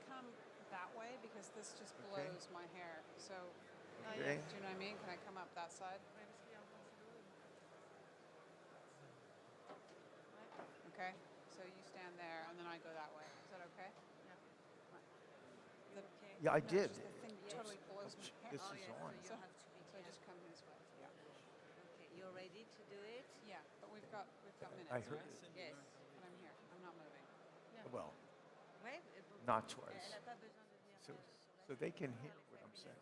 come that way because this just Okay. blows my hair. So, Okay. do you know what I mean? Can I come up that side? Okay. So you stand there, and then I go that way. Is that okay? The, Yeah, I no, did. Just the thing totally blows my hair. This is on. So, so I just come this way. Yeah. Okay, you're ready to do it? Yeah, but we've got minutes, I heard right? it. Yes. And I'm here. I'm not moving. Well, Ouais, not elle twice. n'a pas besoin de venir So, sur la so they can hear what I'm saying.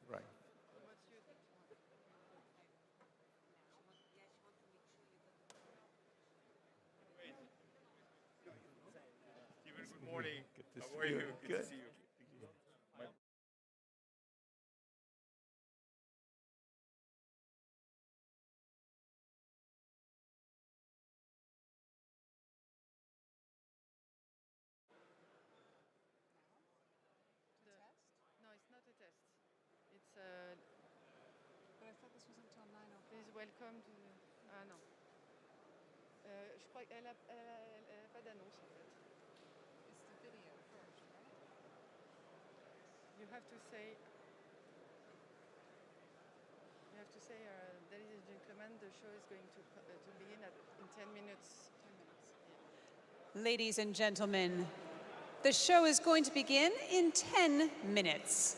Right. Steven, good morning. Good to How see are you. you? Good Good. to see you. Test? No, it's not a test. It's But I thought this was until 9:05. please welcome to. Ah non. Je crois qu'elle a pas d'annonce en fait. It's the video first, right? You have to say. Ladies and gentlemen, the show is going to begin in 10 minutes. 10 minutes. Ladies and gentlemen, the show is going to begin in 10 minutes.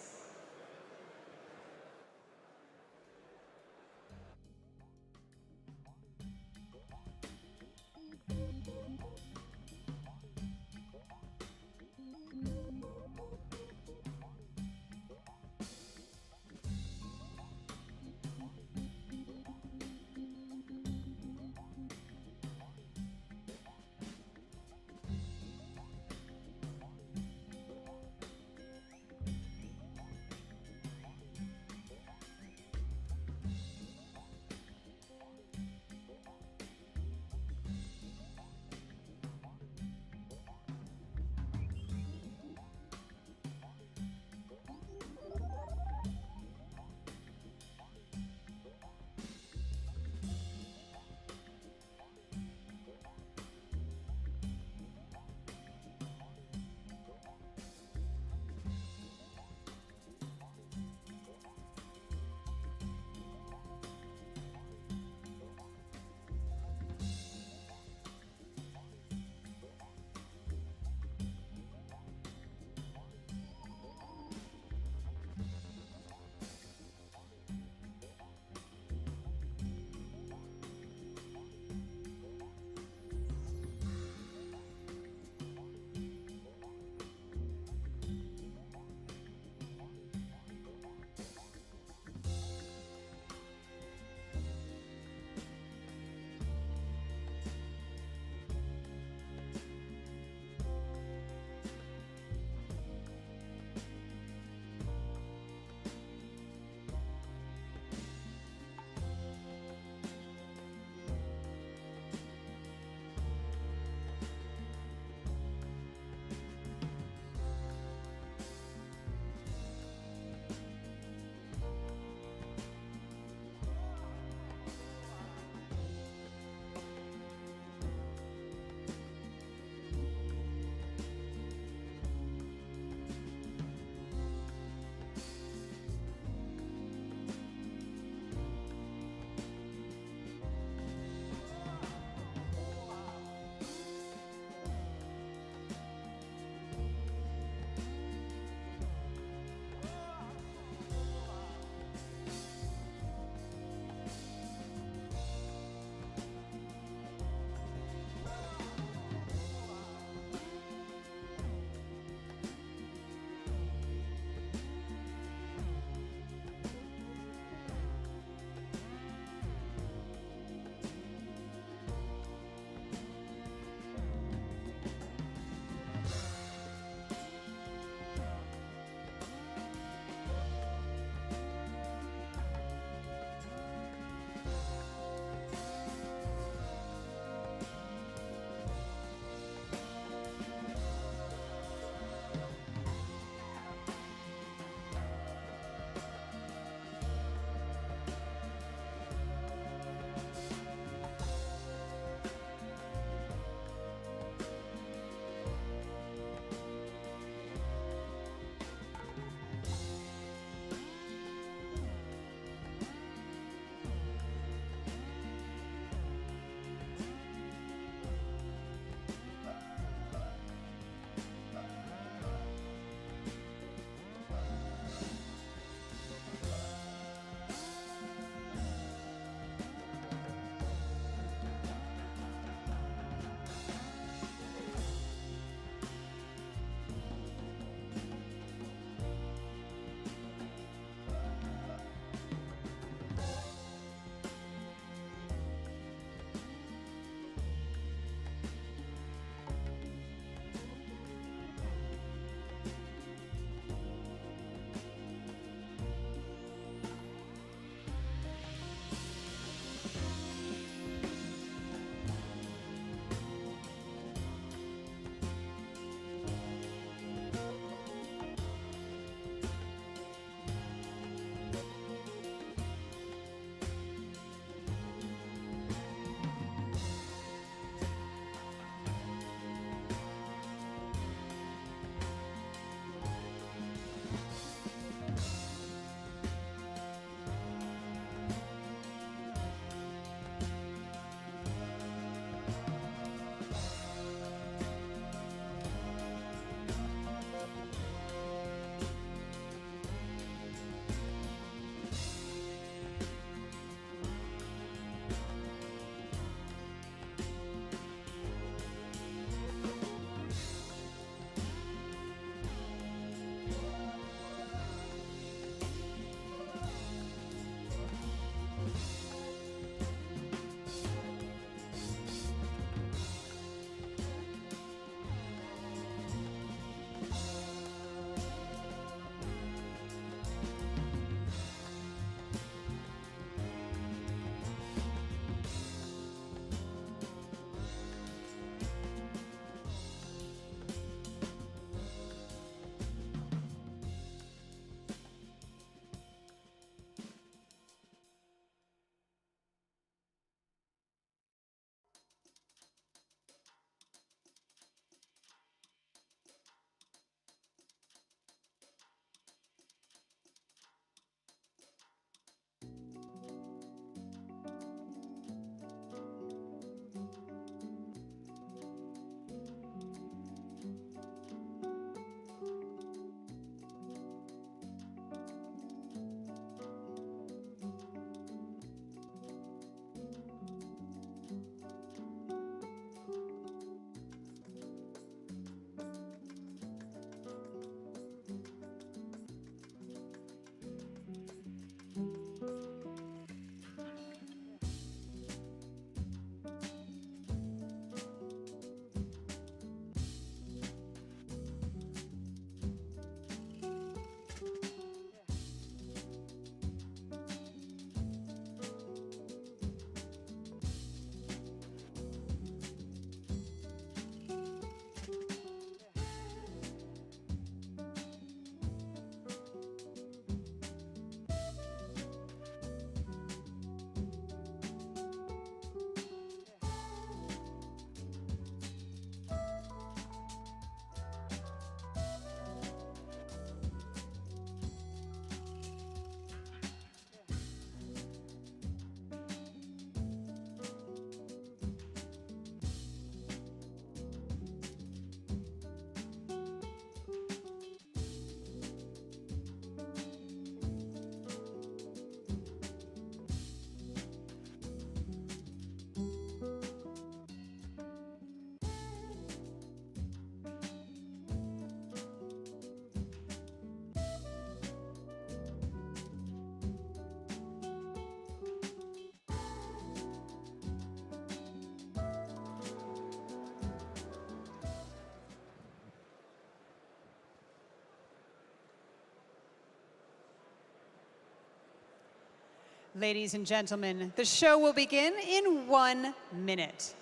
Ladies and gentlemen, the show will begin in 1 minute.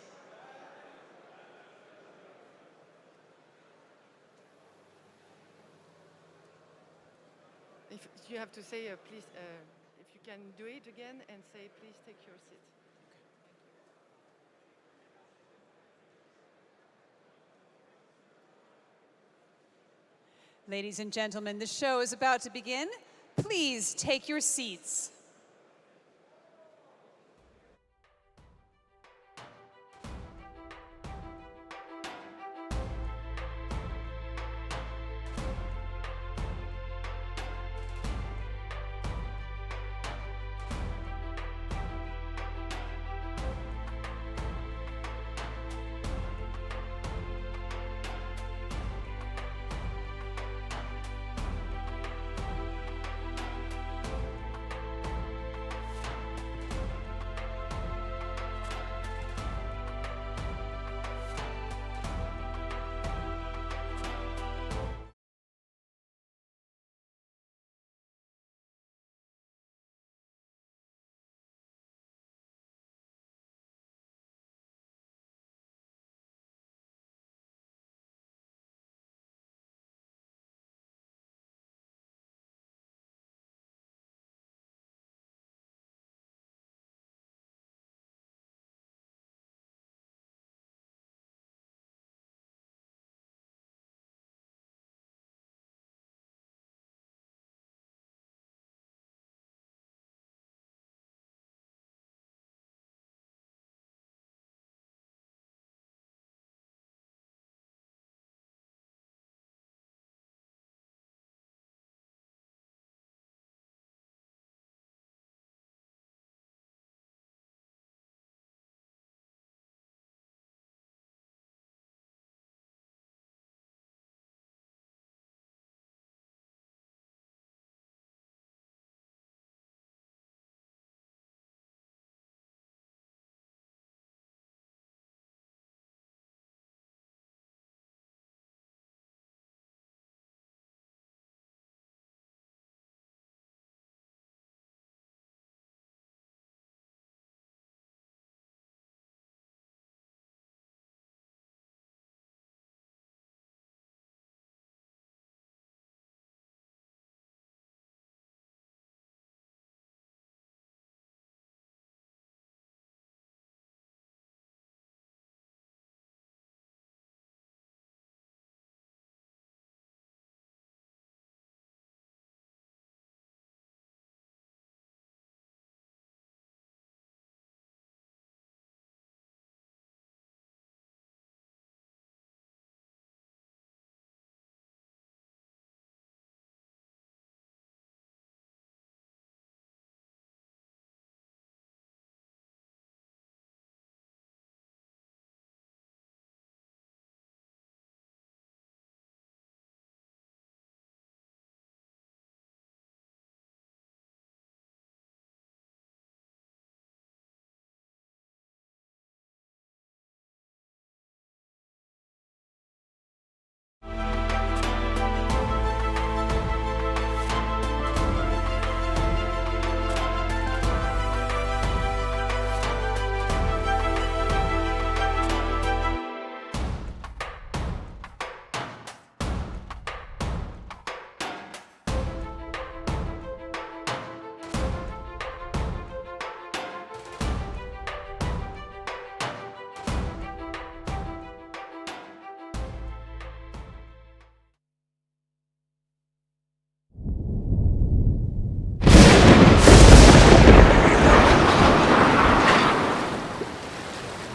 If you have to say, please, if you can do it again and say, please take your seat. Ladies and gentlemen, the show is about to begin. Please take your seats.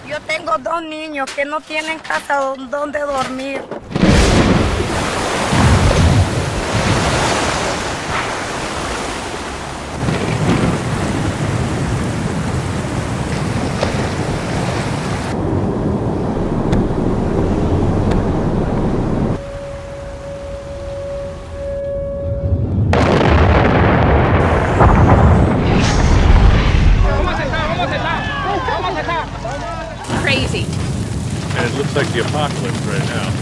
Yo tengo 2 niños que no tienen casa donde dormir. Crazy. And it looks like the apocalypse right now.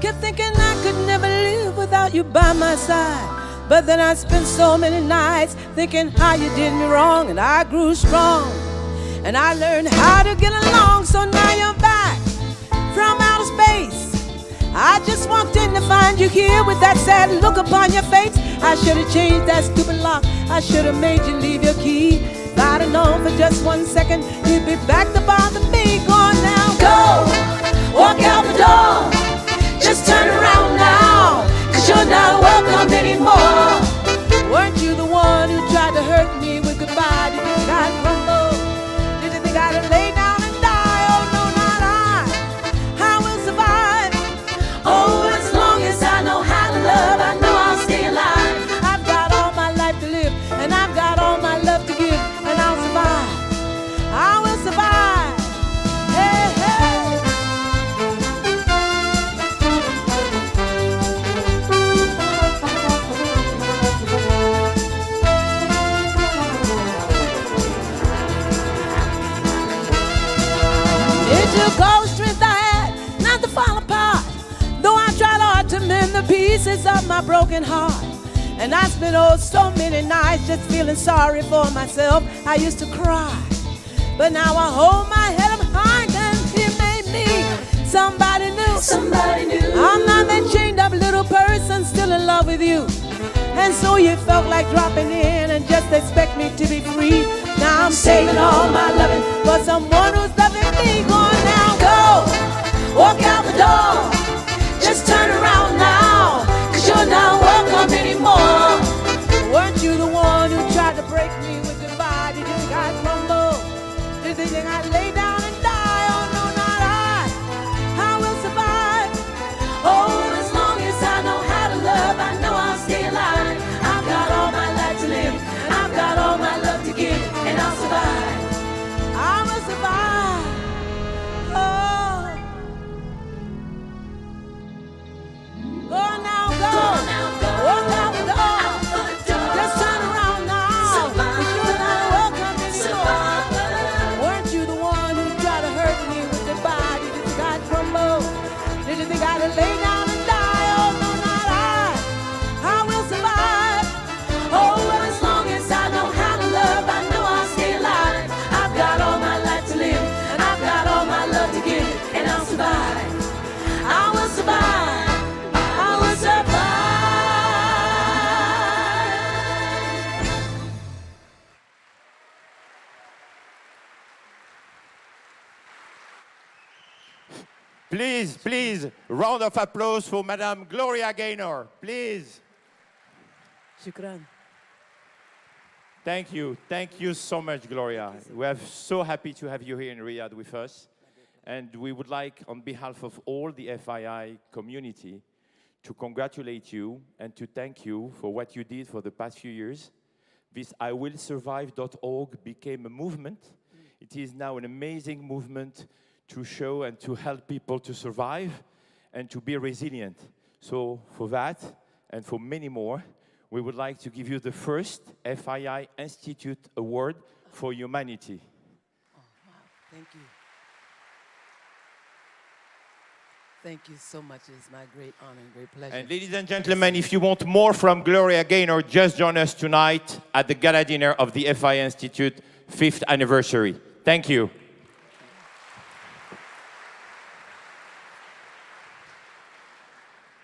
Kept thinking I could never live without you by my side. But then I spent so many nights thinking how you did me wrong, and I grew strong, and I learned how to get along. So now you're back from outer space. I just walked in to find you here with that sad look upon your face. I should have changed that stupid lock. I should have made you leave your key. If I'd have known for just 1 second you'd be back to bother me. Go on now, go, walk out the door. Just turn around now, 'cause you're not welcome anymore. Weren't you the one who tried to hurt me with goodbye? Did you think I'd crumble? Did you think I'd lay down and die? Oh no, not I will survive. Oh, as long as I know how to love, I know I'll stay alive. I've got all my life to live, and I've got all my love to give, and I'll survive. I will survive. Hey, hey. It took all the strength I had not to fall apart, though I tried hard to mend the pieces of my broken heart. And I spent so many nights just feeling sorry for myself. I used to cry, but now I hold my head up high, and He made me somebody new. Somebody new. I'm not that chained up little person still in love with you. And so you felt like dropping in and just expect me to be free. Now I'm saving all my loving for someone who's loving me. Go on now, go, walk out the door. Just turn around now, 'cause you're not welcome anymore. Weren't you the one who tried to break me with goodbye? Did you think I'd crumble? Did you think I'd lay down and die? Oh no, not I will survive. Oh, as long as I know how to love, I know I'll stay alive. I've got all my life to live, I've got all my love to give, and I'll survive. I will survive. Oh, go now, go, walk out the door. Just turn around now, 'cause you're not welcome anymore. Weren't you the one who tried to hurt me with goodbye? Did you think I'd crumble? Did you think I'd lay down and die? Oh no, not I will survive. Oh, as long as I know how to love, I know I'll stay alive. I've got all my life to live, and I've got all my love to give, and I'll survive. I will survive. I will survive. Please, round of applause for Madame Gloria Gaynor, please. Shukran. Thank you so much, Gloria. We are so happy to have you here in Riyadh with us. And we would like, on behalf of all the FII community, to congratulate you and to thank you for what you did for the past few years. This IWillSurvive.org became a movement. It is now an amazing movement to show and to help people to survive and to be resilient. So for that and for many more, we would like to give you the first FII Institute Award for Humanity. Oh, wow. Thank you. Thank you so much. It's my great honor and great pleasure. And ladies and gentlemen, if you want more from Gloria Gaynor, just join us tonight at the gala dinner of the FII Institute 5th anniversary. Thank you.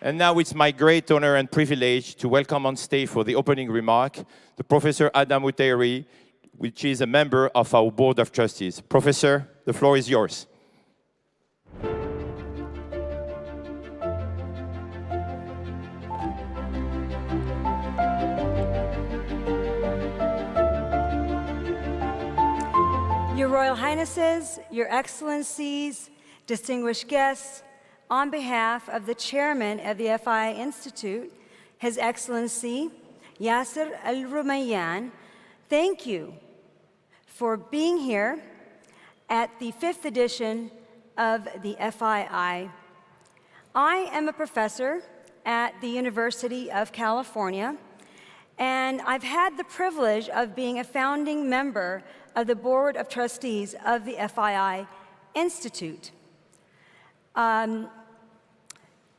And now it's my great honor and privilege to welcome on stage for the opening remark the Professor Adam Uteri, which is a member of our Board of Trustees. Professor, the floor is yours. Your Royal Highnesses, Your Excellencies, distinguished guests, on behalf of the chairman of the FII Institute, His Excellency Yasser Al-Rumayyan, thank you for being here at the 5th edition of the FII. I am a professor at the University of California, and I've had the privilege of being a founding member of the Board of Trustees of the FII Institute.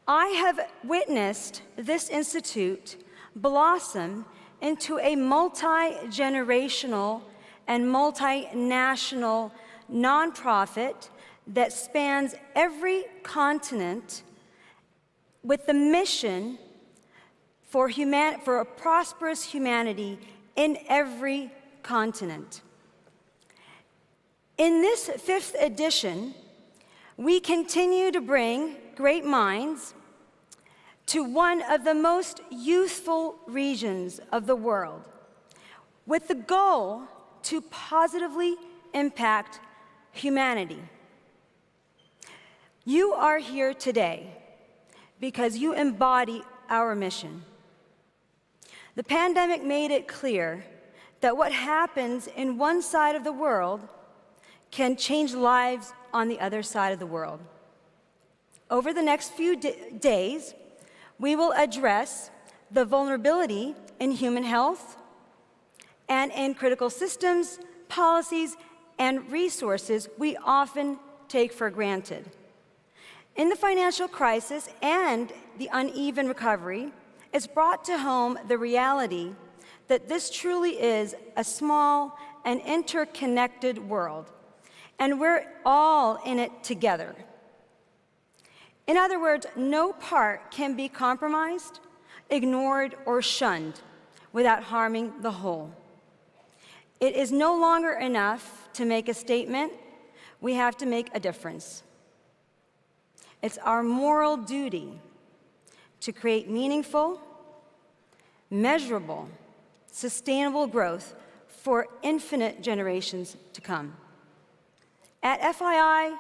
I have witnessed this institute blossom into a multi-generational and multinational nonprofit that spans every continent with the mission for a prosperous humanity in every continent. In this 5th edition, we continue to bring great minds to one of the most youthful regions of the world, with the goal to positively impact humanity. You are here today because you embody our mission. The pandemic made it clear that what happens in one side of the world can change lives on the other side of the world. Over the next few days, we will address the vulnerability in human health and in critical systems, policies, and resources we often take for granted. In the financial crisis and the uneven recovery, it's brought to home the reality that this truly is a small and interconnected world, and we're all in it together. In other words, no part can be compromised, ignored, or shunned without harming the whole. It is no longer enough to make a statement. We have to make a difference. It's our moral duty to create meaningful, measurable, sustainable growth for infinite generations to come. At FII,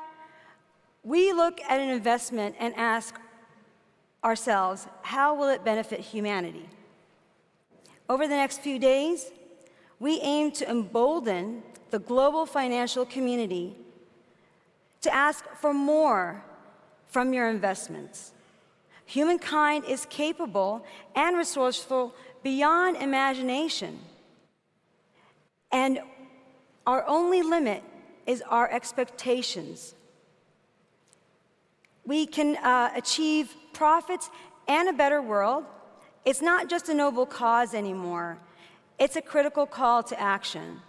we look at an investment and ask ourselves, how will it benefit humanity? Over the next few days, we aim to embolden the global financial community to ask for more from your investments. Humankind is capable and resourceful beyond imagination, and our only limit is our expectations. We can achieve profits and a better world. It's not just a noble cause anymore. It's a critical call to action.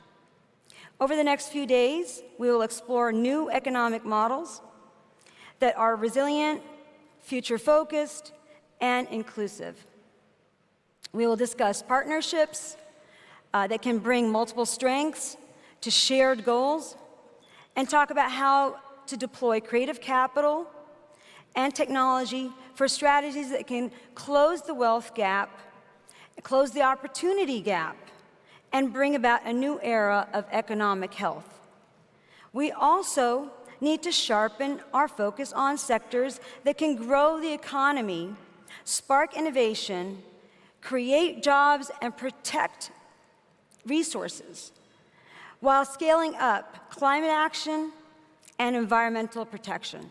Over the next few days, we will explore new economic models that are resilient, future-focused, and inclusive. We will discuss partnerships that can bring multiple strengths to shared goals, and talk about how to deploy creative capital and technology for strategies that can close the wealth gap, close the opportunity gap, and bring about a new era of economic health. We also need to sharpen our focus on sectors that can grow the economy, spark innovation, create jobs, and protect resources, while scaling up climate action and environmental protection.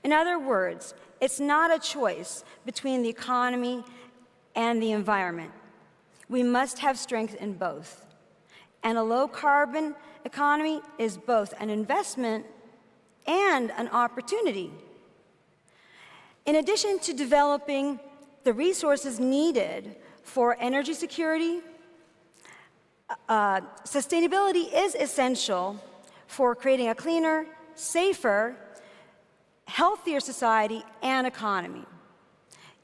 In other words, it's not a choice between the economy and the environment. We must have strength in both. And a low-carbon economy is both an investment and an opportunity. In addition to developing the resources needed for energy security, sustainability is essential for creating a cleaner, safer, healthier society and economy.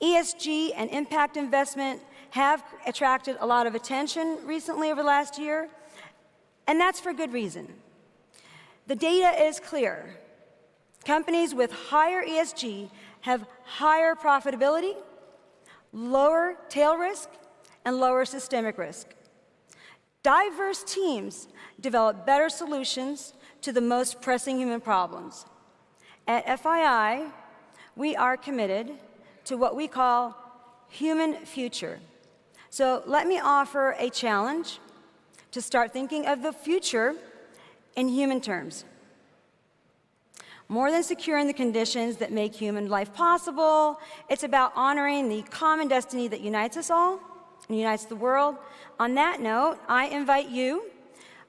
ESG and impact investment have attracted a lot of attention recently over the last year, and that's for good reason. The data is clear. Companies with higher ESG have higher profitability, lower tail risk, and lower systemic risk. Diverse teams develop better solutions to the most pressing human problems. At FII, we are committed to what we call human future. So let me offer a challenge to start thinking of the future in human terms. More than securing the conditions that make human life possible, it's about honoring the common destiny that unites us all and unites the world. On that note, I invite you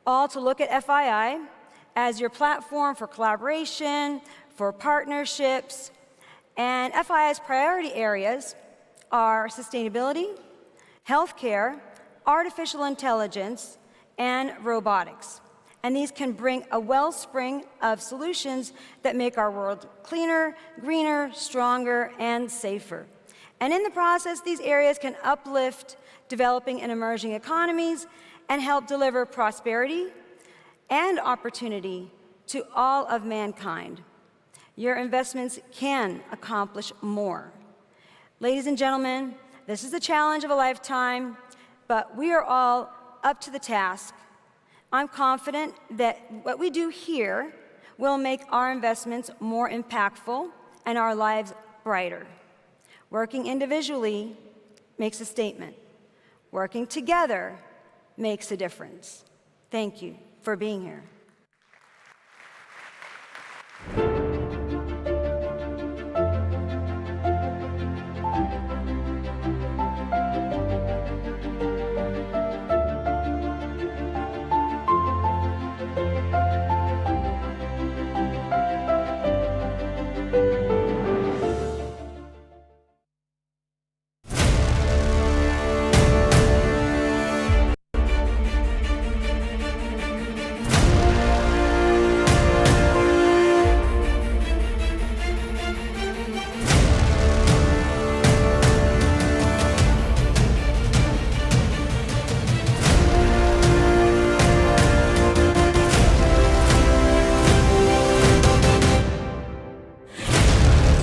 all to look at FII as your platform for collaboration, for partnerships, And FII's priority areas are sustainability, healthcare, artificial intelligence, and robotics. And these can bring a wellspring of solutions that make our world cleaner, greener, stronger, and safer. And in the process, these areas can uplift developing and emerging economies and help deliver prosperity and opportunity to all of mankind. Your investments can accomplish more. Ladies and gentlemen, this is the challenge of a lifetime, but we are all up to the task. I'm confident that what we do here will make our investments more impactful and our lives brighter. Working individually makes a statement. Working together makes a difference. Thank you for being here.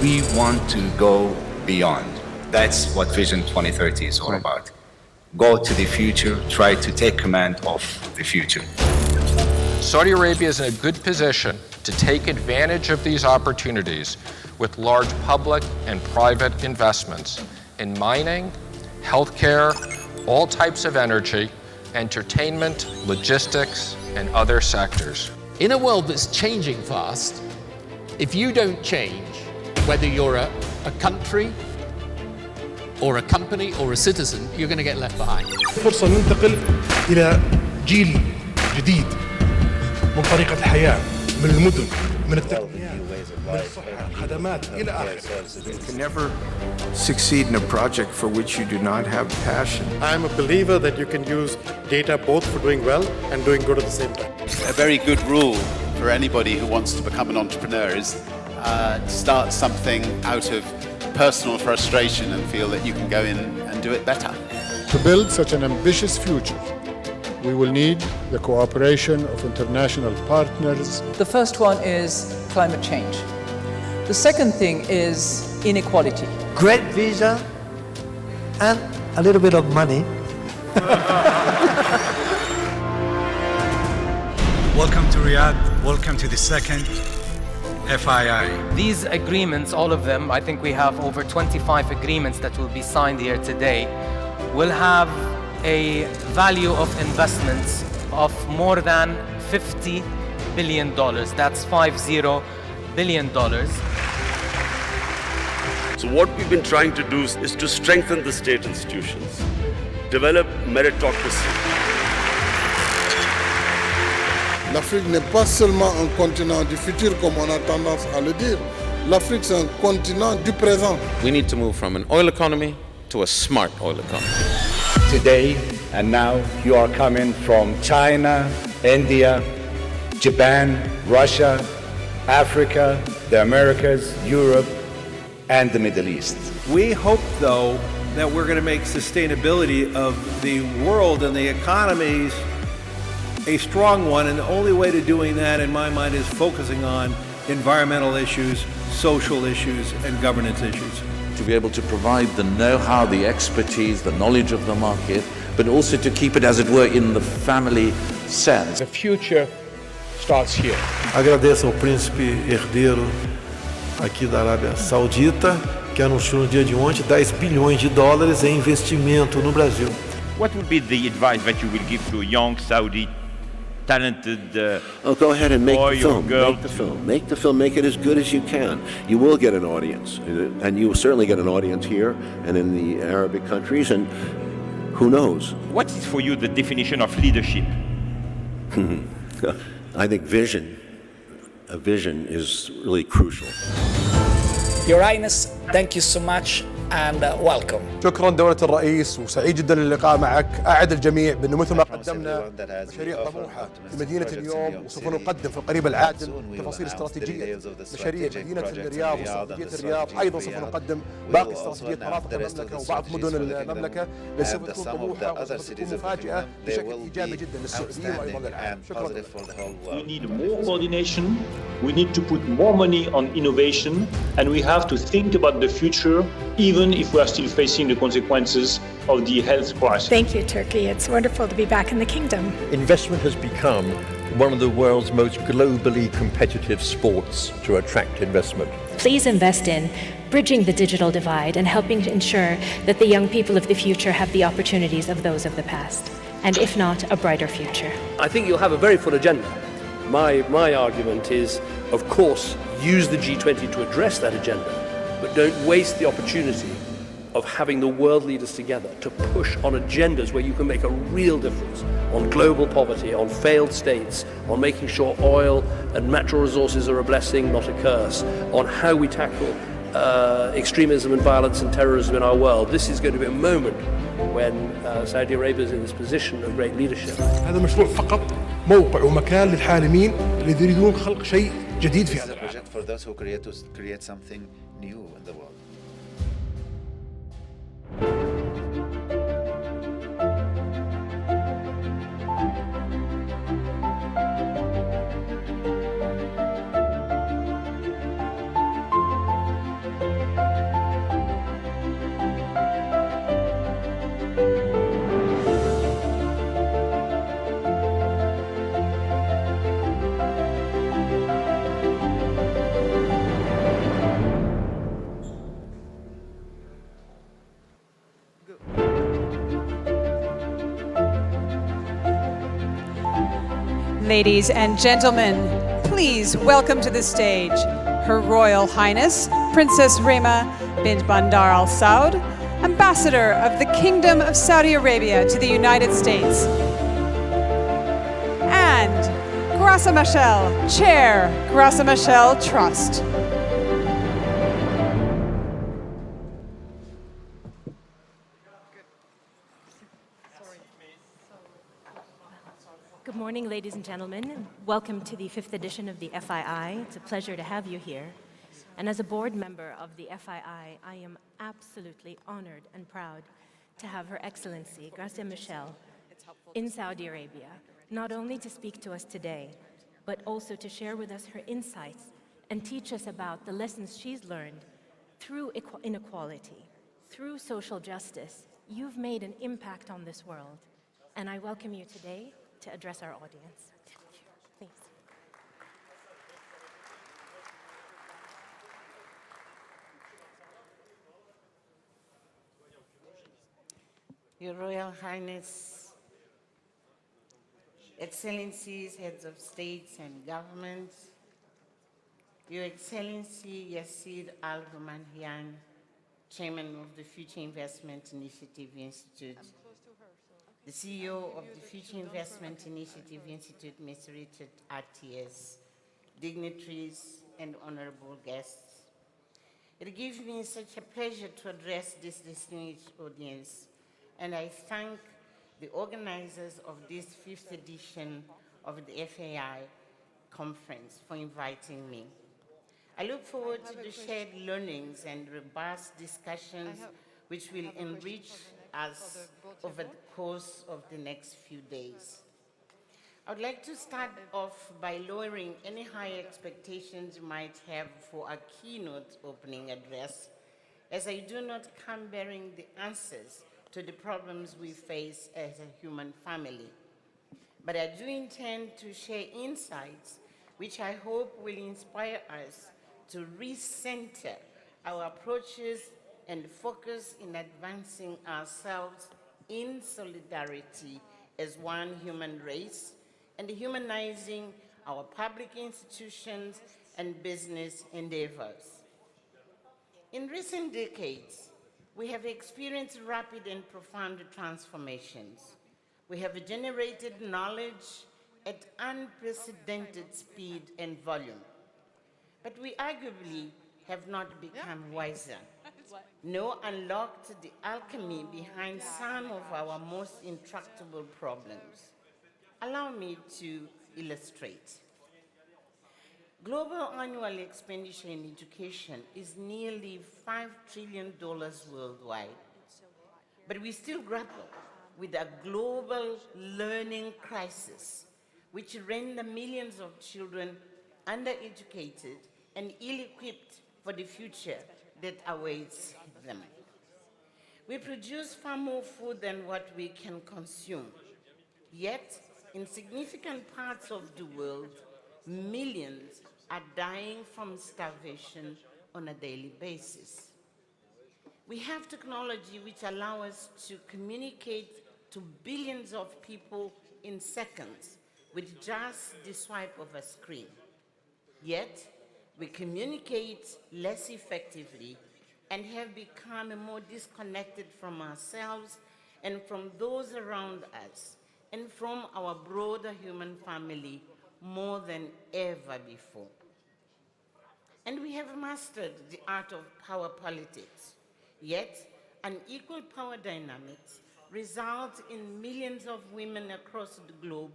We want to go beyond. That's what Vision 2030 is all about. Go to the future, try to take command of the future. Saudi Arabia is in a good position to take advantage of these opportunities with large public and private investments in mining, healthcare, all types of energy, entertainment, logistics, and other sectors. In a world that's changing fast, if you don't change, whether you're a country or a company or a citizen, you're going to get left behind. فرصة ننتقل إلى جيل جديد من طريقة الحياة، من المدن، من التقنيات، من الصحة، الخدمات إلى آخره. You can never succeed in a project for which you do not have passion. I'm a believer that you can use data both for doing well and doing good at the same time. A very good rule for anybody who wants to become an entrepreneur is start something out of personal frustration and feel that you can go in and do it better. To build such an ambitious future, we will need the cooperation of international partners. The first one is climate change. The second thing is inequality. Great visa and a little bit of money. Welcome to Riyadh. Welcome to the second FII. These agreements, all of them, I think we have over 25 agreements that will be signed here today, will have a value of investments of more than $50 billion. That's $50 billion. So what we've been trying to do is to strengthen the state institutions, develop meritocracy. L'Afrique n'est pas seulement un continent du futur comme on a tendance à le dire. L'Afrique c'est un continent du présent. We need to move from an oil economy to a smart oil economy. Today and now you are coming from China, India, Japan, Russia, Africa, the Americas, Europe, and the Middle East. We hope, though, that we're going to make sustainability of the world and the economies a strong one, and the only way to doing that, in my mind, is focusing on environmental issues, social issues, and governance issues. To be able to provide the know-how, the expertise, the knowledge of the market, but also to keep it, as it were, in the family sense. The future starts here. Agradeço ao príncipe herdeiro aqui da Arábia Saudita, que anunciou no dia de ontem 10 bilhões de dólares em investimento no Brasil. What would be the advice that you will give to a young Saudi talented go ahead and make boy the film. or girl? Make the film. Make the film. Make it as good as you can. You will get an audience, and you will certainly get an audience here and in the Arabic countries. And who knows? What is for you the definition of leadership? I think vision. A vision is really crucial. Your Highness, thank you so much and welcome. شكرا دولة الرئيس وسعيد جدا للقاء معك. أعد الجميع بأنه مثل ما قدمنا مشاريع طموحة لمدينة اليوم وسوف نقدم في القريب العاجل تفاصيل استراتيجية مشاريع مدينة الرياض واستراتيجية الرياض. أيضا سوف نقدم باقي استراتيجية مناطق المملكة وبعض مدن المملكة اللي سوف تكون طموحة وسوف تكون مفاجئة بشكل إيجابي جدا للسعوديين وأيضا للعالم. شكرا. We need more coordination. We need to put more money on innovation, and we have to think about the future, even if we are still facing the consequences of the health crisis. Thank you, Turkey. It's wonderful to be back in the kingdom. Investment has become one of the world's most globally competitive sports to attract investment. Please invest in bridging the digital divide and helping to ensure that the young people of the future have the opportunities of those of the past, and if not, a brighter future. I think you'll have a very full agenda. My argument is, of course, use the G20 to address that agenda, but don't waste the opportunity of having the world leaders together to push on agendas where you can make a real difference on global poverty, on failed states, on making sure oil and natural resources are a blessing, not a curse, on how we tackle extremism and violence and terrorism in our world. This is going to be a moment when Saudi Arabia is in this position of great leadership. هذا مشروع فقط موقع ومكان للحالمين اللي يريدون خلق شيء جديد في هذا العالم. For those who create something new in the world. Ladies and gentlemen, please welcome to the stage Her Royal Highness Princess Rima bint Bandar Al Saud, Ambassador of the Kingdom of Saudi Arabia to the United States, and Grasa Machel, Chair, Grasa Machel Trust. Good morning, ladies and gentlemen. Welcome to the 5th edition of the FII. It's a pleasure to have you here. And as a board member of the FII, I am absolutely honored and proud to have Her Excellency, Gracia Machel, in Saudi Arabia, not only to speak to us today, but also to share with us her insights and teach us about the lessons she's learned through inequality, through social justice. You've made an impact on this world, and I welcome you today to address our audience. Please. Your Royal Highness, Excellencies, Heads of States and Governments, Your Excellency Yasir Al-Rumanhian, Chairman of the Future Investment Initiative Institute, the CEO of the Future Investment Initiative Institute, Ms. Richard RTS, dignitaries and honorable guests. It gives me such a pleasure to address this distinguished audience, and I thank the organizers of this 5th edition of the FAI conference for inviting me. I look forward to the shared learnings and robust discussions which will enrich us over the course of the next few days. I would like to start off by lowering any high expectations you might have for a keynote opening address, as I do not come bearing the answers to the problems we face as a human family. But I do intend to share insights which I hope will inspire us to recenter our approaches and focus in advancing ourselves in solidarity as one human race and humanizing our public institutions and business endeavors. In recent decades, we have experienced rapid and profound transformations. We have generated knowledge at unprecedented speed and volume. But we arguably have not become wiser, nor unlocked the alchemy behind some of our most intractable problems. Allow me to illustrate. Global annual expenditure in education is nearly $5 trillion worldwide, but we still grapple with a global learning crisis, which render millions of children undereducated and ill-equipped for the future that awaits them. We produce far more food than what we can consume, yet in significant parts of the world, millions are dying from starvation on a daily basis. We have technology which allows us to communicate to billions of people in seconds with just the swipe of a screen. Yet, we communicate less effectively and have become more disconnected from ourselves and from those around us and from our broader human family more than ever before. And we have mastered the art of power politics. Yet, unequal power dynamics result in millions of women across the globe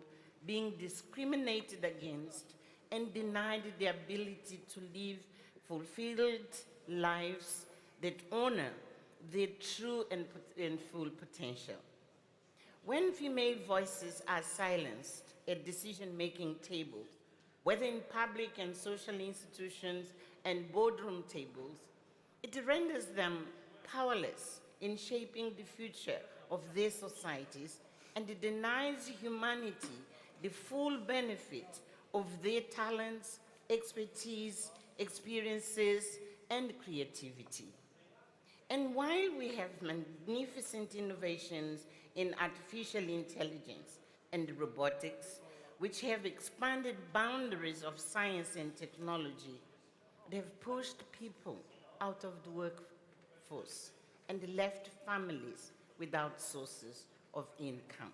being discriminated against and denied the ability to live fulfilled lives that honor their true and full potential. When female voices are silenced at decision-making tables, whether in public and social institutions and boardroom tables, it renders them powerless in shaping the future of their societies, and it denies humanity the full benefit of their talents, expertise, experiences, and creativity. And while we have magnificent innovations in artificial intelligence and robotics, which have expanded boundaries of science and technology, they have pushed people out of the workforce and left families without sources of income.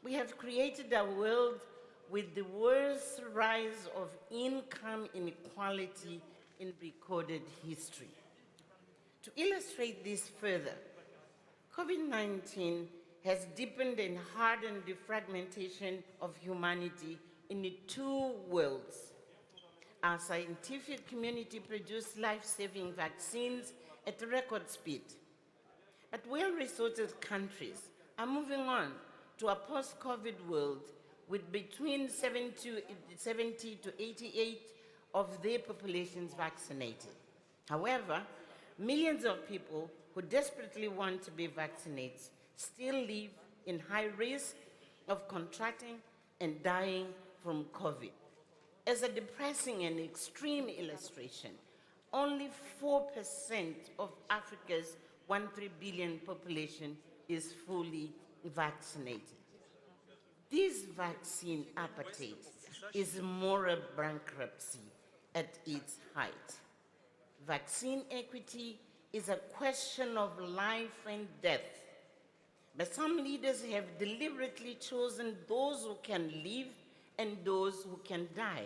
We have created a world with the worst rise of income inequality in recorded history. To illustrate this further, COVID-19 has deepened and hardened the fragmentation of humanity in two worlds. Our scientific community produced life-saving vaccines at record speed. But well-resourced countries are moving on to a post-COVID world with between 70 to 88% of their populations vaccinated. However, millions of people who desperately want to be vaccinated still live in high risk of contracting and dying from COVID. As a depressing and extreme illustration, only 4% of Africa's 1.3 billion population is fully vaccinated. This vaccine appetite is moral bankruptcy at its height. Vaccine equity is a question of life and death. But some leaders have deliberately chosen those who can live and those who can die.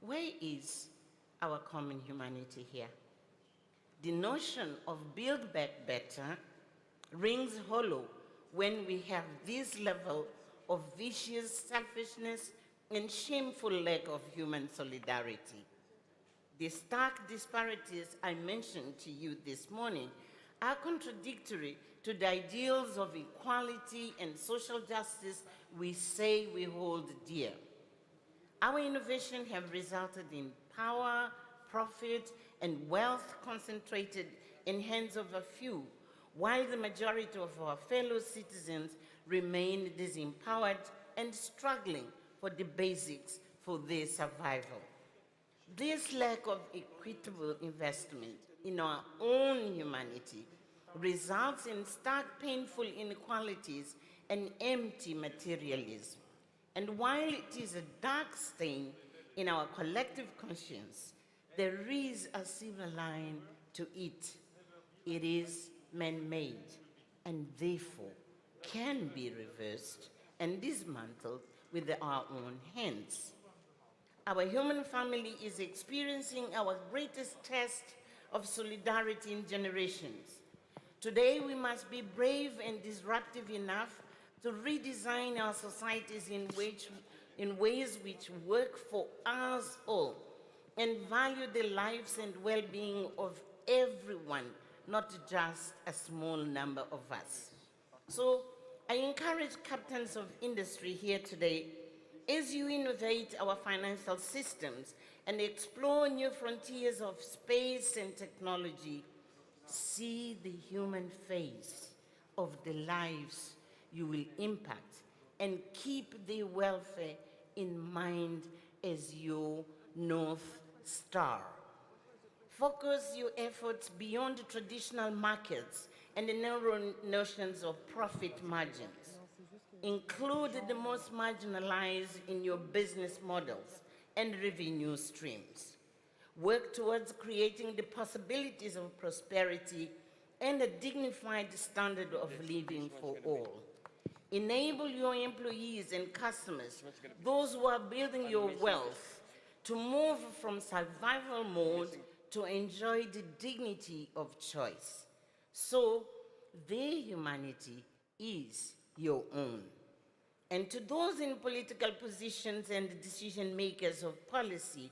Where is our common humanity here? The notion of build back better rings hollow when we have this level of vicious selfishness and shameful lack of human solidarity. The stark disparities I mentioned to you this morning are contradictory to the ideals of equality and social justice we say we hold dear. Our innovations have resulted in power, profit, and wealth concentrated in hands of a few, while the majority of our fellow citizens remain disempowered and struggling for the basics for their survival. This lack of equitable investment in our own humanity results in stark, painful inequalities and empty materialism. And while it is a dark stain in our collective conscience, there is a silver line to it. It is man-made and therefore can be reversed and dismantled with our own hands. Our human family is experiencing our greatest test of solidarity in generations. Today, we must be brave and disruptive enough to redesign our societies in ways which work for us all and value the lives and well-being of everyone, not just a small number of us. So I encourage captains of industry here today, as you innovate our financial systems and explore new frontiers of space and technology, see the human face of the lives you will impact and keep their welfare in mind as your North Star. Focus your efforts beyond traditional markets and the narrow notions of profit margins. Include the most marginalized in your business models and revenue streams. Work towards creating the possibilities of prosperity and a dignified standard of living for all. Enable your employees and customers, those who are building your wealth, to move from survival mode to enjoy the dignity of choice. So their humanity is your own. And to those in political positions and decision makers of policy,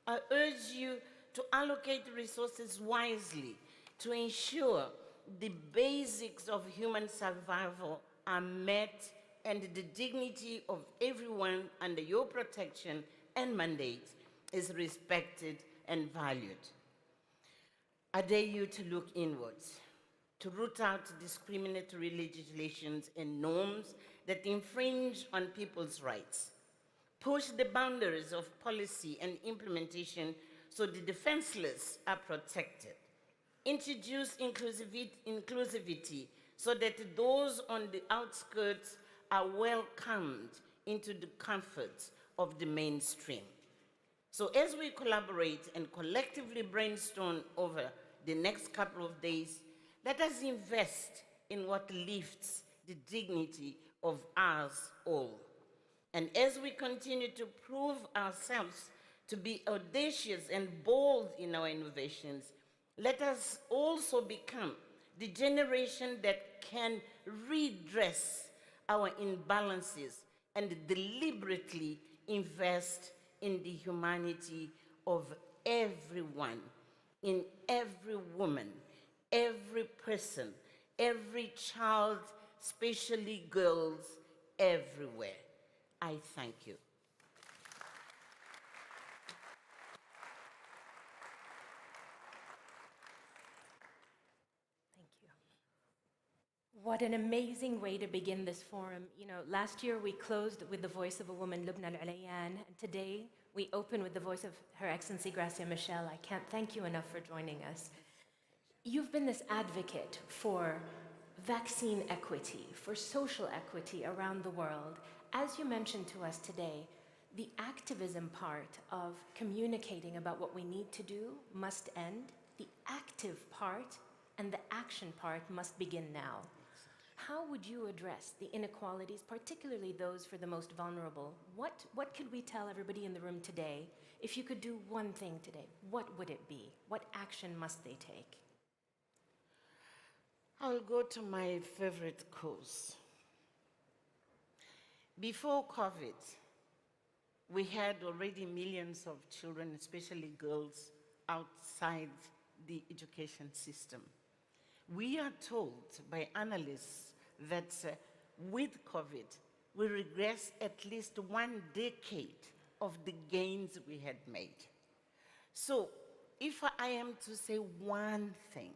I urge you to allocate resources wisely to ensure the basics of human survival are met and the dignity of everyone under your protection and mandate is respected and valued. I dare you to look inwards, to root out discriminatory legislations and norms that infringe on people's rights. Push the boundaries of policy and implementation so the defenseless are protected. Introduce inclusivity so that those on the outskirts are welcomed into the comforts of the mainstream. So as we collaborate and collectively brainstorm over the next couple of days, let us invest in what lifts the dignity of us all. And as we continue to prove ourselves to be audacious and bold in our innovations, let us also become the generation that can redress our imbalances and deliberately invest in the humanity of everyone, in every woman, every person, every child, especially girls, everywhere. I thank you. What an amazing way to begin this forum. You know, last year we closed with the voice of a woman, Lubna Al-Alayan, and today we open with the voice of Her Excellency Gracia Michel. I can't thank you enough for joining us. You've been this advocate for vaccine equity, for social equity around the world. As you mentioned to us today, the activism part of communicating about what we need to do must end. The active part and the action part must begin now. How would you address the inequalities, particularly those for the most vulnerable? What could we tell everybody in the room today? If you could do one thing today, what would it be? What action must they take? I'll go to my favorite cause. Before COVID, we had already millions of children, especially girls, outside the education system. We are told by analysts that with COVID, we regress at least 1 decade of the gains we had made. So if I am to say one thing,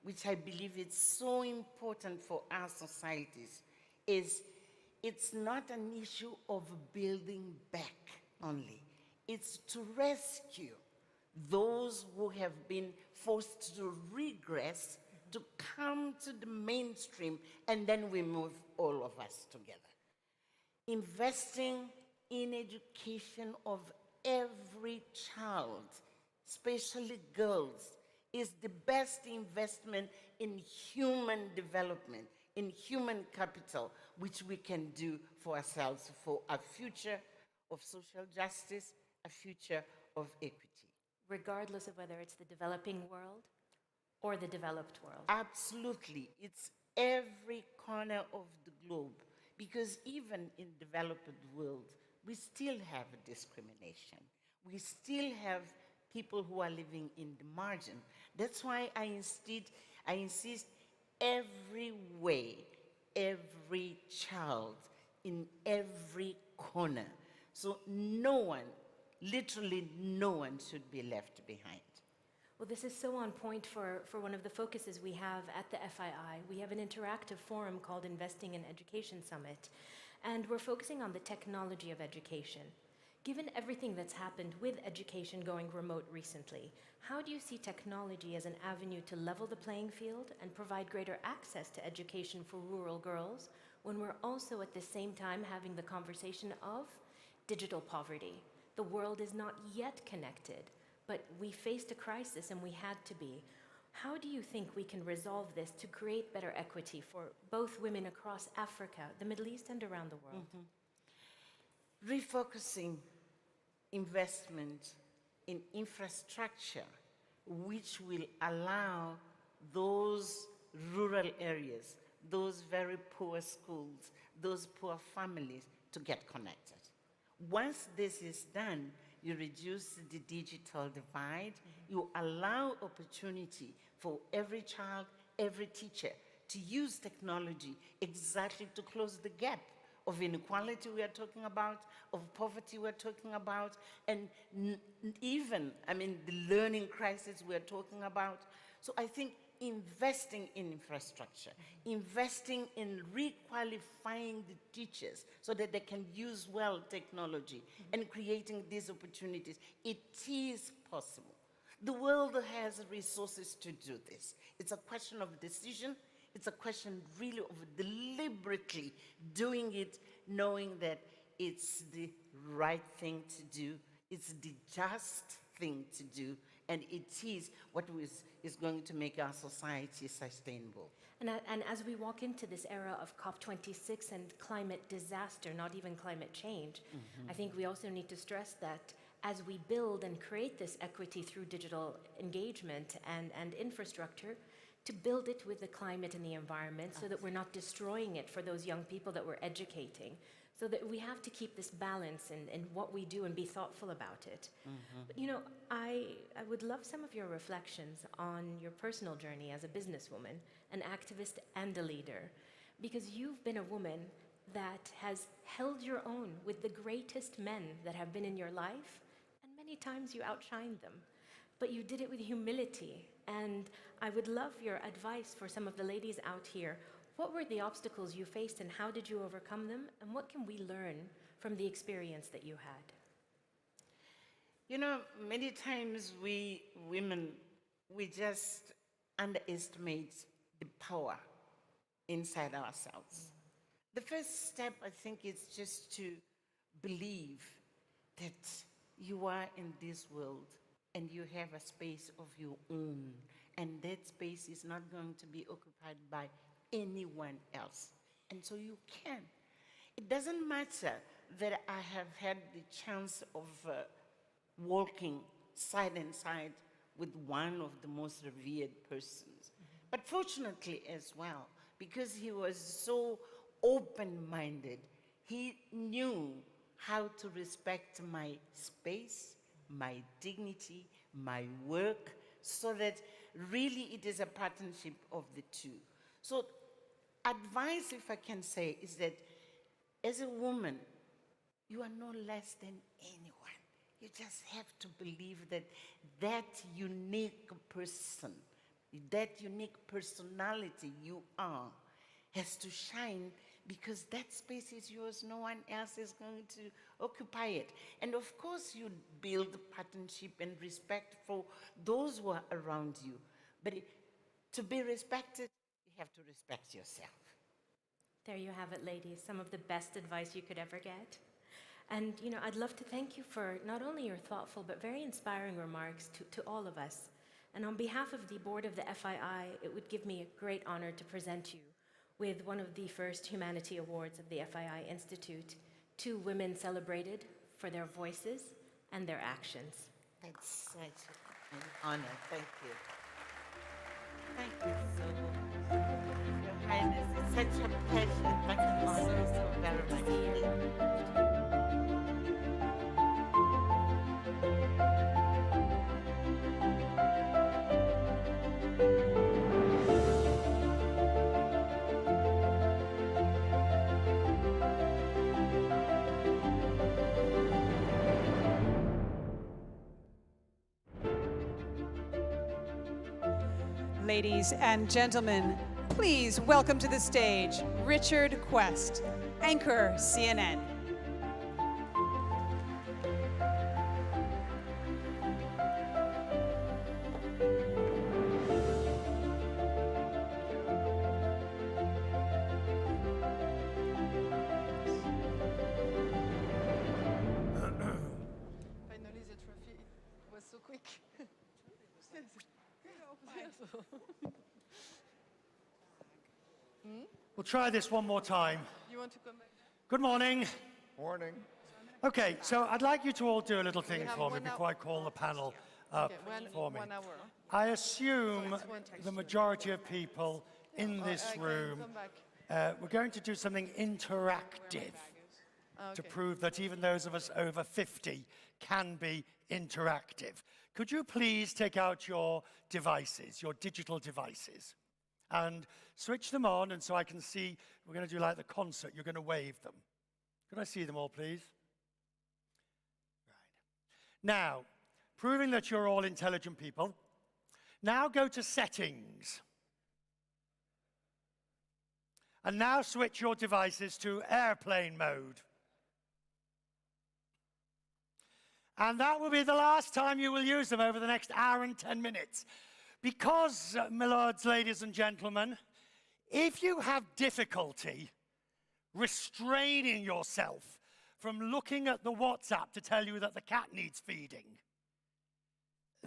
which I believe is so important for our societies, is it's not an issue of building back only. It's to rescue those who have been forced to regress, to come to the mainstream, and then we move all of us together. Investing in education of every child, especially girls, is the best investment in human development, in human capital, which we can do for ourselves, for a future of social justice a future of equity. Regardless of whether it's the developing world or the developed world. Absolutely. It's every corner of the globe. Because even in developed world, we still have discrimination. We still have people who are living in the margin. That's why I insist every way, every child in every corner. So no one, literally no one should be left behind. Well, this is so on point for one of the focuses we have at the FII. We have an interactive forum called Investing in Education Summit, and we're focusing on the technology of education. Given everything that's happened with education going remote recently, how do you see technology as an avenue to level the playing field and provide greater access to education for rural girls when we're also at the same time having the conversation of digital poverty? The world is not yet connected, but we faced a crisis and we had to be. How do you think we can resolve this to create better equity for both women across Africa, the Middle East, and around the world? Refocusing investment in infrastructure which will allow those rural areas, those very poor schools, those poor families to get connected. Once this is done, you reduce the digital divide, you allow opportunity for every child, every teacher to use technology exactly to close the gap of inequality we are talking about, of poverty we're talking about, and even, the learning crisis we're talking about. So I think investing in infrastructure, investing in requalifying the teachers so that they can use well technology and creating these opportunities, it is possible. The world has resources to do this. It's a question of decision. It's a question really of deliberately doing it, knowing that it's the right thing to do, it's the just thing to do, and it is what is going to make our society sustainable. And as we walk into this era of COP26 and climate disaster, not even climate change, I think we also need to stress that as we build and create this equity through digital engagement and infrastructure, to build it with the climate and the environment so that we're not destroying it for those young people that we're educating. So that we have to keep this balance in what we do and be thoughtful about it. But I would love some of your reflections on your personal journey as a businesswoman, an activist and a leader, because you've been a woman that has held your own with the greatest men that have been in your life, and many times you outshined them. But you did it with humility, and I would love your advice for some of the ladies out here. What were the obstacles you faced and how did you overcome them? And what can we learn from the experience that you had? Many times we women, we just underestimate the power inside ourselves. The first step, I think, is just to believe that you are in this world and you have a space of your own, and that space is not going to be occupied by anyone else. And so you can. It doesn't matter that I have had the chance of walking side and side with one of the most revered persons. But fortunately as well, because he was so open-minded, he knew how to respect my space, my dignity, my work, so that really it is a partnership of the two. So advice, if I can say, is that as a woman, you are no less than anyone. You just have to believe that that unique person, that unique personality you are, has to shine, because that space is yours. No one else is going to occupy it. And of course, you build partnership and respect for those who are around you. But to be respected, you have to respect yourself. There you have it, ladies, some of the best advice you could ever get. And, I'd love to thank you for not only your thoughtful but very inspiring remarks to all of us. And on behalf of the board of the FII, it would give me a great honor to present you with one of the first Humanity Awards of the FII Institute, 2 women celebrated for their voices and their actions. It's such an honor. Thank you. Thank you so much. Your Highness, it's such a pleasure, but an honor so very much. Ladies and gentlemen, please welcome to the stage Richard Quest, anchor CNN. Finally, the trophy was so quick. We'll try this one more time. You want to come back? Good morning. Morning. Okay, so I'd like you to all do a little thing have for me 1 before I call the panel up Okay, for me. 1 hour. I assume So it won't take the majority of people in this I can room, come back. we're going to do something interactive to prove that even those of us over 50 can be interactive. Could you please take out your devices, your digital devices, and switch them on, and so I can see, we're going to do like the concert, you're going to wave them. Could I see them all, please? Right. Now, proving that you're all intelligent people, now go to Settings. And now switch your devices to airplane mode. And that will be the last time you will use them over the next hour and 10 minutes. Because, my lords, ladies and gentlemen, if you have difficulty restraining yourself from looking at the WhatsApp to tell you that the cat needs feeding,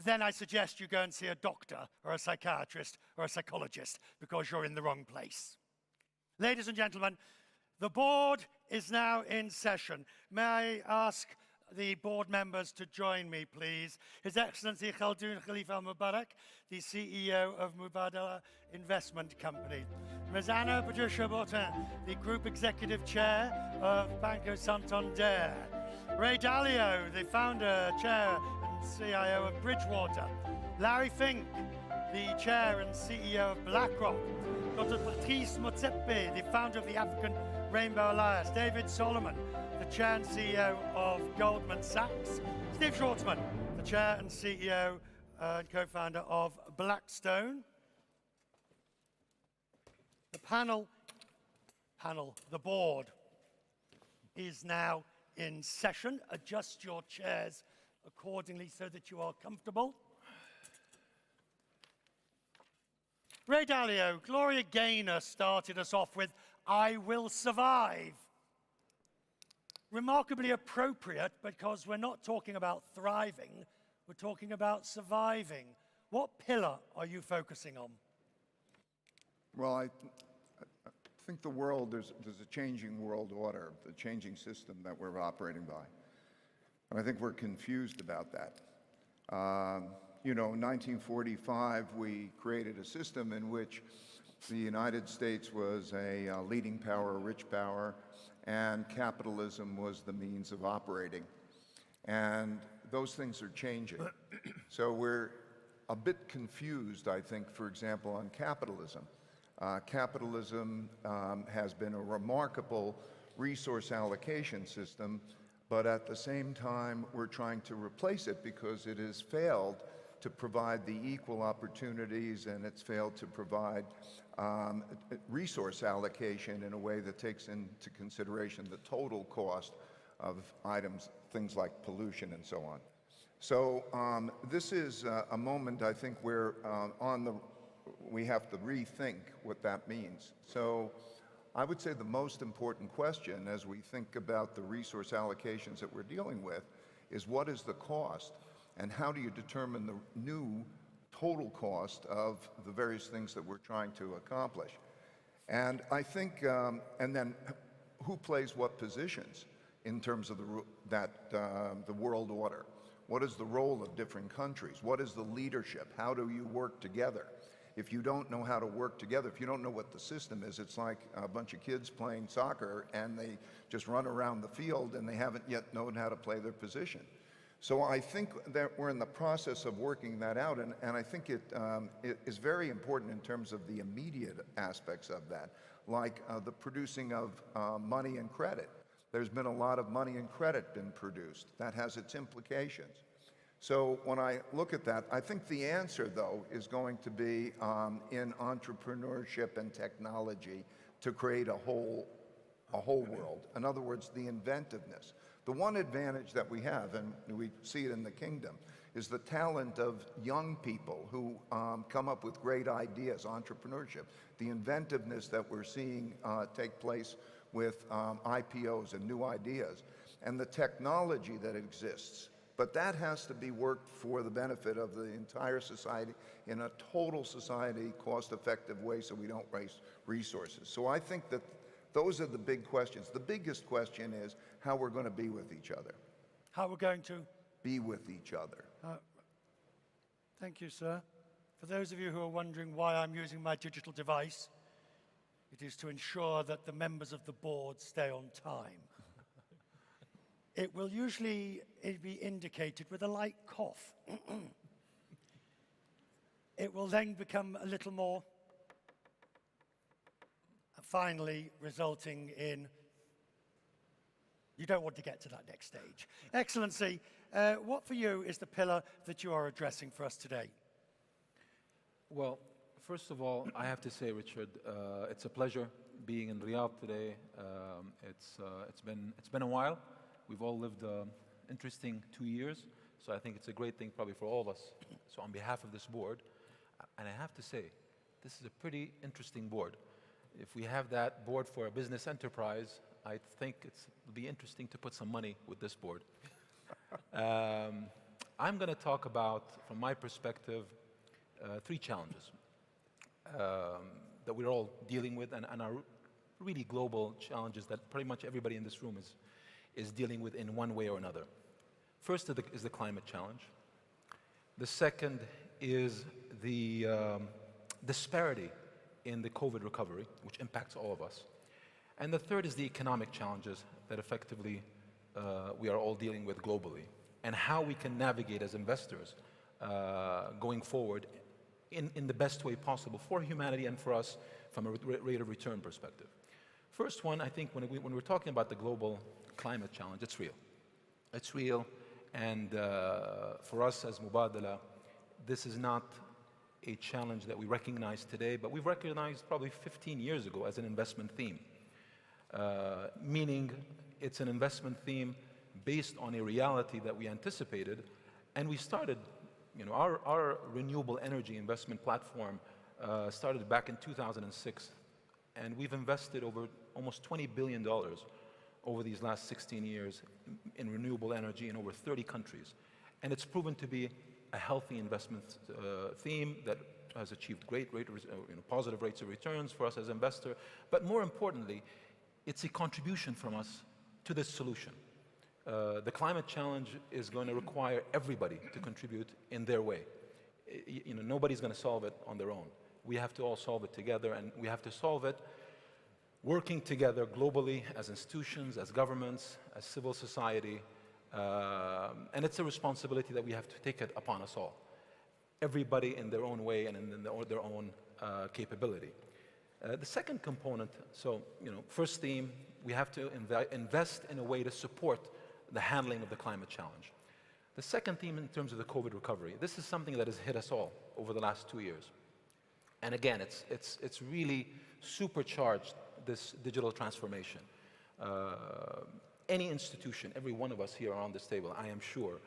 then I suggest you go and see a doctor or a psychiatrist or a psychologist, because you're in the wrong place. Ladies and gentlemen, the board is now in session. May I ask the board members to join me, please? His Excellency Khaldoon Khalif Al Mubarak, the CEO of Mubadala Investment Company. Ms. Anna Patricia Botin, the Group Executive Chair of Banco Santander. Ray Dalio, the Founder, Chair and CIO of Bridgewater. Larry Fink, the Chair and CEO of BlackRock. Dr. Patrice Motsepe, the Founder of the African Rainbow Alliance. David Solomon, the Chair and CEO of Goldman Sachs. Steve Schwartzman, the Chair and CEO and co-founder of Blackstone. The the board is now in session. Adjust your chairs accordingly so that you are comfortable. Ray Dalio, Gloria Gaynor started us off with, "I will survive." Remarkably appropriate, because we're not talking about thriving, we're talking about surviving. What pillar are you focusing on? Well, I think the world, there's a changing world order, the changing system that we're operating by. And I think we're confused about that. You know, in 1945, we created a system in which the United States was a leading power, a rich power, and capitalism was the means of operating. And those things are changing. So we're a bit confused, I think, for example, on capitalism. Capitalism has been a remarkable resource allocation system, but at the same time, we're trying to replace it because it has failed to provide the equal opportunities, and it's failed to provide resource allocation in a way that takes into consideration the total cost of items, things like pollution and so on. So this is a moment, I think, where we have to rethink what that means. So I would say the most important question as we think about the resource allocations that we're dealing with is, what is the cost, and how do you determine the new total cost of the various things that we're trying to accomplish? And I think, and then who plays what positions in terms of the world order. What is the role of different countries? What is the leadership? How do you work together? If you don't know how to work together, if you don't know what the system is, it's like a bunch of kids playing soccer and they just run around the field and they haven't yet known how to play their position. So I think that we're in the process of working that out, and I think it is very important in terms of the immediate aspects of that, like the producing of money and credit. There's been a lot of money and credit been produced. That has its implications. So when I look at that, I think the answer, though, is going to be in entrepreneurship and technology to create a whole world. In other words, the inventiveness. The one advantage that we have, and we see it in the kingdom, is the talent of young people who come up with great ideas, entrepreneurship, the inventiveness that we're seeing take place with IPOs and new ideas, and the technology that exists. But that has to be worked for the benefit of the entire society in a total society, cost-effective way so we don't waste resources. So I think that those are the big questions. The biggest question is how we're going to be with each other. How we're going to? Be with each other. Thank you, sir. For those of you who are wondering why I'm using my digital device, it is to ensure that the members of the board stay on time. It will usually be indicated with a light cough. It will then become a little more, finally resulting in, you don't want to get to that next stage. Excellency, what for you is the pillar that you are addressing for us today? Well, first of all, I have to say, Richard, it's a pleasure being in Riyadh today. It's been a while. We've all lived interesting 2 years, so I think it's a great thing probably for all of us. So on behalf of this board, and I have to say, this is a pretty interesting board. If we have that board for a business enterprise, I think it'll be interesting to put some money with this board. I'm going to talk about, from my perspective, 3 challenges that we're all dealing with and are really global challenges that pretty much everybody in this room is dealing with in one way or another. First is the climate challenge. The second is the disparity in the COVID recovery, which impacts all of us. And the third is the economic challenges that effectively we are all dealing with globally, and how we can navigate as investors going forward in the best way possible for humanity and for us from a rate of return perspective. First one, I think when we're talking about the global climate challenge, it's real. It's real, and for us as Mubadala, this is not a challenge that we recognize today, but we've recognized probably 15 years ago as an investment theme. Meaning it's an investment theme based on a reality that we anticipated, and we started, our renewable energy investment platform started back in 2006, and we've invested over almost $20 billion over these last 16 years in renewable energy in over 30 countries. And it's proven to be a healthy investment theme that has achieved great positive rates of returns for us as investors. But more importantly, it's a contribution from us to this solution. The climate challenge is going to require everybody to contribute in their way. Nobody's going to solve it on their own. We have to all solve it together, and we have to solve it working together globally as institutions, as governments, as civil society, and it's a responsibility that we have to take it upon us all. Everybody in their own way and in their own capability. The second component, first theme, we have to invest in a way to support the handling of the climate challenge. The second theme in terms of the COVID recovery, this is something that has hit us all over the last 2 years. And again, it's really supercharged this digital transformation. Any institution, every one of us here around this table, I am sure,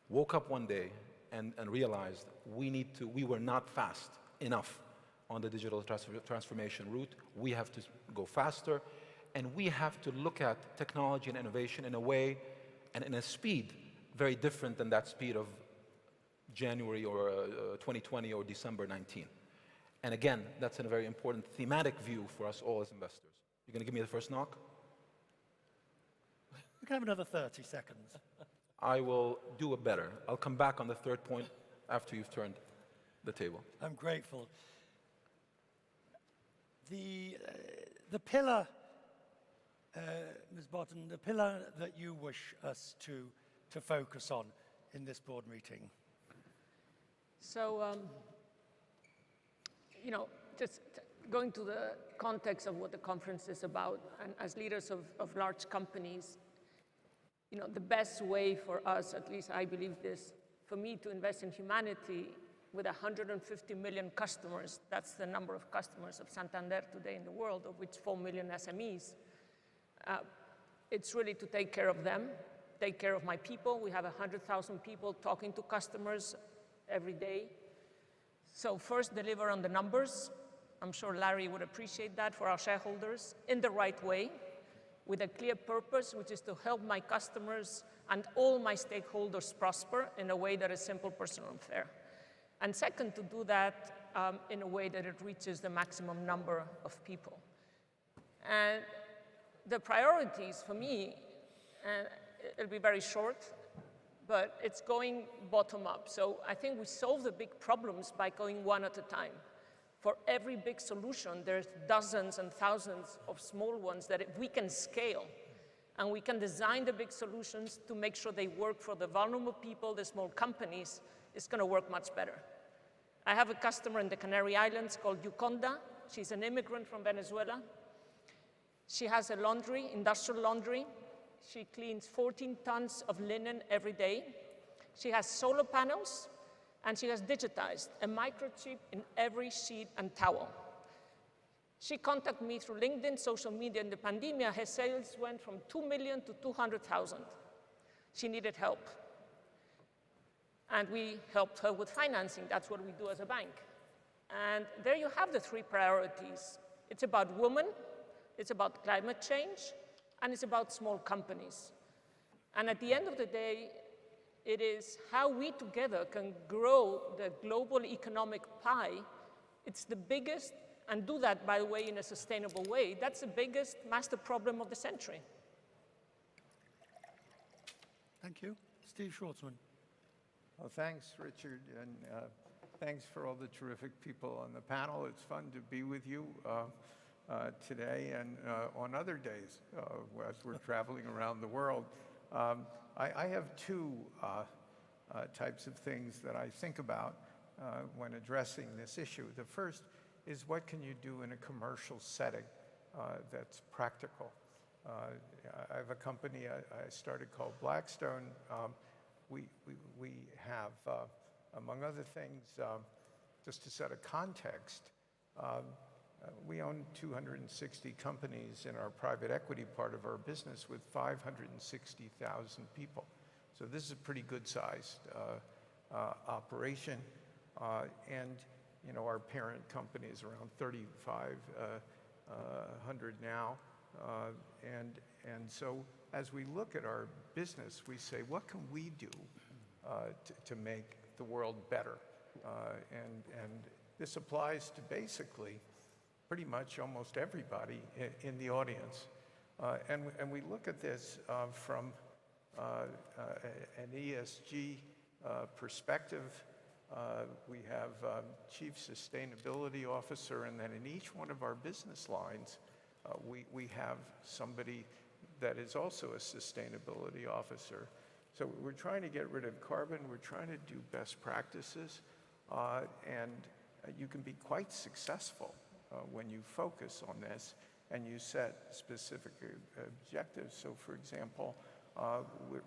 woke up one day and realized we were not fast enough on the digital transformation route. We have to go faster, and we have to look at technology and innovation in a way and in a speed very different than that speed of January or 2020 or December 19. And again, that's a very important thematic view for us all as investors. You're going to give me the first knock? We can have another 30 seconds. I will do it better. I'll come back on the third point after you've turned the table. I'm grateful. The pillar, Ms. Botten, the pillar that you wish us to focus on in this board meeting. So, you know, just going to the context of what the conference is about, and as leaders of large companies, you know, the best way for us, at least I believe this, for me to invest in humanity with 150 million customers, that's the number of customers of Santander today in the world, of which 4 million SMEs, it's really to take care of them, take care of my people. We have 100,000 people talking to customers every day. So first, deliver on the numbers. I'm sure Larry would appreciate that for our shareholders in the right way, with a clear purpose, which is to help my customers and all my stakeholders prosper in a way that is simple, personal, and fair. And second, to do that in a way that it reaches the maximum number of people. And the priorities for me, and it'll be very short, but it's going bottom up. So I think we solve the big problems by going one at a time. For every big solution, there's dozens and thousands of small ones that we can scale. And we can design the big solutions to make sure they work for the vulnerable people, the small companies. It's going to work much better. I have a customer in the Canary Islands called Yuconda. She's an immigrant from Venezuela. She has a laundry, industrial laundry. She cleans 14 tons of linen every day. She has solar panels, and she has digitized a microchip in every sheet and towel. She contacted me through LinkedIn, social media. In the pandemic, her sales went from 2 million to 200,000. She needed help. And we helped her with financing. That's what we do as a bank. And there you have the three priorities. It's about women, it's about climate change, and it's about small companies. And at the end of the day, it is how we together can grow the global economic pie. It's the biggest, and do that, by the way, in a sustainable way. That's the biggest master problem of the century. Thank you. Steve Schwartzman. Well, thanks, Richard, and thanks for all the terrific people on the panel. It's fun to be with you today and on other days as we're traveling around the world. I have two types of things that I think about when addressing this issue. The first is, what can you do in a commercial setting that's practical? I have a company I started called Blackstone. We have, among other things, just to set a context, we own 260 companies in our private equity part of our business with 560,000 people. So this is a pretty good-sized operation. And you know, our parent company is around 3,500 now. And so as we look at our business, we say, what can we do to make the world better? And this applies to basically pretty much almost everybody in the audience. And we look at this from an ESG perspective. We have Chief Sustainability Officer, and then in each one of our business lines, we have somebody that is also a sustainability officer. So we're trying to get rid of carbon, we're trying to do best practices, and you can be quite successful when you focus on this and you set specific objectives. So for example,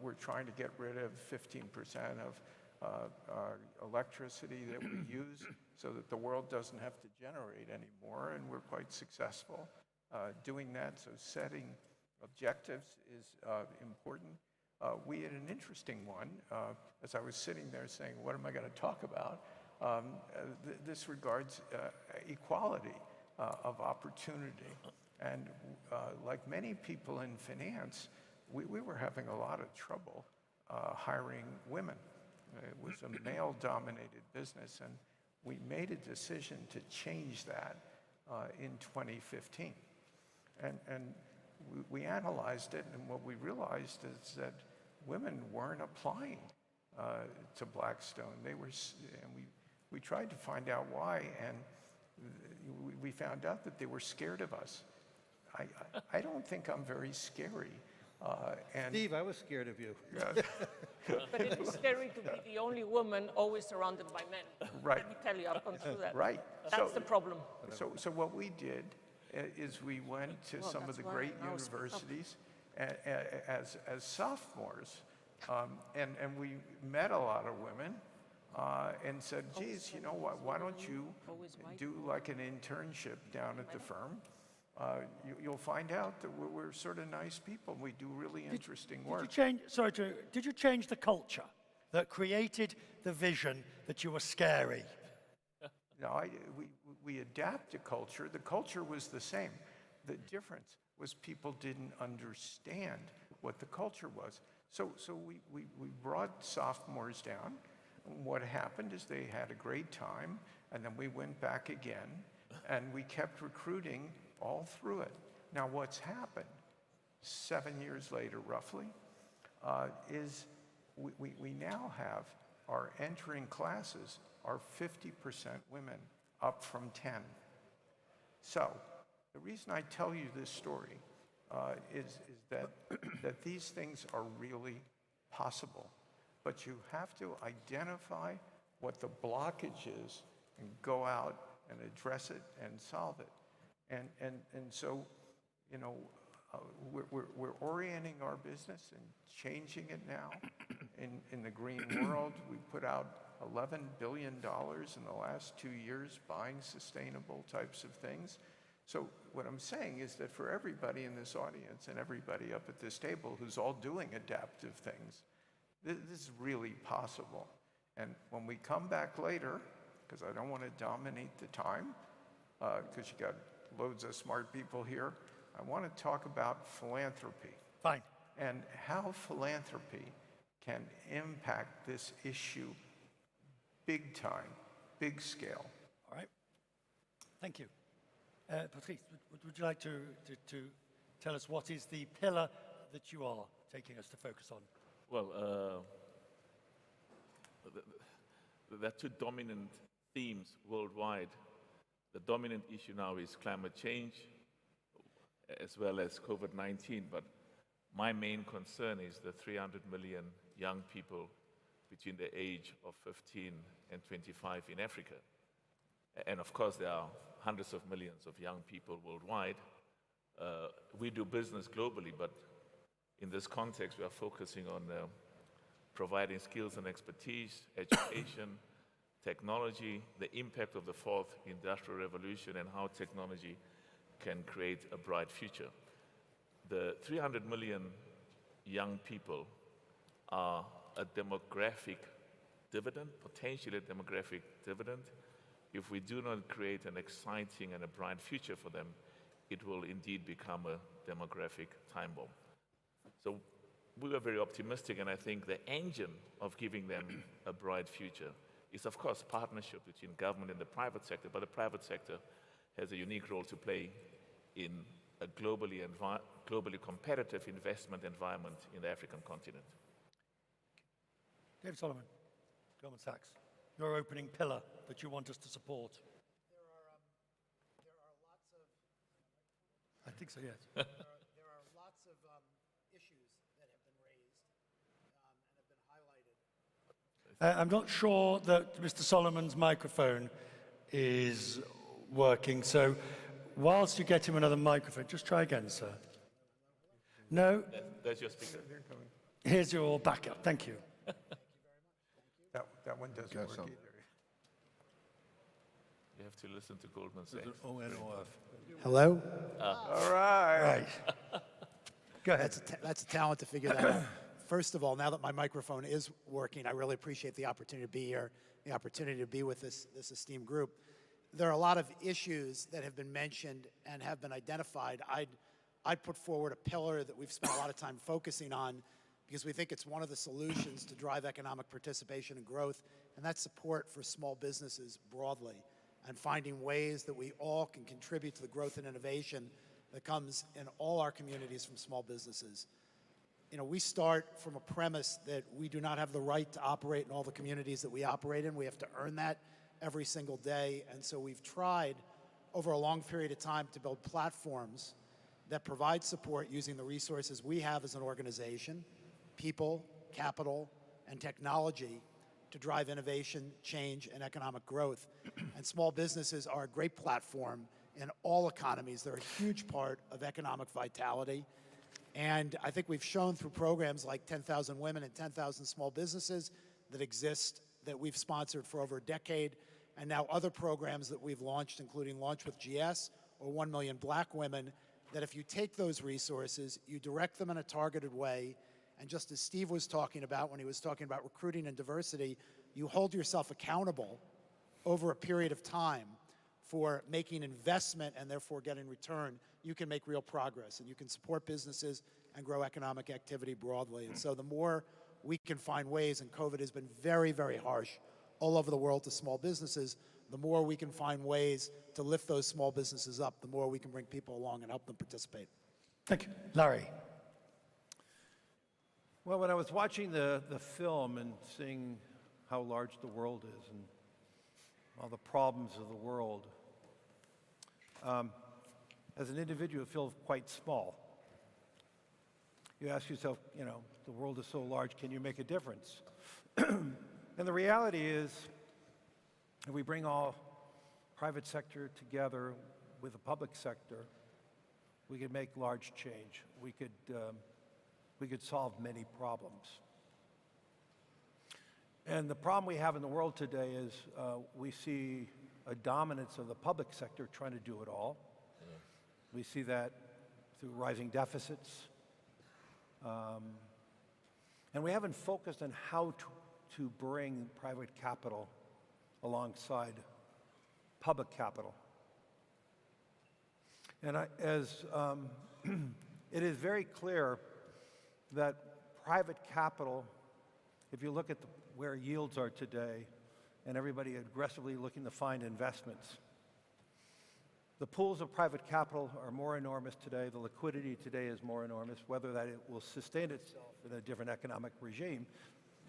we're trying to get rid of 15% of our electricity that we use so that the world doesn't have to generate anymore, and we're quite successful doing that. So setting objectives is important. We had an interesting one, as I was sitting there saying, what am I going to talk about? This regards equality of opportunity. And like many people in finance, we were having a lot of trouble hiring women. It was a male-dominated business, and we made a decision to change that in 2015. And we analyzed it, and what we realized is that women weren't applying to Blackstone. They were, and we tried to find out why, and we found out that they were scared of us. I don't think I'm very scary. Steve, I was scared of you. But it is scary to be the only woman always surrounded by men. Right. Let me tell you, I've gone through that. Right. That's the problem. So what we did is we went to some of the great universities as sophomores, and we met a lot of women and said, geez, you know what, why don't you do like an internship down at the firm? You'll find out that we're sort of nice people. We do really interesting work. Did you change the culture that created the vision that you were scary? No, we adapted culture. The culture was the same. The difference was people didn't understand what the culture was. So we brought sophomores down. What happened is they had a great time, and then we went back again, and we kept recruiting all through it. Now what's happened 7 years later, roughly, is we now have our entering classes are 50% women, up from 10. So the reason I tell you this story is that these things are really possible, but you have to identify what the blockage is and go out and address it and solve it. And so, you know, we're orienting our business and changing it now. In the green world, we put out $11 billion in the last 2 years buying sustainable types of things. So what I'm saying is that for everybody in this audience and everybody up at this table who's all doing adaptive things, this is really possible. And when we come back later, because I don't want to dominate the time, because you got loads of smart people here, I want to talk about philanthropy. Fine. And how philanthropy can impact this issue big time, big scale. All right. Thank you. Patrice, would you like to tell us what is the pillar that you are taking us to focus on? Well, there are two dominant themes worldwide. The dominant issue now is climate change, as well as COVID-19, but my main concern is the 300 million young people between the age of 15 and 25 in Africa. And of course, there are hundreds of millions of young people worldwide. We do business globally, but in this context, we are focusing on providing skills and expertise, education, technology, the impact of the fourth industrial revolution, and how technology can create a bright future. The 300 million young people are a demographic dividend, potentially a demographic dividend. If we do not create an exciting and a bright future for them, it will indeed become a demographic time bomb. So we were very optimistic, and I think the engine of giving them a bright future is, of course, partnership between government and the private sector, but the private sector has a unique role to play in a globally competitive investment environment in the African continent. David Solomon, Goldman Sachs, your opening pillar that you want us to support. There are lots of... I think so, yes. there are lots of issues that have been raised and have been highlighted. I'm not sure that Mr. Solomon's microphone is working, so whilst you get him another microphone, just try again, sir. No? That's your speaker. Here's your backup. Thank you. That one doesn't work either. You have to listen to Goldman Sachs. Hello? All right. Go ahead. That's a talent to figure that out. First of all, now that my microphone is working, I really appreciate the opportunity to be here, the opportunity to be with this esteemed group. There are a lot of issues that have been mentioned and have been identified. I'd put forward a pillar that we've spent a lot of time focusing on because we think it's one of the solutions to drive economic participation and growth, and that's support for small businesses broadly, and finding ways that we all can contribute to the growth and innovation that comes in all our communities from small businesses. we start from a premise that we do not have the right to operate in all the communities that we operate in. We have to earn that every single day. And so we've tried over a long period of time to build platforms that provide support using the resources we have as an organization, people, capital, and technology to drive innovation, change, and economic growth. And small businesses are a great platform in all economies. They're a huge part of economic vitality. And I think we've shown through programs like 10,000 Women and 10,000 Small Businesses that exist, that we've sponsored for over a decade, and now other programs that we've launched, including Launch with GS or 1 Million Black Women, that if you take those resources, you direct them in a targeted way, and just as Steve was talking about when he was talking about recruiting and diversity, you hold yourself accountable over a period of time for making investment and therefore getting return, you can make real progress and you can support businesses and grow economic activity broadly. And so the more we can find ways, and COVID has been very, very harsh all over the world to small businesses, the more we can find ways to lift those small businesses up, the more we can bring people along and help them participate. Thank you. Larry. Well, when I was watching the film and seeing how large the world is and all the problems of the world, as an individual, it feels quite small. You ask yourself, the world is so large, can you make a difference? And the reality is, if we bring all private sector together with the public sector, we could make large change. We could solve many problems. And the problem we have in the world today is we see a dominance of the public sector trying to do it all. We see that through rising deficits. And we haven't focused on how to bring private capital alongside public capital. And it is very clear that private capital, if you look at where yields are today, and everybody aggressively looking to find investments, the pools of private capital are more enormous today. The liquidity today is more enormous. Whether that it will sustain itself in a different economic regime,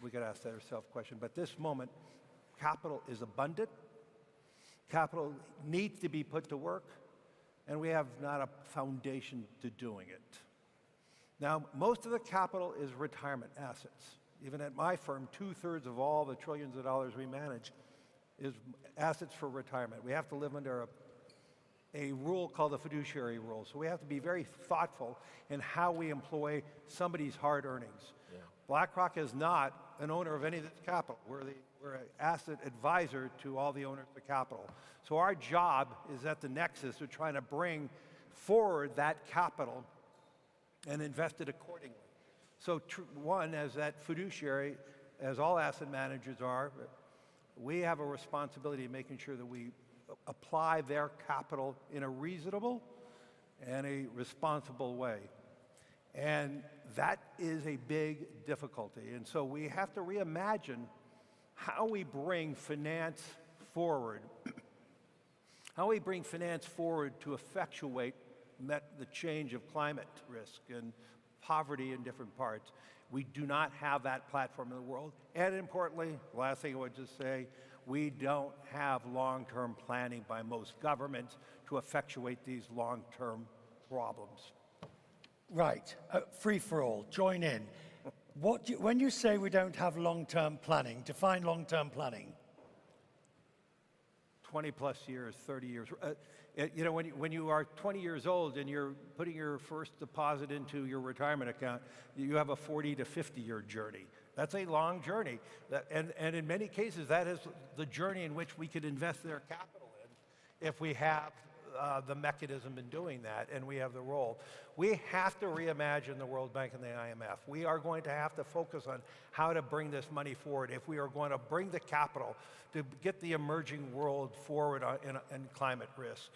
we could ask that ourselves question. But this moment, capital is abundant. Capital needs to be put to work, and we have not a foundation to doing it. Now, most of the capital is retirement assets. Even at my firm, 2/3 of all the trillions of dollars we manage is assets for retirement. We have to live under a rule called the fiduciary rule. So we have to be very thoughtful in how we employ somebody's hard earnings. Yeah. BlackRock is not an owner of any of this capital. We're an asset advisor to all the owners of capital. So our job is at the nexus of trying to bring forward that capital and invest it accordingly. So one, as that fiduciary, as all asset managers are, we have a responsibility of making sure that we apply their capital in a reasonable and a responsible way. And that is a big difficulty. And so we have to reimagine how we bring finance forward. How we bring finance forward to effectuate the change of climate risk and poverty in different parts. We do not have that platform in the world. And importantly, the last thing I would just say, we don't have long-term planning by most governments to effectuate these long-term problems. Right, free for all, join in. When you say we don't have long-term planning, define long-term planning. 20 plus years, 30 years. When you are 20 years old and you're putting your first deposit into your retirement account, you have a 40 to 50-year journey. That's a long journey. And in many cases, that is the journey in which we could invest their capital in if we have the mechanism in doing that and we have the role. We have to reimagine the World Bank and the IMF. We are going to have to focus on how to bring this money forward if we are going to bring the capital to get the emerging world forward in climate risk.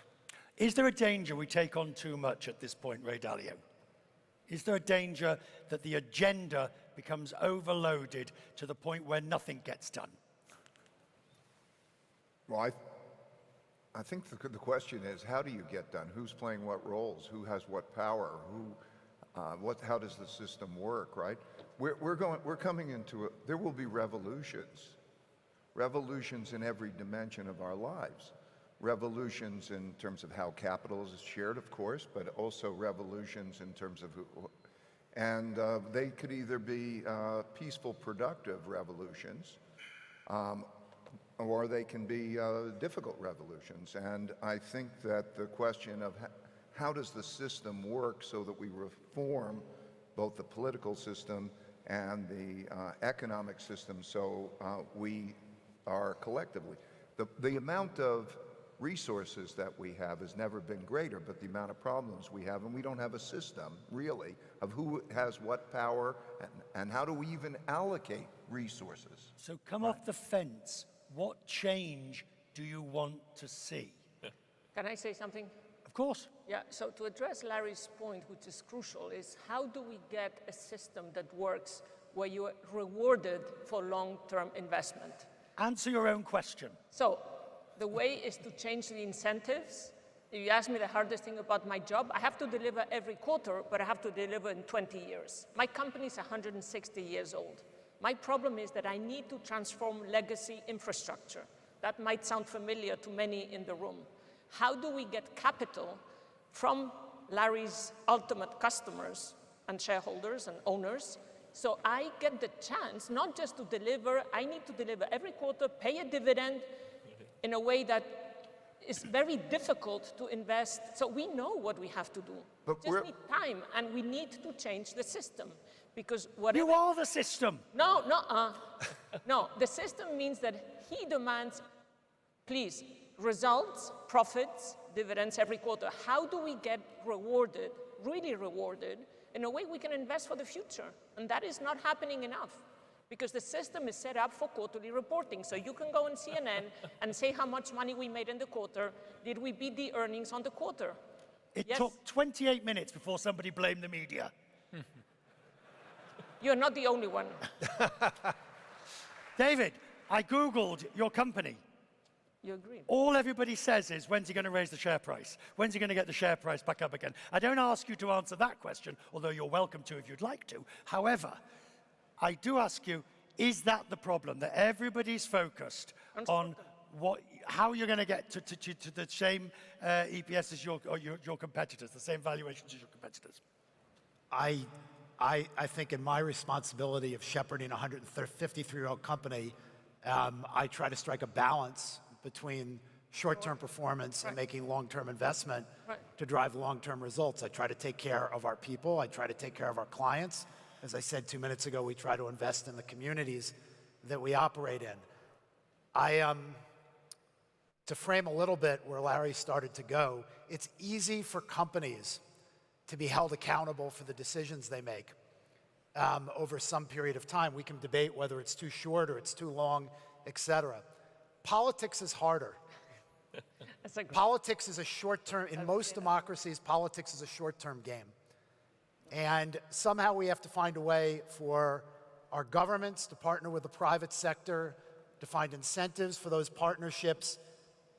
Is there a danger we take on too much at this point, Ray Dalio? Is there a danger that the agenda becomes overloaded to the point where nothing gets done? Well, I think the question is, how do you get done? Who's playing what roles? Who has what power? How does the system work, right? We're coming into there will be revolutions in every dimension of our lives. Revolutions in terms of how capital is shared, of course, but also revolutions in terms of and they could either be peaceful, productive revolutions, or they can be difficult revolutions. And I think that the question of how does the system work so that we reform both the political system and the economic system so we are collectively. The amount of resources that we have has never been greater, but the amount of problems we have, and we don't have a system, really, of who has what power and how do we even allocate resources. So come off the fence. What change do you want to see? Can I say something? Of course. Yeah, so to address Larry's point, which is crucial, is how do we get a system that works where you are rewarded for long-term investment? Answer your own question. So the way is to change the incentives. If you ask me the hardest thing about my job, I have to deliver every quarter, but I have to deliver in 20 years. My company is 160 years old. My problem is that I need to transform legacy infrastructure. That might sound familiar to many in the room. How do we get capital from Larry's ultimate customers and shareholders and owners so I get the chance not just to deliver, I need to deliver every quarter, pay a dividend in a way that is very difficult to invest. So we know what we have to do. We just need time, and we need to change the system. Because whatever... You are the system. No, no, the system means that he demands, please, results, profits, dividends every quarter. How do we get rewarded, really rewarded, in a way we can invest for the future? And that is not happening enough, because the system is set up for quarterly reporting. So you can go on CNN and say how much money we made in the quarter. Did we beat the earnings on the quarter? It took 28 minutes before somebody blamed the media. You're not the only one. David, I Googled your company. You agree? All everybody says is, when's he going to raise the share price? When's he going to get the share price back up again? I don't ask you to answer that question, although you're welcome to if you'd like to. However, I do ask you, is that the problem, that everybody's focused on how you're going to get to the same EPS as your competitors, the same valuations as your competitors? I think in my responsibility of shepherding a 153-year-old company, I try to strike a balance between short-term performance and making long-term investment to drive long-term results. I try to take care of our people. I try to take care of our clients. As I said 2 minutes ago, we try to invest in the communities that we operate in. To frame a little bit where Larry started to go, it's easy for companies to be held accountable for the decisions they make over some period of time. We can debate whether it's too short or it's too long, et cetera. Politics is harder. Politics is a short-term, in most democracies, politics is a short-term game. And somehow we have to find a way for our governments to partner with the private sector, to find incentives for those partnerships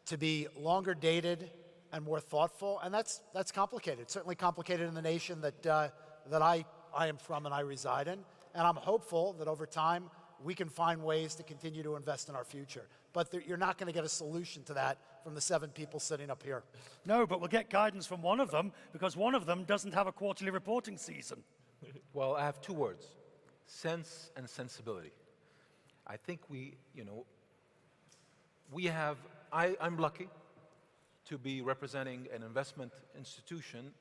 to be longer dated and more thoughtful, and that's complicated. It's certainly complicated in the nation that I am from and I reside in, and I'm hopeful that over time we can find ways to continue to invest in our future. But you're not going to get a solution to that from the 7 people sitting up here. No, but we'll get guidance from one of them, because one of them doesn't have a quarterly reporting season. Well, I have 2 words, sense and sensibility. I think I'm lucky to be representing an investment institution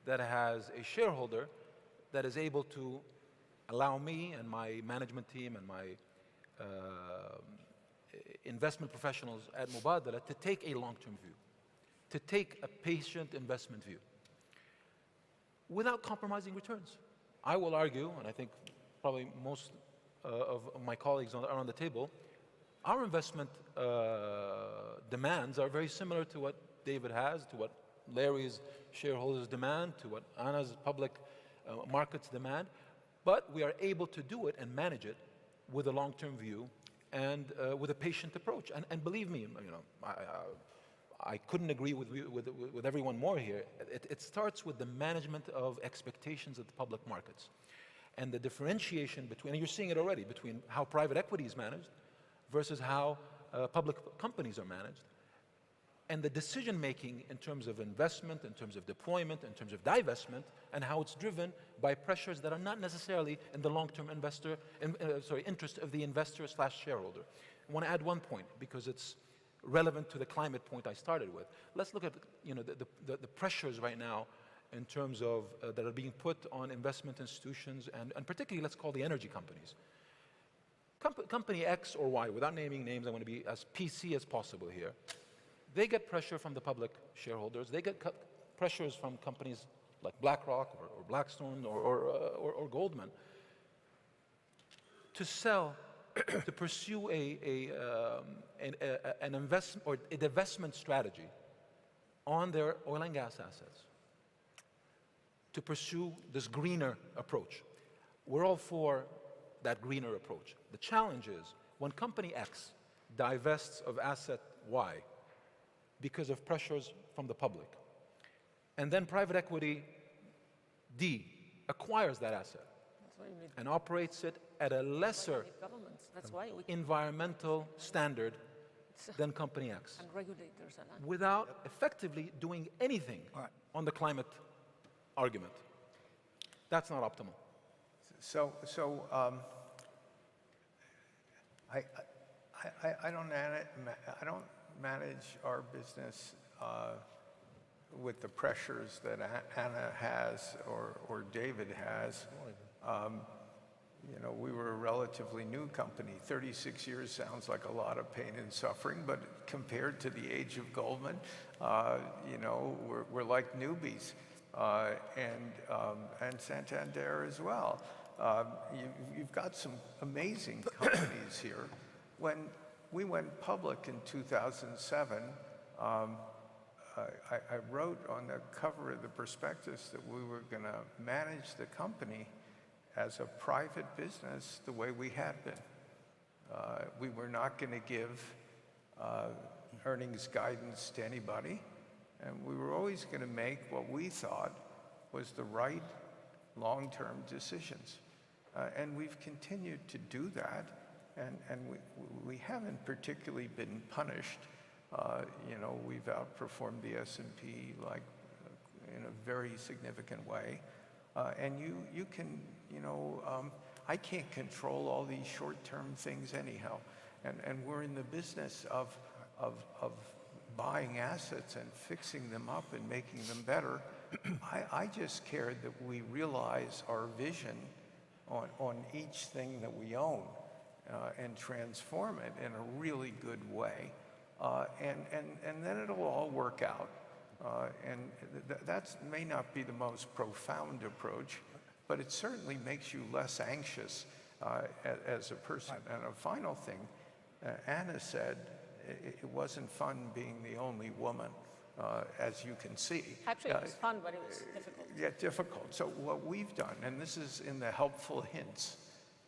that has a shareholder that is able to allow me and my management team and my investment professionals at Mubadala to take a long-term view, to take a patient investment view without compromising returns. I will argue, and I think probably most of my colleagues are on the table, our investment demands are very similar to what David has, to what Larry's shareholders demand, to what Anna's public markets demand, but we are able to do it and manage it with a long-term view and with a patient approach. And believe me, I couldn't agree with everyone more here. It starts with the management of expectations of the public markets and the differentiation between, and you're seeing it already, between how private equity is managed versus how public companies are managed. And the decision-making in terms of investment, in terms of deployment, in terms of divestment, and how it's driven by pressures that are not necessarily in the long-term interest of the investor/shareholder. I want to add one point, because it's relevant to the climate point I started with. Let's look at the pressures right now in terms of that are being put on investment institutions, and particularly let's call the energy companies. Company X or Y, without naming names, I want to be as PC as possible here. They get pressure from the public shareholders. They get pressures from companies like BlackRock or Blackstone or Goldman to sell, to pursue an investment or a divestment strategy on their oil and gas assets, to pursue this greener approach. We're all for that greener approach. The challenge is when company X divests of asset Y because of pressures from the public, and then private equity D acquires that asset and operates it at a lesser environmental standard than company X, and regulators without effectively doing anything on the climate argument. That's not optimal. I don't manage our business with the pressures that Anna has or David has. We were a relatively new company. 36 years sounds like a lot of pain and suffering, but compared to the age of Goldman, we're like newbies, and Santander as well. You've got some amazing companies here. When we went public in 2007, I wrote on the cover of the prospectus that we were going to manage the company as a private business the way we had been. We were not going to give earnings guidance to anybody, and we were always going to make what we thought was the right long-term decisions. And we've continued to do that, and we haven't particularly been punished. We've outperformed the S&P in a very significant way. And you can, I can't control all these short-term things anyhow. And we're in the business of buying assets and fixing them up and making them better. I just care that we realize our vision on each thing that we own and transform it in a really good way. And then it'll all work out. And that may not be the most profound approach, but it certainly makes you less anxious as a person. And a final thing, Anna said it wasn't fun being the only woman, as you can see. Actually, it was fun, but it was difficult. Yeah, difficult. So what we've done, and this is in the helpful hints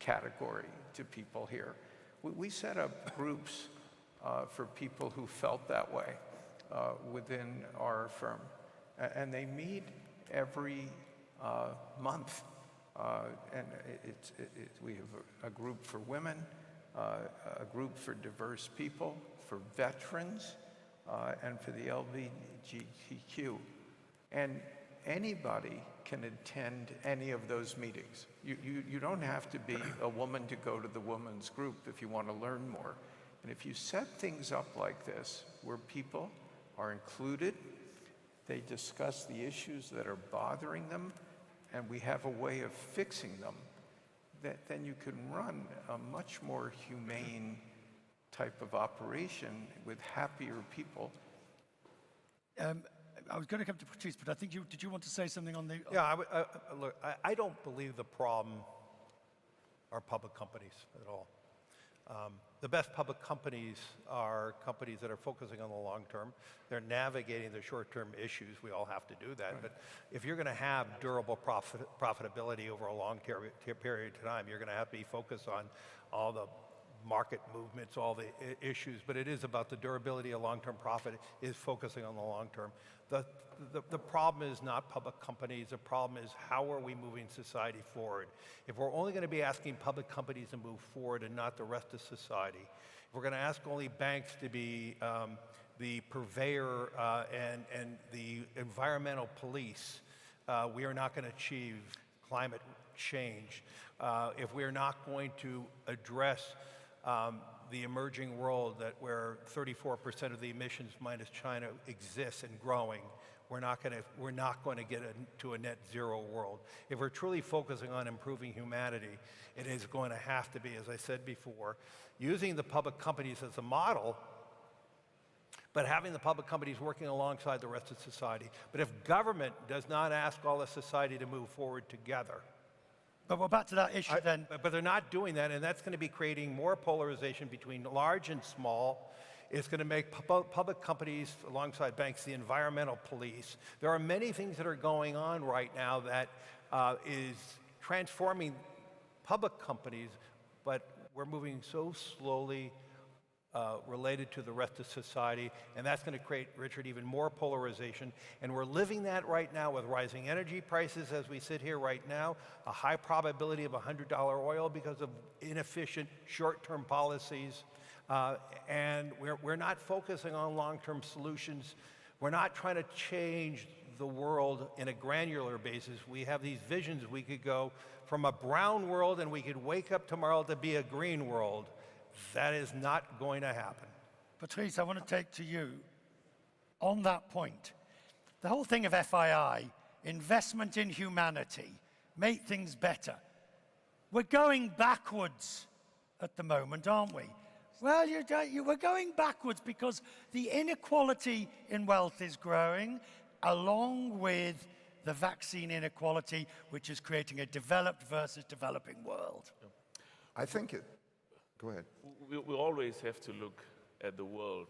category to people here, we set up groups for people who felt that way within our firm. And they meet every month. And we have a group for women, a group for diverse people, for veterans, and for the LGBTQ. And anybody can attend any of those meetings. You don't have to be a woman to go to the women's group if you want to learn more. And if you set things up like this, where people are included, they discuss the issues that are bothering them, and we have a way of fixing them, then you can run a much more humane type of operation with happier people. I was going to come to Patrice, but I think did you want to say something on the... Yeah, look, I don't believe the problem are public companies at all. The best public companies are companies that are focusing on the long term. They're navigating the short-term issues. We all have to do that. Right. But if you're going to have durable profitability over a long period of time, you're going to have to be focused on all the market movements, all the issues, but it is about the durability of long-term profit, is focusing on the long term. The problem is not public companies, the problem is how are we moving society forward? If we're only going to be asking public companies to move forward and not the rest of society, if we're going to ask only banks to be the purveyor and the environmental police, we are not going to achieve climate change. If we're not going to address the emerging world where 34% of the emissions minus China exists and growing, we're not going to get to a net zero world. If we're truly focusing on improving humanity, it is going to have to be, as I said before, using the public companies as a model, but having the public companies working alongside the rest of society. But if government does not ask all of society to move forward together, but we're back to that issue then. But they're not doing that, and that's going to be creating more polarization between large and small. It's going to make public companies, alongside banks, the environmental police. There are many things that are going on right now that is transforming public companies, but we're moving so slowly related to the rest of society, and that's going to create, Richard, even more polarization. And we're living that right now with rising energy prices as we sit here right now, a high probability of $100 oil because of inefficient short-term policies. And we're not focusing on long-term solutions. We're not trying to change the world in a granular basis. We have these visions. We could go from a brown world and we could wake up tomorrow to be a green world. That is not going to happen. Patrice, I want to take to you on that point. The whole thing of FII, investment in humanity, make things better. We're going backwards at the moment, aren't we? Well, we're going backwards because the inequality in wealth is growing, along with the vaccine inequality, which is creating a developed versus developing world. I think it. Go ahead. We always have to look at the world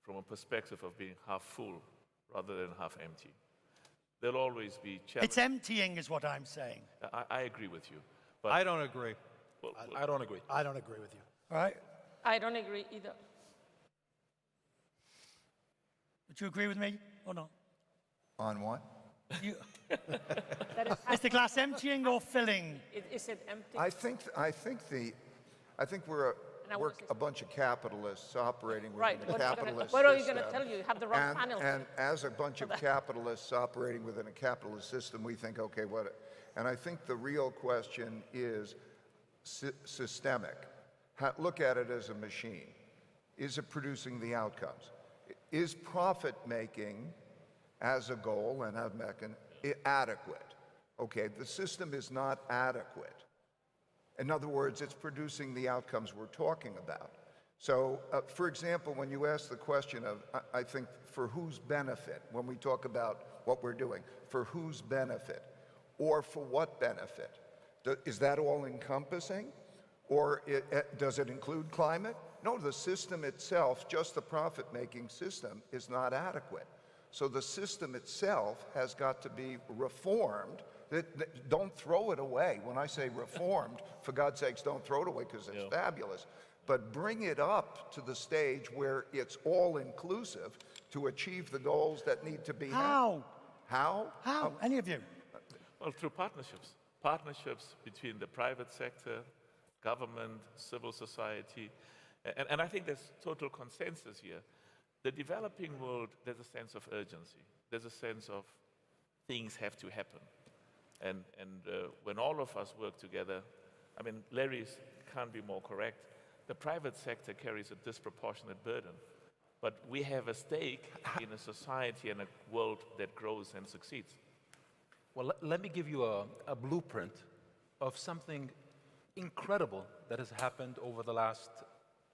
from a perspective of being half full rather than half empty. There'll always be challenges. It's emptying is what I'm saying. I agree with you. But I don't agree. I don't agree. I don't agree with you. All right. I don't agree either. Would you agree with me or not? On what? Is the glass emptying or filling? Is it empty? I think we're a bunch of capitalists operating within a capitalist what are you system. going to tell you? You have the wrong panel. And as a bunch of capitalists operating within a capitalist system, we think, okay, what? And I think the real question is systemic. Look at it as a machine. Is it producing the outcomes? Is profit making as a goal and as mechanism adequate? Okay, the system is not adequate. In other words, it's producing the outcomes we're talking about. So, for example, when you ask the question of, I think, for whose benefit, when we talk about what we're doing, for whose benefit, or for what benefit? Is that all encompassing? Or does it include climate? No, the system itself, just the profit-making system, is not adequate. So the system itself has got to be reformed. Don't throw it away. When I say reformed, for God's sakes, don't throw it away because it's fabulous. But bring it up to the stage where it's all-inclusive to achieve the goals that need to be had. How? How? How? Any of you? Well, through partnerships. Partnerships between the private sector, government, civil society, and I think there's total consensus here. The developing world, there's a sense of urgency. There's a sense of things have to happen. And when all of us work together, I mean, Larry can't be more correct. The private sector carries a disproportionate burden. But we have a stake in a society and a world that grows and succeeds. Well, let me give you a blueprint of something incredible that has happened over the last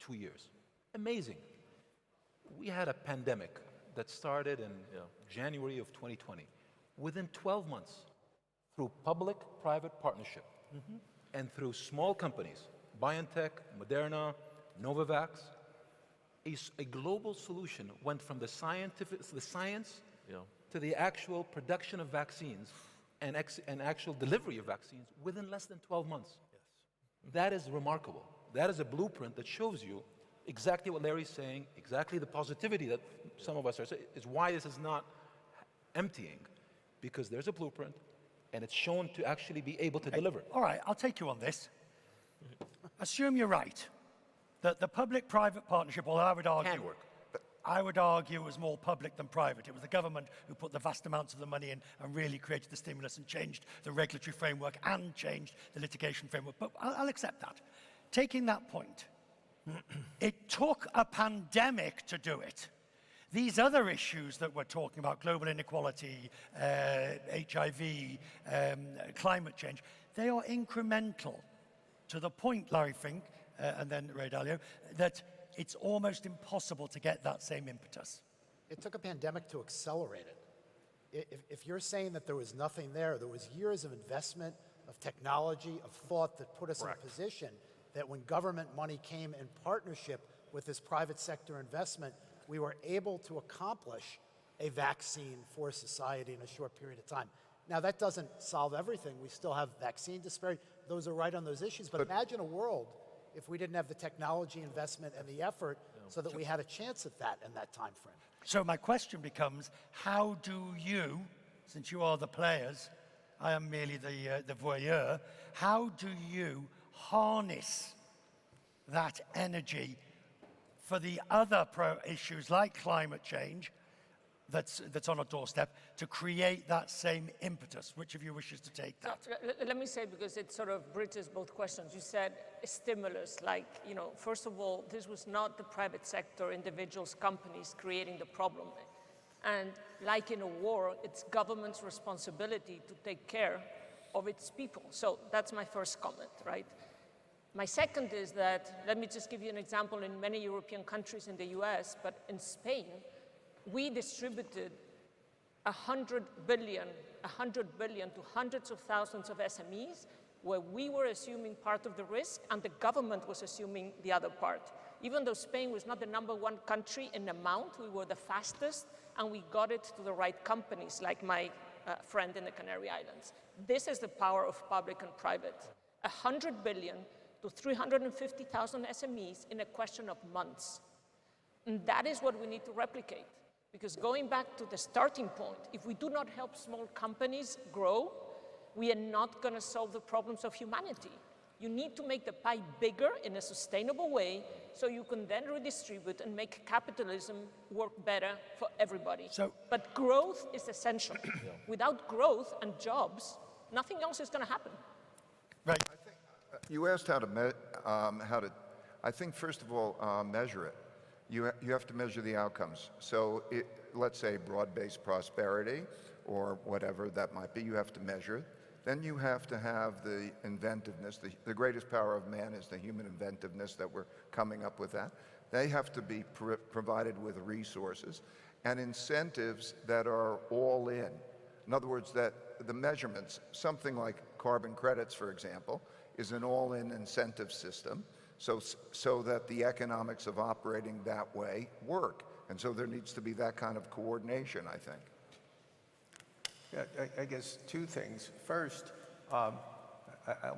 2 years. Amazing. We had a pandemic that started in January of 2020. Within 12 months, through public-private partnership and through small companies, BioNTech, Moderna, Novavax, a global solution went from the science to the actual production of vaccines and actual delivery of vaccines within less than 12 months. Yes. That is remarkable. That is a blueprint that shows you exactly what Larry's saying, exactly the positivity that some of us are saying, is why this is not emptying. Because there's a blueprint, and it's shown to actually be able to deliver. All right, I'll take you on this. Assume you're right, that the public-private partnership, although I would argue it was more public than private. It was the government who put the vast amounts of the money in and really created the stimulus and changed the regulatory framework and changed the litigation framework. But I'll accept that. Taking that point, it took a pandemic to do it. These other issues that we're talking about, global inequality, HIV, climate change, they are incremental to the point, Larry Fink, and then Ray Dalio, that it's almost impossible to get that same impetus. It took a pandemic to accelerate it. If you're saying that there was nothing there was years of investment, of technology, of thought that put us in a position that when government money came in partnership with this private sector investment, we were able to accomplish a vaccine for society in a short period of time. Now, that doesn't solve everything. We still have vaccine disparity. Those are right on those issues. But imagine a world if we didn't have the technology investment and the effort so that we had a chance at that in that time frame. So my question becomes, how do you, since you are the players, I am merely the voyeur, how do you harness that energy for the other issues like climate change that's on our doorstep to create that same impetus? Which of you wishes to take that? So, let me say, because it sort of bridges both questions. You said stimulus, like, first of all, this was not the private sector, individuals, companies creating the problem. And like in a war, it's government's responsibility to take care of its people. So that's my first comment, right? My second is that, let me just give you an example, in many European countries, in the US, but in Spain, we distributed 100 billion to hundreds of thousands of SMEs, where we were assuming part of the risk and the government was assuming the other part. Even though Spain was not the #1 country in amount, we were the fastest, and we got it to the right companies, like my friend in the Canary Islands. This is the power of public and private. 100 billion to 350,000 SMEs in a question of months. And that is what we need to replicate. Because going back to the starting point, if we do not help small companies grow, we are not going to solve the problems of humanity. You need to make the pie bigger in a sustainable way so you can then redistribute and make capitalism work better for everybody. But growth is essential. Without growth and jobs, nothing else is going to happen. Right. You asked how to, I think, first of all, measure it. You have to measure the outcomes. So let's say broad-based prosperity or whatever that might be, you have to measure it. Then you have to have the inventiveness. The greatest power of man is the human inventiveness that we're coming up with that. They have to be provided with resources and incentives that are all in. In other words, that the measurements, something like carbon credits, for example, is an all-in incentive system. So that the economics of operating that way work. And so there needs to be that kind of coordination, I think. I guess two things. First, I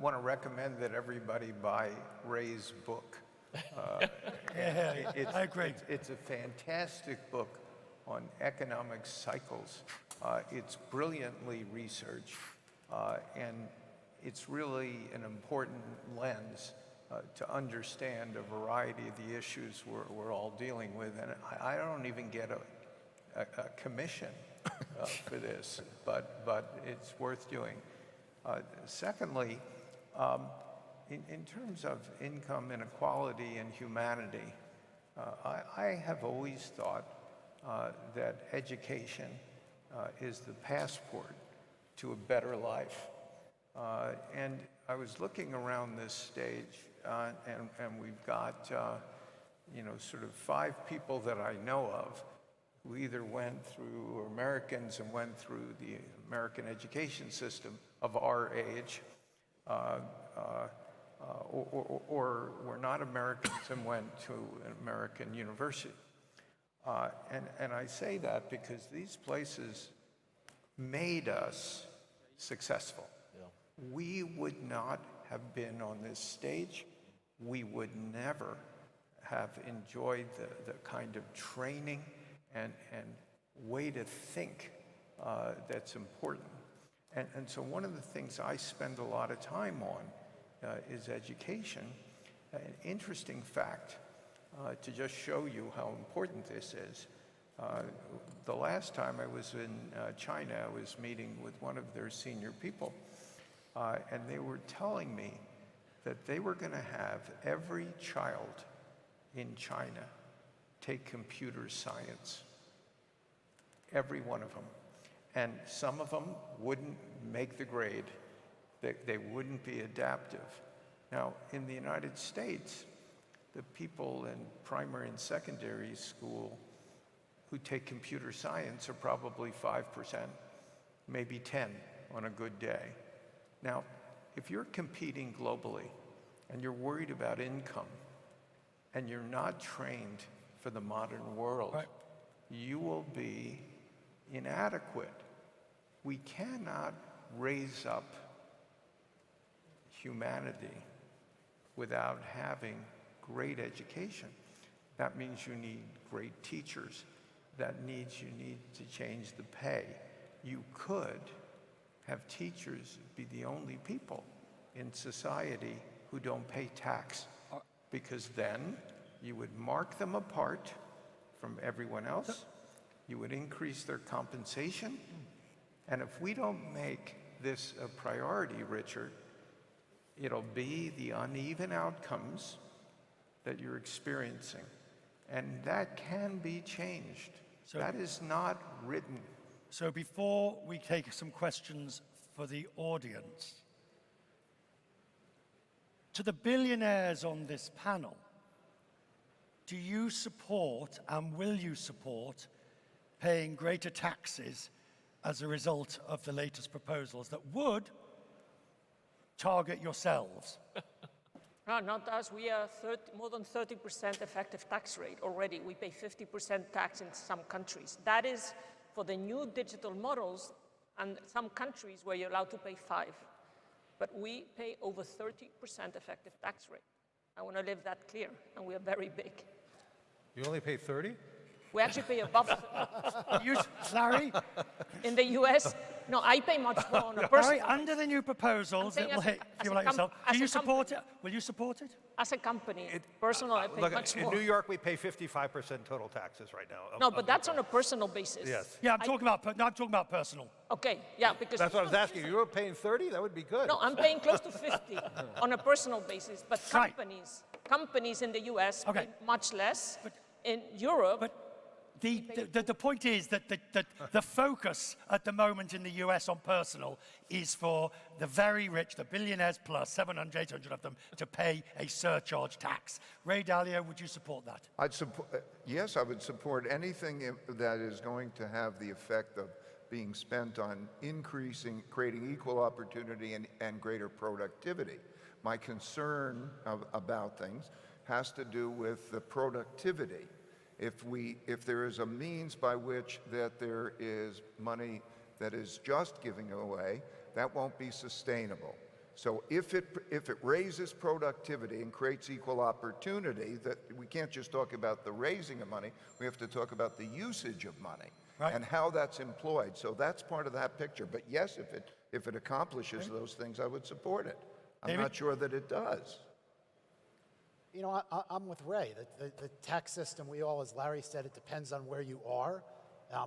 want to recommend that everybody buy Ray's book. I agree. It's a fantastic book on economic cycles. It's brilliantly researched, and it's really an important lens to understand a variety of the issues we're all dealing with. And I don't even get a commission for this, but it's worth doing. Secondly, in terms of income inequality and humanity, I have always thought that education is the passport to a better life. And I was looking around this stage, and we've got, sort of 5 people that I know of who either went through, or Americans and went through the American education system of our age, or were not Americans and went to an American university. And I say that because these places made us successful. We would not have been on this stage we would never have enjoyed the kind of training and way to think that's important. And so one of the things I spend a lot of time on is education. An interesting fact to just show you how important this is. The last time I was in China, I was meeting with one of their senior people, and they were telling me that they were going to have every child in China take computer science, every one of them. And some of them wouldn't make the grade. They wouldn't be adaptive. Now, in the United States, the people in primary and secondary school who take computer science are probably 5%, maybe 10 on a good day. Now, if you're competing globally and you're worried about income and you're not trained for the modern world, you will be inadequate. We cannot raise up humanity without having great education. That means you need great teachers. That means you need to change the pay. You could have teachers be the only people in society who don't pay tax, because then you would mark them apart from everyone else. You would increase their compensation. And if we don't make this a priority, Richard, it'll be the uneven outcomes that you're experiencing. And that can be changed. That is not written. So before we take some questions for the audience, to the billionaires on this panel, do you support and will you support paying greater taxes as a result of the latest proposals that would target yourselves? No, not us. We are more than 30% effective tax rate already. We pay 50% tax in some countries. That is for the new digital models, and some countries where you're allowed to pay 5%. But we pay over 30% effective tax rate. I want to leave that clear, and we are very big. You only pay 30? We actually pay above. Larry? In the US, no, I pay much more on a personal. Larry, under the new proposals that will hit people like yourself, do you support it? Will you support it? As a company, personal, I pay much more. In New York, we pay 55% total taxes right now. No, but that's on a personal basis. Yes. Yeah, I'm talking about personal. Okay, yeah, because that's what I was asking. You were paying 30? That would be good. No, I'm paying close to 50 on a personal basis. But companies in the US pay much less. In Europe. The point is that the focus at the moment in the US on personal is for the very rich, the billionaires plus, 700, 800 of them, to pay a surcharge tax. Ray Dalio, would you support that? Yes, I would support anything that is going to have the effect of being spent on creating equal opportunity and greater productivity. My concern about things has to do with the productivity. If there is a means by which that there is money that is just giving away, that won't be sustainable. So if it raises productivity and creates equal opportunity, that we can't just talk about the raising of money, we have to talk about the usage of money and how that's employed. So that's part of that picture. But yes, if it accomplishes those things, I would support it. I'm not sure that it does. You know, I'm with Ray. The tax system, as Larry said, it depends on where you are.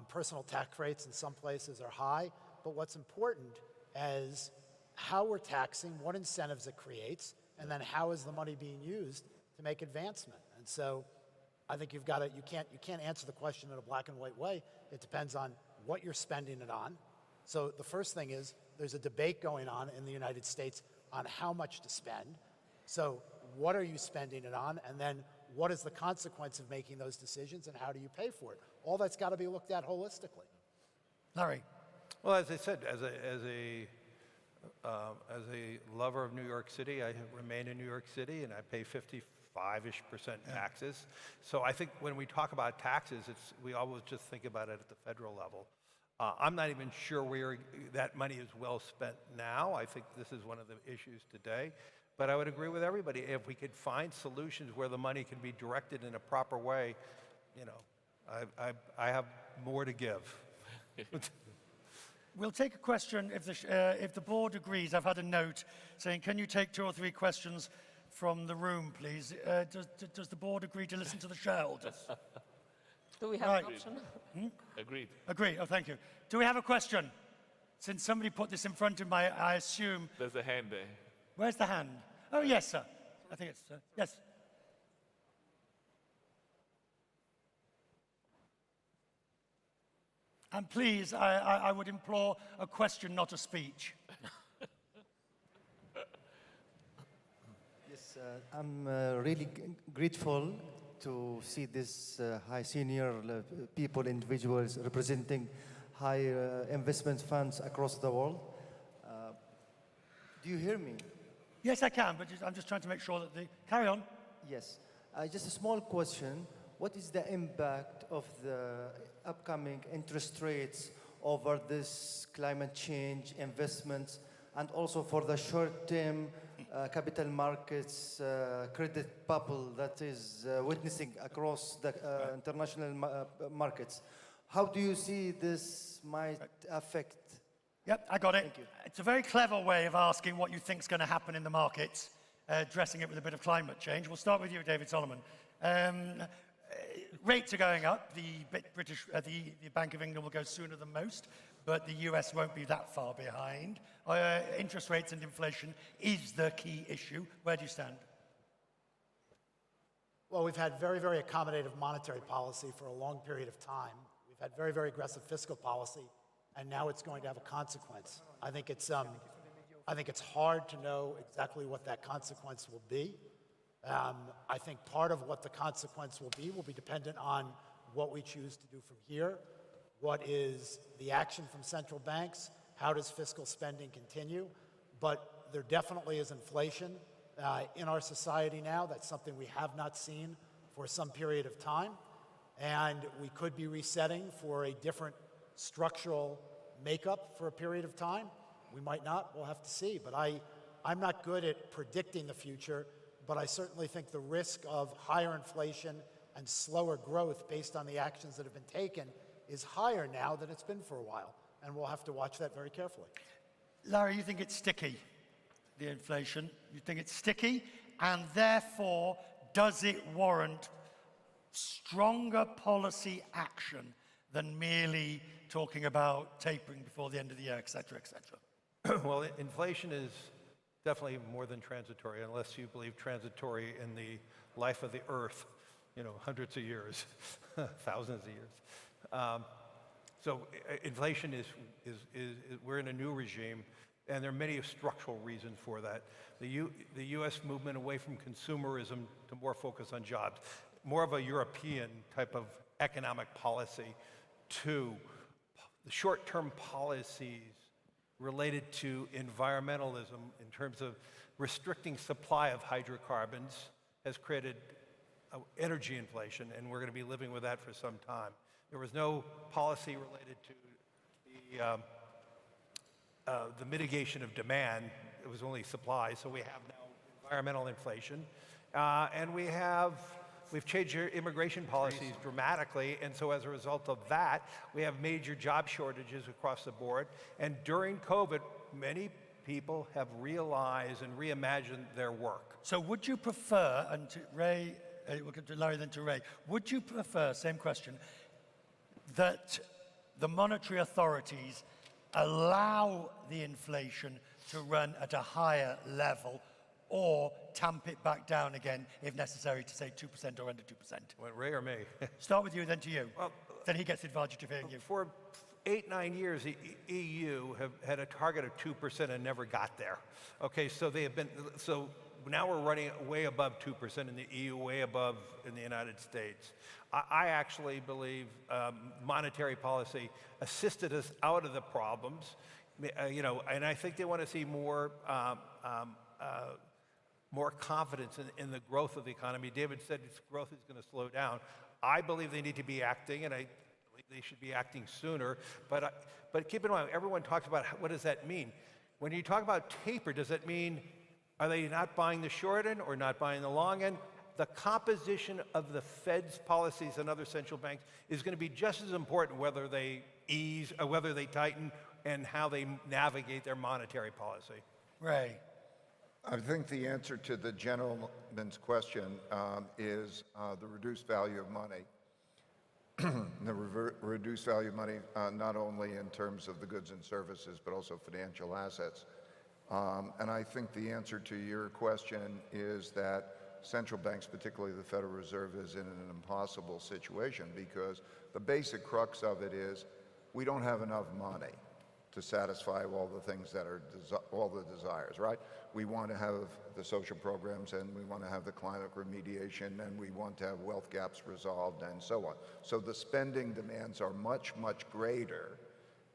Personal tax rates in some places are high, but what's important is how we're taxing, what incentives it creates, and then how is the money being used to make advancement. And so I think you can't answer the question in a black and white way. It depends on what you're spending it on. So the first thing is there's a debate going on in the United States on how much to spend. So what are you spending it on? And then what is the consequence of making those decisions, and how do you pay for it? All that's got to be looked at holistically. Larry. Well, as I said, as a lover of New York City, I remain in New York City, and I pay 55-ish% taxes. So I think when we talk about taxes, we always just think about it at the federal level. I'm not even sure where that money is well spent now. I think this is one of the issues today. But I would agree with everybody, if we could find solutions where the money can be directed in a proper way, you know, I have more to give. We'll take a question if the board agrees. I've had a note saying, can you take 2 or 3 questions from the room, please? Does the board agree to listen to the shareholders? Do we have an option? Agreed. Agree. Oh, thank you. Do we have a question? Since somebody put this in front of me, I assume... There's a hand there. Where's the hand? Oh, yes, sir. I think it's... yes. And please, I would implore a question, not a speech. Yes, I'm really grateful to see this high senior people, individuals representing high investment funds across the world. Do you hear me? Yes, I can, but I'm just trying to make sure that the... Carry on. Yes. Just a small question. What is the impact of the upcoming interest rates over this climate change investments, and also for the short-term capital markets credit bubble that is witnessing across the international markets? How do you see this might affect? Yep, I got it. Thank you. It's a very clever way of asking what you think is going to happen in the markets, addressing it with a bit of climate change. We'll start with you, David Solomon. Rates are going up. The Bank of England will go sooner than most, but the US won't be that far behind. Interest rates and inflation is the key issue. Where do you stand? Well, we've had very, very accommodative monetary policy for a long period of time. We've had very, very aggressive fiscal policy, and now it's going to have a consequence. I think it's hard to know exactly what that consequence will be. I think part of what the consequence will be dependent on what we choose to do from here. What is the action from central banks? How does fiscal spending continue? But there definitely is inflation in our society now. That's something we have not seen for some period of time. And we could be resetting for a different structural makeup for a period of time. We might not. We'll have to see. But I'm not good at predicting the future. But I certainly think the risk of higher inflation and slower growth based on the actions that have been taken is higher now than it's been for a while. And we'll have to watch that very carefully. Larry, you think it's sticky, the inflation? You think it's sticky? And therefore, does it warrant stronger policy action than merely talking about tapering before the end of the year, et cetera, et cetera? Well, inflation is definitely more than transitory, unless you believe transitory in the life of the earth, you know, hundreds of years, thousands of years. So inflation is we're in a new regime, and there are many structural reasons for that. The U.S. movement away from consumerism to more focus on jobs, more of a European type of economic policy, to the short-term policies related to environmentalism in terms of restricting supply of hydrocarbons has created energy inflation, and we're going to be living with that for some time. There was no policy related to the mitigation of demand. It was only supply, so we have now environmental inflation. And we've changed our immigration policies dramatically, and so as a result of that, we have major job shortages across the board. And during COVID, many people have realized and reimagined their work. So would you prefer, and to Ray, we'll get to Larry then to Ray, would you prefer, same question, that the monetary authorities allow the inflation to run at a higher level, or tamp it back down again if necessary to say 2% or under 2%? Well, Ray or me? Start with you, then to you. Well, then he gets the advantage of hearing you. For 8-9 years, the EU have had a target of 2% and never got there. Okay, so they have been, so now we're running way above 2% in the EU, way above in the United States. I actually believe monetary policy assisted us out of the problems, you know, and I think they want to see more confidence in the growth of the economy. David said its growth is going to slow down. I believe they need to be acting, and I believe they should be acting sooner. But keep in mind, everyone talks about what does that mean. When you talk about taper, does that mean Are they not buying the short end or not buying the long end? The composition of the Fed's policies and other central banks is going to be just as important whether they ease or whether they tighten and how they navigate their monetary policy. Ray. I think the answer to the gentleman's question is the reduced value of money. The reduced value of money, not only in terms of the goods and services, but also financial assets. And I think the answer to your question is that central banks, particularly the Federal Reserve, is in an impossible situation because the basic crux of it is we don't have enough money to satisfy all the things that are all the desires, right? We want to have the social programs, and we want to have the climate remediation, and we want to have wealth gaps resolved, and so on. So the spending demands are much, much greater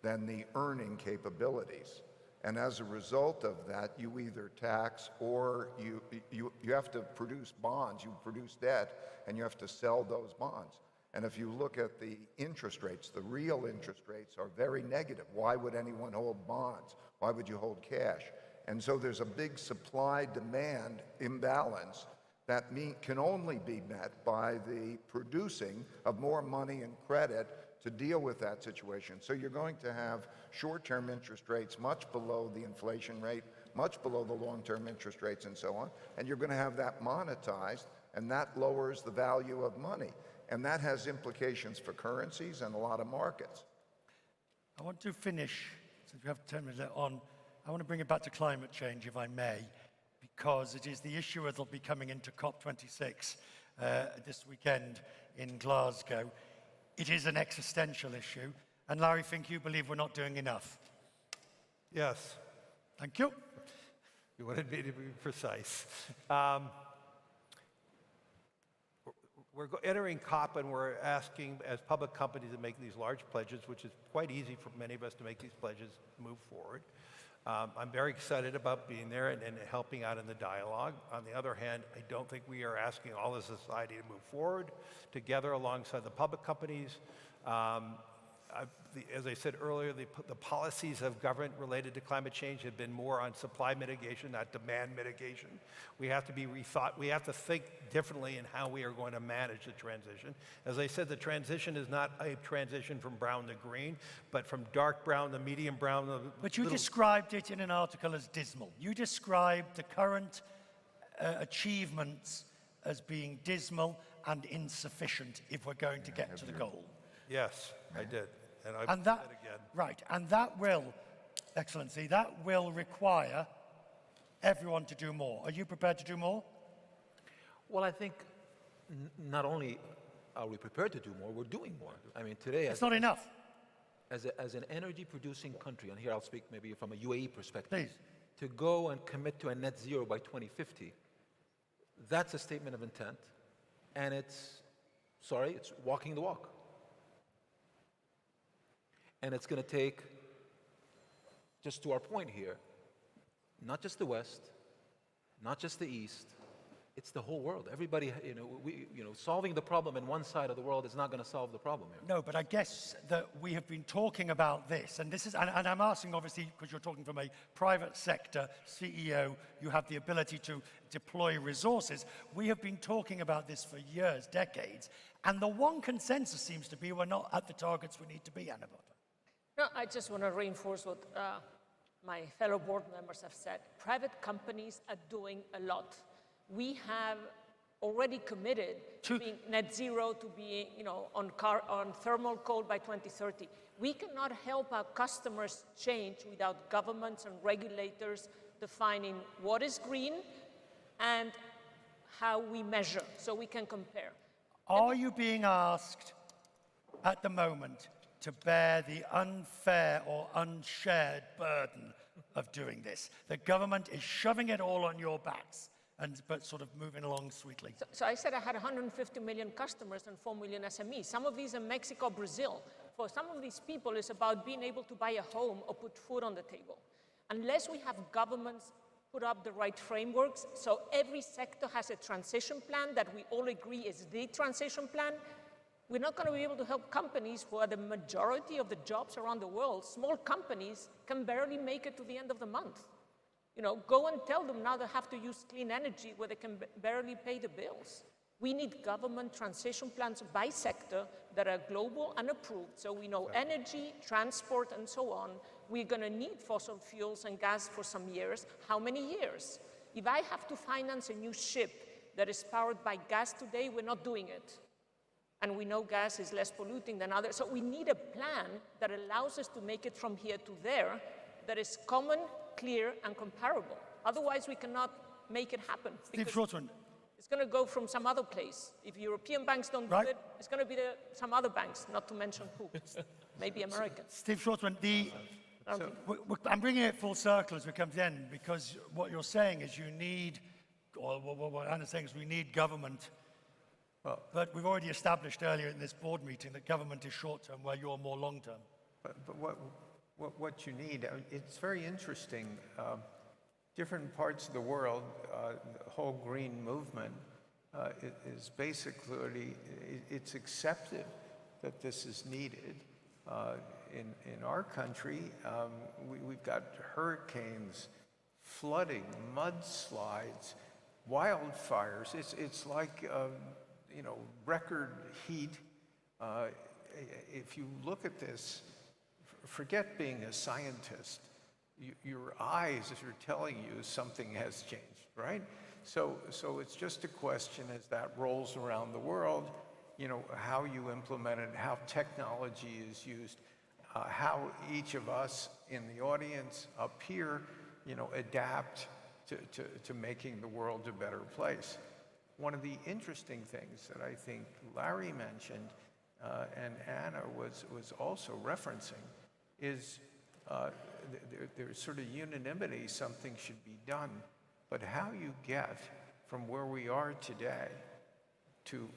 than the earning capabilities. And as a result of that, you either tax or you have to produce bonds, you produce debt, and you have to sell those bonds. And if you look at the interest rates, the real interest rates are very negative. Why would anyone hold bonds? Why would you hold cash? And so there's a big supply-demand imbalance that can only be met by the producing of more money and credit to deal with that situation. So you're going to have short-term interest rates much below the inflation rate, much below the long-term interest rates and so on, and you're going to have that monetized, and that lowers the value of money. And that has implications for currencies and a lot of markets. I want to finish, since we have 10 minutes on, I want to bring it back to climate change, if I may, because it is the issue that will be coming into COP26 this weekend in Glasgow. It is an existential issue, and Larry Fink, you believe we're not doing enough? Yes. Thank you. You wanted me to be precise. We're entering COP, and we're asking, as public companies, to make these large pledges, which is quite easy for many of us to make these pledges move forward. I'm very excited about being there and helping out in the dialogue. On the other hand, I don't think we are asking all of society to move forward together alongside the public companies. As I said earlier, the policies of government related to climate change have been more on supply mitigation, not demand mitigation. We have to be rethought. We have to think differently in how we are going to manage the transition. As I said, the transition is not a transition from brown to green, but from dark brown to medium brown. But you described it in an article as dismal. You described the current achievements as being dismal and insufficient if we're going to get to the goal. Yes, I did. And that, again. Right, and that will, Excellency, that will require everyone to do more. Are you prepared to do more? Well, I think not only are we prepared to do more, we're doing more. I mean, today... It's not enough. As an energy-producing country, and here I'll speak maybe from a UAE perspective, please, to go and commit to a net zero by 2050, that's a statement of intent, and it's walking the walk. And it's going to take, just to our point here, not just the West, not just the East, it's the whole world. Everybody, solving the problem in one side of the world is not going to solve the problem here. No, but I guess that we have been talking about this, and and I'm asking, obviously, because you're talking from a private sector CEO, you have the ability to deploy resources. We have been talking about this for years, decades, and the one consensus seems to be we're not at the targets we need to be, Anna. No, I just want to reinforce what my fellow board members have said. Private companies are doing a lot. We have already committed to being net zero, to being, on thermal coal by 2030. We cannot help our customers change without governments and regulators defining what is green and how we measure, so we can compare. Are you being asked at the moment to bear the unfair or unshared burden of doing this? The government is shoving it all on your backs, but sort of moving along sweetly. So I said I had 150 million customers and 4 million SMEs. Some of these in Mexico, Brazil. For some of these people, it's about being able to buy a home or put food on the table. Unless we have governments put up the right frameworks, so every sector has a transition plan that we all agree is the transition plan, we're not going to be able to help companies who are the majority of the jobs around the world. Small companies can barely make it to the end of the month. You know, go and tell them now they have to use clean energy where they can barely pay the bills. We need government transition plans by sector that are global and approved, so we know energy, transport, and so on. We're going to need fossil fuels and gas for some years. How many years? If I have to finance a new ship that is powered by gas today, we're not doing it. And we know gas is less polluting than others. So we need a plan that allows us to make it from here to there that is common, clear, and comparable. Otherwise, we cannot make it happen. Steve Shortman. It's going to go from some other place. If European banks don't do it, it's going to be some other banks, not to mention who. Maybe American. Steve Shortman, I'm bringing it full circle as we come to the end, because what you're saying is you need, or what Anna's saying is we need government. But we've already established earlier in this board meeting that government is short-term, where you're more long-term. But what you need, it's very interesting. Different parts of the world, the whole green movement is basically, it's accepted that this is needed. In our country, we've got hurricanes, flooding, mudslides, wildfires. It's like, you know, record heat. If you look at this, forget being a scientist. Your eyes are telling you something has changed, right? So it's just a question as that rolls around the world, you know, how you implement it, how technology is used, how each of us in the audience up here, you know, adapt to making the world a better place. One of the interesting things that I think Larry mentioned and Anna was also referencing is there's sort of unanimity, something should be done, but how you get from where we are today to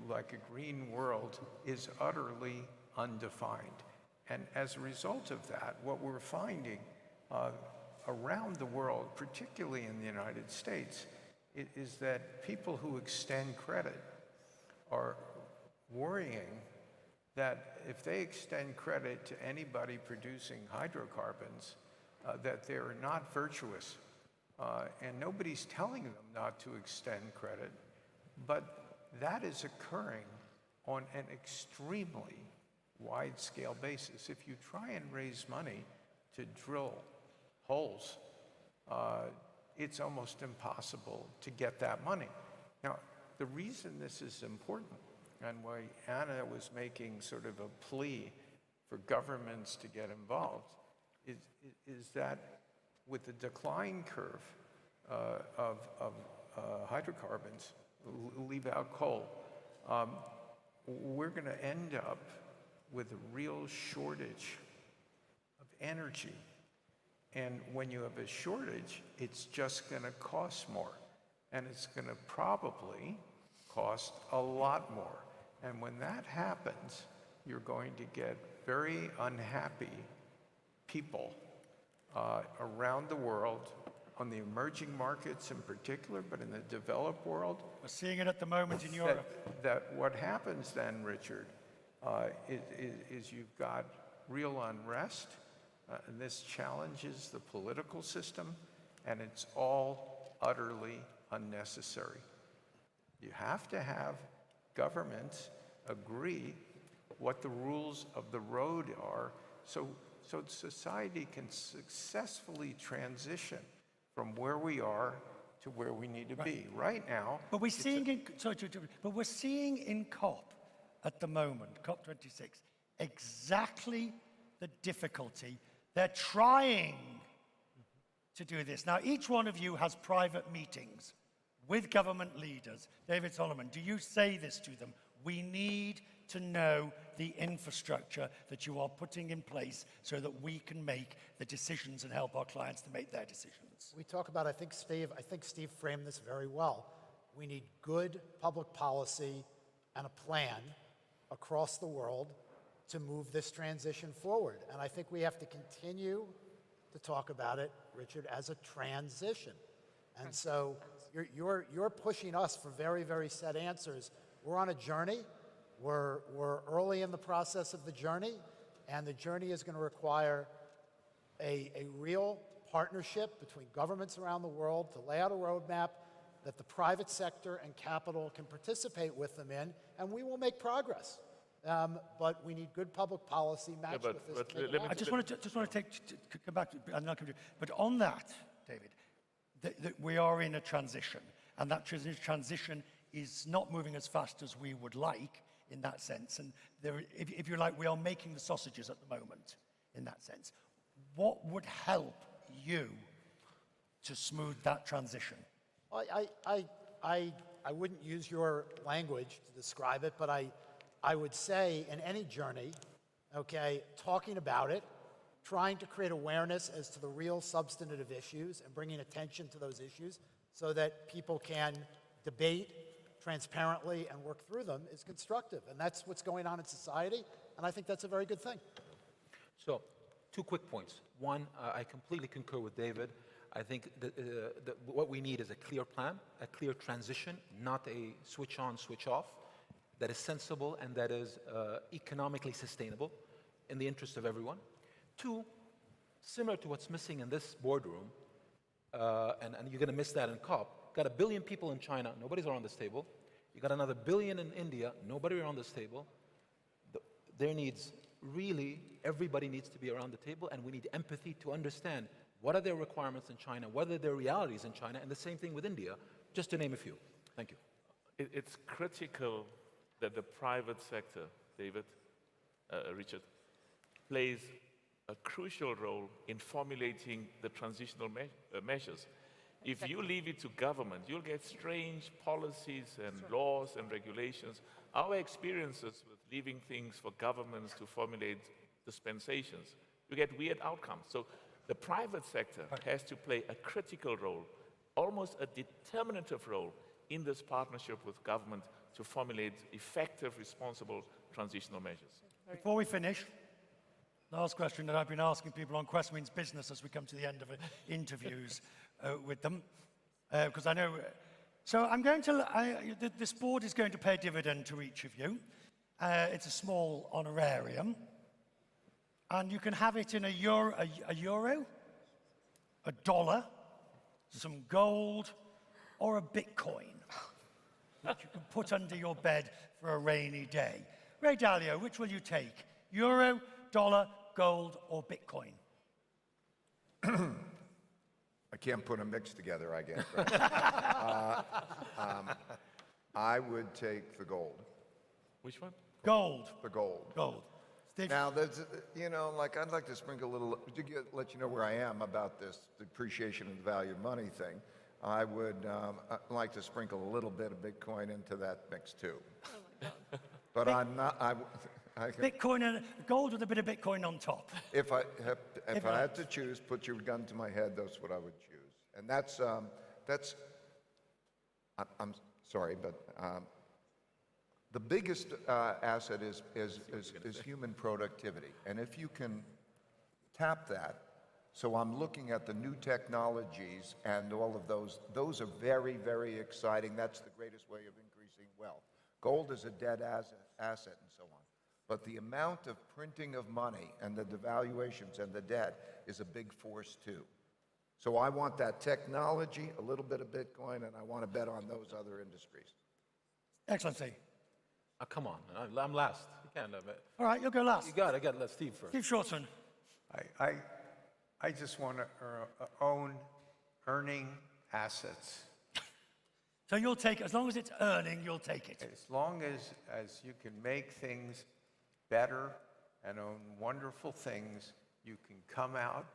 like a green world is utterly undefined. And as a result of that, what we're finding around the world, particularly in the United States, is that people who extend credit are worrying that if they extend credit to anybody producing hydrocarbons, that they're not virtuous. And nobody's telling them not to extend credit, but that is occurring on an extremely wide-scale basis. If you try and raise money to drill holes, it's almost impossible to get that money. Now, the reason this is important, and why Anna was making sort of a plea for governments to get involved, is that with the decline curve of hydrocarbons, leave out coal, we're going to end up with a real shortage of energy. And when you have a shortage, it's just going to cost more. And it's going to probably cost a lot more. And when that happens, you're going to get very unhappy people around the world, on the emerging markets in particular, but in the developed world. We're seeing it at the moment in Europe. That what happens then, Richard, is you've got real unrest, and this challenges the political system, and it's all utterly unnecessary. You have to have governments agree what the rules of the road are, so society can successfully transition from where we are to where we need to be. Right now, but we're seeing in COP at the moment, COP26, exactly the difficulty. They're trying to do this. Now, each one of you has private meetings with government leaders. David Solomon, do you say this to them? We need to know the infrastructure that you are putting in place so that we can make the decisions and help our clients to make their decisions. We talk about, I think Steve framed this very well. We need good public policy and a plan across the world to move this transition forward. And I think we have to continue to talk about it, Richard, as a transition. And so you're pushing us for very, very set answers. We're on a journey. We're early in the process of the journey, and the journey is going to require a real partnership between governments around the world to lay out a roadmap that the private sector and capital can participate with them in, and we will make progress. But we need good public policy matched with this. To make it happen. I just want to come back, and I'll come to you. But on that, David, we are in a transition, and that transition is not moving as fast as we would like in that sense. And if you like, we are making the sausages at the moment in that sense. What would help you to smooth that transition? I wouldn't use your language to describe it, but I would say in any journey, okay, talking about it, trying to create awareness as to the real substantive issues and bringing attention to those issues so that people can debate transparently and work through them is constructive. And that's what's going on in society, and I think that's a very good thing. So, 2 quick points. One, I completely concur with David. I think that what we need is a clear plan, a clear transition, not a switch on, switch off, that is sensible and that is economically sustainable in the interest of everyone. 2, similar to what's missing in this boardroom, and you're going to miss that in COP, got 1 billion people in China, nobody's around this table. You got another 1 billion in India, nobody around this table. There needs, really, everybody needs to be around the table, and we need empathy to understand what are their requirements in China, what are their realities in China, and the same thing with India, just to name a few. Thank you. It's critical that the private sector, David, Richard, plays a crucial role in formulating the transitional measures. If you leave it to government, you'll get strange policies and laws and regulations. Our experiences with leaving things for governments to formulate dispensations, you get weird outcomes. So the private sector has to play a critical role, almost a determinative role in this partnership with government to formulate effective, responsible transitional measures. Before we finish, last question that I've been asking people on Quest Means Business as we come to the end of interviews with them, because I know. So I'm going to. This board is going to pay a dividend to each of you. It's a small honorarium, and you can have it in a euro, a dollar, some gold, or a Bitcoin, which you can put under your bed for a rainy day. Ray Dalio, which will you take? Euro, dollar, gold, or Bitcoin? I can't put them mixed together, I guess. Right? I would take the gold. Which one? Gold. The gold. Gold. Steve? Now, there's, I'd like to sprinkle a little, let you know where I am about this depreciation of the value of money thing. I would like to sprinkle a little bit of Bitcoin into that mix too. Oh my God. But I'm not. Bitcoin and gold with a bit of Bitcoin on top. If I had to choose, put your gun to my head, that's what I would choose. And that's I'm sorry, but the biggest asset is human productivity. And if you can tap that, so I'm looking at the new technologies and all of those are very, very exciting. That's the greatest way of increasing wealth. Gold is a dead asset and so on. But the amount of printing of money and the devaluations and the debt is a big force too. So I want that technology, a little bit of Bitcoin, and I want to bet on those other industries. Excellency. Oh, come on, I'm last. You can't have it. All right, you'll go last. You got it. Let Steve first. Steve Shortman. I just want to own earning assets. So you'll take, as long as it's earning, you'll take it. As long as you can make things better and own wonderful things, you can come out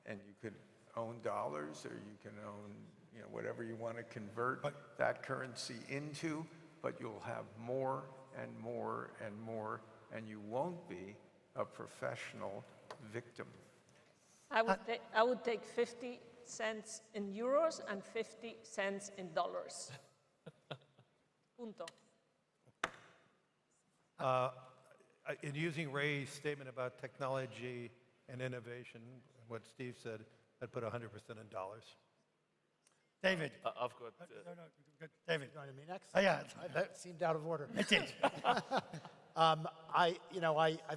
and you could own dollars or you can own whatever you want to convert that currency into, but you'll have more and more and more, and you won't be a professional victim. I would take 50 cents in euros and 50 cents in dollars. Punto. In using Ray's statement about technology and innovation, what Steve said, I'd put 100% in dollars. David. I've got. Good. David. You want me next? Oh, yeah. That seemed out of order. It did. I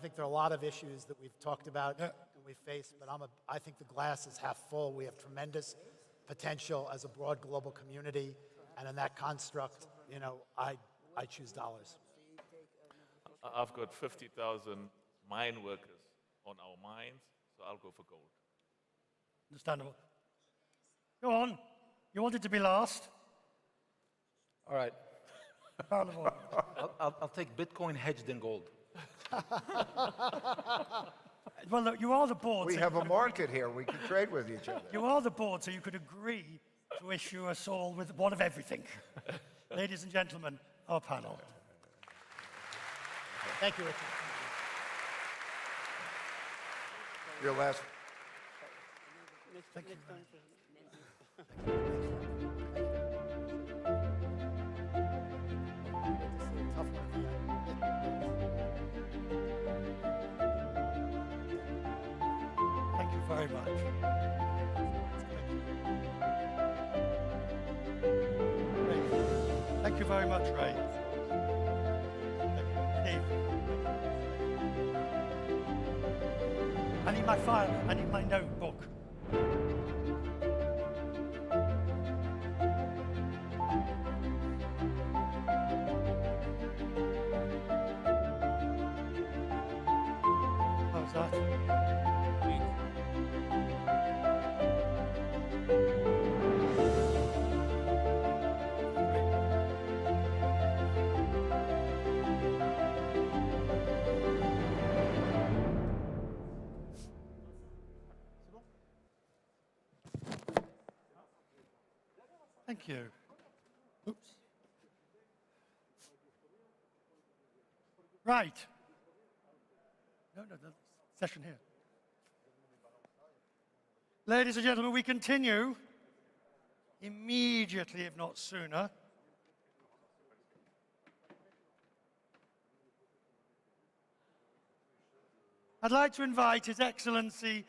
think there are a lot of issues that we've talked about we face, but I think the glass is half full. We have tremendous potential as a broad global community, and in that construct, you know, I choose dollars. I've got 50,000 mine workers on our mines, so I'll go for gold. Understandable. Go on. You wanted to be last. All right. Parliament. I'll take Bitcoin hedged in gold. Well, look, you are the board. We so have a market here. We can trade with each other. You are the board, so you could agree to issue us all with one of everything. Ladies and gentlemen, our panel. Thank you, Richard. Your last. Thank you. Thank you very much. Ray. Thank you very much, Ray. Steve. I need my file. I need my notebook. How's that? Thank you. Oops. Right. No, the session here. Ladies and gentlemen, we continue immediately, if not sooner. I'd like to invite His Excellency,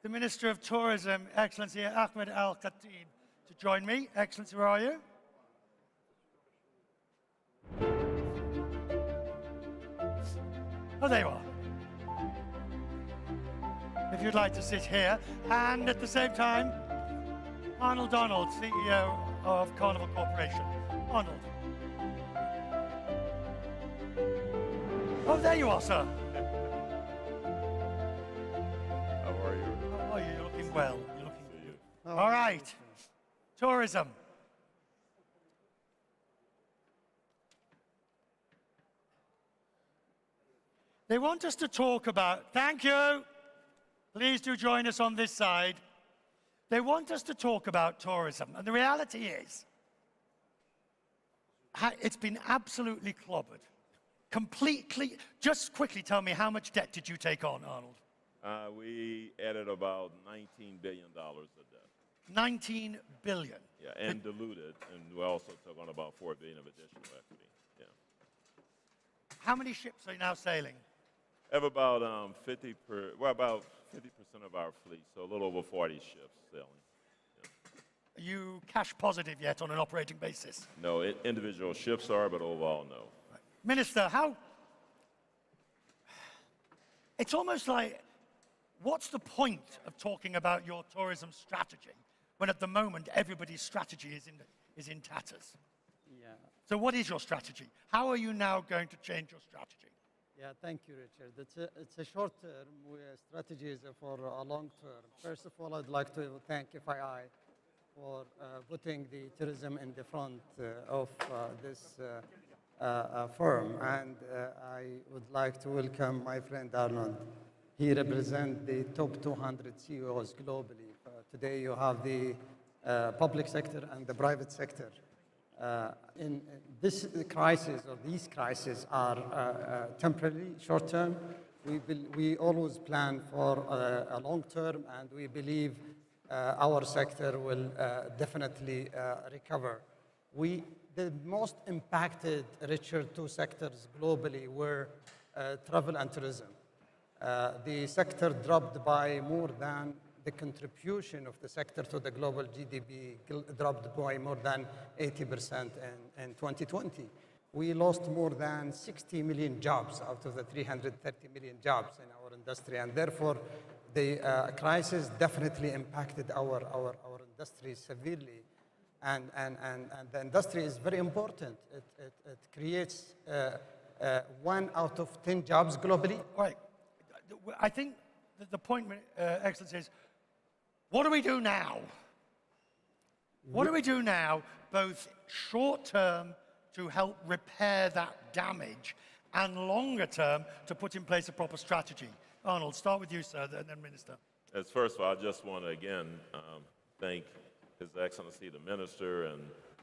the Minister of Tourism, Excellency Ahmed Al-Khatib, to join me. Excellency, where are you? Oh, there you are. If you'd like to sit here. And at the same time, Arnold Donald, CEO of Carnival Corporation. Arnold. Oh, there you are, sir. How are you? How are you? You're looking well. You're looking good. All right. Tourism. They want us to talk about, thank you. Please do join us on this side. They want us to talk about tourism. And the reality is, it's been absolutely clobbered. Completely. Just quickly tell me, how much debt did you take on, Arnold? We added about $19 billion of debt. 19 billion. Yeah, and diluted, and we also took on about $4 billion of additional equity. Yeah. How many ships are you now sailing? We have about about 50% of our fleet, so a little over 40 ships sailing. Are you cash positive yet on an operating basis? No, individual ships are, but overall, no. Right. Minister, it's almost like, what's the point of talking about your tourism strategy when at the moment everybody's strategy is in tatters? Yeah. So what is your strategy? How are you now going to change your strategy? Yeah, thank you, Richard. It's a short-term strategy is for a long-term. First of all, I'd like to thank FII for putting the tourism in the front of this forum. And I would like to welcome my friend Arnold. He represents the top 200 CEOs globally. Today, you have the public sector and the private sector. In this crisis, or these crises, are temporary, short-term. We always plan for a long-term, and we believe our sector will definitely recover. The most impacted, Richard, two sectors globally were travel and tourism. The sector dropped by more than the contribution of the sector to the global GDP dropped by more than 80% in 2020. We lost more than 60 million jobs out of the 330 million jobs in our industry, and therefore The crisis definitely impacted our industry severely. And the industry is very important. It creates 1 out of 10 jobs globally. Right. I think that the point, Excellency, is what do we do now? What do we do now, both short term to help repair that damage and longer term to put in place a proper strategy? Arnold, start with you, sir, and then Minister. As first of all, I just want to again thank His Excellency the Minister and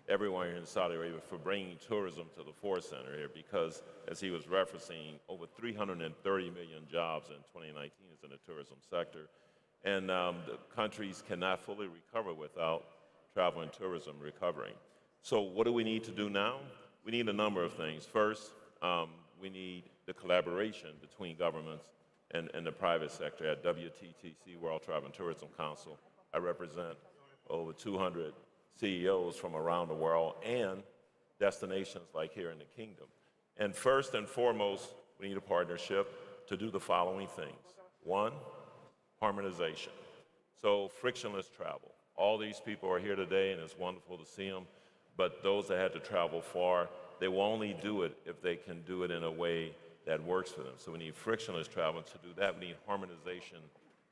everyone here in Saudi Arabia for bringing tourism to the forecenter here, because as he was referencing, over 330 million jobs in 2019 is in the tourism sector. And the countries cannot fully recover without travel and tourism recovering. So what do we need to do now? We need a number of things. First, we need the collaboration between governments and the private sector. At WTTC, World Travel and Tourism Council, I represent over 200 CEOs from around the world and destinations like here in the Kingdom. And first and foremost, we need a partnership to do the following things. 1, harmonization. So frictionless travel. All these people are here today, and it's wonderful to see them, but those that had to travel far, they will only do it if they can do it in a way that works for them. So we need frictionless travel. To do that, we need harmonization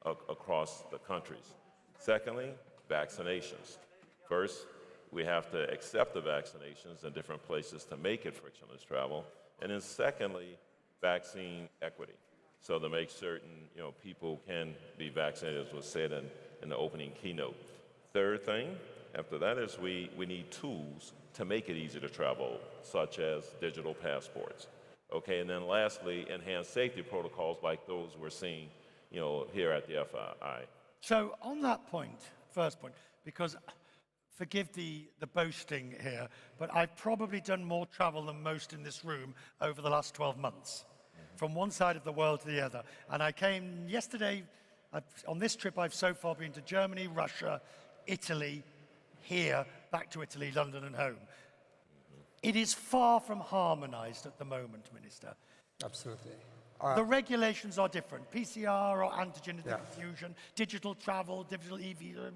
across the countries. Secondly, vaccinations. First, we have to accept the vaccinations in different places to make it frictionless travel. And then secondly, vaccine equity. So to make certain people can be vaccinated, as was said in the opening keynote. Third thing, after that, is we need tools to make it easy to travel, such as digital passports. Okay, and then lastly, enhanced safety protocols like those we're seeing here at the FII. So on that point, first point, because forgive the boasting here, but I've probably done more travel than most in this room over the last 12 months, from one side of the world to the other. And I came yesterday, on this trip I've so far been to Germany, Russia, Italy, here, back to Italy, London and home. It is far from harmonized at the moment, Minister. Absolutely. The regulations are different. PCR or antigen diffusion, digital travel, digital EV.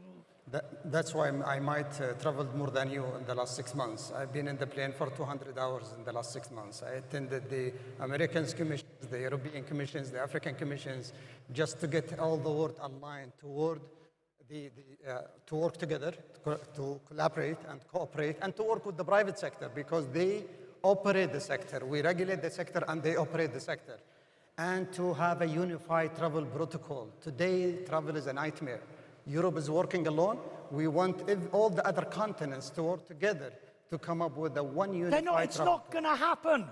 That's why I might traveled more than you in the last 6 months. I've been in the plane for 200 hours in the last 6 months. I attended the American commissions, the European commissions, the African commissions, just to get all the world aligned toward to work together, to collaborate and cooperate, and to work with the private sector, because they operate the sector. We regulate the sector and they operate the sector. And to have a unified travel protocol. Today, travel is a nightmare. Europe is working alone. We want all the other continents to work together to come up with a one unified It's not going to happen.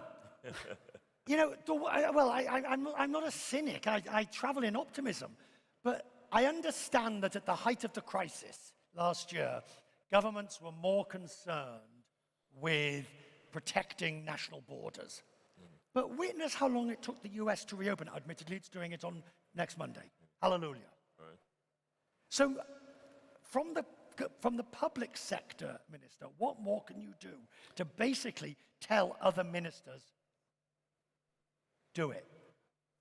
I'm not a cynic. I travel in optimism. But I understand that at the height of the crisis last year, governments were more concerned with protecting national borders. But witness how long it took the US to reopen. Admittedly, it's doing it on next Monday. Hallelujah. Right. So from the public sector, Minister, what more can you do to basically tell other ministers, do it?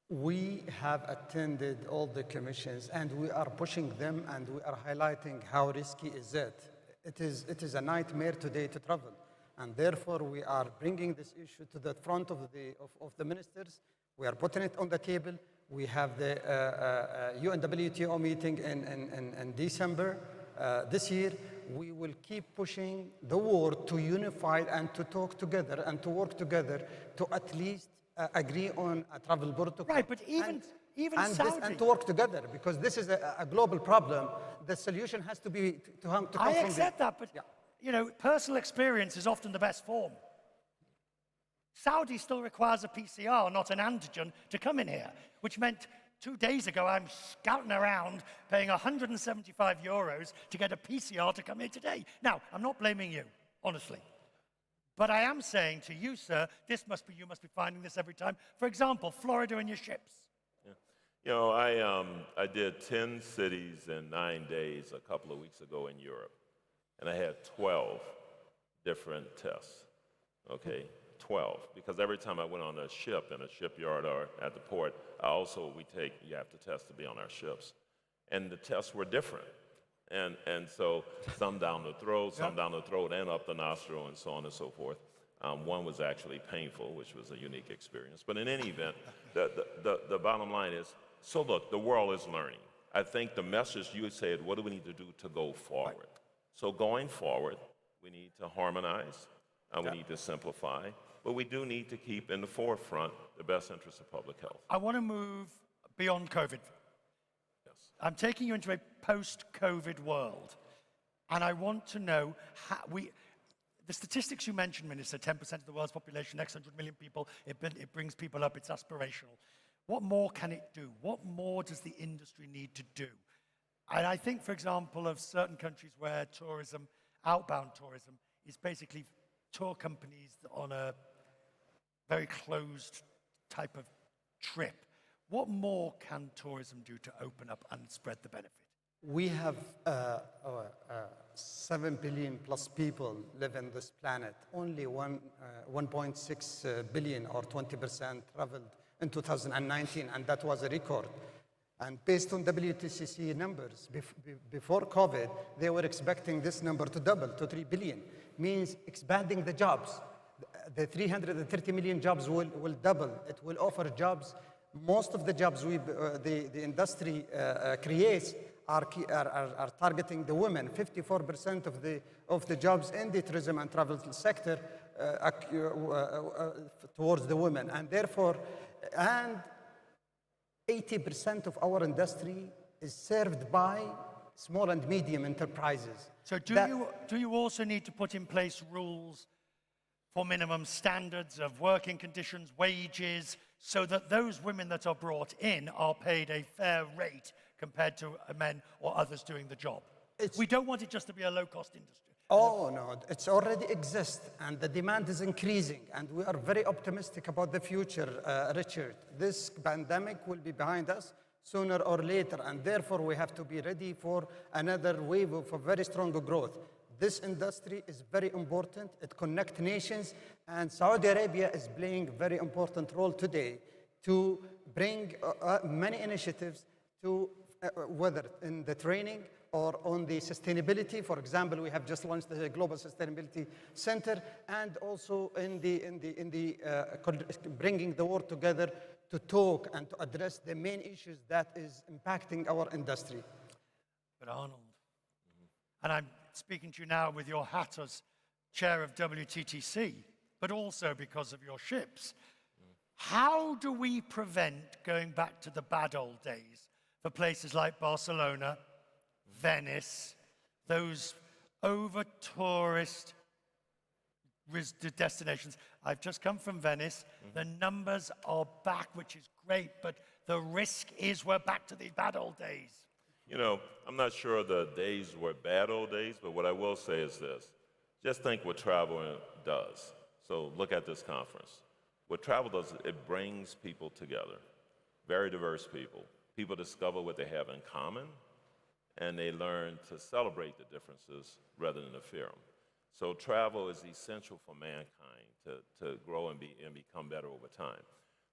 We have attended all the commissions and we are pushing them and we are highlighting how risky is it. It is a nightmare today to travel. And therefore, we are bringing this issue to the front of the ministers. We are putting it on the table. We have the UNWTO meeting in December this year. We will keep pushing the world to unify and to talk together and to work together to at least agree on a travel protocol. Right, but even Saudi. And to work together, because this is a global problem. The solution has to be to come from I accept that, but personal experience is often the best form. Saudi still requires a PCR, not an antigen, to come in here, which meant 2 days ago I'm scouting around paying €175 to get a PCR to come here today. Now, I'm not blaming you, honestly. But I am saying to you, sir, you must be finding this every time. For example, Florida and your ships. Yeah. I did 10 cities in 9 days a couple of weeks ago in Europe. And I had 12 different tests, okay? 12, because every time I went on a ship in a shipyard or at the port, you have to test to be on our ships. and the tests were different. And so some down the throat, some down the throat and up the nostril, and so on and so forth. One was actually painful, which was a unique experience. But in any event, the bottom line is, so look, the world is learning. I think the message you said, what do we need to do to go forward? Right. So going forward, we need to harmonize, we need to simplify, but we do need to keep in the forefront the best interests of public health. I want to move beyond COVID. Yes. I'm taking you into a post-COVID world, and I want to know how the statistics you mentioned, Minister, 10% of the world's population, next 100 million people, it brings people up, it's aspirational. What more can it do? What more does the industry need to do? And I think, for example, of certain countries where tourism, outbound tourism, is basically tour companies on a very closed type of trip. What more can tourism do to open up and spread the benefit? We have 7 billion plus people live in this planet. Only 1.6 billion or 20% traveled in 2019, and that was a record. And based on WTCC numbers, before COVID, they were expecting this number to double to 3 billion. Means expanding the jobs. The 330 million jobs will double. It will offer jobs. Most of the jobs the industry creates are targeting the women. 54% of the jobs in the tourism and travel sector towards the women, and therefore, 80% of our industry is served by small and medium enterprises. So do you also need to put in place rules for minimum standards of working conditions, wages, so that those women that are brought in are paid a fair rate compared to men or others doing the job? We don't want it just to be a low-cost industry. Oh, no, it's already exists, and the demand is increasing, and we are very optimistic about the future, Richard. This pandemic will be behind us sooner or later, and therefore we have to be ready for another wave of very strong growth. This industry is very important. It connects nations, and Saudi Arabia is playing a very important role today to bring many initiatives to whether in the training or on the sustainability. For example, we have just launched the Global Sustainability Center, and also in bringing the world together to talk and to address the main issues that is impacting our industry. But Arnold, and I'm speaking to you now with your hat as chair of WTTC, but also because of your ships. How do we prevent going back to the bad old days for places like Barcelona, Venice, those over-tourist destinations? I've just come from Venice. The numbers are back, which is great, but the risk is we're back to the bad old days. You know, I'm not sure the days were bad old days, but what I will say is this. Just think what travel does. So look at this conference. What travel does, it brings people together, very diverse people. People discover what they have in common, and they learn to celebrate the differences rather than to fear them. So travel is essential for mankind to grow and become better over time.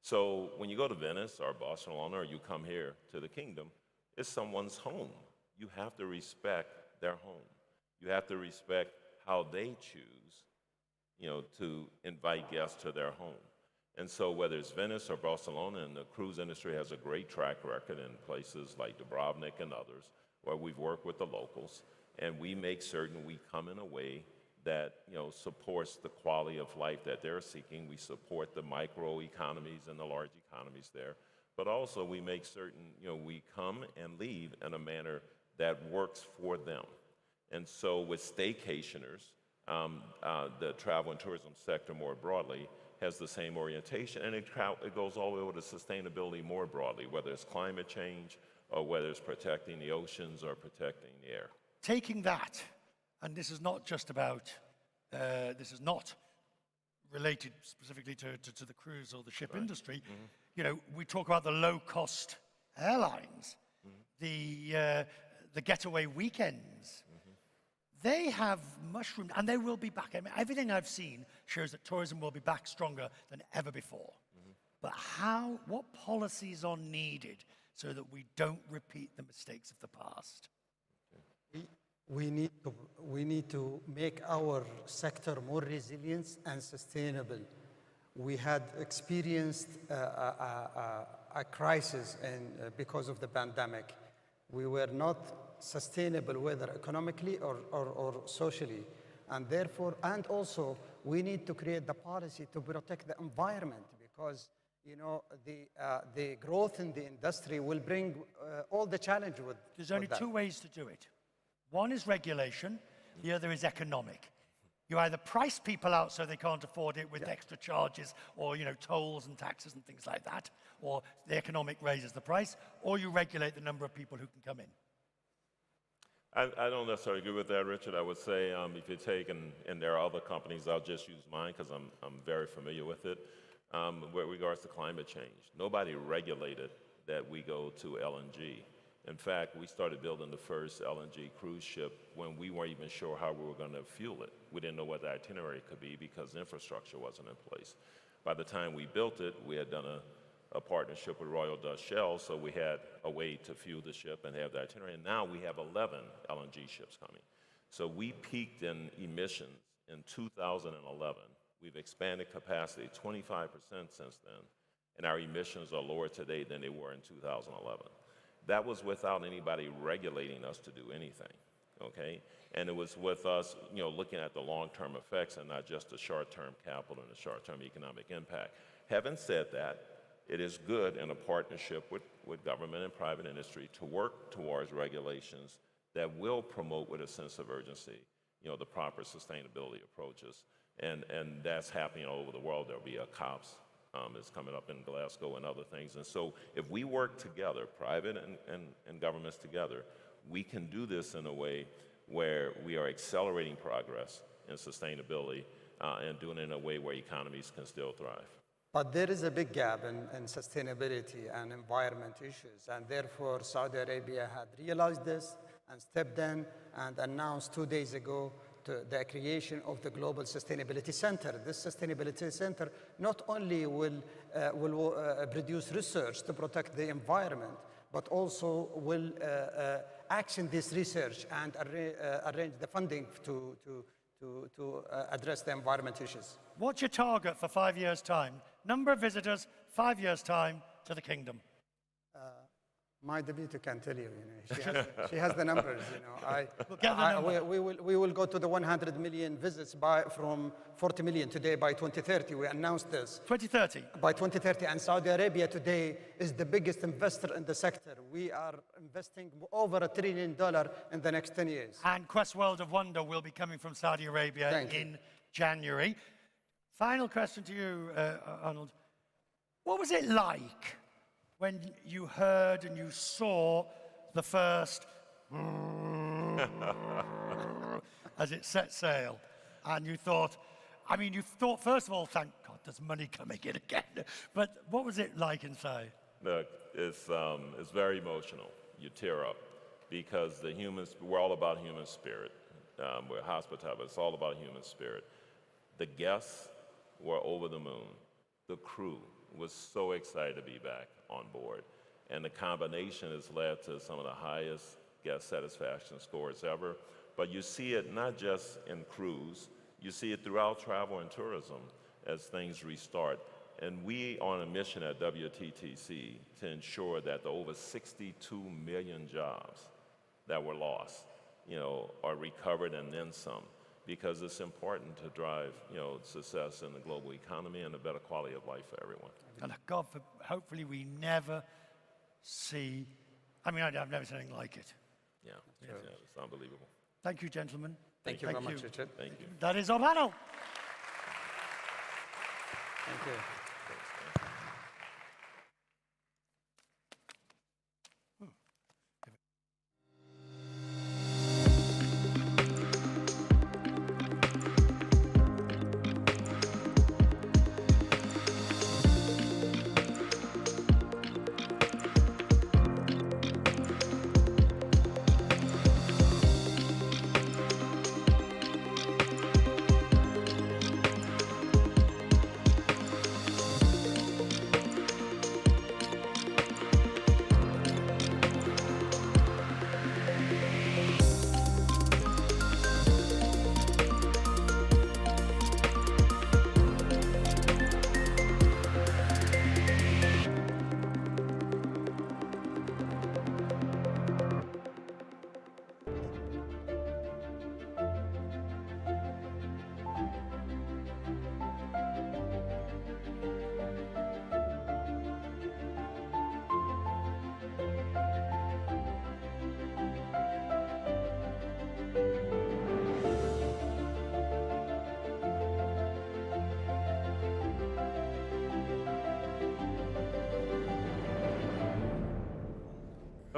So when you go to Venice or Barcelona, or you come here to the kingdom, it's someone's home. You have to respect their home. You have to respect how they choose, to invite guests to their home. And so whether it's Venice or Barcelona, and the cruise industry has a great track record in places like Dubrovnik and others, where we've worked with the locals, and we make certain we come in a way that supports the quality of life that they're seeking. We support the micro economies and the large economies there, but also we make certain we come and leave in a manner that works for them. And so with staycationers, the travel and tourism sector more broadly has the same orientation, and it goes all the way over to sustainability more broadly, whether it's climate change or whether it's protecting the oceans or protecting the air. Taking that, and this is not just about, this is not related specifically to the cruise or the ship industry. We talk about the low-cost airlines, the getaway weekends. They have mushroomed, and they will be back. I mean, everything I've seen shows that tourism will be back stronger than ever before. But what policies are needed so that we don't repeat the mistakes of the past? We need to make our sector more resilient and sustainable. We had experienced a crisis because of the pandemic. We were not sustainable, whether economically or socially. And therefore, and also, we need to create the policy to protect the environment, because the growth in the industry will bring all the challenge with There's only two ways to do it. One is regulation, the other is economic. You either price people out so they can't afford it with extra charges or tolls and taxes and things like that, or the economic raises the price, or you regulate the number of people who can come in. I don't necessarily agree with that, Richard. I would say if you take, and there are other companies, I'll just use mine because I'm very familiar with it, with regards to climate change. Nobody regulated that we go to LNG. In fact, we started building the first LNG cruise ship when we weren't even sure how we were going to fuel it. We didn't know what the itinerary could be because infrastructure wasn't in place. By the time we built it, we had done a partnership with Royal Dutch Shell, so we had a way to fuel the ship and have the itinerary. And now we have 11 LNG ships coming. So we peaked in emissions in 2011. We've expanded capacity 25% since then, and our emissions are lower today than they were in 2011. That was without anybody regulating us to do anything, okay? And it was with us, looking at the long-term effects and not just the short-term capital and the short-term economic impact. Having said that, it is good in a partnership with government and private industry to work towards regulations that will promote with a sense of urgency, the proper sustainability approaches. And that's happening all over the world. There'll be a COPS. It's coming up in Glasgow and other things. And so if we work together, private and governments together, we can do this in a way where we are accelerating progress in sustainability and doing it in a way where economies can still thrive. But there is a big gap in sustainability and environment issues, and therefore Saudi Arabia had realized this and stepped in and announced 2 days ago the creation of the Global Sustainability Center. This Sustainability Center not only will produce research to protect the environment, but also will action this research and arrange the funding to address the environment issues. What's your target for 5 years' time? Number of visitors, 5 years' time to the kingdom. My deputy can tell you, she has the numbers, We'll get the number. We will go to the 100 million visits from 40 million today by 2030. We announced this. 2030? By 2030. And Saudi Arabia today is the biggest investor in the sector. We are investing over $1 trillion in the next 10 years. And Quest World of Wonder will be coming from Saudi Arabia in January. Final question to you, Arnold. What was it like when you heard and you saw the first as it set sail, and you thought, first of all, thank God, there's money coming in again. But what was it like inside? Look, it's very emotional. You tear up because we're all about human spirit. We're hospitality, but it's all about human spirit. The guests were over the moon. The crew was so excited to be back on board. And the combination has led to some of the highest guest satisfaction scores ever. But you see it not just in cruise, you see it throughout travel and tourism as things restart. And we are on a mission at WTTC to ensure that the over 62 million jobs that were lost, are recovered and then some, because it's important to drive, success in the global economy and a better quality of life for everyone. And God, hopefully we never see, I've never seen anything like it. Yeah, it's unbelievable. Thank you, gentlemen. Thank you very much, Richard. Thank you. That is our panel. Thank you.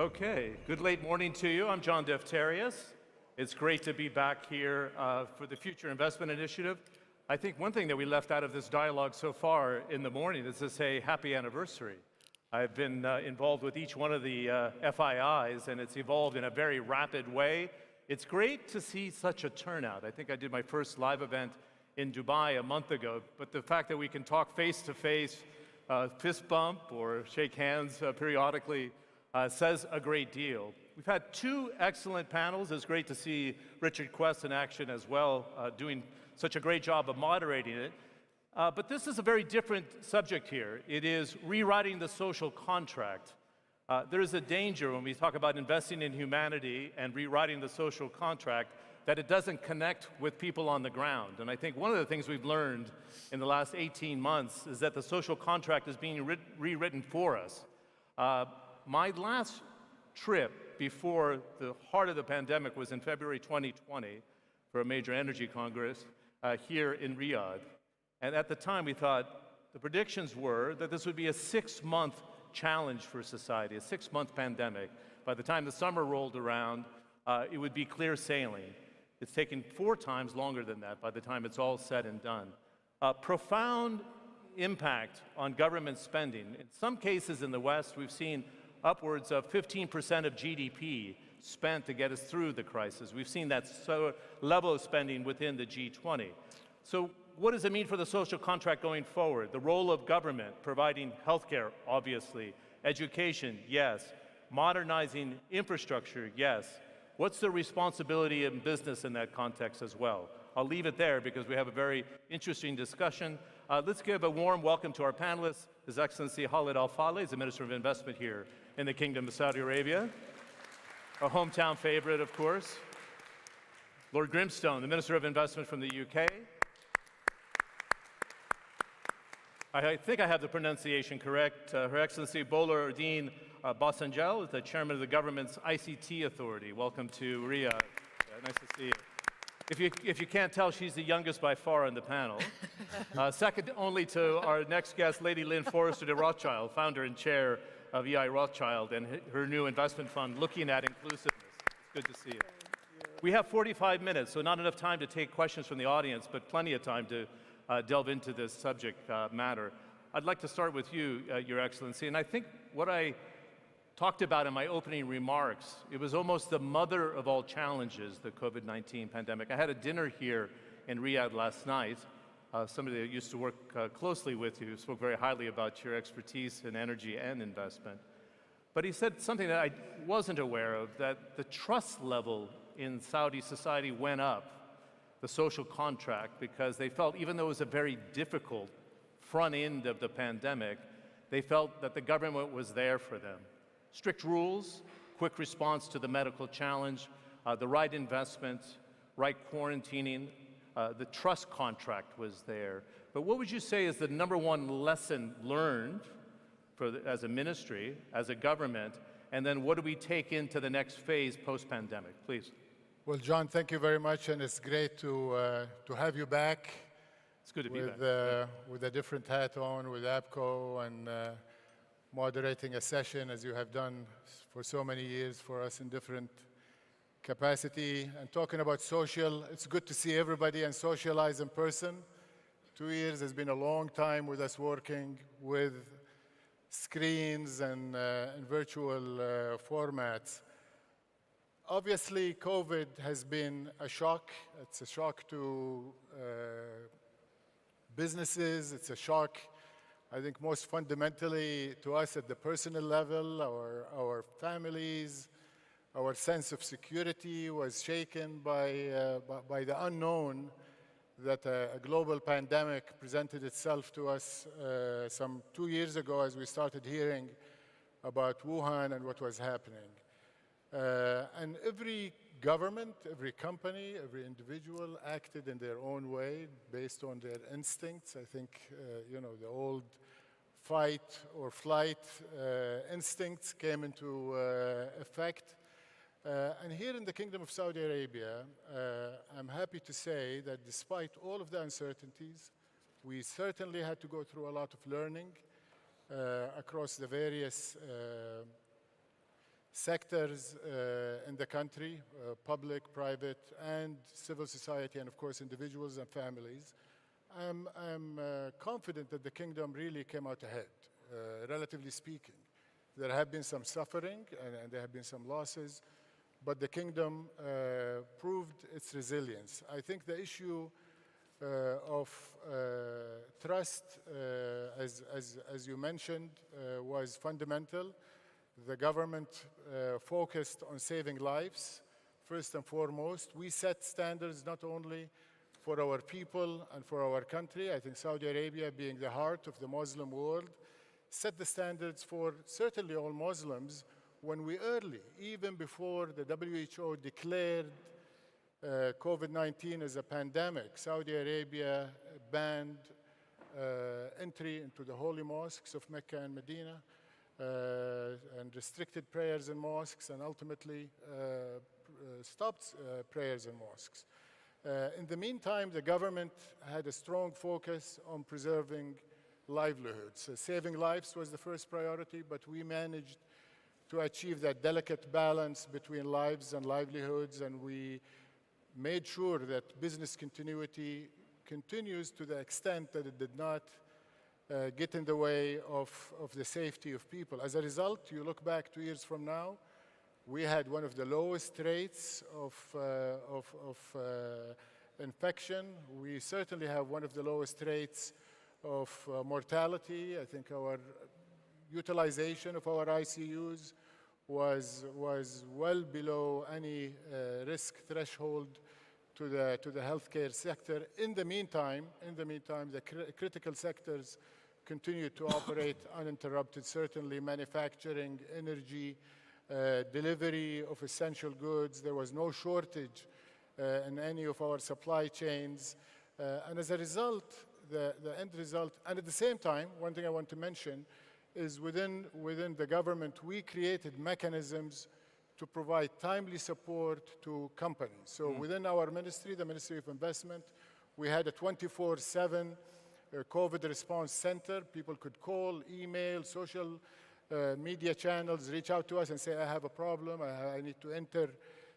Okay, good late morning to you. I'm John Defterius. It's great to be back here for the Future Investment Initiative. I think one thing that we left out of this dialogue so far in the morning is to say happy anniversary. I've been involved with each one of the FIIs, and it's evolved in a very rapid way. It's great to see such a turnout. I think I did my first live event in Dubai a month ago, but the fact that we can talk face-to-face, fist bump or shake hands periodically says a great deal. We've had two excellent panels. It's great to see Richard Quest in action as well, doing such a great job of moderating it. But this is a very different subject here. It is rewriting the social contract. There is a danger when we talk about investing in humanity and rewriting the social contract that it doesn't connect with people on the ground. And I think one of the things we've learned in the last 18 months is that the social contract is being rewritten for us. My last trip before the heart of the pandemic was in February 2020 for a major energy congress here in Riyadh. And at the time, we thought the predictions were that this would be a 6-month challenge for society, a 6-month pandemic. By the time the summer rolled around, it would be clear sailing. It's taken 4 times longer than that by the time it's all said and done. Profound impact on government spending. In some cases in the West, we've seen upwards of 15% of GDP spent to get us through the crisis. We've seen that level of spending within the G20. So what does it mean for the social contract going forward? The role of government, providing healthcare, obviously. Education, yes. Modernizing infrastructure, yes. What's the responsibility in business in that context as well? I'll leave it there because we have a very interesting discussion. Let's give a warm welcome to our panelists. His Excellency Khalid Al-Faleh is the Minister of Investment here in the Kingdom of Saudi Arabia. A hometown favorite, of course. Lord Grimstone, the Minister of Investment from the UK. I think I have the pronunciation correct. Her Excellency Bola Erdine Basanjel is the Chairman of the government's ICT Authority. Welcome to Riyadh. Nice to see you. If you can't tell, she's the youngest by far on the panel. Second only to our next guest, Lady Lynn Forrester de Rothschild, founder and chair of EI Rothschild and her new investment fund looking at inclusiveness. It's good to see you. We have 45 minutes, so not enough time to take questions from the audience, but plenty of time to delve into this subject matter. I'd like to start with you, Your Excellency, and I think what I talked about in my opening remarks, it was almost the mother of all challenges, the COVID-19 pandemic. I had a dinner here in Riyadh last night. Somebody that used to work closely with you spoke very highly about your expertise in energy and investment. But he said something that I wasn't aware of, that the trust level in Saudi society went up, the social contract, because they felt, even though it was a very difficult front end of the pandemic, they felt that the government was there for them. Strict rules, quick response to the medical challenge, the right investments, right quarantining, the trust contract was there. But what would you say is the #1 lesson learned as a ministry, as a government, and then what do we take into the next phase post-pandemic? Please. Well, John, thank you very much, and it's great to have you back. It's good to be back. With a different hat on, with APCO, and moderating a session as you have done for so many years for us in different capacity. And talking about social, it's good to see everybody and socialize in person. 2 years has been a long time with us working with screens and virtual formats. Obviously, COVID has been a shock. It's a shock to businesses. It's a shock, I think, most fundamentally to us at the personal level. Our families, our sense of security was shaken by the unknown that a global pandemic presented itself to us some 2 years ago as we started hearing about Wuhan and what was happening. And every government, every company, every individual acted in their own way based on their instincts. I think, the old fight or flight instincts came into effect. And here in the Kingdom of Saudi Arabia, I'm happy to say that despite all of the uncertainties, we certainly had to go through a lot of learning across the various sectors in the country, public, private, and civil society, and of course individuals and families. I'm confident that the kingdom really came out ahead, relatively speaking. There have been some suffering and there have been some losses, but the kingdom proved its resilience. I think the issue of trust, as you mentioned, was fundamental. The government focused on saving lives, first and foremost. We set standards not only for our people and for our country. I think Saudi Arabia, being the heart of the Muslim world, set the standards for certainly all Muslims when we early, even before the WHO declared COVID-19 as a pandemic, Saudi Arabia banned entry into the holy mosques of Mecca and Medina and restricted prayers in mosques and ultimately stopped prayers in mosques. In the meantime, the government had a strong focus on preserving livelihoods. Saving lives was the first priority, but we managed to achieve that delicate balance between lives and livelihoods, and we made sure that business continuity continues to the extent that it did not get in the way of the safety of people. As a result, you look back 2 years from now, we had one of the lowest rates of infection. We certainly have one of the lowest rates of mortality. I think our utilization of our ICUs was well below any risk threshold to the healthcare sector. In the meantime, the critical sectors continue to operate uninterrupted. Certainly, manufacturing, energy, delivery of essential goods. There was no shortage in any of our supply chains, and as a result, the end result. And at the same time, one thing I want to mention is within the government, we created mechanisms to provide timely support to companies. So within our ministry, the Ministry of Investment, we had a 24/7 COVID response center. People could call, email, social media channels, reach out to us and say, I have a problem, I need to enter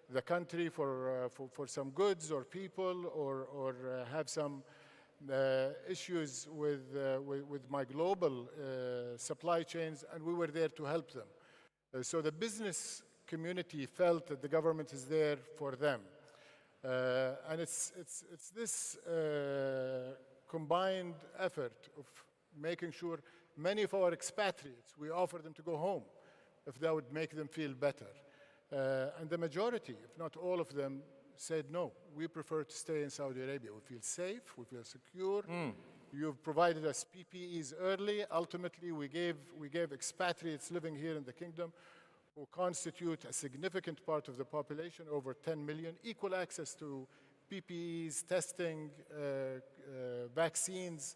the country for some goods or people, or have some issues with my global supply chains, and we were there to help them. So the business community felt that the government is there for them. And it's this combined effort of making sure many of our expatriates, we offer them to go home if that would make them feel better. And the majority, if not all of them, said no, we prefer to stay in Saudi Arabia. We feel safe, we feel secure. You've provided us PPEs early. Ultimately, we gave expatriates living here in the kingdom, who constitute a significant part of the population, over 10 million, equal access to PPEs, testing, vaccines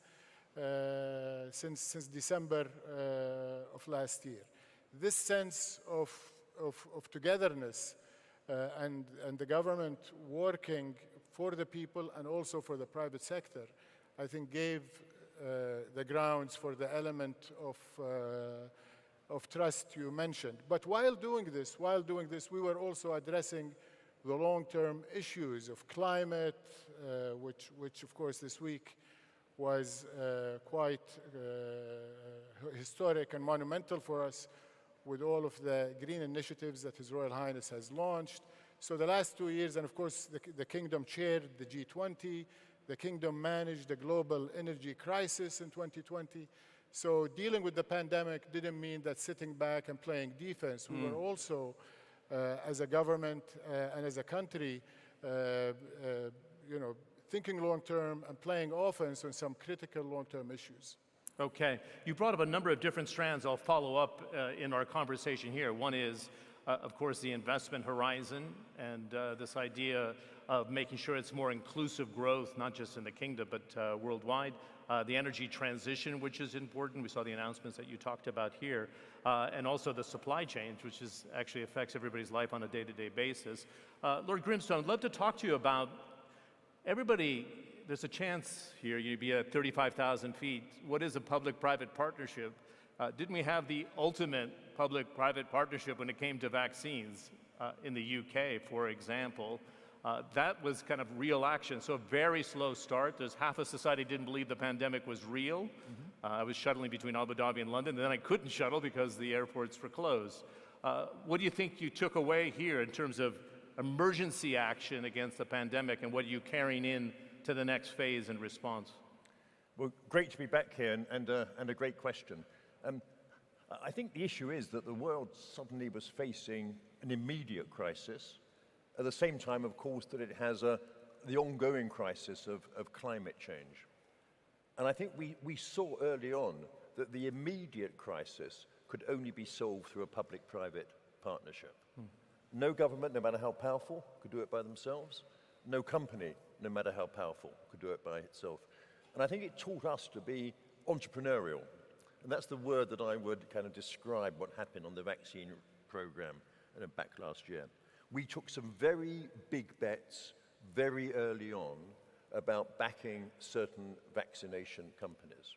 since December of last year. This sense of togetherness and the government working for the people and also for the private sector, I think gave the grounds for the element of trust you mentioned. But while doing this, we were also addressing the long-term issues of climate, which of course this week was quite historic and monumental for us, with all of the green initiatives that His Royal Highness has launched. So the last 2 years, and of course the Kingdom chaired the G20, the Kingdom managed the global energy crisis in 2020. So dealing with the pandemic didn't mean that sitting back and playing defense. We were also, as a government and as a country, thinking long-term and playing offense on some critical long-term issues. Okay. You brought up a number of different strands. I'll follow up in our conversation here. One is, of course, the investment horizon and this idea of making sure it's more inclusive growth, not just in the kingdom, but worldwide. The energy transition, which is important. We saw the announcements that you talked about here. And also the supply chains, which actually affects everybody's life on a day-to-day basis. Lord Grimstone, I'd love to talk to you about everybody. There's a chance here you'd be at 35,000 feet. What is a public-private partnership? Didn't we have the ultimate public-private partnership when it came to vaccines in the UK, for example. That was kind of real action, so a very slow start. There's half of society didn't believe the pandemic was real. I was shuttling between Abu Dhabi and London, and then I couldn't shuttle because the airports were closed. What do you think you took away here in terms of emergency action against the pandemic, and what are you carrying in to the next phase in response? Well, great to be back here, and a great question. I think the issue is that the world suddenly was facing an immediate crisis, at the same time, of course, that it has the ongoing crisis of climate change. And I think we saw early on that the immediate crisis could only be solved through a public-private partnership. No government, no matter how powerful, could do it by themselves. No company, no matter how powerful, could do it by itself. And I think it taught us to be entrepreneurial. And that's the word that I would kind of describe what happened on the vaccine program back last year. We took some very big bets very early on about backing certain vaccination companies.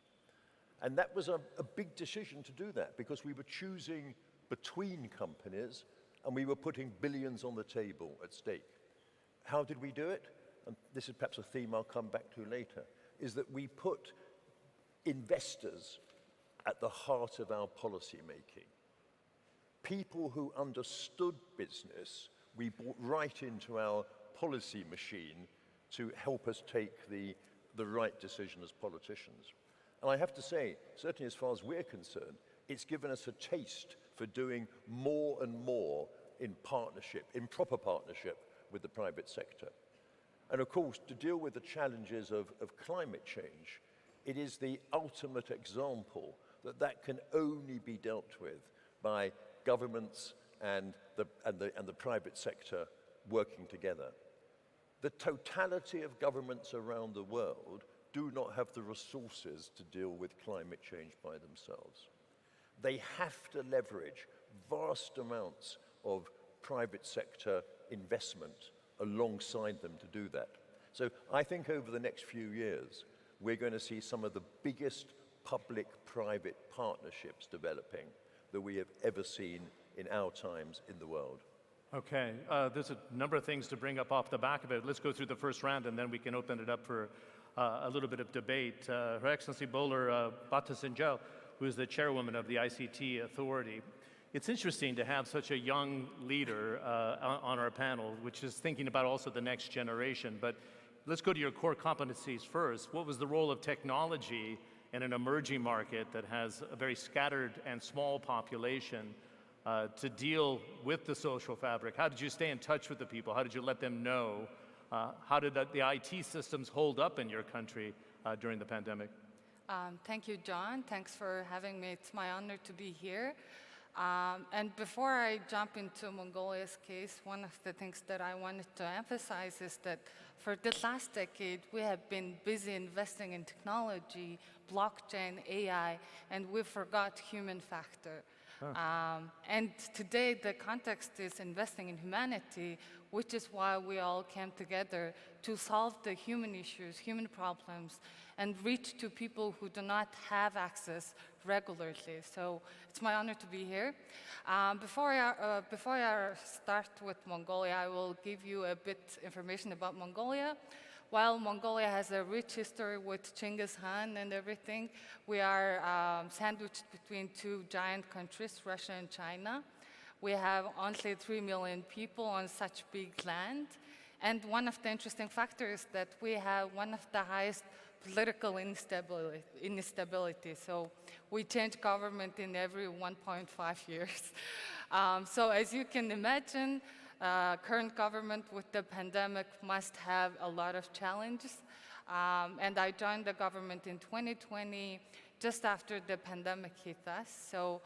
And that was a big decision to do that, because we were choosing between companies and we were putting billions on the table at stake. How did we do it? And this is perhaps a theme I'll come back to later, is that we put investors at the heart of our policy making. People who understood business, we brought right into our policy machine to help us take the right decision as politicians. And I have to say, certainly as far as we're concerned, it's given us a taste for doing more and more in partnership, in proper partnership with the private sector. And of course, to deal with the challenges of climate change, it is the ultimate example that can only be dealt with by governments and the private sector working together. The totality of governments around the world do not have the resources to deal with climate change by themselves. They have to leverage vast amounts of private sector investment alongside them to do that. So I think over the next few years, we're going to see some of the biggest public-private partnerships developing that we have ever seen in our times in the world. Okay, there's a number of things to bring up off the back of it. Let's go through the first round, and then we can open it up for a little bit of debate. Her Excellency Bowler Bhattasinjal, who is the chairwoman of the ICT Authority. It's interesting to have such a young leader on our panel, which is thinking about also the next generation. But let's go to your core competencies first. What was the role of technology in an emerging market that has a very scattered and small population to deal with the social fabric? How did you stay in touch with the people? How did you let them know? How did the IT systems hold up in your country during the pandemic? Thank you, John. Thanks for having me. It's my honor to be here. And before I jump into Mongolia's case, one of the things that I wanted to emphasize is that for the last decade, we have been busy investing in technology, blockchain, AI, and we forgot human factor. And today, the context is investing in humanity, which is why we all came together to solve the human issues, human problems, and reach to people who do not have access regularly. So it's my honor to be here. Before I start with Mongolia, I will give you a bit information about Mongolia. While Mongolia has a rich history with Genghis Khan and everything, we are sandwiched between two giant countries, Russia and China. We have only 3 million people on such big land. And one of the interesting factors is that we have one of the highest political instability. So we change government in every 1.5 years. So as you can imagine, current government with the pandemic must have a lot of challenges. And I joined the government in 2020, just after the pandemic hit us. So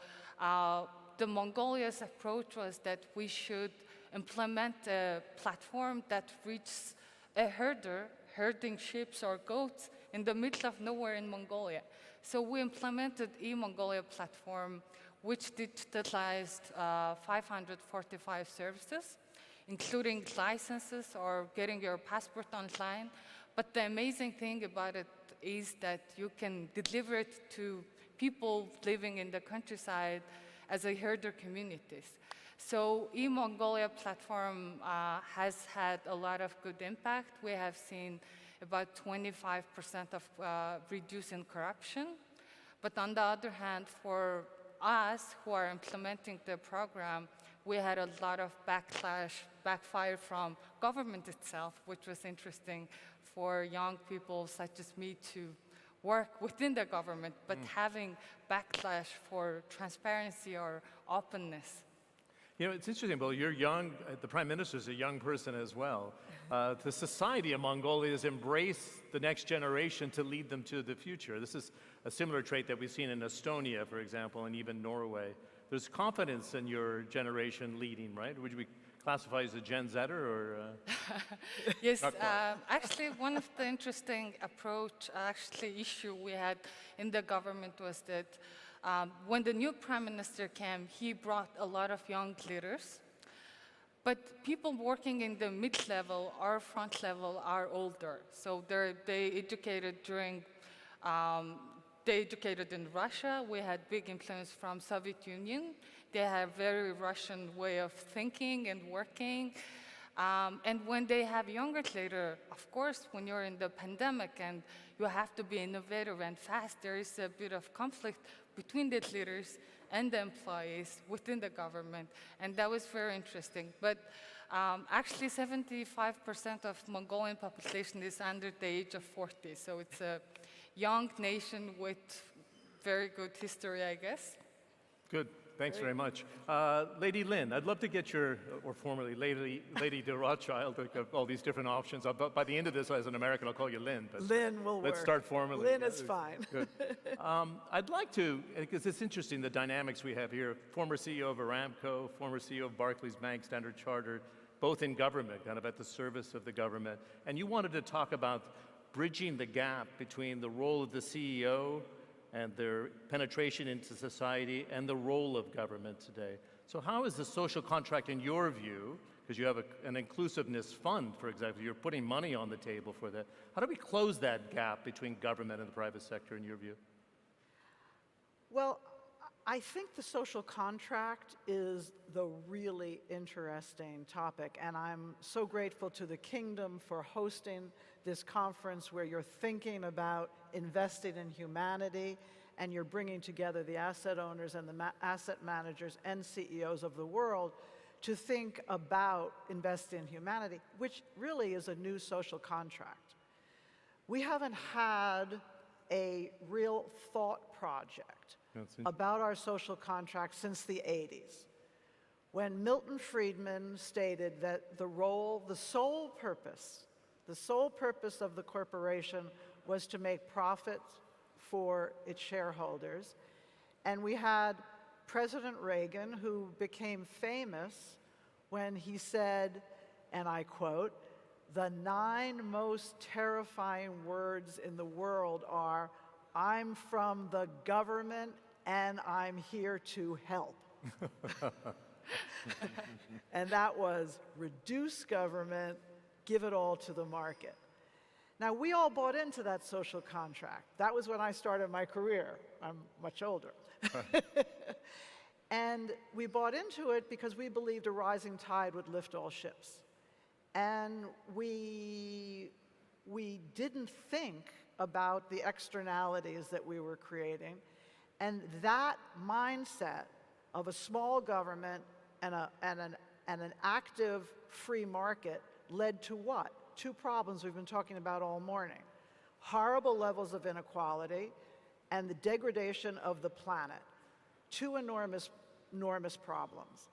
the Mongolia's approach was that we should implement a platform that reaches a herder herding sheep or goats in the middle of nowhere in Mongolia. So we implemented e-Mongolia platform, which digitalized 545 services, including licenses or getting your passport online. But the amazing thing about it is that you can deliver it to people living in the countryside as a herder communities. So eMongolia platform has had a lot of good impact. We have seen about 25% of reduce in corruption. But on the other hand, for us who are implementing the program, we had a lot of backfire from government itself, which was interesting for young people such as me to work within the government, but having backlash for transparency or openness. You know, it's interesting, Bill, you're young, the Prime Minister's a young person as well. The society of Mongolia has embraced the next generation to lead them to the future. This is a similar trait that we've seen in Estonia, for example, and even Norway. There's confidence in your generation leading, right? Would you be classified as a Gen Zer or? Yes, actually one of the interesting issue we had in the government was that when the new Prime Minister came, he brought a lot of young leaders. But people working in the mid-level or front level are older. So they educated in Russia. We had big influence from Soviet Union. They have very Russian way of thinking and working. And when they have younger leader, of course, when you're in the pandemic and you have to be innovative and fast, there is a bit of conflict between the leaders and the employees within the government. And that was very interesting. But actually 75% of Mongolian population is under the age of 40. So it's a young nation with very good history, I guess. Good. Thanks very much. Lady Lynn, I'd love to get your, or formerly Lady de Rothschild, all these different options. By the end of this, as an American, I'll call you Lynn. But Lynn will let's work. start formally. Lynn is fine. Good. I'd like to, because it's interesting, the dynamics we have here. Former CEO of Aramco, former CEO of Barclays Bank, Standard Chartered, both in government, kind of at the service of the government. And you wanted to talk about bridging the gap between the role of the CEO and their penetration into society and the role of government today. So how is the social contract, in your view, because you have an inclusiveness fund, for example, you're putting money on the table for that. How do we close that gap between government and the private sector, in your view? Well, I think the social contract is the really interesting topic, and I'm so grateful to the Kingdom for hosting this conference where you're thinking about investing in humanity, and you're bringing together the asset owners and the asset managers and CEOs of the world to think about investing in humanity, which really is a new social contract. We haven't had a real thought project about our social contract since the 80s, when Milton Friedman stated that the sole purpose of the corporation was to make profits for its shareholders. And we had President Reagan, who became famous when he said, and I quote, "The 9 most terrifying words in the world are, I'm from the government and I'm here to help." And that was reduce government, give it all to the market. Now, we all bought into that social contract. That was when I started my career. I'm much older. And we bought into it because we believed a rising tide would lift all ships. And we didn't think about the externalities that we were creating. And that mindset of a small government and an active free market led to what? 2 problems we've been talking about all morning. Horrible levels of inequality and the degradation of the planet. 2 enormous problems.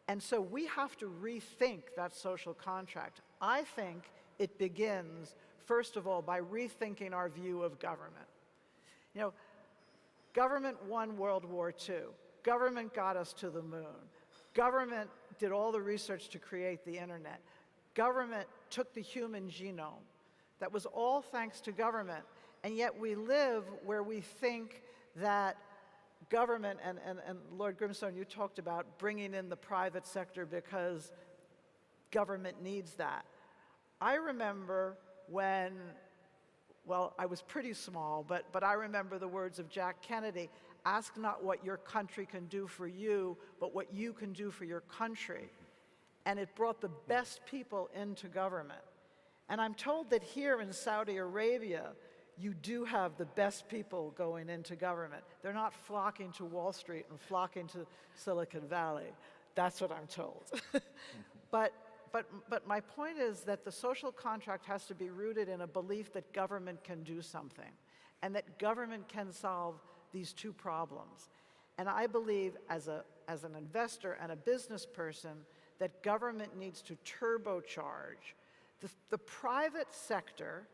And so we have to rethink that social contract. I think it begins, first of all, by rethinking our view of government. You know, government won World War II. Government got us to the moon. Government did all the research to create the internet. Government took the human genome. That was all thanks to government. And yet we live where we think that government, and Lord Grimstone, you talked about bringing in the private sector because government needs that. I remember when, well, I was pretty small, but I remember the words of Jack Kennedy Ask not what your country can do for you, but what you can do for your country. And it brought the best people into government. And I'm told that here in Saudi Arabia, you do have the best people going into government. They're not flocking to Wall Street and flocking to Silicon Valley. That's what I'm told. But my point is that the social contract has to be rooted in a belief that government can do something and that government can solve these two problems. And I believe as an investor and a business person that government needs to turbocharge the private sector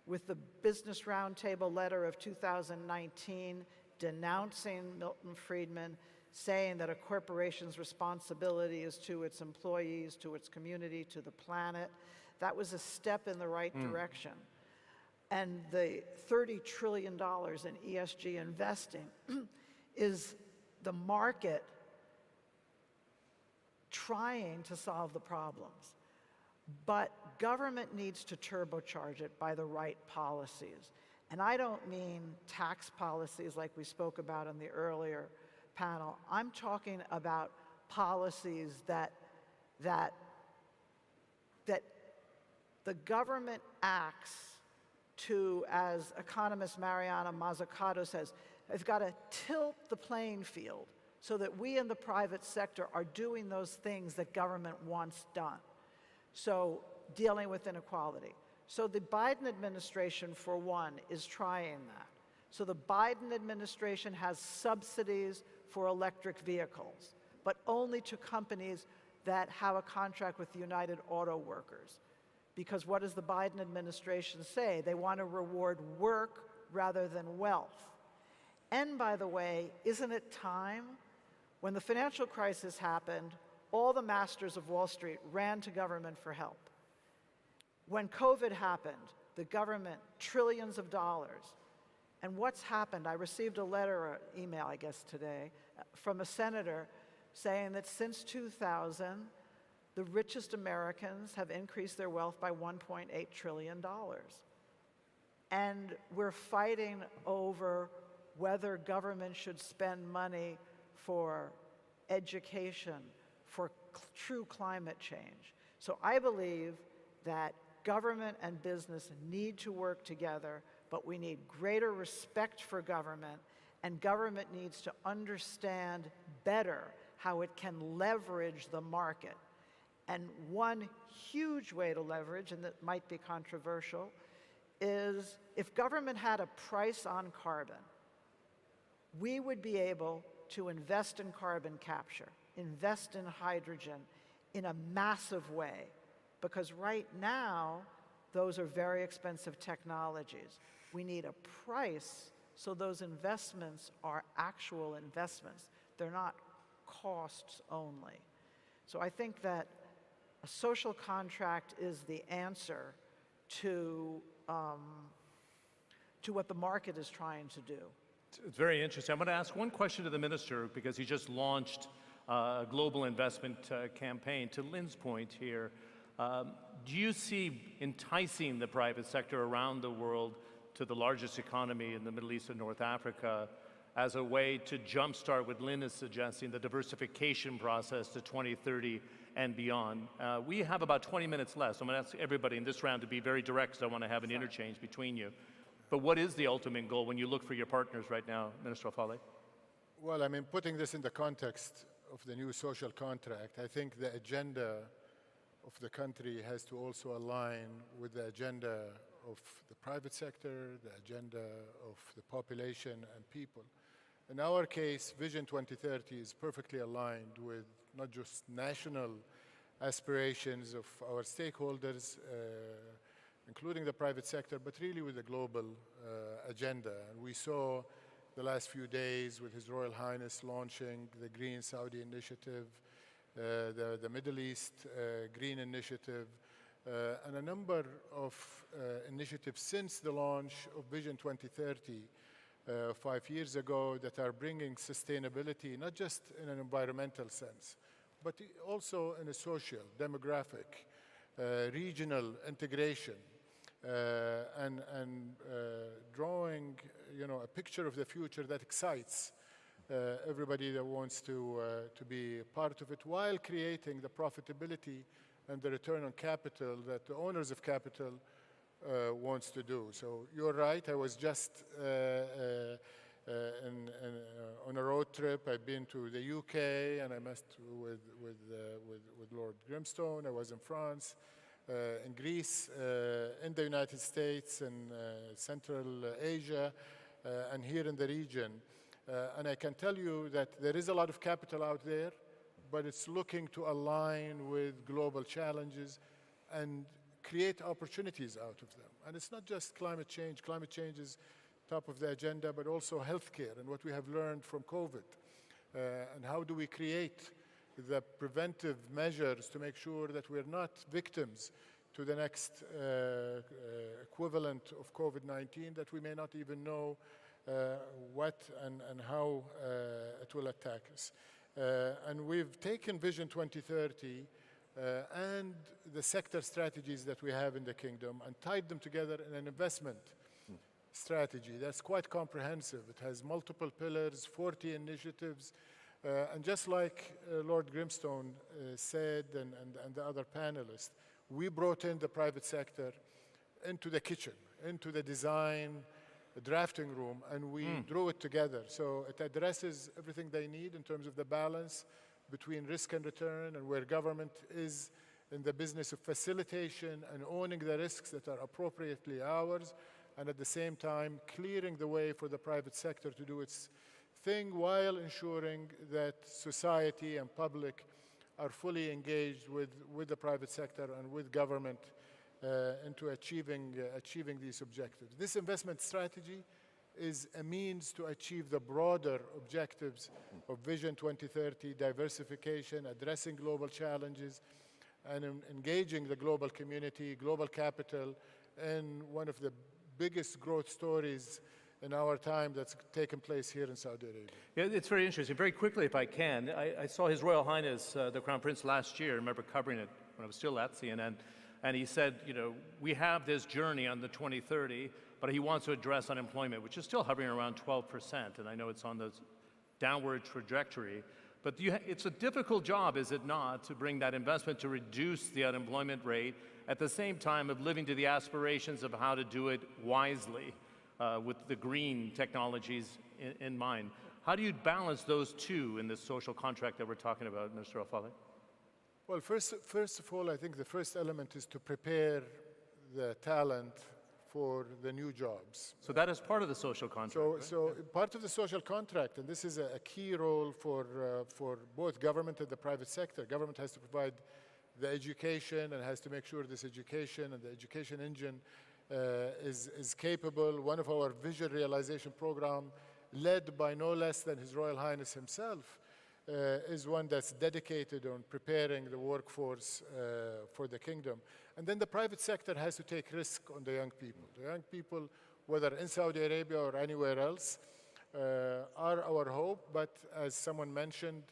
with the Business Roundtable letter of 2019 denouncing Milton Friedman, saying that a corporation's responsibility is to its employees, to its community, to the planet. That was a step in the right direction. And the $30 trillion in ESG investing is the market trying to solve the problems. But government needs to turbocharge it by the right policies. And I don't mean tax policies like we spoke about in the earlier panel. I'm talking about policies that the government acts to, as economist Mariana Mazzucato says, it's got to tilt the playing field so that we in the private sector are doing those things that government wants done. So dealing with inequality. So the Biden administration, for one, is trying that. So the Biden administration has subsidies for electric vehicles, but only to companies that have a contract with the United Auto Workers. Because what does the Biden administration say? They want to reward work rather than wealth. And by the way, isn't it time? When the financial crisis happened, all the masters of Wall Street ran to government for help. When COVID happened, the government, trillions of dollars. And what's happened? I received a letter or email, I guess today, from a senator saying that since 2000, the richest Americans have increased their wealth by $1.8 trillion. And we're fighting over whether government should spend money for education, for true climate change. So I believe that government and business need to work together, but we need greater respect for government, and government needs to understand better how it can leverage the market. And one huge way to leverage, and that might be controversial, is if government had a price on carbon, we would be able to invest in carbon capture, invest in hydrogen in a massive way. Because right now, those are very expensive technologies. We need a price so those investments are actual investments. They're not costs only. So I think that a social contract is the answer to what the market is trying to do. It's very interesting. I'm going to ask one question to the minister because he just launched a global investment campaign. To Lynn's point here, do you see enticing the private sector around the world to the largest economy in the Middle East and North Africa as a way to jumpstart what Lynn is suggesting, the diversification process to 2030 and beyond? We have about 20 minutes left. So I'm going to ask everybody in this round to be very direct because I want to have an interchange between you. But what is the ultimate goal when you look for your partners right now, Minister Al-Faleh? Well, I mean, putting this in the context of the new social contract, I think the agenda of the country has to also align with the agenda of the private sector, the agenda of the population and people. In our case, Vision 2030 is perfectly aligned with not just national aspirations of our stakeholders, including the private sector, but really with the global agenda. And we saw the last few days with His Royal Highness launching the Green Saudi Initiative, the Middle East Green Initiative, and a number of initiatives since the launch of Vision 2030 5 years ago that are bringing sustainability, not just in an environmental sense, but also in a social, demographic, regional integration, and drawing, a picture of the future that excites everybody that wants to be part of it, while creating the profitability and the return on capital that the owners of capital wants to do. So you're right, I was just on a road trip. I've been to the UK, and I met with Lord Grimstone. I was in France, in Greece, in the United States, in Central Asia, and here in the region. And I can tell you that there is a lot of capital out there, but it's looking to align with global challenges and create opportunities out of them. And it's not just climate change. Climate change is top of the agenda, but also healthcare and what we have learned from COVID. And how do we create the preventive measures to make sure that we're not victims to the next equivalent of COVID-19 that we may not even know what and how it will attack us. And we've taken Vision 2030 and the sector strategies that we have in the kingdom and tied them together in an investment strategy that's quite comprehensive. It has multiple pillars, 40 initiatives, and just like Lord Grimstone said and the other panelists, we brought in the private sector into the kitchen, into the design, the drafting room, and we drew it together. So it addresses everything they need in terms of the balance between risk and return, and where government is in the business of facilitation and owning the risks that are appropriately ours, and at the same time clearing the way for the private sector to do its thing while ensuring that society and public are fully engaged with the private sector and with government into achieving these objectives. This investment strategy is a means to achieve the broader objectives of Vision 2030, diversification, addressing global challenges, and engaging the global community, global capital, in one of the biggest growth stories in our time that's taken place here in Saudi Arabia. Yeah, it's very interesting. Very quickly, if I can, I saw His Royal Highness, the Crown Prince, last year. I remember covering it when I was still at CNN. And he said, you know, we have this journey on the 2030, but he wants to address unemployment, which is still hovering around 12%. And I know it's on the downward trajectory. But it's a difficult job, is it not, to bring that investment to reduce the unemployment rate at the same time of living to the aspirations of how to do it wisely with the green technologies in mind. How do you balance those two in this social contract that we're talking about, Mr. Al-Falih? Well, first of all, I think the first element is to prepare the talent for the new jobs. So that is part of the social contract, So part of the social contract, and this is a key role for both government and the private sector. Government has to provide the education and has to make sure this education and the education engine is capable. One of our vision realization program, led by no less than His Royal Highness himself, is one that's dedicated on preparing the workforce for the kingdom. And then the private sector has to take risk on the young people. The young people, whether in Saudi Arabia or anywhere else, are our hope. But as someone mentioned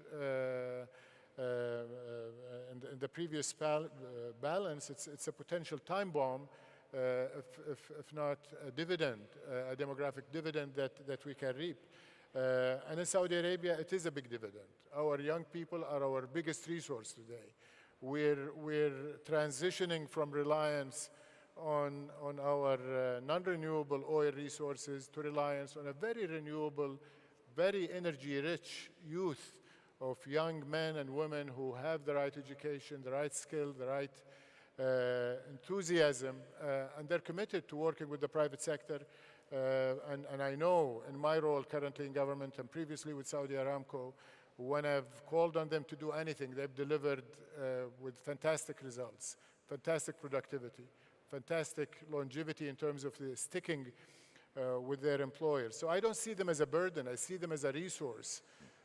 in the previous balance, it's a potential time bomb, if not a dividend, a demographic dividend that we can reap. And in Saudi Arabia, it is a big dividend. Our young people are our biggest resource today. We're transitioning from reliance on our non-renewable oil resources to reliance on a very renewable, very energy-rich youth of young men and women who have the right education, the right skill, the right enthusiasm, and they're committed to working with the private sector. And I know in my role currently in government and previously with Saudi Aramco, when I've called on them to do anything, they've delivered with fantastic results, fantastic productivity, fantastic longevity in terms of the sticking with their employers. So I don't see them as a burden. I see them as a resource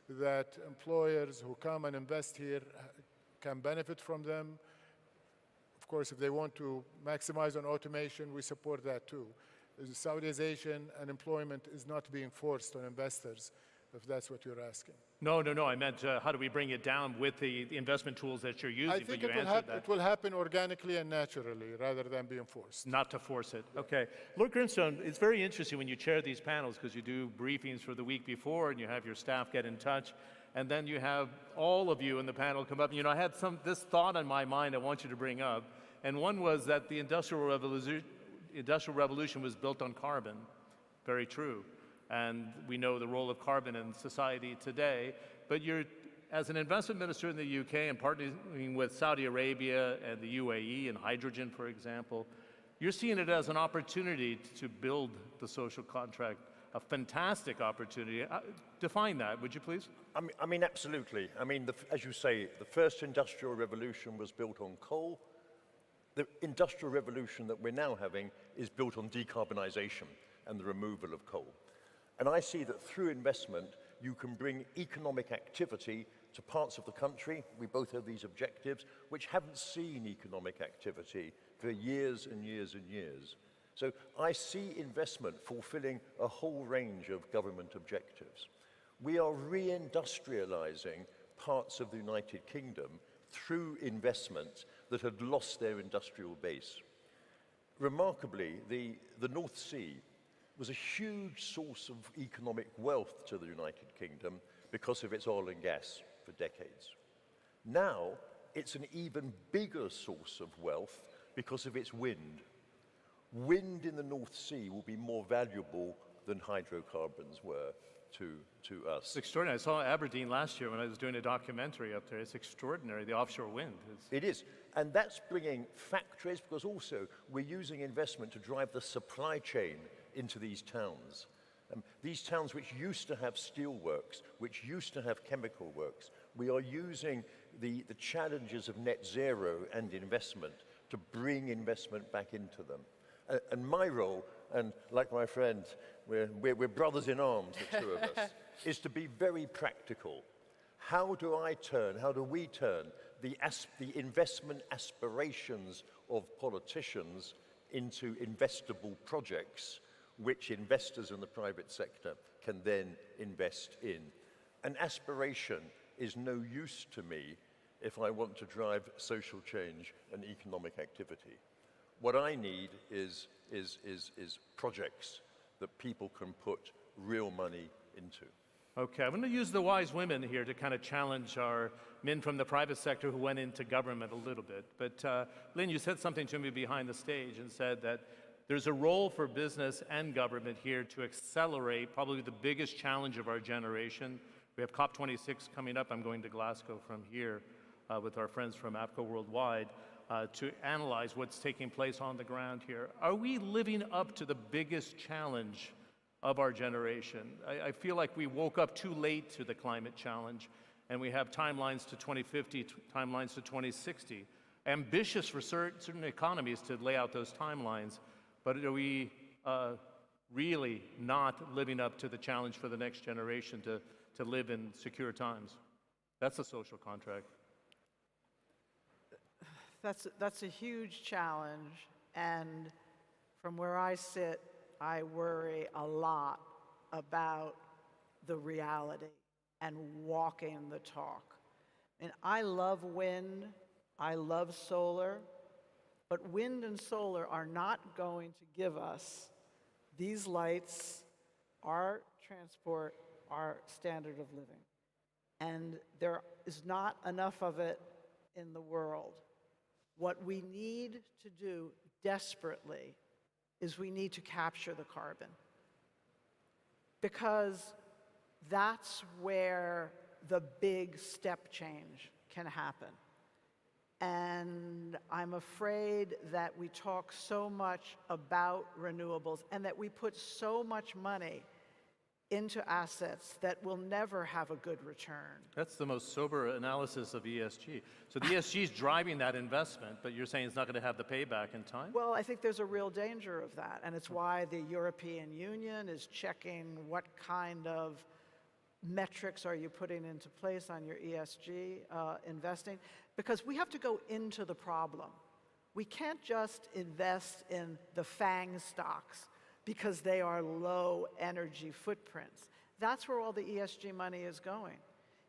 that employers who come and invest here can benefit from them. Of course, if they want to maximize on automation, we support that too. Saudization and employment is not being forced on investors. if that's what you're asking. No, no, no. I meant how do we bring it down with the investment tools that you're using? I think but you answered that. it will happen organically and naturally rather than being forced. Not to force it. Okay. Lord Grimstone, it's very interesting when you chair these panels because you do briefings for the week before and you have your staff get in touch. And then you have all of you in the panel come up. You know, I had this thought in my mind I want you to bring up. And one was that the Industrial Revolution was built on carbon. Very true. And we know the role of carbon in society today. But you're, as an investment minister in the UK and partnering with Saudi Arabia and the UAE and hydrogen, for example, you're seeing it as an opportunity to build the social contract, a fantastic opportunity. Define that, would you please? I mean, absolutely. I mean, as you say, the first industrial revolution was built on coal. The industrial revolution that we're now having is built on decarbonization and the removal of coal. And I see that through investment, you can bring economic activity to parts of the country. We both have these objectives, which haven't seen economic activity for years and years and years. So I see investment fulfilling a whole range of government objectives. We are reindustrializing parts of the United Kingdom through investments that had lost their industrial base. Remarkably, the North Sea was a huge source of economic wealth to the United Kingdom because of its oil and gas for decades. Now, it's an even bigger source of wealth because of its wind. Wind in the North Sea will be more valuable than hydrocarbons were to us. It's extraordinary. I saw Aberdeen last year when I was doing a documentary up there. It's extraordinary, the offshore wind. It is. And that's bringing factories, because also we're using investment to drive the supply chain into these towns. These towns which used to have steel works, which used to have chemical works, we are using the challenges of net zero and investment to bring investment back into them. And my role, and like my friend, we're brothers in arms, the two of us, is to be very practical. How do we turn the investment aspirations of politicians into investable projects which investors in the private sector can then invest in? An aspiration is no use to me if I want to drive social change and economic activity. What I need is projects that people can put real money into. Okay, I'm going to use the wise women here to kind of challenge our men from the private sector who went into government a little bit. But Lynn, you said something to me behind the stage and said that there's a role for business and government here to accelerate probably the biggest challenge of our generation. We have COP26 coming up. I'm going to Glasgow from here with our friends from APCO Worldwide to analyze what's taking place on the ground here. Are we living up to the biggest challenge of our generation? I feel like we woke up too late to the climate challenge, and we have timelines to 2050, timelines to 2060. Ambitious for certain economies to lay out those timelines, but are we really not living up to the challenge for the next generation to live in secure times? That's a social contract. That's a huge challenge, and from where I sit, I worry a lot about the reality and walking the talk. And I love wind, I love solar, but wind and solar are not going to give us these lights, our transport, our standard of living. And there is not enough of it in the world. What we need to do desperately is we need to capture the carbon, because that's where the big step change can happen. And I'm afraid that we talk so much about renewables and that we put so much money into assets that will never have a good return. That's the most sober analysis of ESG. So the ESG is driving that investment, but you're saying it's not going to have the payback in time? Well, I think there's a real danger of that, and it's why the European Union is checking what kind of metrics are you putting into place on your ESG investing, because we have to go into the problem. We can't just invest in the FANG stocks because they are low energy footprints. That's where all the ESG money is going.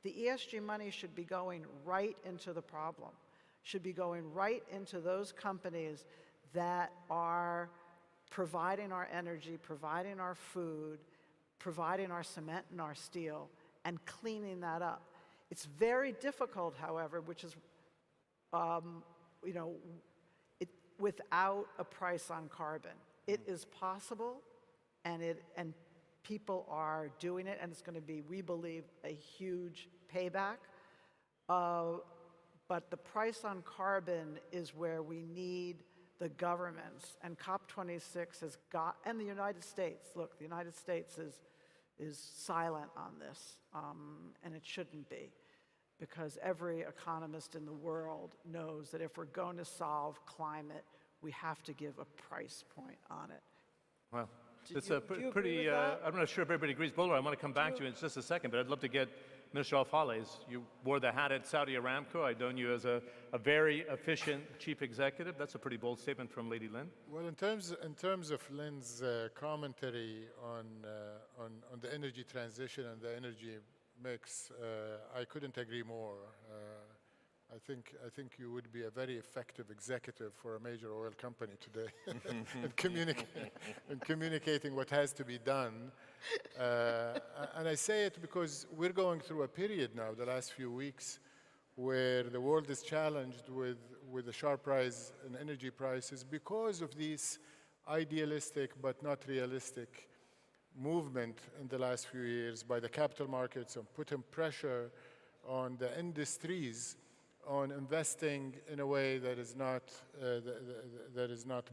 The ESG money should be going right into the problem, should be going right into those companies that are providing our energy, providing our food, providing our cement and our steel, and cleaning that up. It's very difficult, however, which is, you know, without a price on carbon. It is possible, and people are doing it, and it's going to be, we believe, a huge payback. But the price on carbon is where we need the governments, and COP26 has got, and the United States, look, the United States is silent on this, and it shouldn't be, because every economist in the world knows that if we're going to solve climate, we have to give a price point on it. Well, Do it's you- a do you agree pretty, with that? I'm not sure if everybody agrees. Bowler, I want to come back to you in just a second, but I'd love to get Minister Al-Fales. You wore the hat at Saudi Aramco. I've known you as a very efficient chief executive. That's a pretty bold statement from Lady Lynn. Well, in terms of Lynn's commentary on the energy transition and the energy mix, I couldn't agree more. I think you would be a very effective executive for a major oil company today in communicating what has to be done. And I say it because we're going through a period now, the last few weeks, where the world is challenged with a sharp rise in energy prices because of these idealistic but not realistic movement in the last few years by the capital markets and putting pressure on the industries on investing in a way that is not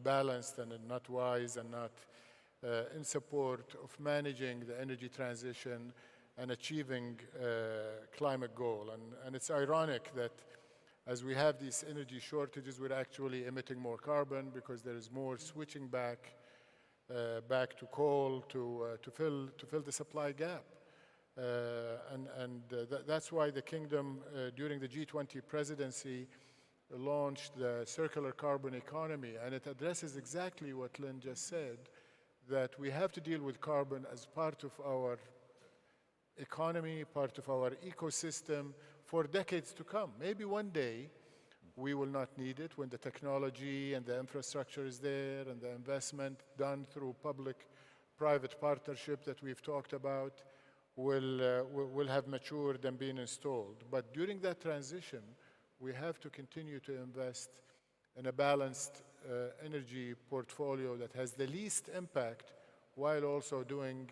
balanced and not wise and not in support of managing the energy transition and achieving climate goal. And it's ironic that as we have these energy shortages, we're actually emitting more carbon because there is more switching back to coal to fill the supply gap. That's why the Kingdom, during the G20 presidency, launched the circular carbon economy, and it addresses exactly what Lynn just said, that we have to deal with carbon as part of our economy, part of our ecosystem for decades to come. Maybe one day we will not need it when the technology and the infrastructure is there and the investment done through public-private partnership that we've talked about will have matured and been installed. But during that transition, we have to continue to invest in a balanced energy portfolio that has the least impact while also doing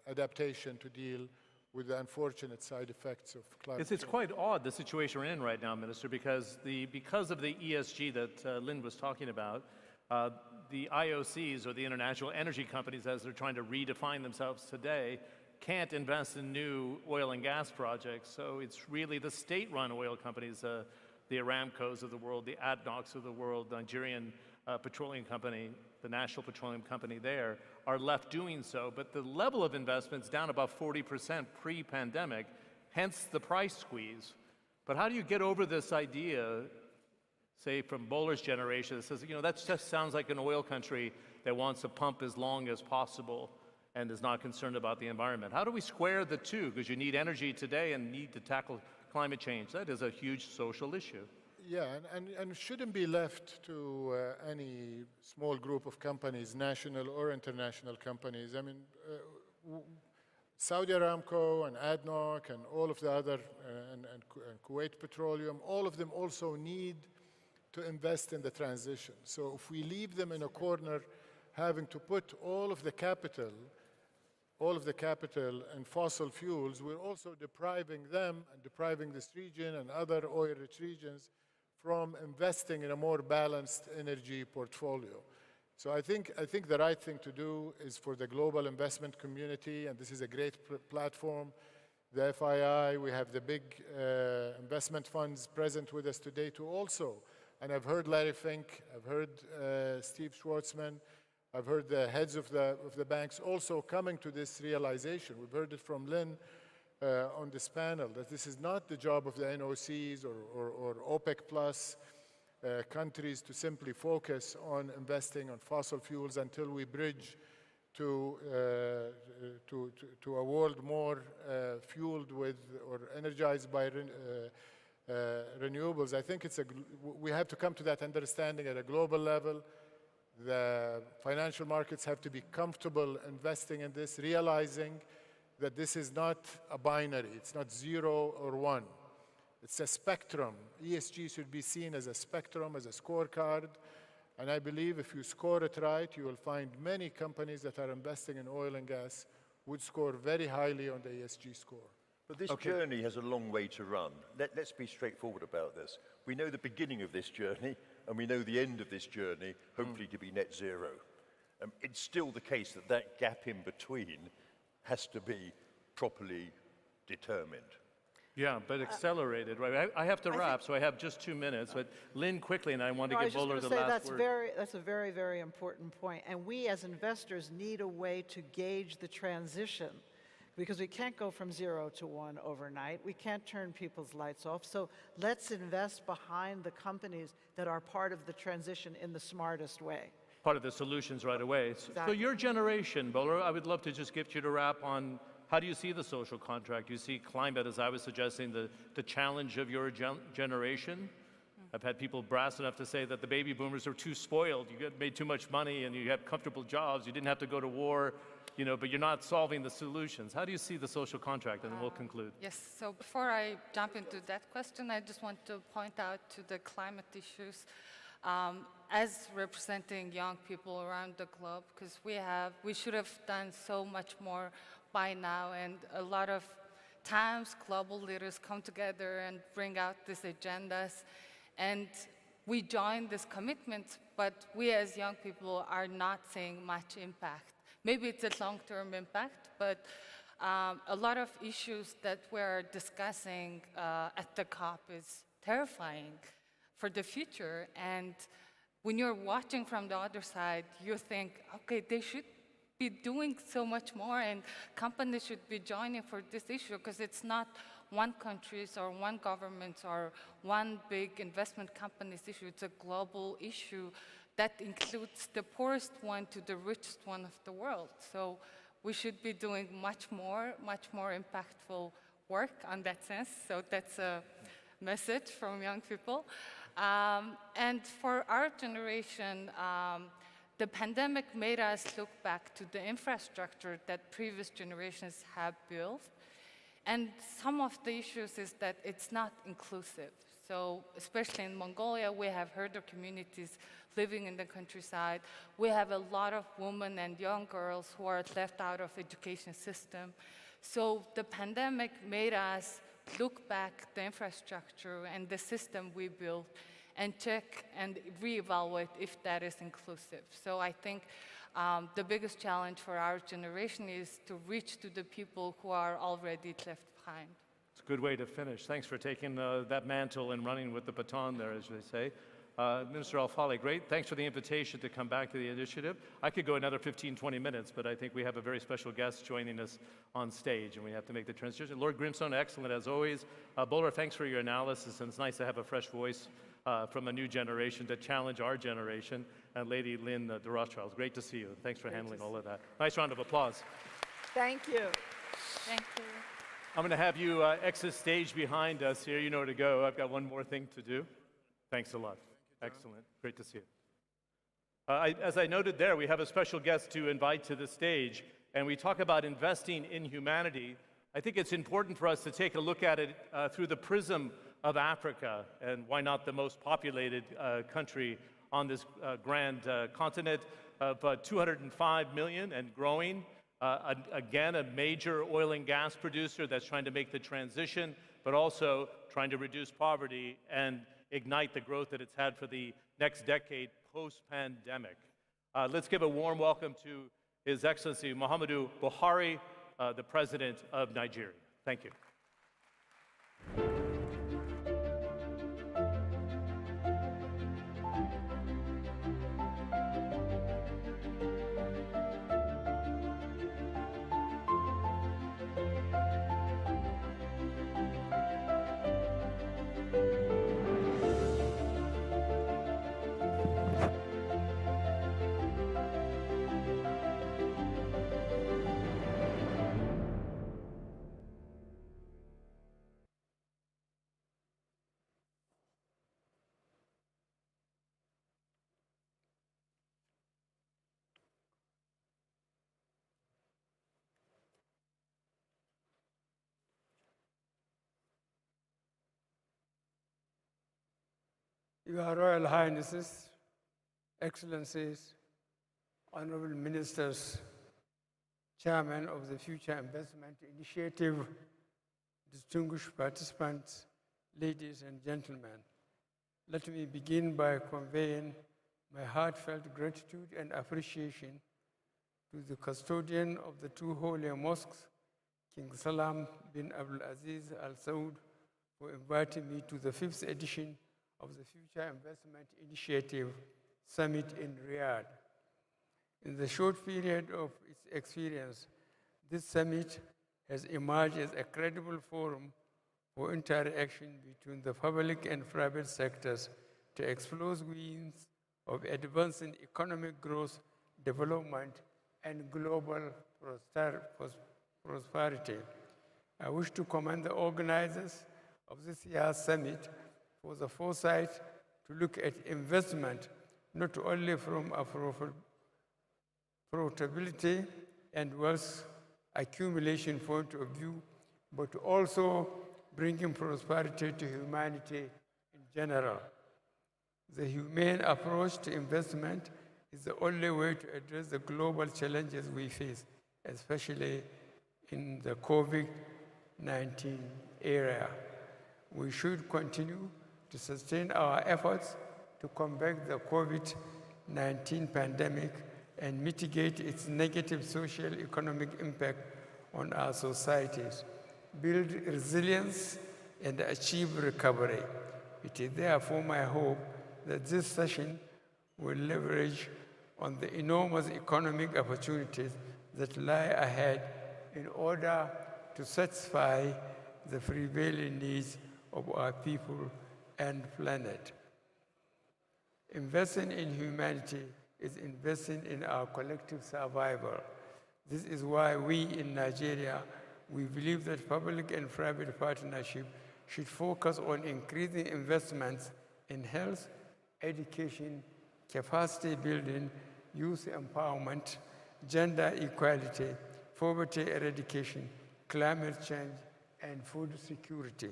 adaptation to deal with the unfortunate side effects of climate change. It's quite odd, the situation we're in right now, Minister, because of the ESG that Lynn was talking about, the IOCs, or the international energy companies, as they're trying to redefine themselves today, can't invest in new oil and gas projects. So it's really the state-run oil companies, the Aramcos of the world, the ADNOCs of the world, Nigerian Petroleum Company, the National Petroleum Company there, are left doing so. But the level of investment's down about 40% pre-pandemic, hence the price squeeze. But how do you get over this idea, say from Bowler's generation, that says, you know, that just sounds like an oil country that wants to pump as long as possible and is not concerned about the environment? How do we square the two? Because you need energy today and need to tackle climate change. That is a huge social issue. Yeah, and shouldn't be left to any small group of companies, national or international companies. I mean, Saudi Aramco and ADNOC and all of the other, and Kuwait Petroleum, all of them also need to invest in the transition. So if we leave them in a corner having to put all of the capital in fossil fuels, we're also depriving them and depriving this region and other oil-rich regions from investing in a more balanced energy portfolio. So I think the right thing to do is for the global investment community, and this is a great platform, the FII, we have the big investment funds present with us today to also, and I've heard Larry Fink, I've heard Steve Schwartzman, I've heard the heads of the banks also coming to this realization. We've heard it from Lynn on this panel, that this is not the job of the NOCs or OPEC plus countries to simply focus on investing on fossil fuels until we bridge to a world more fueled with or energized by renewables. I think we have to come to that understanding at a global level. The financial markets have to be comfortable investing in this, realizing that this is not a binary. It's not 0 or 1. It's a spectrum. ESG should be seen as a spectrum, as a scorecard. And I believe if you score it right, you will find many companies that are investing in oil and gas would score very highly on the ESG score. But this journey has a long way to run. Let's be straightforward about this. We know the beginning of this journey, and we know the end of this journey, hopefully to be net zero. It's still the case that that gap in between has to be properly determined. Yeah, but accelerated, right? I have to wrap, so I have just 2 minutes. But Lynn, quickly, and I want to give Bowler the last word. That's a very, very important point. And we as investors need a way to gauge the transition, because we can't go from 0 to 1 overnight. We can't turn people's lights off. So let's invest behind the companies that are part of the transition in the smartest way. Part of the solutions right away. So Exactly. your generation, Bowler, I would love to just get you to wrap on how do you see the social contract? Do you see climate, as I was suggesting, the challenge of your generation? I've had people brass enough to say that the baby boomers are too spoiled. You made too much money and you had comfortable jobs. You didn't have to go to war, but you're not solving the solutions. How do you see the social contract? And then we'll conclude. Yes, so before I jump into that question, I just want to point out to the climate issues as representing young people around the globe, because we should have done so much more by now, and a lot of times global leaders come together and bring out these agendas, and we join these commitments, but we as young people are not seeing much impact. Maybe it's a long-term impact, but a lot of issues that we're discussing at the COP is terrifying for the future. And when you're watching from the other side, you think, okay, they should be doing so much more, and companies should be joining for this issue, because it's not one country's or one government's or one big investment company's issue. It's a global issue that includes the poorest one to the richest one of the world. So we should be doing much more impactful work on that sense. So that's a message from young people. And for our generation, the pandemic made us look back to the infrastructure that previous generations have built. And some of the issues is that it's not inclusive. So especially in Mongolia, we have herder communities living in the countryside. We have a lot of women and young girls who are left out of education system. So the pandemic made us look back the infrastructure and the system we built and check and reevaluate if that is inclusive. So I think the biggest challenge for our generation is to reach to the people who are already left behind. It's a good way to finish. Thanks for taking that mantle and running with the baton there, as they say. Minister Al-Faleh, great. Thanks for the invitation to come back to the initiative. I could go another 15, 20 minutes, but I think we have a very special guest joining us on stage, and we have to make the transition. Lord Grimstone, excellent as always. Bowler, thanks for your analysis, and it's nice to have a fresh voice from a new generation to challenge our generation. And Lady Lynn de Rothschild, great to see you. Thanks for handling all of that. Nice round of applause. Thank you. Thank you. I'm going to have you exit stage behind us here. You know where to go. I've got one more thing to do. Thanks a lot. Excellent. Great to see you. As I noted there, we have a special guest to invite to the stage, and we talk about investing in humanity. I think it's important for us to take a look at it through the prism of Africa, and why not the most populated country on this grand continent of 205 million and growing. Again, a major oil and gas producer that's trying to make the transition, but also trying to reduce poverty and ignite the growth that it's had for the next decade post-pandemic. Let's give a warm welcome to His Excellency Muhammadu Buhari, the President of Nigeria. Thank you. Your Royal Highnesses, Excellencies, Honorable Ministers, Chairman of the Future Investment Initiative, distinguished participants, ladies and gentlemen. Let me begin by conveying my heartfelt gratitude and appreciation to the custodian of the two holy mosques, King Salam bin Abdul Aziz Al Saud, for inviting me to the 5th edition of the Future Investment Initiative Summit in Riyadh. In the short period of its experience, this summit has emerged as a credible forum for interaction between the public and private sectors to explore means of advancing economic growth, development, and global prosperity. I wish to commend the organizers of this year's summit for the foresight to look at investment not only from a profitability and wealth accumulation point of view, but also bringing prosperity to humanity in general. The humane approach to investment is the only way to address the global challenges we face, especially in the COVID-19 era. We should continue to sustain our efforts to combat the COVID-19 pandemic and mitigate its negative social economic impact on our societies, build resilience, and achieve recovery. It is therefore my hope that this session will leverage on the enormous economic opportunities that lie ahead in order to satisfy the prevailing needs of our people and planet. Investing in humanity is investing in our collective survival. This is why we in Nigeria, we believe that public and private partnership should focus on increasing investments in health, education, capacity building, youth empowerment, gender equality, poverty eradication, climate change, and food security.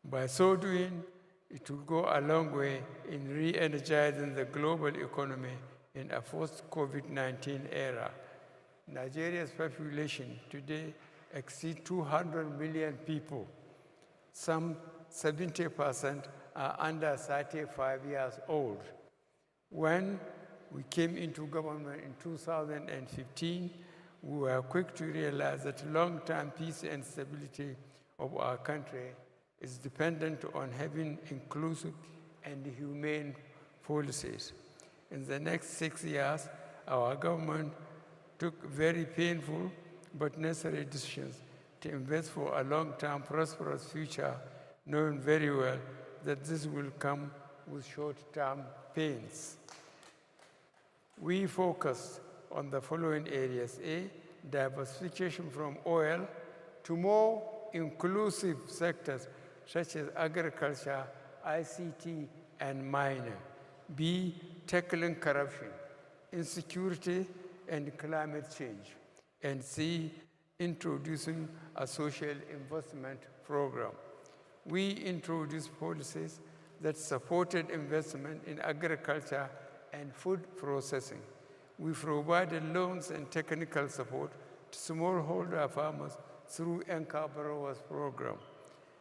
By so doing, it will go a long way in re-energizing the global economy in a post-COVID-19 era. Nigeria's population today exceeds 200 million people. Some 70% are under 35 years old. When we came into government in 2015, we were quick to realize that long-term peace and stability of our country is dependent on having inclusive and humane policies. In the next 6 years, our government took very painful but necessary decisions to invest for a long-term prosperous future, knowing very well that this will come with short-term pains. We focused on the following areas. A, diversification from oil to more inclusive sectors such as agriculture, ICT, and mining. B, tackling corruption, insecurity, and climate change. And C, introducing a social investment program. We introduced policies that supported investment in agriculture and food processing. We provided loans and technical support to smallholder farmers through Anchor Borrowers Program.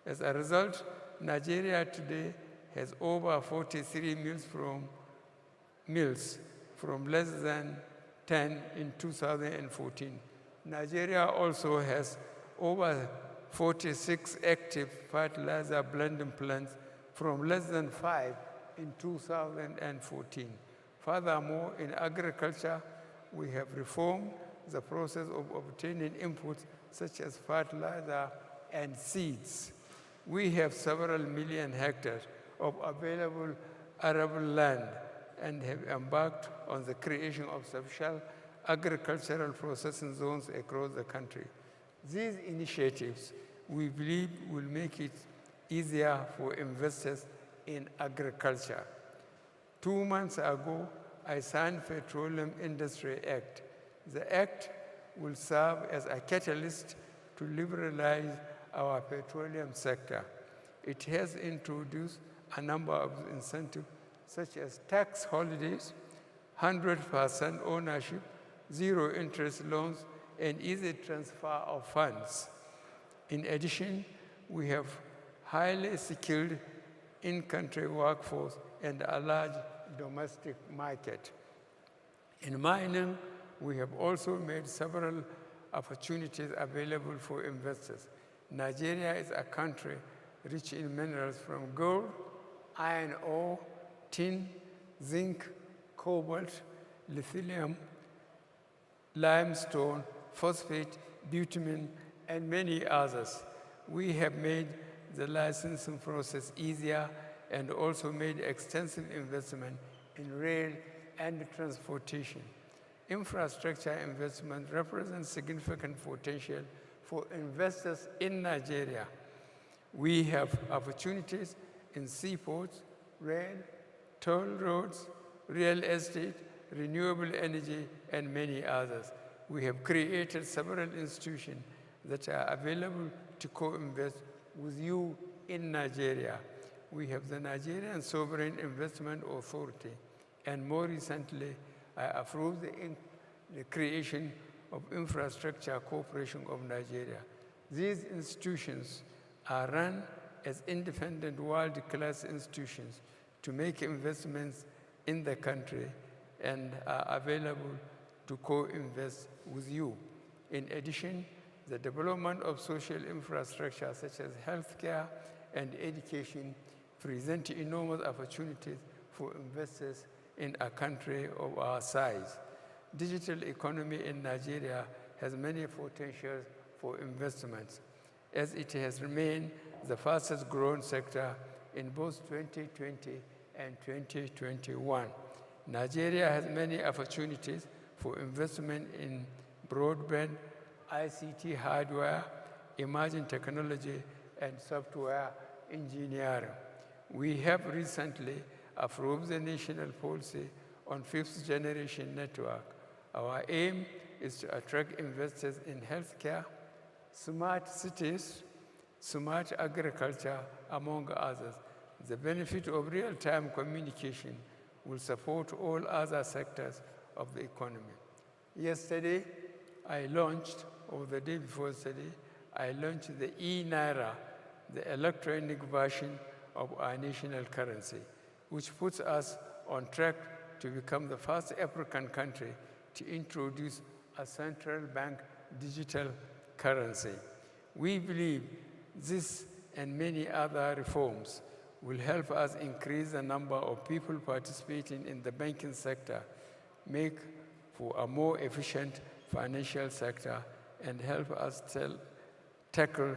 As a result, Nigeria today has over 43 mills from less than 10 in 2014. Nigeria also has over 46 active fertilizer blending plants from less than 5 in 2014. Furthermore, in agriculture, we have reformed the process of obtaining inputs such as fertilizer and seeds. We have several million hectares of available arable land and have embarked on the creation of special agricultural processing zones across the country. These initiatives, we believe, will make it easier for investors in agriculture. 2 months ago, I signed Petroleum Industry Act. The act will serve as a catalyst to liberalize our petroleum sector. It has introduced a number of incentives, such as tax holidays, 100% ownership, zero interest loans, and easy transfer of funds. In addition, we have highly skilled in-country workforce and a large domestic market. In mining, we have also made several opportunities available for investors. Nigeria is a country rich in minerals from gold, iron ore, tin, zinc, cobalt, lithium, limestone, phosphate, bitumen, and many others. We have made the licensing process easier and also made extensive investment in rail and transportation. Infrastructure investment represents significant potential for investors in Nigeria. We have opportunities in seaports, rail, toll roads, real estate, renewable energy, and many others. We have created several institutions that are available to co-invest with you in Nigeria. We have the Nigerian Sovereign Investment Authority, and more recently, I approved the creation of Infrastructure Corporation of Nigeria. These institutions are run as independent world-class institutions to make investments in the country and are available to co-invest with you. In addition, the development of social infrastructure such as healthcare and education present enormous opportunities for investors in a country of our size. Digital economy in Nigeria has many potentials for investments, as it has remained the fastest growing sector in both 2020 and 2021. Nigeria has many opportunities for investment in broadband, ICT hardware, emerging technology, and software engineering. We have recently approved the national policy on fifth generation network. Our aim is to attract investors in healthcare, smart cities, smart agriculture, among others. The benefit of real-time communication will support all other sectors of the economy. Yesterday, I launched, or the day before yesterday, I launched the e-Naira, the electronic version of our national currency, which puts us on track to become the first African country to introduce a central bank digital currency. We believe this and many other reforms will help us increase the number of people participating in the banking sector, make for a more efficient financial sector, and help us tackle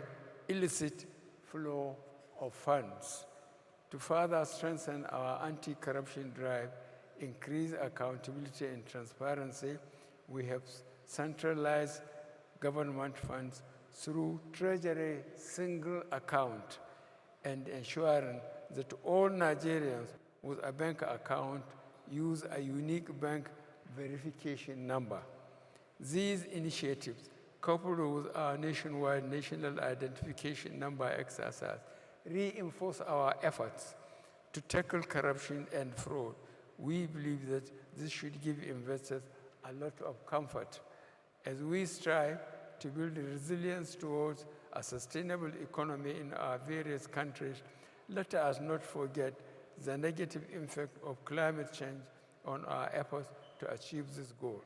illicit flow of funds. To further strengthen our anti-corruption drive, increase accountability and transparency, we have centralized government funds through Treasury single account and ensuring that all Nigerians with a bank account use a unique bank verification number. These initiatives, coupled with our nationwide national identification number exercise, reinforce our efforts to tackle corruption and fraud. We believe that this should give investors a lot of comfort as we strive to build resilience towards a sustainable economy in our various countries. Let us not forget the negative impact of climate change on our efforts to achieve this goal.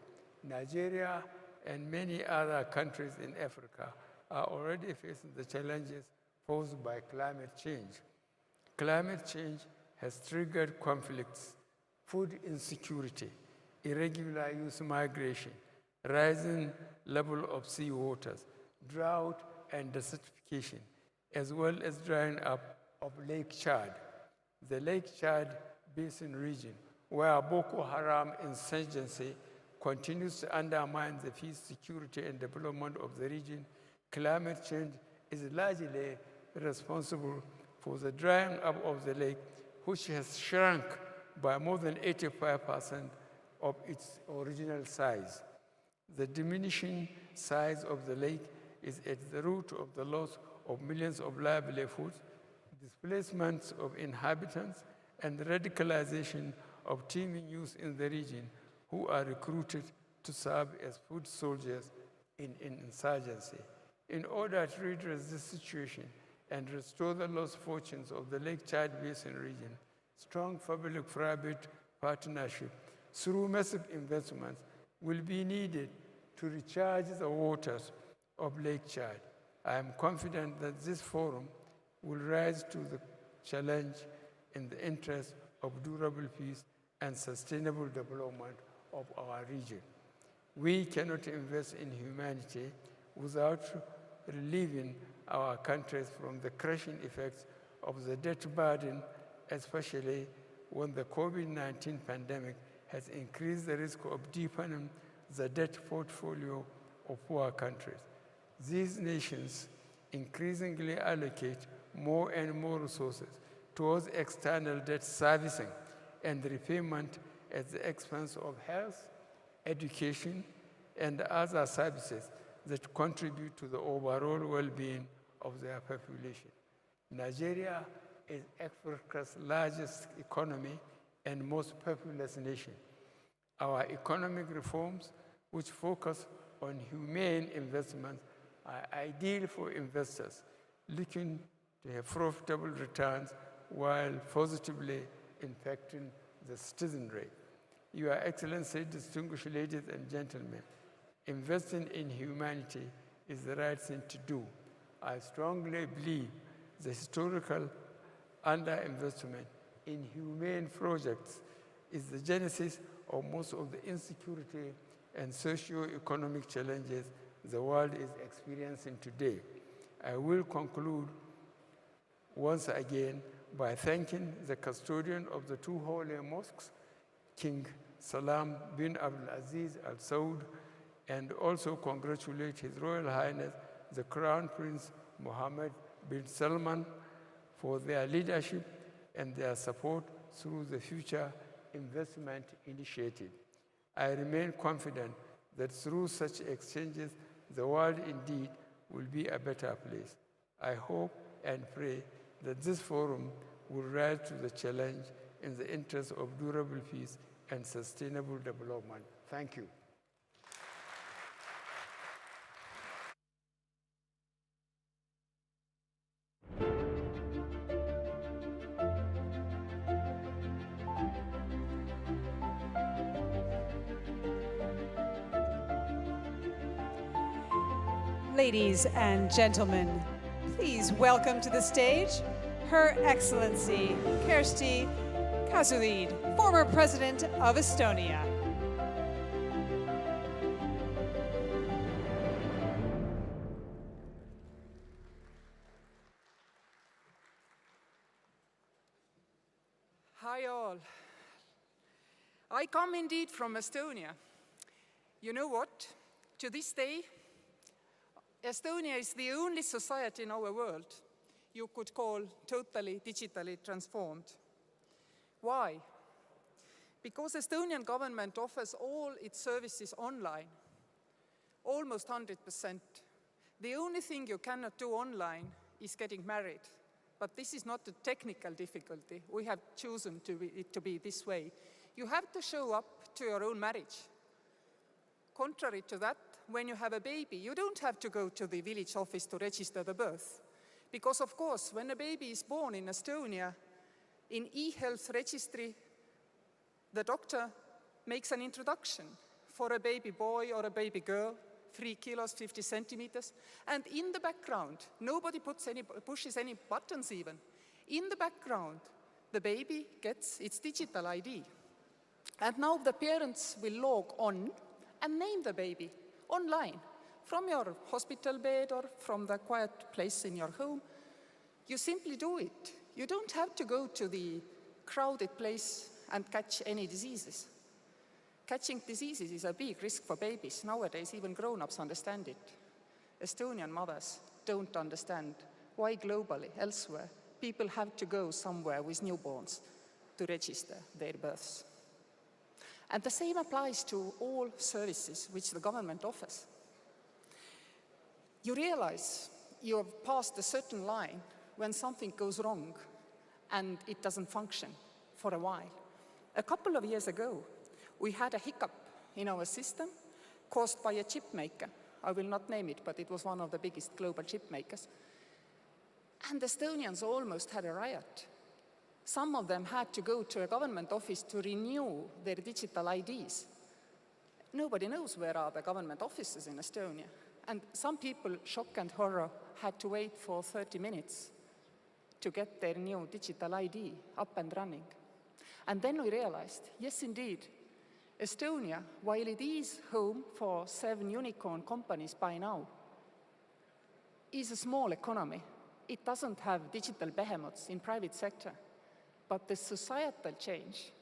Nigeria and many other countries in Africa are already facing the challenges posed by climate change. Climate change has triggered conflicts, food insecurity, irregular youth migration, rising level of sea waters, drought and desertification, as well as drying up of Lake Chad. The Lake Chad Basin region, where Boko Haram insurgency continues to undermine the peace, security, and development of the region, climate change is largely responsible for the drying up of the lake, which has shrunk by more than 85% of its original size. The diminishing size of the lake is at the root of the loss of millions of livelihoods, displacements of inhabitants, and radicalization of teeming youth in the region who are recruited to serve as foot soldiers in insurgency. In order to redress this situation and restore the lost fortunes of the Lake Chad Basin region, strong public-private partnership through massive investments will be needed to recharge the waters of Lake Chad. I am confident that this forum will rise to the challenge in the interest of durable peace and sustainable development of our region. We cannot invest in humanity without relieving our countries from the crushing effects of the debt burden, especially when the COVID-19 pandemic has increased the risk of deepening the debt portfolio of poor countries. These nations increasingly allocate more and more resources towards external debt servicing and repayment at the expense of health, education, and other services that contribute to the overall well-being of their population. Nigeria is Africa's largest economy and most populous nation. Our economic reforms, which focus on humane investments, are ideal for investors looking to have profitable returns while positively impacting the citizenry. Your Excellency, distinguished ladies and gentlemen, investing in humanity is the right thing to do. I strongly believe the historical underinvestment in humane projects is the genesis of most of the insecurity and socio-economic challenges the world is experiencing today. I will conclude once again by thanking the custodian of the two holy mosques, King Salam bin Abdul Aziz Al Saud, and also congratulate His Royal Highness the Crown Prince Mohammed bin Salman for their leadership and their support through the Future Investment Initiative. I remain confident that through such exchanges, the world indeed will be a better place. I hope and pray that this forum will rise to the challenge in the interest of durable peace and sustainable development. Thank you. Ladies and gentlemen, please welcome to the stage Her Excellency Kersti Kaljulaid, former President of Estonia. Hi all. I come indeed from Estonia. You know what? To this day, Estonia is the only society in our world you could call totally digitally transformed. Why? Because Estonian government offers all its services online, almost 100%. The only thing you cannot do online is getting married. But this is not a technical difficulty. We have chosen it to be this way. You have to show up to your own marriage. Contrary to that, when you have a baby, you don't have to go to the village office to register the birth. Because of course, when a baby is born in Estonia, in e-health registry, the doctor makes an introduction for a baby boy or a baby girl, 3 kilos, 50 centimeters. And in the background, nobody pushes any buttons even. In the background, the baby gets its digital ID. And now the parents will log on and name the baby online, from your hospital bed or from the quiet place in your home. You simply do it. You don't have to go to the crowded place and catch any diseases. Catching diseases is a big risk for babies. Nowadays, even grown-ups understand it. Estonian mothers don't understand why globally, elsewhere, people have to go somewhere with newborns to register their births. And the same applies to all services which the government offers. You realize you have passed a certain line when something goes wrong and it doesn't function for a while. A couple of years ago, we had a hiccup in our system caused by a chip maker. I will not name it, but it was one of the biggest global chip makers. And Estonians almost had a riot. Some of them had to go to a government office to renew their digital IDs. Nobody knows where are the government offices in Estonia. And some people, shock and horror, had to wait for 30 minutes to get their new digital ID up and running. And then we realized, yes, indeed, Estonia, while it is home for 7 unicorn companies by now, is a small economy. It doesn't have digital behemoths in private sector. But the societal change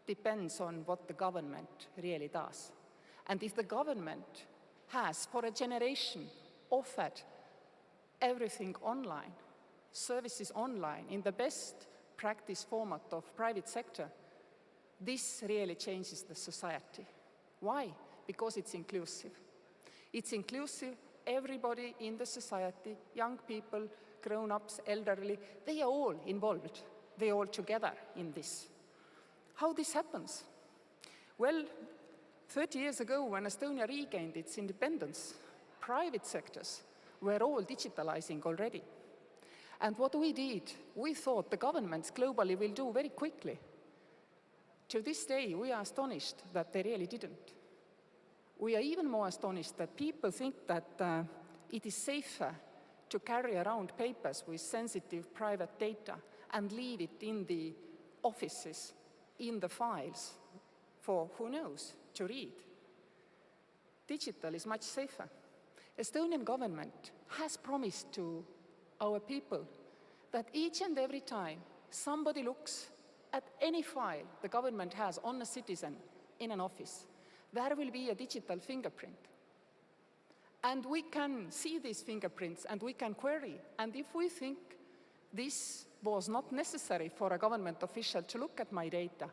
depends on what the government really does. And if the government has, for a generation, offered everything online, services online, in the best practice format of private sector, this really changes the society. Why? Because it's inclusive. It's inclusive, everybody in the society, young people, grown-ups, elderly, they are all involved. They are all together in this. How this happens? Well, 30 years ago, when Estonia regained its independence, private sectors were all digitalizing already. And what we did, we thought the governments globally will do very quickly. To this day, we are astonished that they really didn't. We are even more astonished that people think that it is safer to carry around papers with sensitive private data and leave it in the offices, in the files, for who knows, to read. Digital is much safer. Estonian government has promised to our people that each and every time somebody looks at any file the government has on a citizen in an office, there will be a digital fingerprint. And we can see these fingerprints and we can query. And if we think this was not necessary for a government official to look at my data,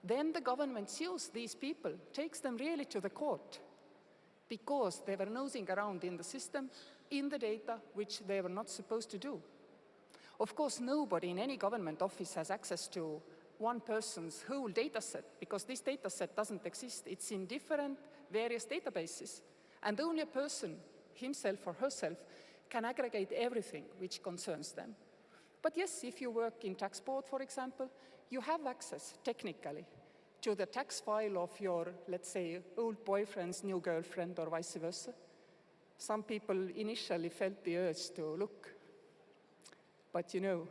then the government sues these people, takes them really to the court, because they were nosing around in the system, in the data, which they were not supposed to do. Of course, nobody in any government office has access to one person's whole data set, because this data set doesn't exist. It's in different, various databases, and only a person, himself or herself, can aggregate everything which concerns them. But yes, if you work in tax board, for example, you have access, technically, to the tax file of your, let's say, old boyfriend's new girlfriend or vice versa. Some people initially felt the urge to look. But you know,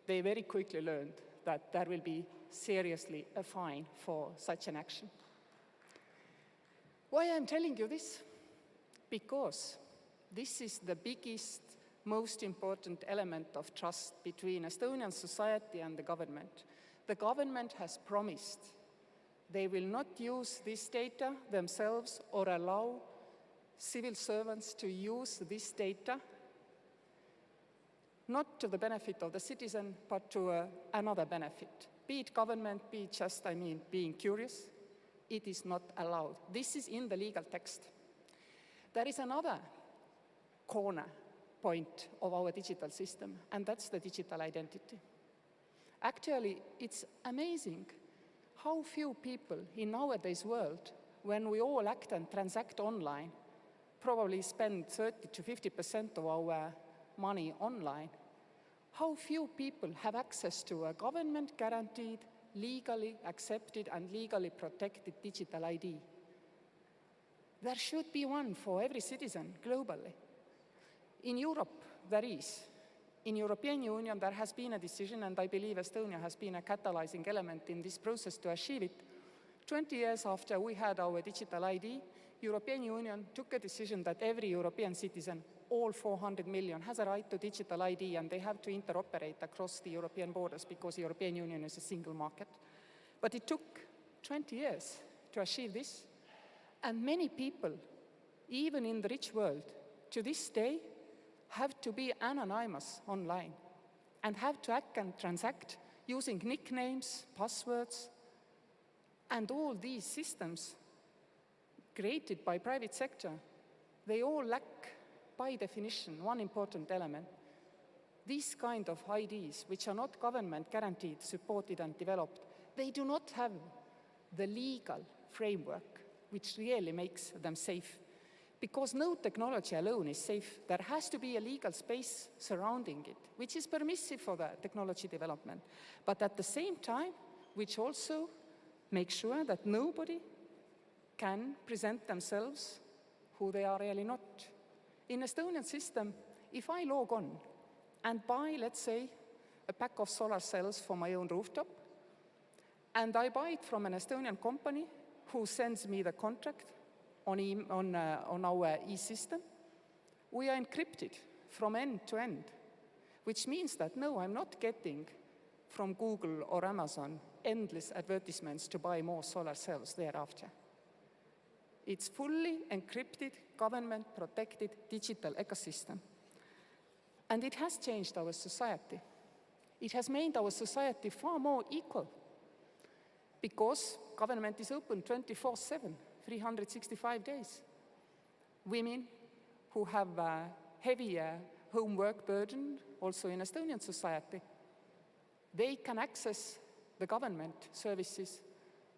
they very quickly learned that there will be seriously a fine for such an action. Why I'm telling you this? Because this is the biggest, most important element of trust between Estonian society and the government. The government has promised they will not use this data themselves or allow civil servants to use this data, not to the benefit of the citizen, but to another benefit. Be it government, be it just, being curious, it is not allowed. This is in the legal text. There is another corner point of our digital system, and that's the digital identity. Actually, it's amazing how few people in nowadays world, when we all act and transact online, probably spend 30 to 50% of our money online, how few people have access to a government-guaranteed, legally accepted and legally protected digital ID. There should be one for every citizen globally. In Europe, there is. In European Union, there has been a decision, and I believe Estonia has been a catalyzing element in this process to achieve it. 20 years after we had our digital ID, European Union took a decision that every European citizen, all 400 million, has a right to digital ID, and they have to interoperate across the European borders because the European Union is a single market. But it took 20 years to achieve this, and many people, even in the rich world, to this day, have to be anonymous online and have to act and transact using nicknames, passwords, and all these systems created by private sector, they all lack, by definition, one important element. these kind of IDs, which are not government guaranteed, supported, and developed, they do not have the legal framework which really makes them safe. Because no technology alone is safe. There has to be a legal space surrounding it, which is permissive for the technology development, but at the same time, which also makes sure that nobody can present themselves who they are really not. In Estonian system, if I log on and buy, let's say, a pack of solar cells for my own rooftop, and I buy it from an Estonian company who sends me the contract on our e-system, we are encrypted from end to end, which means that no, I'm not getting from Google or Amazon endless advertisements to buy more solar cells thereafter. It's fully encrypted, government-protected digital ecosystem. And it has changed our society. It has made our society far more equal because government is open 24/7, 365 days. Women who have a heavier homework burden, also in Estonian society, they can access the government services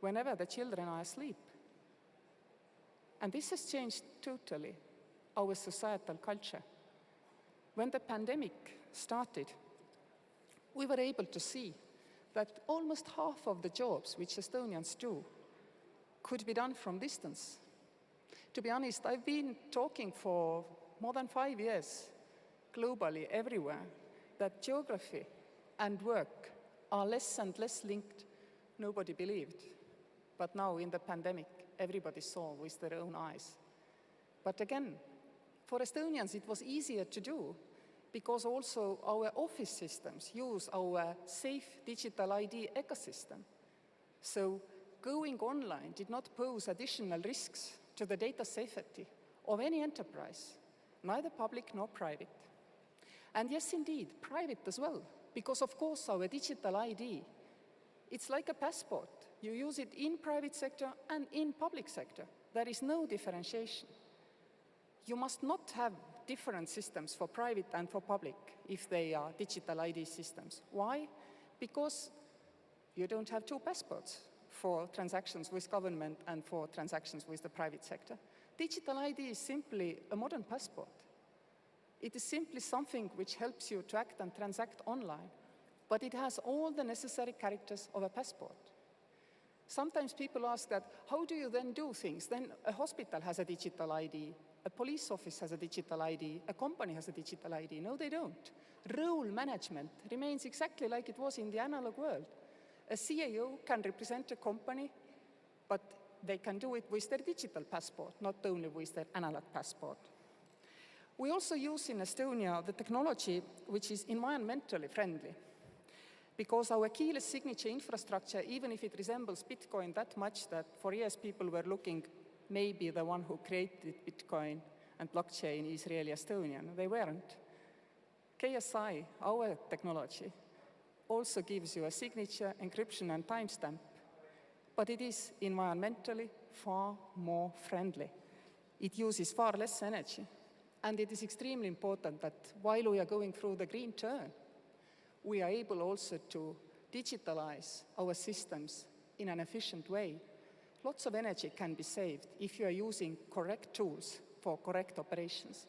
whenever the children are asleep. And this has changed totally our societal culture. When the pandemic started, we were able to see that almost half of the jobs which Estonians do could be done from distance. To be honest, I've been talking for more than 5 years, globally, everywhere, that geography and work are less and less linked. Nobody believed. But now, in the pandemic, everybody saw with their own eyes. But again, for Estonians, it was easier to do because also our office systems use our safe digital ID ecosystem. So going online did not pose additional risks to the data safety of any enterprise, neither public nor private. And yes, indeed, private as well, because of course our digital ID, it's like a passport. You use it in private sector and in public sector. There is no differentiation. You must not have different systems for private and for public if they are digital ID systems. Why? Because you don't have two passports for transactions with government and for transactions with the private sector. Digital ID is simply a modern passport. It is simply something which helps you to act and transact online, but it has all the necessary characters of a passport. Sometimes people ask that, how do you then do things? Then a hospital has a digital ID, a police office has a digital ID, a company has a digital ID. No, they don't. Role management remains exactly like it was in the analog world. A CAO can represent a company, but they can do it with their digital passport, not only with their analog passport. We also use in Estonia the technology which is environmentally friendly, because our keyless signature infrastructure, even if it resembles Bitcoin that much that for years people were looking, maybe the one who created Bitcoin and blockchain is really Estonian. They weren't. KSI, our technology, also gives you a signature, encryption, and timestamp, but it is environmentally far more friendly. It uses far less energy, and it is extremely important that while we are going through the green turn, we are able also to digitalize our systems in an efficient way. Lots of energy can be saved if you are using correct tools for correct operations.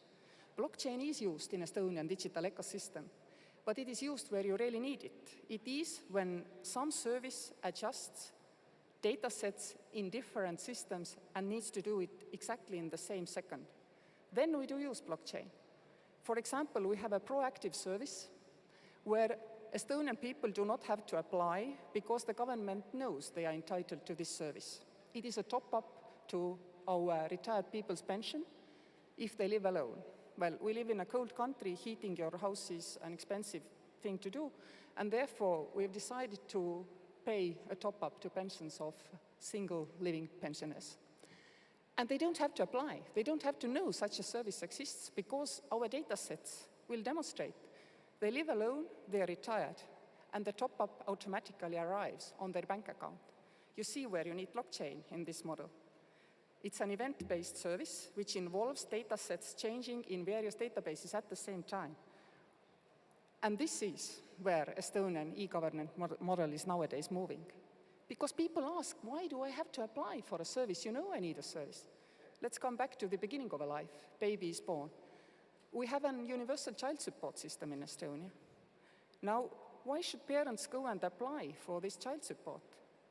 Blockchain is used in Estonian digital ecosystem, but it is used where you really need it. It is when some service adjusts data sets in different systems and needs to do it exactly in the same second. Then we do use blockchain. For example, we have a proactive service where Estonian people do not have to apply because the government knows they are entitled to this service. It is a top-up to our retired people's pension if they live alone. Well, we live in a cold country, heating your house is an expensive thing to do, and therefore we've decided to pay a top-up to pensions of single living pensioners. And they don't have to apply. They don't have to know such a service exists because our data sets will demonstrate. They live alone, they are retired, and the top-up automatically arrives on their bank account. You see where you need blockchain in this model. It's an event-based service which involves data sets changing in various databases at the same time. And this is where Estonian e-government model is nowadays moving. Because people ask, why do I have to apply for a service? You know I need a service. Let's come back to the beginning of a life. Baby is born. We have an universal child support system in Estonia. Now, why should parents go and apply for this child support?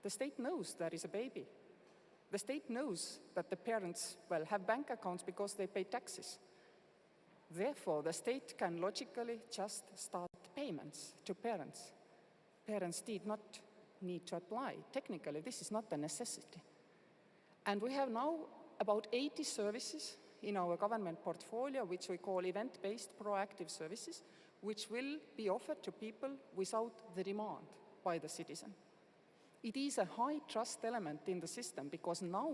The state knows there is a baby. The state knows that the parents, well, have bank accounts because they pay taxes. Therefore, the state can logically just start payments to parents. Parents did not need to apply. Technically, this is not a necessity. And we have now about 80 services in our government portfolio, which we call event-based proactive services, which will be offered to people without the demand by the citizen. It is a high trust element in the system because now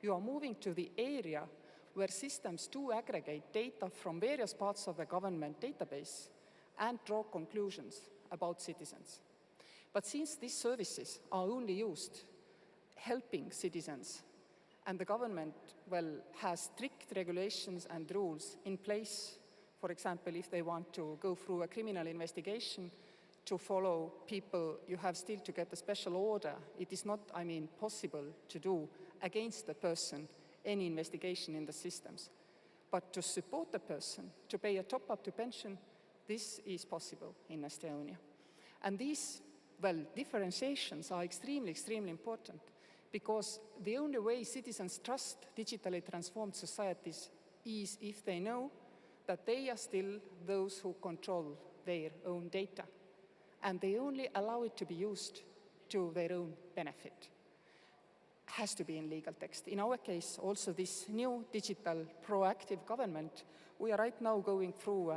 you are moving to the area where systems do aggregate data from various parts of the government database and draw conclusions about citizens. But since these services are only used helping citizens, and the government, well, has strict regulations and rules in place, for example, if they want to go through a criminal investigation, to follow people, you have still to get a special order. It is not, possible to do against the person any investigation in the systems. But to support the person, to pay a top-up to pension, this is possible in Estonia. And these, well, differentiations are extremely, extremely important because the only way citizens trust digitally transformed societies is if they know that they are still those who control their own data. And they only allow it to be used to their own benefit. Has to be in legal text. In our case, also this new digital proactive government, we are right now going through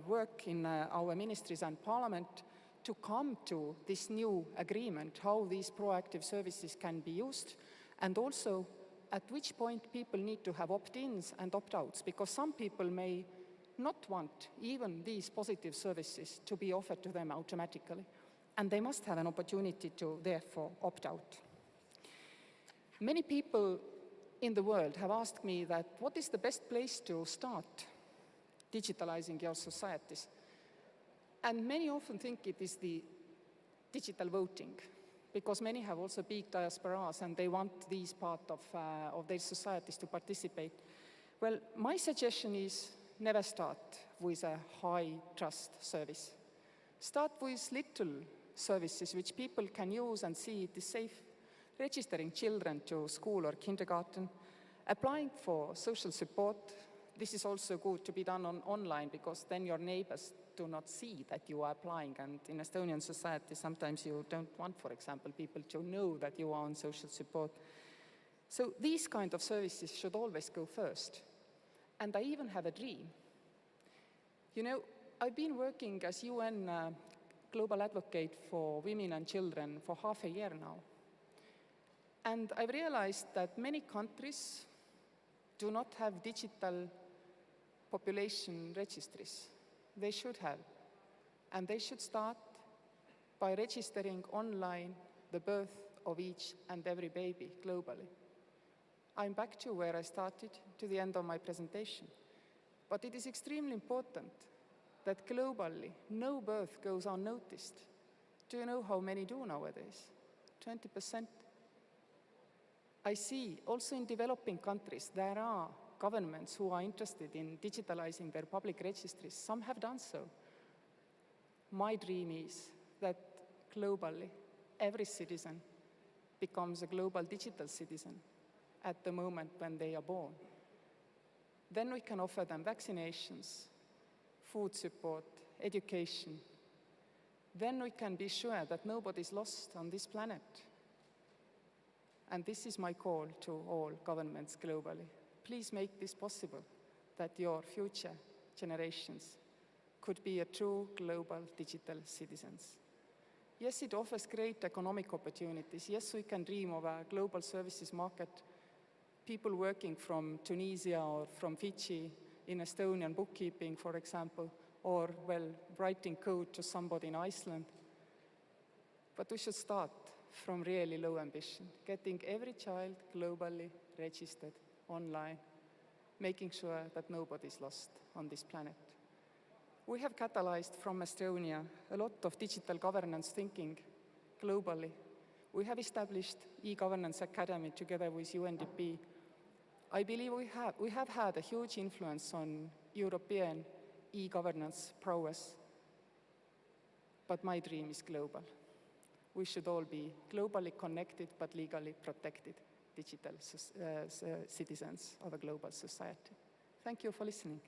work in our ministries and parliament to come to this new agreement, how these proactive services can be used, and also at which point people need to have opt-ins and opt-outs, because some people may not want even these positive services to be offered to them automatically, and they must have an opportunity to therefore opt out. Many people in the world have asked me that what is the best place to start digitalizing your societies? And many often think it is the digital voting, because many have also big diasporas and they want these part of their societies to participate. Well, my suggestion is never start with a high trust service. Start with little services which people can use and see it is safe. Registering children to school or kindergarten, applying for social support. This is also good to be done online because then your neighbors do not see that you are applying. And in Estonian society, sometimes you don't want, for example, people to know that you are on social support. So these kind of services should always go first. And I even have a dream. You know, I've been working as UN Global Advocate for Women and Children for half a year now. And I've realized that many countries do not have digital population registries. They should have. And they should start by registering online the birth of each and every baby globally. I'm back to where I started, to the end of my presentation. But it is extremely important that globally no birth goes unnoticed. Do you know how many do nowadays? 20%. I see also in developing countries there are governments who are interested in digitalizing their public registries. Some have done so. My dream is that globally every citizen becomes a global digital citizen at the moment when they are born. Then we can offer them vaccinations, food support, education. Then we can be sure that nobody is lost on this planet. And this is my call to all governments globally. Please make this possible, that your future generations could be a true global digital citizens. Yes, it offers great economic opportunities. Yes, we can dream of a global services market. People working from Tunisia or from Fiji in Estonian bookkeeping, for example, or, well, writing code to somebody in Iceland. But we should start from really low ambition, getting every child globally registered online, making sure that nobody is lost on this planet. We have catalyzed from Estonia a lot of digital governance thinking globally. We have established e-governance academy together with UNDP. I believe we have had a huge influence on European e-governance prowess. But my dream is global. We should all be globally connected but legally protected digital citizens of a global society. Thank you for listening.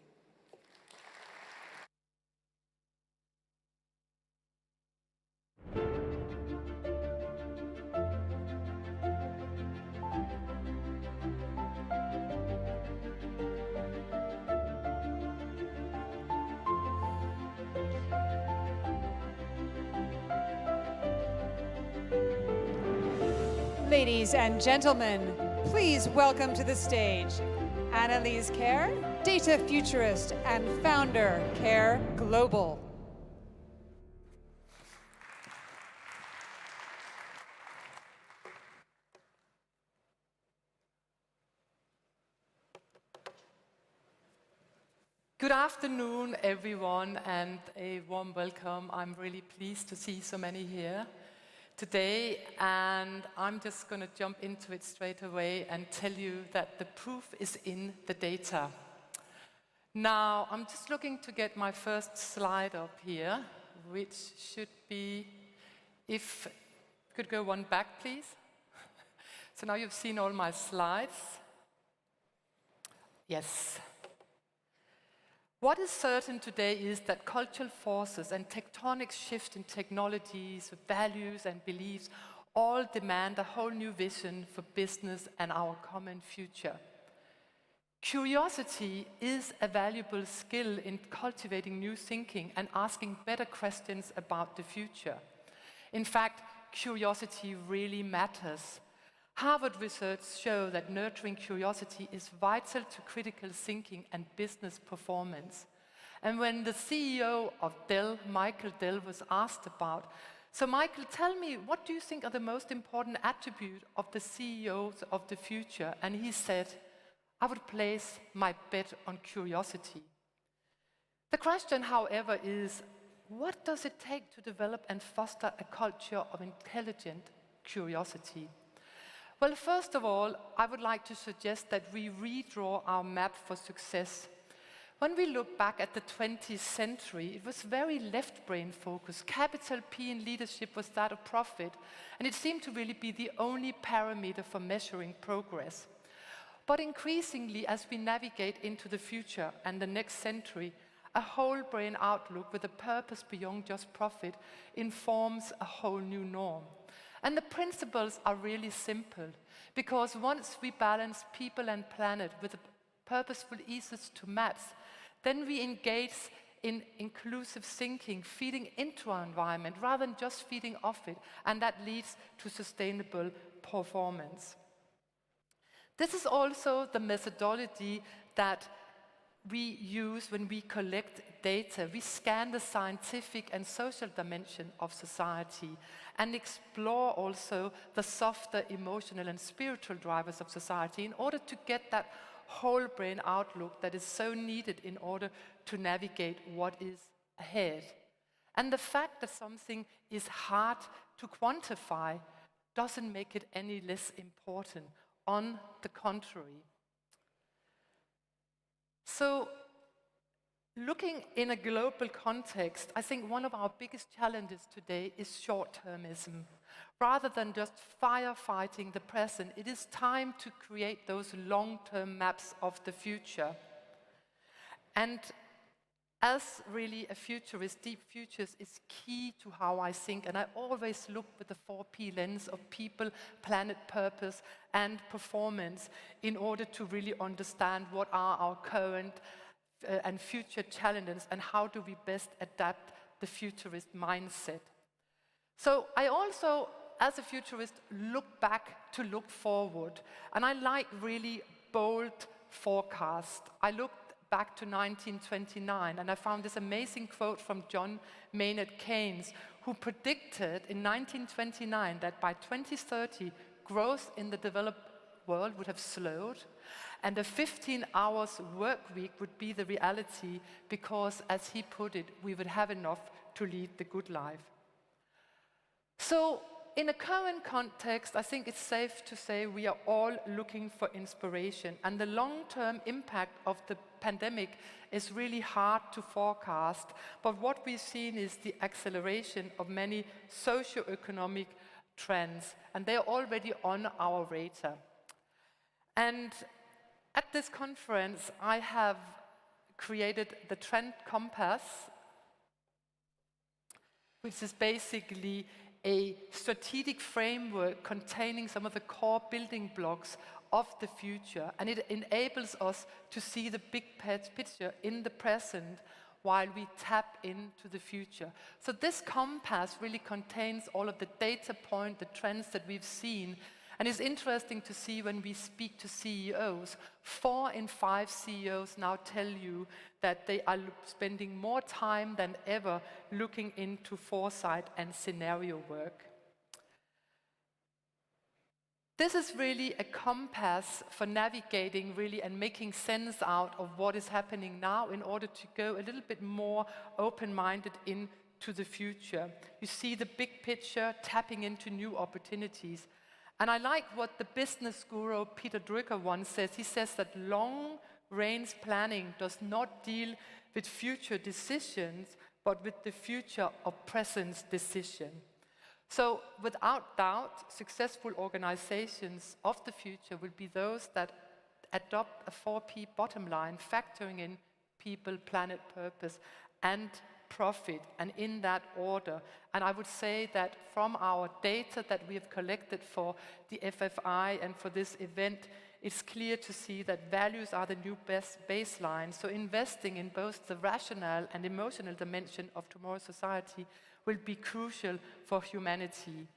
Ladies and gentlemen, please welcome to the stage Annelies Kerr, data futurist and founder, Kerr Global. Good afternoon, everyone, and a warm welcome. I'm really pleased to see so many here today, and I'm just going to jump into it straight away and tell you that the proof is in the data. Now, I'm just looking to get my first slide up here, which should be, if you could go one back, please. So now you've seen all my slides. Yes. What is certain today is that cultural forces and tectonic shifts in technologies, values, and beliefs all demand a whole new vision for business and our common future. Curiosity is a valuable skill in cultivating new thinking and asking better questions about the future. In fact, curiosity really matters. Harvard research shows that nurturing curiosity is vital to critical thinking and business performance. And when the CEO of Dell, Michael Dell, was asked about, so Michael, tell me, what do you think are the most important attributes of the CEOs of the future? And he said, I would place my bet on curiosity. The question, however, is, what does it take to develop and foster a culture of intelligent curiosity? Well, first of all, I would like to suggest that we redraw our map for success. When we look back at the 20th century, it was very left-brain focused. Capital P in leadership was that of profit, and it seemed to really be the only parameter for measuring progress. But increasingly, as we navigate into the future and the next century, a whole-brain outlook with a purpose beyond just profit informs a whole new norm. And the principles are really simple, because once we balance people and planet with a purposeful ethos to maths, then we engage in inclusive thinking, feeding into our environment rather than just feeding off it, and that leads to sustainable performance. This is also the methodology that we use when we collect data. We scan the scientific and social dimension of society and explore also the softer emotional and spiritual drivers of society in order to get that whole brain outlook that is so needed in order to navigate what is ahead. And the fact that something is hard to quantify doesn't make it any less important. On the contrary. So, looking in a global context, I think one of our biggest challenges today is short-termism. Rather than just firefighting the present, it is time to create those long-term maps of the future. And as really a futurist, deep futures is key to how I think, and I always look with the 4P lens of people, planet, purpose, and performance in order to really understand what are our current and future challenges and how do we best adapt the futurist mindset. So I also, as a futurist, look back to look forward, and I like really bold forecast. I looked back to 1929, and I found this amazing quote from John Maynard Keynes, who predicted in 1929 that by 2030, growth in the developed world would have slowed, And a 15 hours work week would be the reality because, as he put it, we would have enough to lead the good life. So in a current context, I think it's safe to say we are all looking for inspiration, and the long-term impact of the pandemic is really hard to forecast, but what we've seen is the acceleration of many socio-economic trends, and they are already on our radar. And at this conference, I have created the Trend Compass, which is basically a strategic framework containing some of the core building blocks of the future, and it enables us to see the big picture in the present while we tap into the future. So this compass really contains all of the data points, the trends that we've seen, and it's interesting to see when we speak to CEOs, 4 in 5 CEOs now tell you that they are spending more time than ever looking into foresight and scenario work. This is really a compass for navigating really and making sense out of what is happening now in order to go a little bit more open-minded into the future. You see the big picture, tapping into new opportunities. And I like what the business guru Peter Drucker once says. He says that long-range planning does not deal with future decisions, but with the future of present decision. So without doubt, successful organizations of the future will be those that adopt a 4P bottom line, factoring in people, planet, purpose, and profit, and in that order. And I would say that from our data that we have collected for the FFI and for this event, it's clear to see that values are the new best baseline. So investing in both the rational and emotional dimension of tomorrow's society will be crucial for humanity.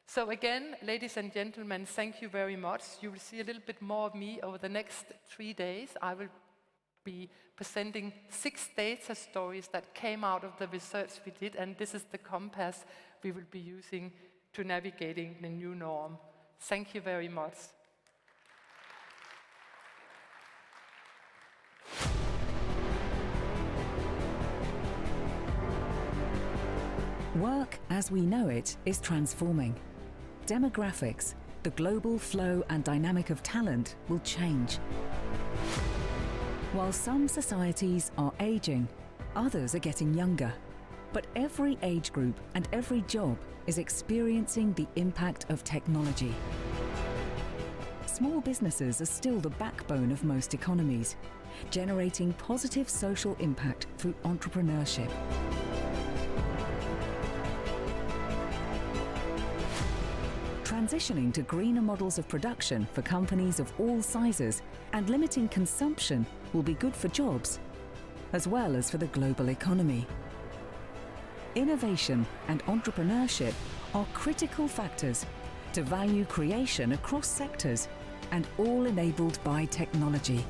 So again, ladies and gentlemen, thank you very much. You will see a little bit more of me over the next 3 days. I will be presenting 6 data stories that came out of the research we did, and this is the compass we will be using to navigating the new norm. Thank you very much. Work, as we know it, is transforming. Demographics, the global flow and dynamic of talent will change. While some societies are aging, others are getting younger. But every age group and every job is experiencing the impact of technology. Small businesses are still the backbone of most economies, generating positive social impact through entrepreneurship. Transitioning to greener models of production for companies of all sizes and limiting consumption will be good for jobs, as well as for the global economy. Innovation and entrepreneurship are critical factors to value creation across sectors, and all enabled by technology.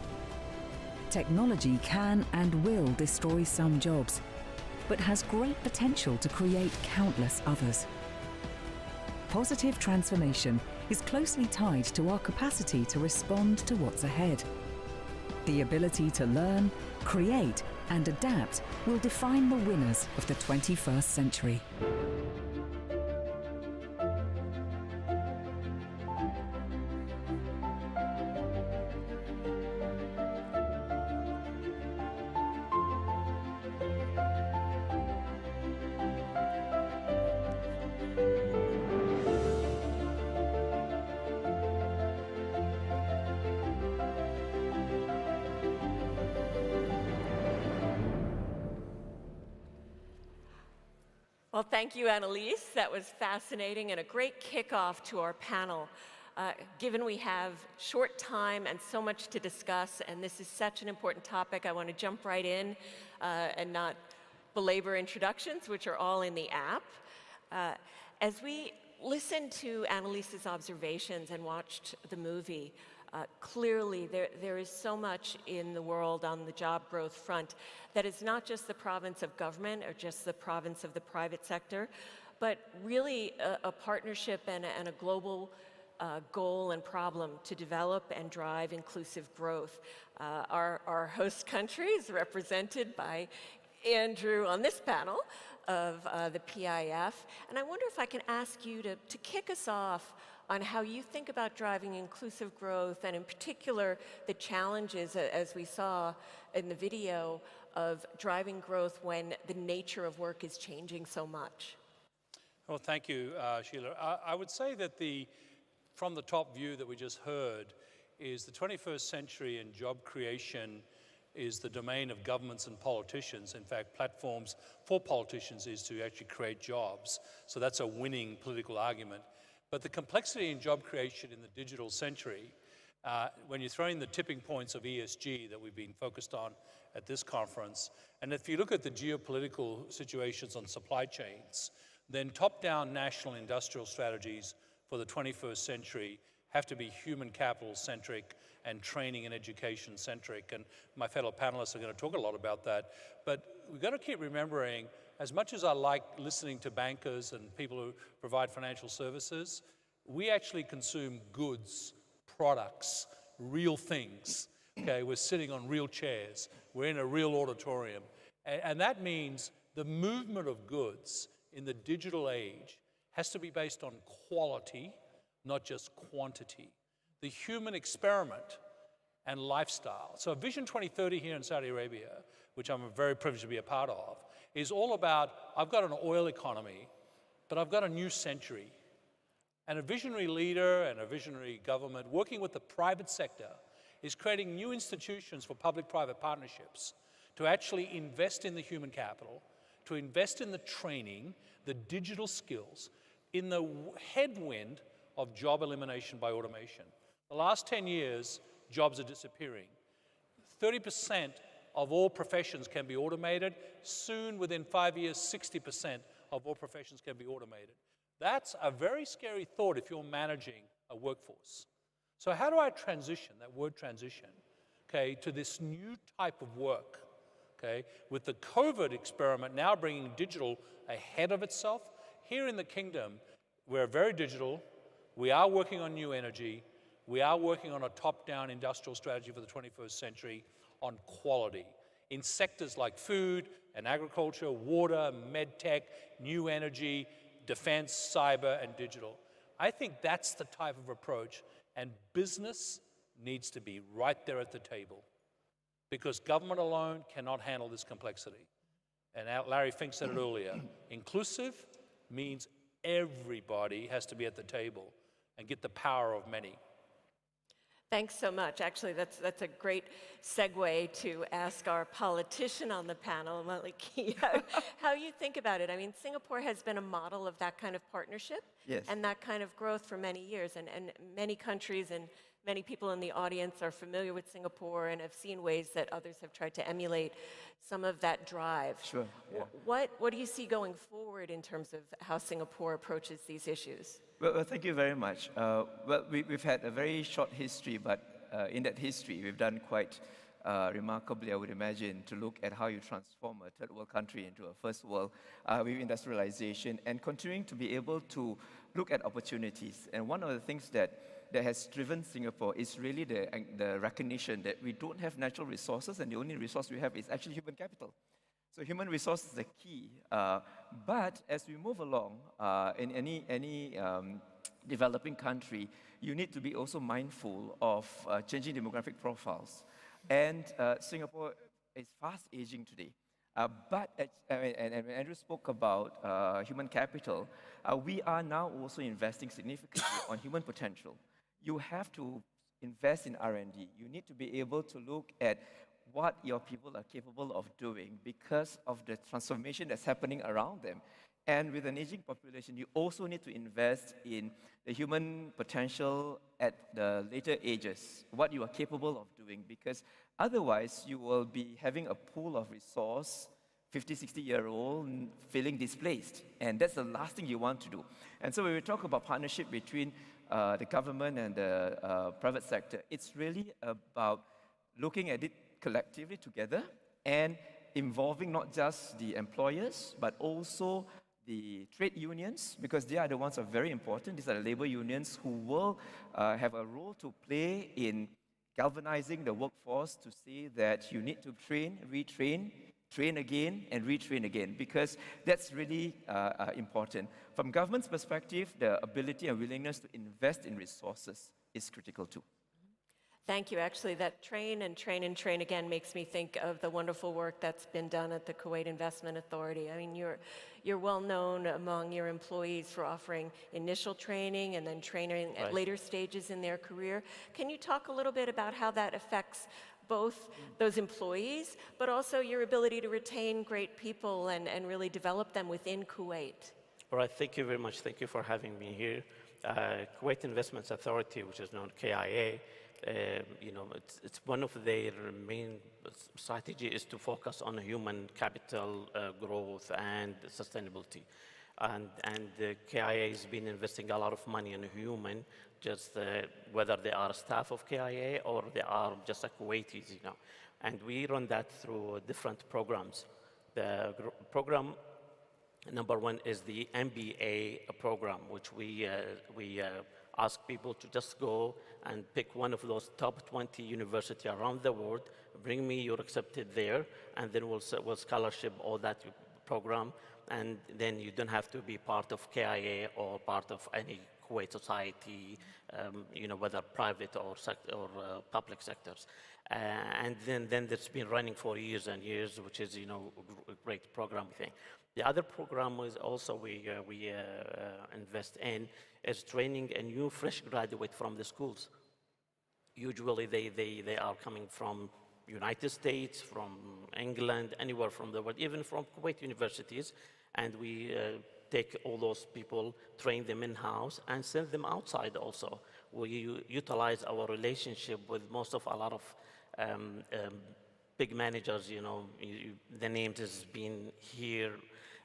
Technology can and will destroy some jobs, but has great potential to create countless others. Positive transformation is closely tied to our capacity to respond to what's ahead. The ability to learn, create, and adapt will define the winners of the 21st century. Well, thank you, Annalise. That was fascinating and a great kickoff to our panel. Given we have short time and so much to discuss, and this is such an important topic, I want to jump right in and not belabor introductions, which are all in the app. As we listened to Annalise's observations and watched the movie, clearly there is so much in the world on the job growth front that is not just the province of government or just the province of the private sector, but really a partnership and a global goal and problem to develop and drive inclusive growth. Our host country is represented by Andrew on this panel of the PIF. And I wonder if I can ask you to kick us off on how you think about driving inclusive growth, and in particular, the challenges, as we saw in the video, of driving growth when the nature of work is changing so much. Well, thank you, Sheila. I would say that from the top view that we just heard is the 21st century and job creation is the domain of governments and politicians. In fact, platforms for politicians is to actually create jobs. So that's a winning political argument. But the complexity in job creation in the digital century, when you throw in the tipping points of ESG that we've been focused on at this conference, and if you look at the geopolitical situations on supply chains, then top-down national industrial strategies for the 21st century have to be human capital-centric and training and education-centric. And my fellow panelists are going to talk a lot about that. But we've got to keep remembering, as much as I like listening to bankers and people who provide financial services, we actually consume goods, products, real things. Okay, we're sitting on real chairs. We're in a real auditorium. And that means the movement of goods in the digital age has to be based on quality, not just quantity. The human experiment and lifestyle. So Vision 2030 here in Saudi Arabia, which I'm very privileged to be a part of, is all about, I've got an oil economy, but I've got a new century. And a visionary leader and a visionary government working with the private sector is creating new institutions for public-private partnerships to actually invest in the human capital, to invest in the training, the digital skills, in the headwind of job elimination by automation. The last 10 years, jobs are disappearing. 30% of all professions can be automated. Soon, within 5 years, 60% of all professions can be automated. That's a very scary thought if you're managing a workforce. So how do I transition, that word transition, okay, to this new type of work, okay, with the COVID experiment now bringing digital ahead of itself? Here in the kingdom, we're very digital. We are working on new energy. We are working on a top-down industrial strategy for the 21st century on quality in sectors like food and agriculture, water, med tech, new energy, defense, cyber, and digital. I think that's the type of approach, and business needs to be right there at the table because government alone cannot handle this complexity. And Larry Fink said it earlier, inclusive means everybody has to be at the table and get the power of many. Thanks so much. Actually, that's a great segue to ask our politician on the panel, Maliki, how you think about it. I mean, Singapore has been a model of that kind of partnership and that kind of growth for many years. And many countries and many people in the audience are familiar with Singapore and have seen ways that others have tried to emulate some of that drive. Sure. Yeah. What do you see going forward in terms of how Singapore approaches these issues? Well, thank you very much. We've had a very short history, but in that history, we've done quite remarkably, I would imagine, to look at how you transform a third world country into a first world with industrialization and continuing to be able to look at opportunities. And one of the things that has driven Singapore is really the recognition that we don't have natural resources, and the only resource we have is actually human capital. So human resources are key, but as we move along in any developing country, you need to be also mindful of changing demographic profiles. And Singapore is fast aging today. But Andrew spoke about human capital. We are now also investing significantly on human potential. You have to invest in R&D. You need to be able to look at what your people are capable of doing because of the transformation that's happening around them. And with an aging population, you also need to invest in the human potential at the later ages, what you are capable of doing, because otherwise you will be having a pool of resource, 50, 60-year-old feeling displaced. And that's the last thing you want to do. And so when we talk about partnership between the government and the private sector, it's really about looking at it collectively together and involving not just the employers, but also the trade unions, because they are the ones who are very important. These are the labor unions who will have a role to play in galvanizing the workforce to say that you need to train, retrain, train again, and retrain again, because that's really important. From government's perspective, the ability and willingness to invest in resources is critical too. Thank you. Actually, that train and train and train again makes me think of the wonderful work that's been done at the Kuwait Investment Authority. I mean, you're well known among your employees for offering initial training and then training at later stages in their career. Can you talk a little bit about how that affects both those employees, but also your ability to retain great people and really develop them within Kuwait? All right, thank you very much. Thank you for having me here. Kuwait Investments Authority, which is known KIA, it's one of their main strategy is to focus on human capital growth and sustainability. And the KIA has been investing a lot of money in human, just whether they are staff of KIA or they are just a Kuwaitis, And we run that through different programs. The program number one is the MBA program, which we ask people to just go and pick one of those top 20 universities around the world, bring me, you're accepted there, and then we'll scholarship all that program, and then you don't have to be part of KIA or part of any Kuwait society, whether private or public sectors. And then it's been running for years and years, which is, a great program, I think. The other program is also we invest in is training a new fresh graduate from the schools. Usually they are coming from United States, from England, anywhere from the world, even from Kuwait universities, and we take all those people, train them in-house, and send them outside also. We utilize our relationship with a lot of big managers, the names has been here,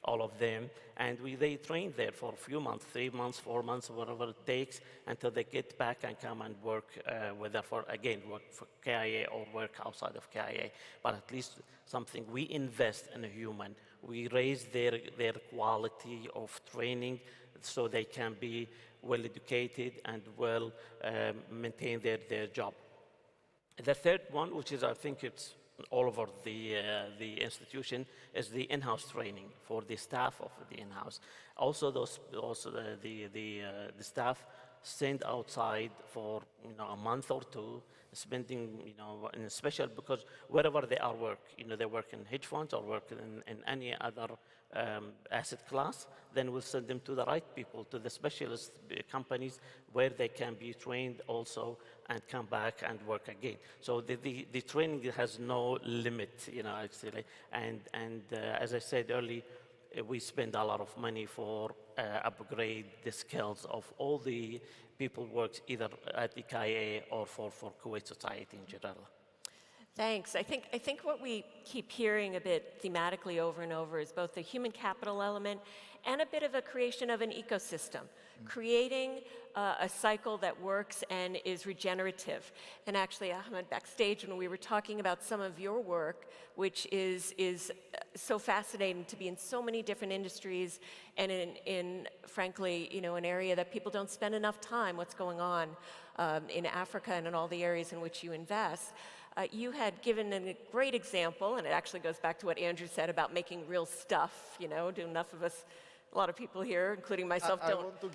all of them, and they train there for a few months, 3 months, 4 months, whatever it takes, until they get back and come and work, whether work for KIA or work outside of KIA. But at least something, we invest in a human. We raise their quality of training so they can be well educated and well maintain their job. The third one, which is I think it's all over the institution, is the in-house training for the staff of the in-house. Also, the staff send outside for a month or two, spending in special, because wherever they are work, they work in hedge funds or work in any other asset class, then we'll send them to the right people, to the specialist companies where they can be trained also and come back and work again. So the training has no limit, actually. And as I said earlier, we spend a lot of money for upgrade the skills of all the people who work either at the KIA or for Kuwait society in general. Thanks. I think what we keep hearing a bit thematically over and over is both the human capital element and a bit of a creation of an ecosystem, creating a cycle that works and is regenerative. And actually, Ahmed, backstage when we were talking about some of your work, which is so fascinating to be in so many different industries and in frankly, an area that people don't spend enough time, what's going on in Africa and in all the areas in which you invest. You had given a great example, and it actually goes back to what Andrew said about making real stuff, do enough of us, a lot of people here, including myself,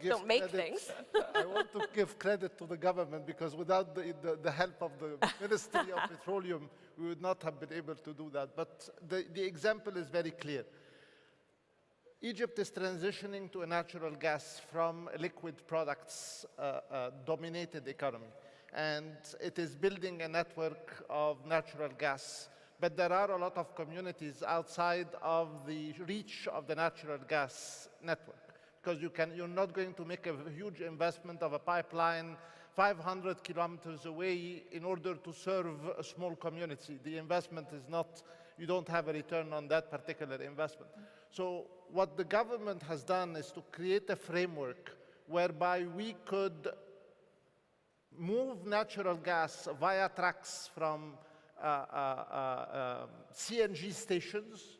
don't make things. I want to give credit to the government, because without the help of the Ministry of Petroleum, we would not have been able to do that. But the example is very clear. Egypt is transitioning to a natural gas from a liquid products dominated economy. And it is building a network of natural gas. But there are a lot of communities outside of the reach of the natural gas network, because you're not going to make a huge investment of a pipeline 500 kilometers away in order to serve a small community. The investment is not, you don't have a return on that particular investment. So what the government has done is to create a framework whereby we could move natural gas via trucks from CNG stations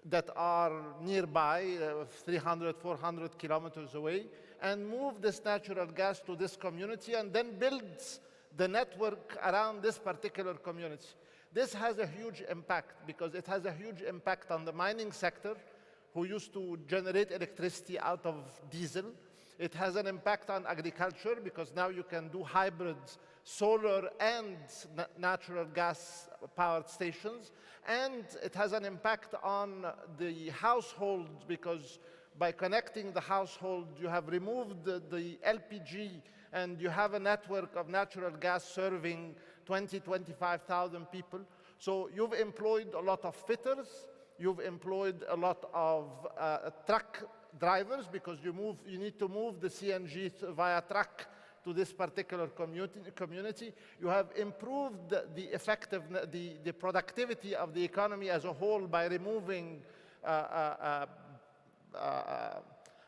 that are nearby, 300, 400 kilometers away, and move this natural gas to this community and then builds the network around this particular community. This has a huge impact because it has a huge impact on the mining sector, who used to generate electricity out of diesel. It has an impact on agriculture because now you can do hybrid solar and natural gas powered stations. And it has an impact on the household because by connecting the household, you have removed the LPG and you have a network of natural gas serving 20, 25,000 people. So you've employed a lot of fitters, you've employed a lot of truck drivers because you need to move the CNG via truck to this particular community. You have improved the productivity of the economy as a whole by removing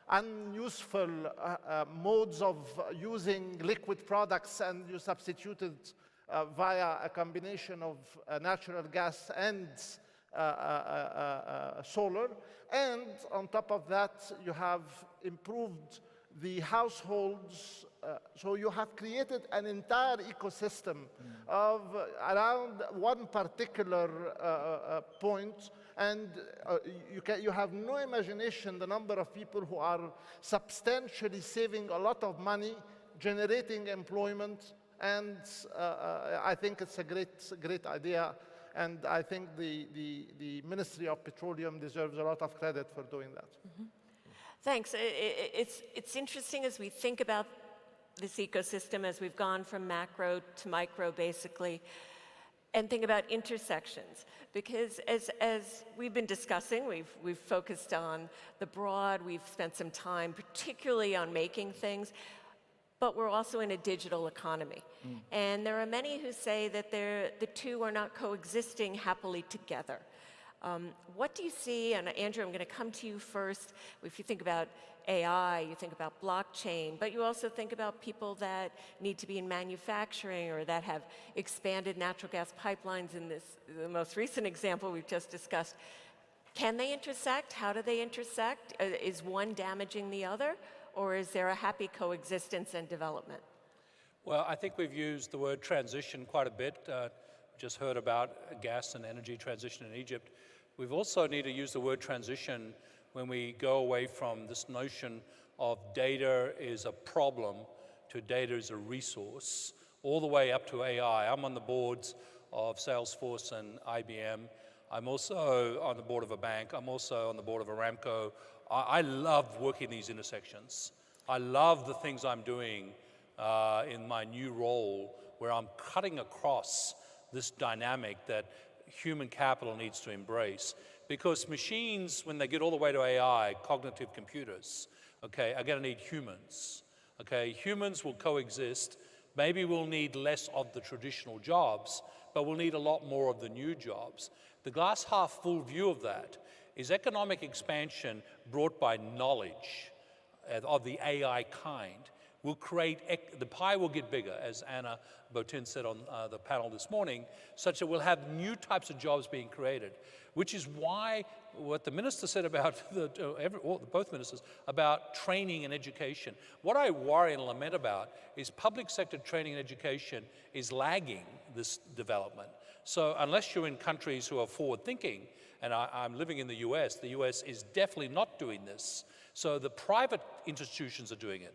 unuseful modes of using liquid products, and you substituted via a combination of natural gas and solar. And on top of that, you have improved the households. So you have created an entire ecosystem of around one particular point. And you have no imagination the number of people who are substantially saving a lot of money, generating employment. And I think it's a great idea. And I think the Ministry of Petroleum deserves a lot of credit for doing that. Mm-hmm. Thanks. It's interesting as we think about this ecosystem, as we've gone from macro to micro, basically, and think about intersections. Because as we've been discussing, we've focused on the broad, we've spent some time particularly on making things, but we're also in a digital economy. And there are many who say that the two are not coexisting happily together. What do you see, and Andrew, I'm going to come to you first. If you think about AI, you think about blockchain, but you also think about people that need to be in manufacturing or that have expanded natural gas pipelines in the most recent example we've just discussed. Can they intersect? How do they intersect? Is one damaging the other, or is there a happy coexistence and development? Well, I think we've used the word transition quite a bit. Just heard about gas and energy transition in Egypt. We've also need to use the word transition when we go away from this notion of data is a problem to data is a resource, all the way up to AI. I'm on the boards of Salesforce and IBM. I'm also on the board of a bank. I'm also on the board of Aramco. I love working these intersections. I love the things I'm doing in my new role where I'm cutting across this dynamic that human capital needs to embrace. Because machines, when they get all the way to AI, cognitive computers, okay, are going to need humans. Okay, humans will coexist. Maybe we'll need less of the traditional jobs, but we'll need a lot more of the new jobs. The glass half full view of that is economic expansion brought by knowledge of the AI kind will create, the pie will get bigger, as Anna Botin said on the panel this morning, such that we'll have new types of jobs being created, which is why what the minister said about, both ministers, about training and education. What I worry and lament about is public sector training and education is lagging this development. So unless you're in countries who are forward thinking, and I'm living in the US is definitely not doing this. So the private institutions are doing it.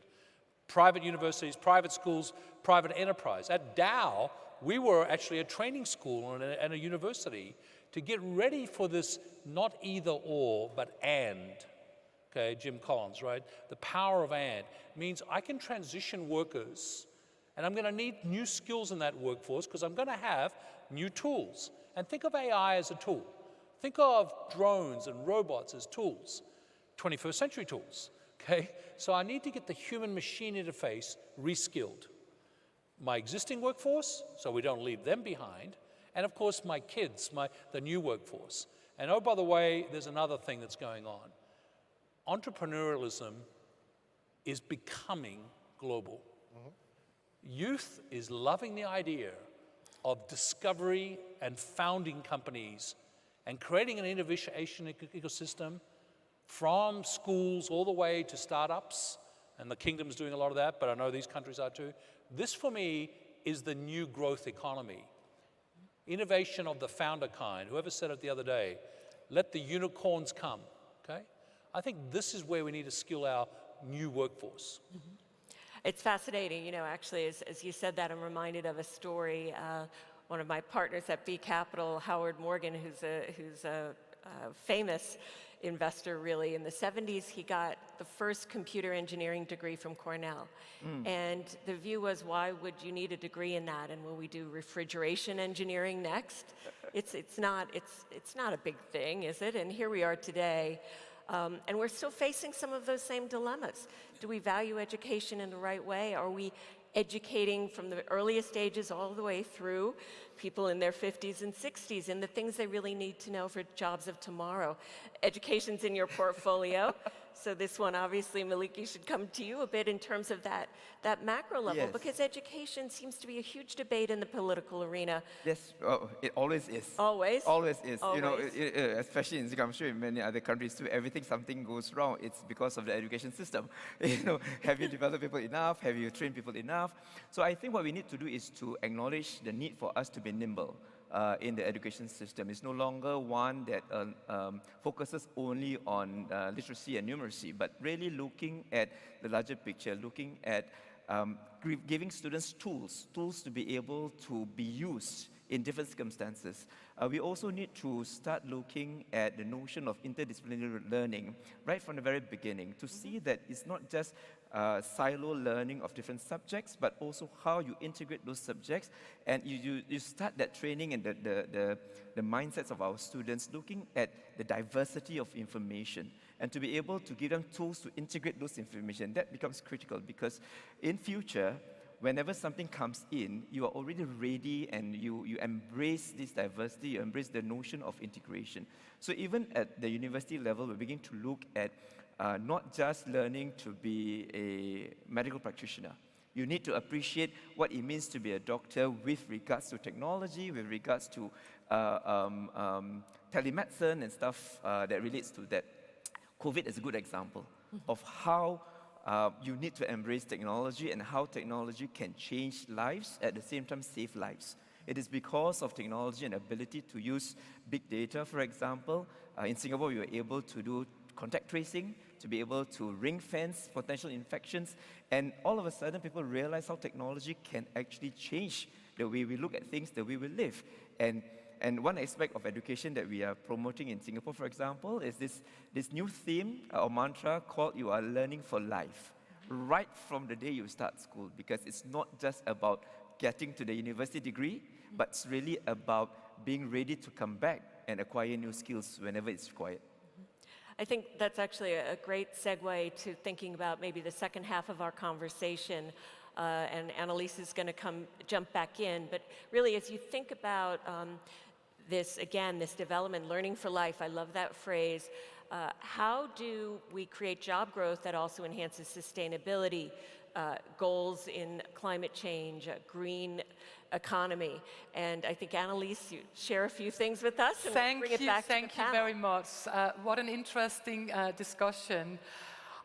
Private universities, private schools, private enterprise. At Dow, we were actually a training school and a university to get ready for this not either or, but and. Okay, Jim Collins, right? The power of and means I can transition workers, and I'm going to need new skills in that workforce because I'm going to have new tools. And think of AI as a tool. Think of drones and robots as tools, 21st century tools. Okay, so I need to get the human-machine interface reskilled. My existing workforce, so we don't leave them behind, and of course my kids, the new workforce. And oh, by the way, there's another thing that's going on. Entrepreneurialism is becoming global. Youth is loving the idea of discovery and founding companies and creating an innovation ecosystem from schools all the way to startups, and the kingdom's doing a lot of that, but I know these countries are too. This, for me, is the new growth economy. Innovation of the founder kind. Whoever said it the other day, let the unicorns come, okay? I think this is where we need to skill our new workforce. It's fascinating, you know, actually, as you said that, I'm reminded of a story. One of my partners at B Capital, Howard Morgan, who's a famous investor really. In the 70s, he got the first computer engineering degree from Cornell. And the view was, why would you need a degree in that? And will we do refrigeration engineering next? It's not a big thing, is it? And here we are today. And we're still facing some of those same dilemmas. Do we value education in the right way? Are we educating from the earliest stages all the way through people in their 50s and 60s in the things they really need to know for jobs of tomorrow? Education's in your portfolio. So this one, obviously, Maliki, should come to you a bit in terms of that macro level, Yes. because education seems to be a huge debate in the political arena. Yes, it always is. Always? Always is. You know, Always. especially in Singapore, I'm sure in many other countries too, something goes wrong, it's because of the education system. You know, have you developed people enough? Have you trained people enough? So I think what we need to do is to acknowledge the need for us to be nimble. In the education system. It's no longer one that focuses only on literacy and numeracy, but really looking at the larger picture, looking at giving students tools to be able to be used in different circumstances. We also need to start looking at the notion of interdisciplinary learning right from the very beginning to see that it's not just silo learning of different subjects, but also how you integrate those subjects, and you start that training and the mindsets of our students looking at the diversity of information, and to be able to give them tools to integrate those information. That becomes critical, because in future, whenever something comes in, you are already ready and you embrace this diversity, you embrace the notion of integration. So even at the university level, we're beginning to look at not just learning to be a medical practitioner. You need to appreciate what it means to be a doctor with regards to technology, with regards to telemedicine and stuff that relates to that. COVID is a good example of how you need to embrace technology and how technology can change lives, at the same time save lives. It is because of technology and ability to use big data, for example. In Singapore, we were able to do contact tracing, to be able to ring fence potential infections, and all of a sudden people realize how technology can actually change the way we look at things, the way we live. And one aspect of education that we are promoting in Singapore, for example, is this new theme or mantra called "You are learning for life," right from the day you start school, because it's not just about getting to the university degree, but it's really about being ready to come back and acquire new skills whenever it's required. I think that's actually a great segue to thinking about maybe the second half of our conversation, and Annalise is going to jump back in. But really, as you think about this development, learning for life, I love that phrase. How do we create job growth that also enhances sustainability, goals in climate change, green economy? And I think, Annalise, you share a few things with us and bring it back to the panel. Thank you very much. What an interesting discussion.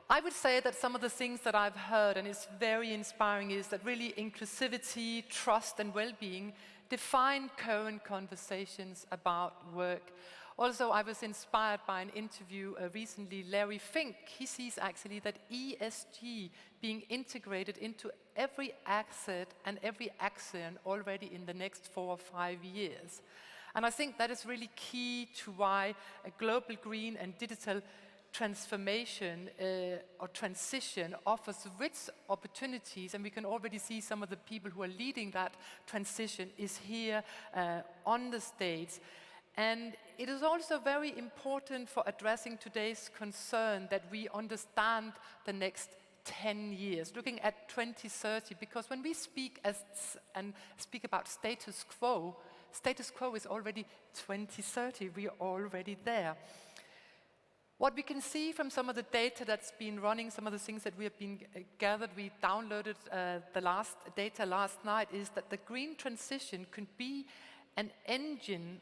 I would say that some of the things that I've heard, and it's very inspiring, is that really inclusivity, trust, and well-being define current conversations about work. Also, I was inspired by an interview recently. Larry Fink, he sees actually that ESG being integrated into every asset and every action already in the next 4 or 5 years. And I think that is really key to why a global green and digital transformation or transition offers rich opportunities, and we can already see some of the people who are leading that transition is here on the stage. And it is also very important for addressing today's concern that we understand the next 10 years, looking at 2030, because when we speak about status quo is already 2030. We are already there. What we can see from some of the data that's been running, some of the things that we have been gathered, we downloaded the last data last night, is that the green transition could be an engine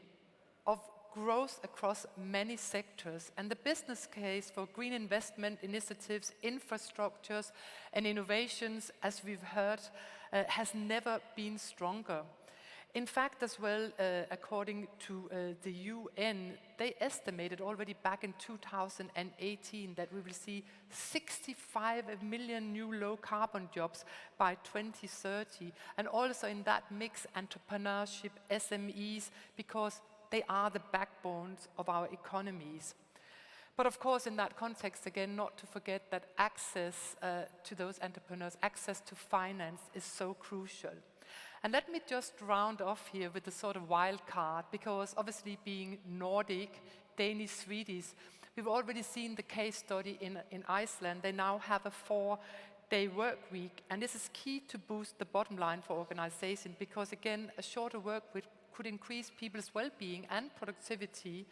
of growth across many sectors, and the business case for green investment initiatives, infrastructures, and innovations, as we've heard, has never been stronger. In fact, as well, according to the UN, they estimated already back in 2018 that we will see 65 million new low-carbon jobs by 2030, and also in that mix, entrepreneurship, SMEs, because they are the backbones of our economies. But of course, in that context, again, not to forget that access to those entrepreneurs, access to finance is so crucial. And let me just round off here with a sort of wild card, because obviously being Nordic, Danish, Swedish, we've already seen the case study in Iceland. They now have a 4-day work week, and this is key to boost the bottom line for organizations, because again, a shorter work week could increase people's well-being and productivity,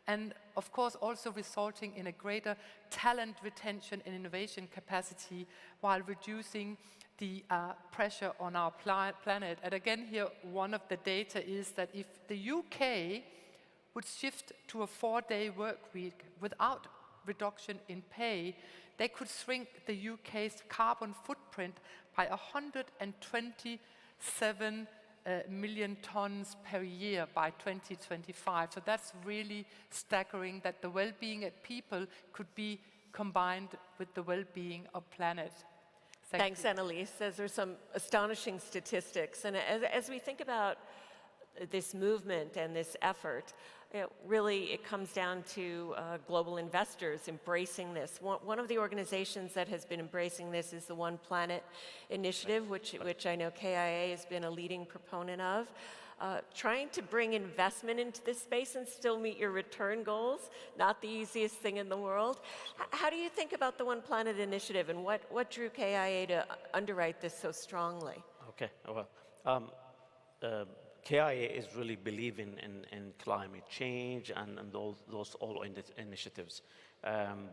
and of course also resulting in a greater talent retention and innovation capacity while reducing the pressure on our planet. And again here, one of the data is that if the UK would shift to a 4-day work week without reduction in pay, they could shrink the UK's carbon footprint by 127 million tons per year by 2025. So that's really staggering that the well-being of people could be combined with the well-being of planet. Thanks, Annalise. Those are some astonishing statistics. And as we think about this movement and this effort, really it comes down to global investors embracing this. One of the organizations that has been embracing this is the One Planet Initiative, which I know KIA has been a leading proponent of. Trying to bring investment into this space and still meet your return goals, not the easiest thing in the world. How do you think about the One Planet Initiative, and what drew KIA to underwrite this so strongly? Okay, well, KIA is really believing in climate change and those all initiatives.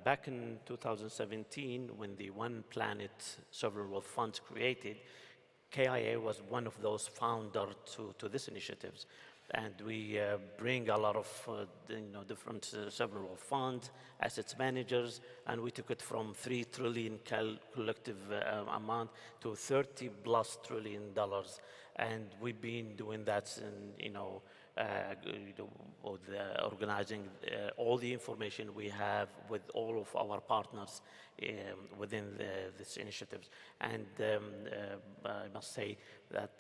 Back in 2017, when the One Planet Sovereign Wealth Funds created, KIA was one of those founders to this initiatives. And we bring a lot of different sovereign wealth funds, assets managers, and we took it from $3 trillion collective amount to $30+ trillion. And we've been doing that in, organizing all the information we have with all of our partners within this initiatives. And I must say that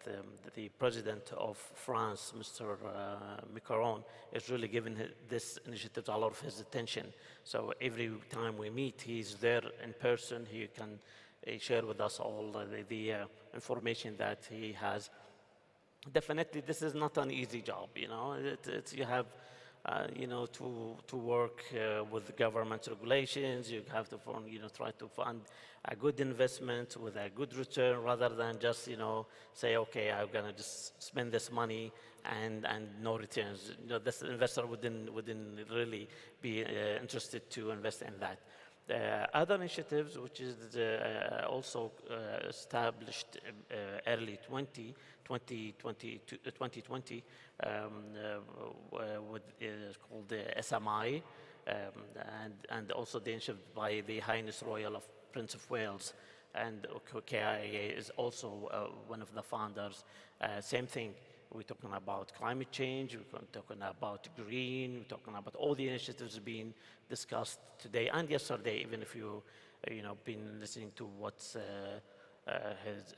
the president of France, Mr. Macron, is really giving this initiative a lot of his attention. So every time we meet, he's there in person. He can share with us all the information that he has. Definitely, this is not an easy job. You have, to work with government regulations. You have to, try to fund a good investment with a good return, rather than just, say, okay, I'm gonna just spend this money and no returns. This investor wouldn't really be interested to invest in that. Other initiatives, which is also established early 2020, called the SMI, and also the initiative by the Highness Royal of Prince of Wales, and KIA is also one of the founders. Same thing. We're talking about climate change, we're talking about green, we're talking about all the initiatives being discussed today and yesterday, even if you been listening to what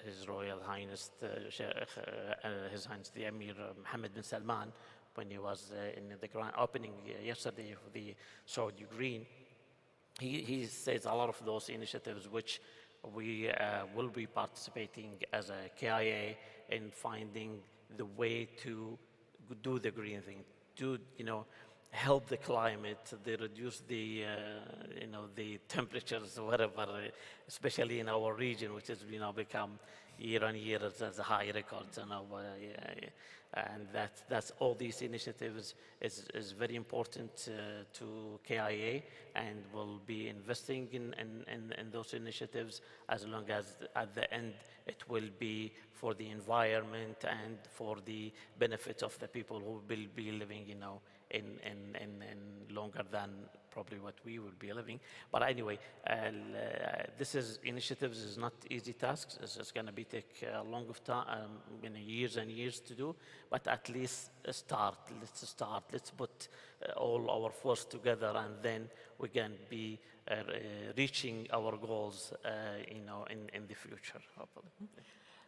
His Royal Highness, His Highness the Emir Mohammed bin Salman, when he was in the grand opening yesterday for the Saudi Green, he says a lot of those initiatives which we will be participating as a KIA in finding the way to do the green thing, to help the climate, they reduce the the temperatures, whatever, especially in our region, which has become year on year as a high records, and that's all these initiatives is very important to KIA, and will be investing in those initiatives as long as at the end it will be for the environment and for the benefit of the people who will be living in in longer than probably what we will be living. But anyway, this is initiatives is not easy tasks. It's going to be take a long of time, years and years to do. But at least start. Let's start. Let's put all our force together, and then we can be reaching our goals, in the future, hopefully.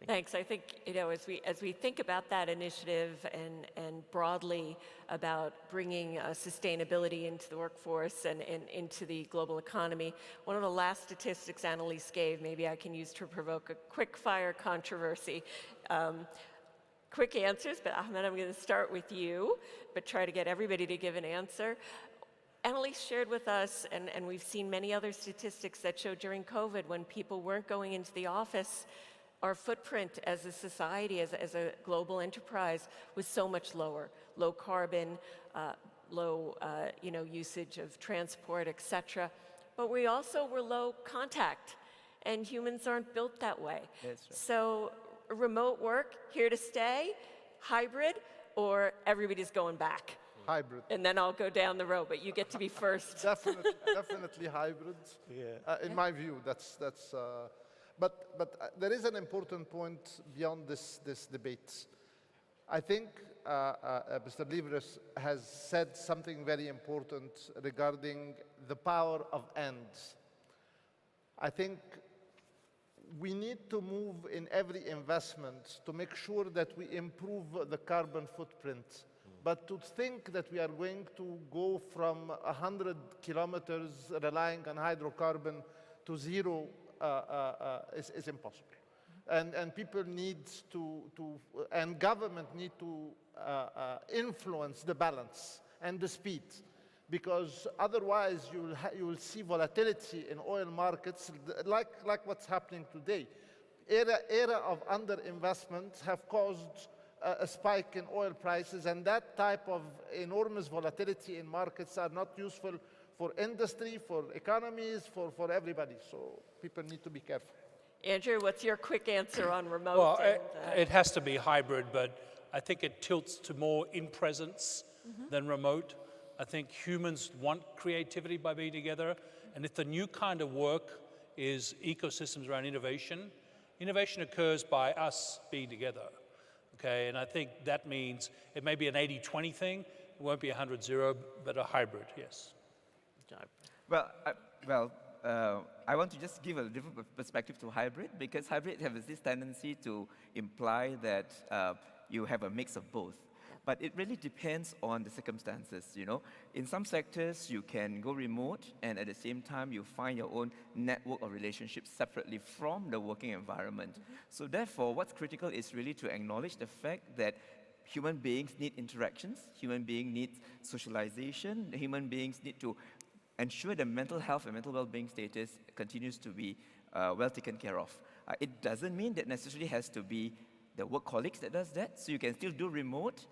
Thanks. I think, as we think about that initiative and broadly about bringing sustainability into the workforce and into the global economy, one of the last statistics Annalise gave, maybe I can use to provoke a quick fire controversy. Quick answers, but Ahmed, I'm going to start with you, but try to get everybody to give an answer. Annalise shared with us, and we've seen many other statistics that show during COVID, when people weren't going into the office, our footprint as a society, as a global enterprise, was so much lower. Low carbon, low usage of transport, et cetera. But we also were low contact, and humans aren't built that way. That's right. So remote work, here to stay, hybrid, or everybody's going back? Hybrid. And then I'll go down the road, but you get to be first. Definitely hybrid. In my view, that's. But there is an important point beyond this debate. I think Mr. Livres has said something very important regarding the power of ends. I think we need to move in every investment to make sure that we improve the carbon footprint. But to think that we are going to go from 100 kilometers relying on hydrocarbon to zero is impossible. And people need and government need to influence the balance and the speed, because otherwise you will see volatility in oil markets like what's happening today. Era of underinvestment have caused a spike in oil prices, and that type of enormous volatility in markets are not useful for industry, for economies, for everybody. So people need to be careful. Andrew, what's your quick answer on remote? Well, it has to be hybrid, but I think it tilts to more in-presence than remote. I think humans want creativity by being together, and if the new kind of work is ecosystems around innovation, innovation occurs by us being together, okay? And I think that means it may be an 80-20 thing, it won't be 100-0, but a hybrid, yes. Well, I want to just give a different perspective to hybrid, because hybrid has this tendency to imply that you have a mix of both. But it really depends on the circumstances, In some sectors, you can go remote, and at the same time, you find your own network of relationships separately from the working environment. So therefore, what's critical is really to acknowledge the fact that human beings need interactions, human beings need socialization, human beings need to ensure the mental health and mental well-being status continues to be well taken care of. It doesn't mean that necessarily has to be the work colleagues that does that, so you can still do remote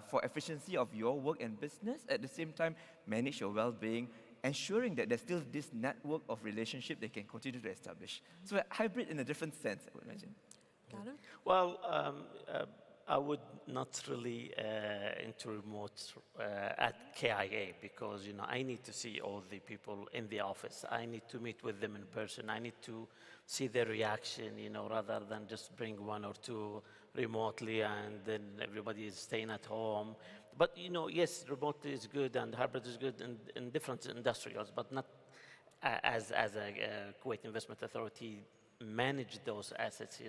for efficiency of your work and business, at the same time manage your well-being, ensuring that there's still this network of relationship they can continue to establish. So hybrid in a different sense, I would imagine. Got it? Well, I would not really into remote at KIA, because I need to see all the people in the office. I need to meet with them in person. I need to see their reaction, rather than just bring one or two remotely and then everybody is staying at home. But yes, remote is good and hybrid is good in different industries, but not as a Kuwait Investment Authority manage those assets,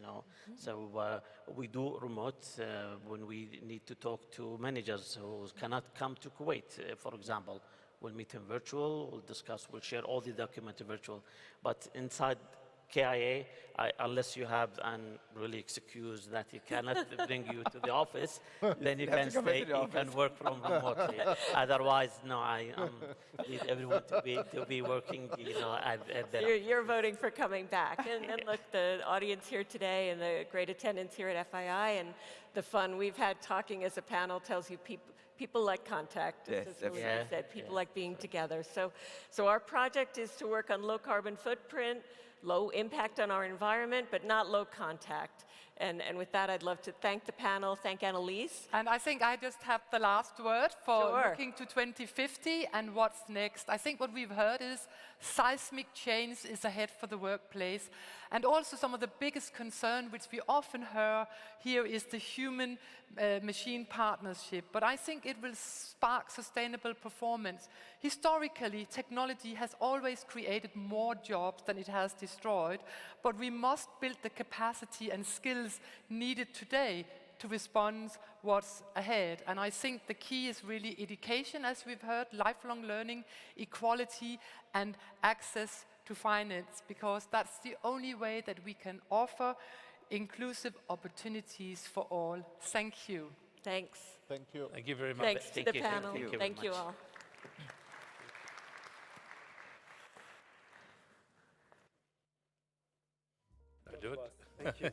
So we do remote when we need to talk to managers who cannot come to Kuwait, for example. We'll meet them virtual, we'll discuss, we'll share all the documents virtual. But inside KIA, unless you have an really excuse that he cannot bring you to the office, then you can stay, you can work from remotely. Otherwise, no, I need everyone to be working, at the You're voting for coming back. And look, the audience here today and the great attendance here at FII and the fun we've had talking as a panel tells you people like contact, as Melissa said. People like being together. So our project is to work on low carbon footprint, low impact on our environment, but not low contact. And with that, I'd love to thank the panel, thank Annalise. And I think I just have the last word for Sure. looking to 2050 and what's next. I think what we've heard is seismic change is ahead for the workplace. And also some of the biggest concern, which we often hear is the human-machine partnership. But I think it will spark sustainable performance. Historically, technology has always created more jobs than it has destroyed, but we must build the capacity and skills needed today to respond what's ahead. And I think the key is really education, as we've heard, lifelong learning, equality, and access to finance, because that's the only way that we can offer inclusive opportunities for all. Thank you. Thanks. Thank you. Thank you very much. Thanks to the panel. Thank you all. I do it. Thank you.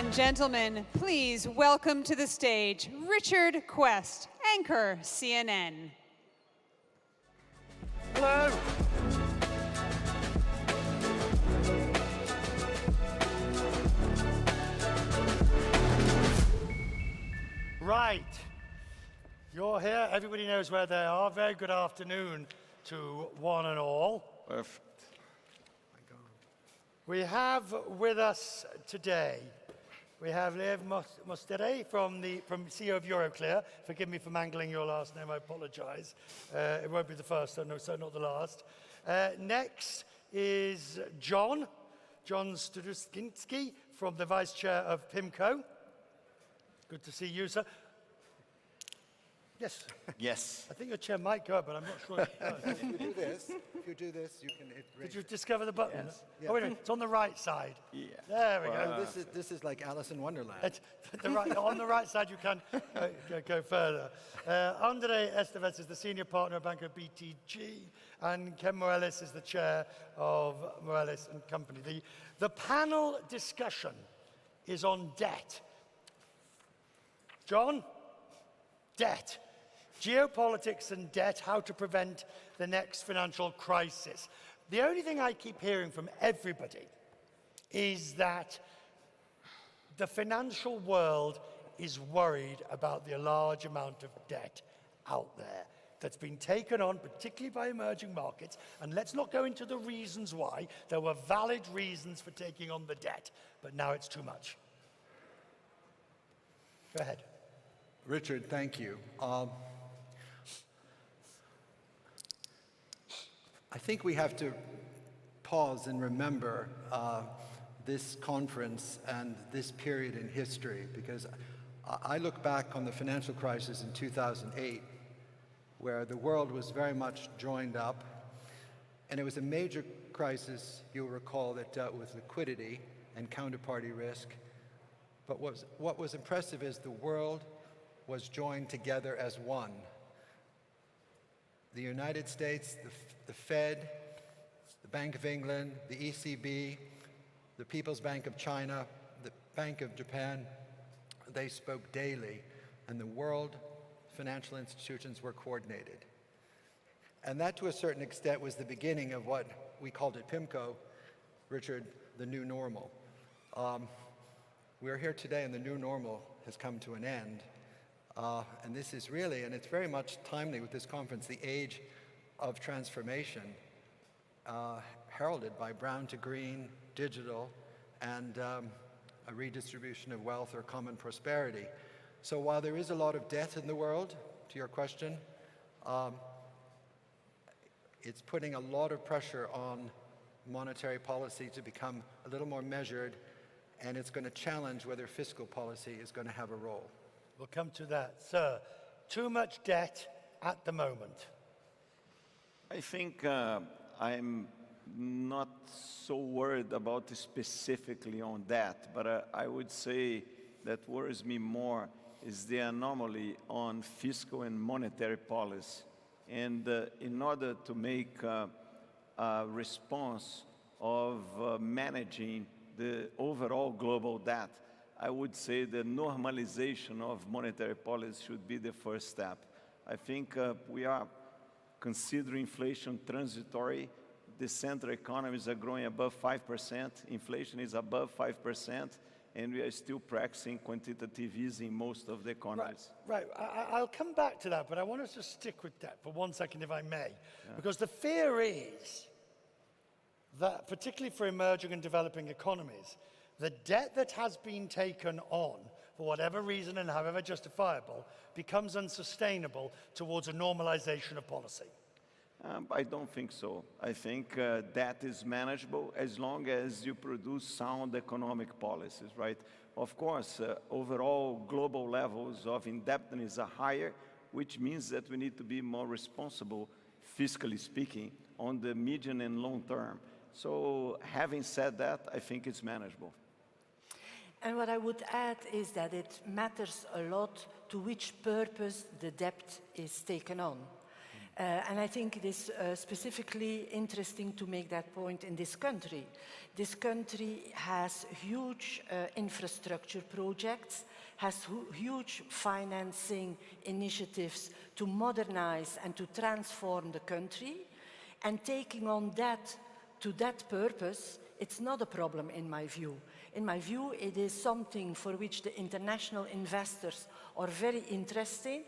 and gentlemen, please welcome to the stage Richard Quest, anchor CNN. Hello. Right. You're here. Everybody knows where they are. Very good afternoon to one and all. Perfect. We have with us today, we have Lev Mostere from CEO of Euroclear. Forgive me for mangling your last name, I apologize. It won't be the first, so not the last. Next is John Studuskinski from the Vice Chair of PIMCO. Good to see you, sir. Yes. Yes. I think your chair might go up, but I'm not sure. If you do this, you can hit Did you discover the button? Yes. Oh, wait a minute. It's on the right side. Yeah. There we go. This is like Alice in Wonderland. On the right side, you can go further. Andre Estevez is the senior partner at Banco BTG, and Ken Morales is the chair of Morales and Company. The panel discussion is on debt. John? Debt. Geopolitics and debt, how to prevent the next financial crisis. The only thing I keep hearing from everybody is that the financial world is worried about the large amount of debt out there that's been taken on, particularly by emerging markets. And let's not go into the reasons why. There were valid reasons for taking on the debt, but now it's too much. Go ahead. Richard, thank you. I think we have to pause and remember this conference and this period in history, because I look back on the financial crisis in 2008, where the world was very much joined up, and it was a major crisis, you'll recall, that dealt with liquidity and counterparty risk. But what was impressive is the world was joined together as one. The United States, the Fed, the Bank of England, the ECB, the People's Bank of China, the Bank of Japan, they spoke daily, and the world financial institutions were coordinated. And that, to a certain extent, was the beginning of what we called at PIMCO, Richard, the new normal. We're here today, and the new normal has come to an end. And this is really, and it's very much timely with this conference, the age of transformation, heralded by brown to green, digital, and a redistribution of wealth or common prosperity. So while there is a lot of debt in the world, to your question, it's putting a lot of pressure on monetary policy to become a little more measured, and it's going to challenge whether fiscal policy is going to have a role. We'll come to that. Sir, too much debt at the moment. I think I'm not so worried about specifically on that, but I would say that worries me more is the anomaly on fiscal and monetary policy. And in order to make a response of managing the overall global debt, I would say the normalization of monetary policy should be the first step. I think we are considering inflation transitory. The central economies are growing above 5%, inflation is above 5%, and we are still practicing quantitative easing in most of the economies. Right. I'll come back to that, but I want us to stick with that for 1 second, if I may. Because the fear is that, particularly for emerging and developing economies, the debt that has been taken on, for whatever reason and however justifiable, becomes unsustainable towards a normalization of policy. I don't think so. I think debt is manageable as long as you produce sound economic policies, right? Of course, overall global levels of indebtedness are higher, which means that we need to be more responsible, fiscally speaking, on the medium and long term. So having said that, I think it's manageable. And what I would add is that it matters a lot to which purpose the debt is taken on. And I think it is specifically interesting to make that point in this country. This country has huge infrastructure projects, has huge financing initiatives to modernize and to transform the country. And taking on that to that purpose, it's not a problem in my view. In my view, it is something for which the international investors are very interested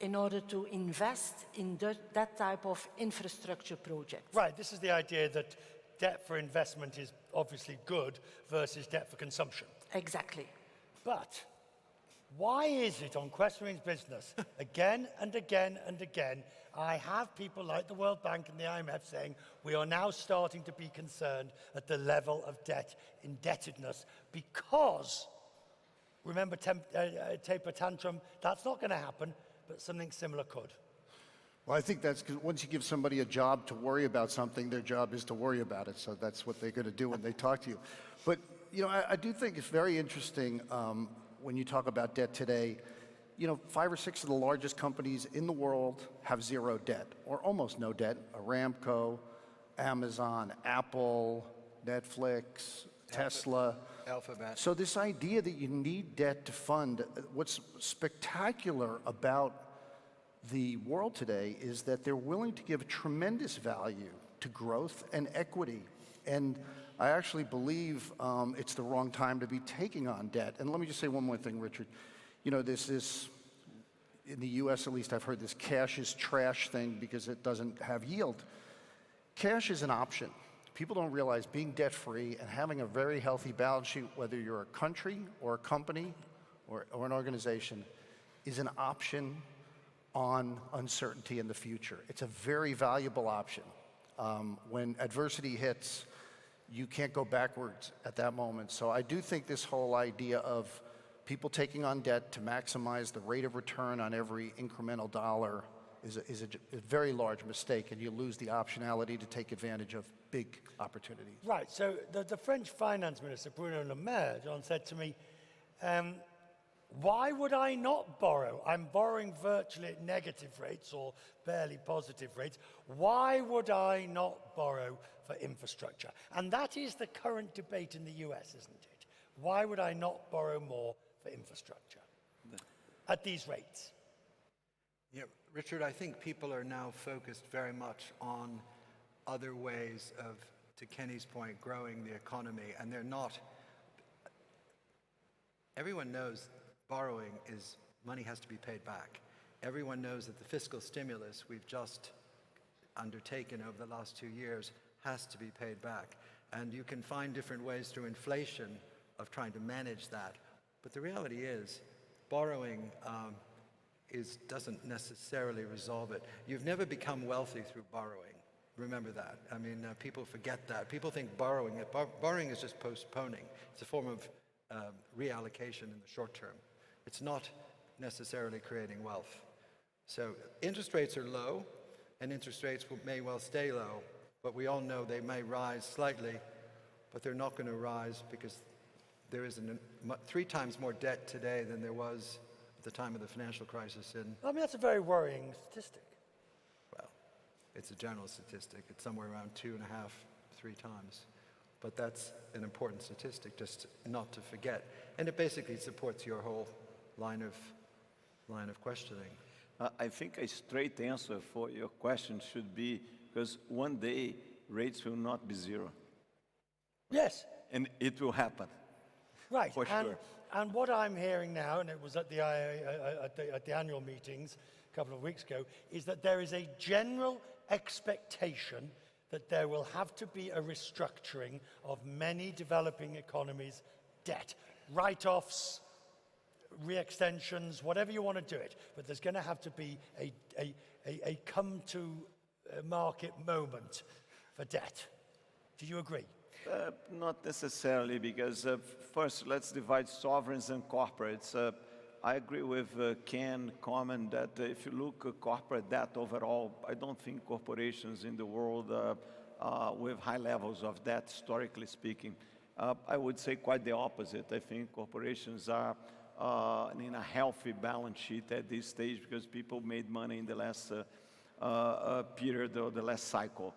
in order to invest in that type of infrastructure project. Right, this is the idea that debt for investment is obviously good versus debt for consumption. Exactly. But why is it on questioning business, again and again and again, I have people like the World Bank and the IMF saying we are now starting to be concerned at the level of debt indebtedness because, remember taper tantrum, that's not going to happen, but something similar could. Well, I think that's because once you give somebody a job to worry about something, their job is to worry about it. So that's what they're going to do when they talk to you. But, you know, I do think it's very interesting when you talk about debt today. You know, 5 or 6 of the largest companies in the world have zero debt, or almost no debt. Aramco, Amazon, Apple, Netflix, Tesla. Alphabet. So this idea that you need debt to fund, what's spectacular about the world today is that they're willing to give tremendous value to growth and equity. And I actually believe it's the wrong time to be taking on debt. And let me just say one more thing, Richard. You know, this is, in the US at least, I've heard this cash is trash thing because it doesn't have yield. Cash is an option. People don't realize being debt-free and having a very healthy balance sheet, whether you're a country or a company or an organization, is an option on uncertainty in the future. It's a very valuable option. When adversity hits, you can't go backwards at that moment. So I do think this whole idea of people taking on debt to maximize the rate of return on every incremental dollar is a very large mistake, and you lose the optionality to take advantage of big opportunities. Right, so the French finance minister, Bruno Le Maire, John, said to me, why would I not borrow? I'm borrowing virtually at negative rates or barely positive rates. Why would I not borrow for infrastructure? And that is the current debate in the US, isn't it? Why would I not borrow more for infrastructure at these rates? Yeah, Richard, I think people are now focused very much on other ways of, to Kenny's point, growing the economy, and they're not. Everyone knows borrowing is, money has to be paid back. Everyone knows that the fiscal stimulus we've just undertaken over the last 2 years has to be paid back. And you can find different ways through inflation of trying to manage that. But the reality is, borrowing doesn't necessarily resolve it. You've never become wealthy through borrowing. Remember that. I mean, people forget that. People think borrowing is just postponing. It's a form of reallocation in the short term. It's not necessarily creating wealth. So interest rates are low, and interest rates may well stay low, but we all know they may rise slightly, but they're not going to rise because there is 3 times more debt today than there was at the time of the financial crisis. I mean, that's a very worrying statistic. Well, it's a general statistic. It's somewhere around 2.5, 3 times. But that's an important statistic just not to forget. And it basically supports your whole line of questioning. I think a straight answer for your question should be because one day rates will not be zero. Yes. And it will happen. Right. For sure. And what I'm hearing now, and it was at the annual meetings a couple of weeks ago, is that there is a general expectation that there will have to be a restructuring of many developing economies' debt, write-offs, re-extensions, whatever you want to do it. But there's going to have to be a come-to-market moment for debt. Do you agree? Not necessarily, because first, let's divide sovereigns and corporates. I agree with Ken's comment that if you look at corporate debt overall, I don't think corporations in the world with high levels of debt, historically speaking. I would say quite the opposite. I think corporations are in a healthy balance sheet at this stage because people made money in the last period or the last cycle.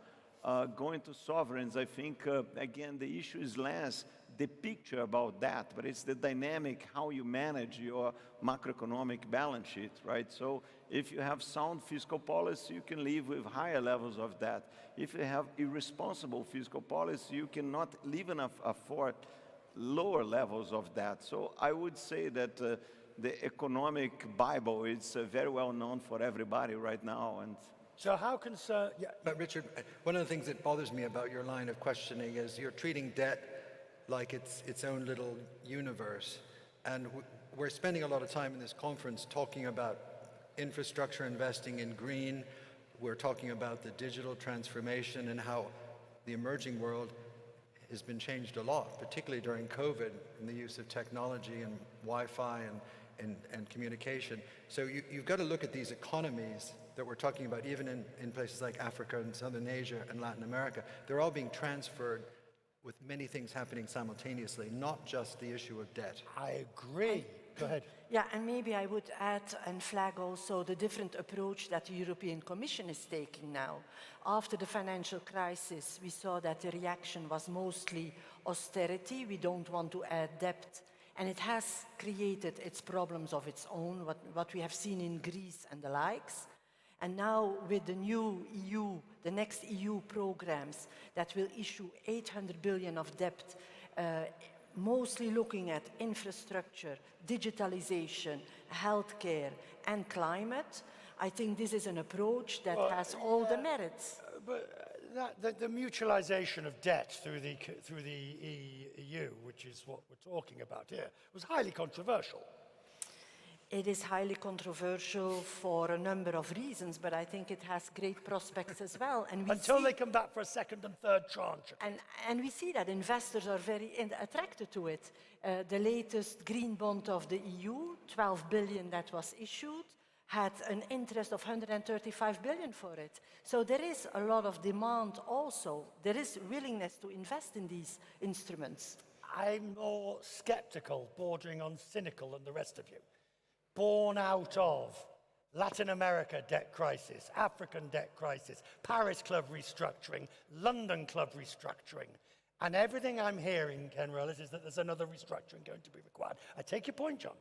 Going to sovereigns, I think, again, the issue is less the picture about that, but it's the dynamic, how you manage your macroeconomic balance sheet, right? So if you have sound fiscal policy, you can live with higher levels of debt. If you have irresponsible fiscal policy, you cannot even afford lower levels of debt. So I would say that the economic Bible is very well known for everybody right now. And so how concerned... Yeah. But Richard, one of the things that bothers me about your line of questioning is you're treating debt like it's its own little universe. And we're spending a lot of time in this conference talking about infrastructure, investing in green. We're talking about the digital transformation and how the emerging world has been changed a lot, particularly during COVID, in the use of technology and Wi-Fi and communication. So you've got to look at these economies that we're talking about, even in places like Africa and Southern Asia and Latin America. They're all being transferred with many things happening simultaneously, not just the issue of debt. I agree. Go ahead. Yeah, and maybe I would add and flag also the different approach that the European Commission is taking now. After the financial crisis, we saw that the reaction was mostly austerity. We don't want to add debt. And it has created its problems of its own, what we have seen in Greece and the likes. And now with the new EU, the next EU programs that will issue 800 billion of debt, mostly looking at infrastructure, digitalization, healthcare, and climate, I think this is an approach that has all the merits. But the mutualization of debt through the EU, which is what we're talking about here, was highly controversial. It is highly controversial for a number of reasons, but I think it has great prospects as well. And Until they come back for a second and third tranche. And we see that investors are very attracted to it. The latest green bond of the EU, 12 billion that was issued, had an interest of 135 billion for it. So there is a lot of demand also. There is willingness to invest in these instruments. I'm more skeptical, bordering on cynical than the rest of you. Born out of Latin America debt crisis, African debt crisis, Paris Club restructuring, London Club restructuring, and everything I'm hearing, Ken Rellis, is that there's another restructuring going to be required. I take your point, John.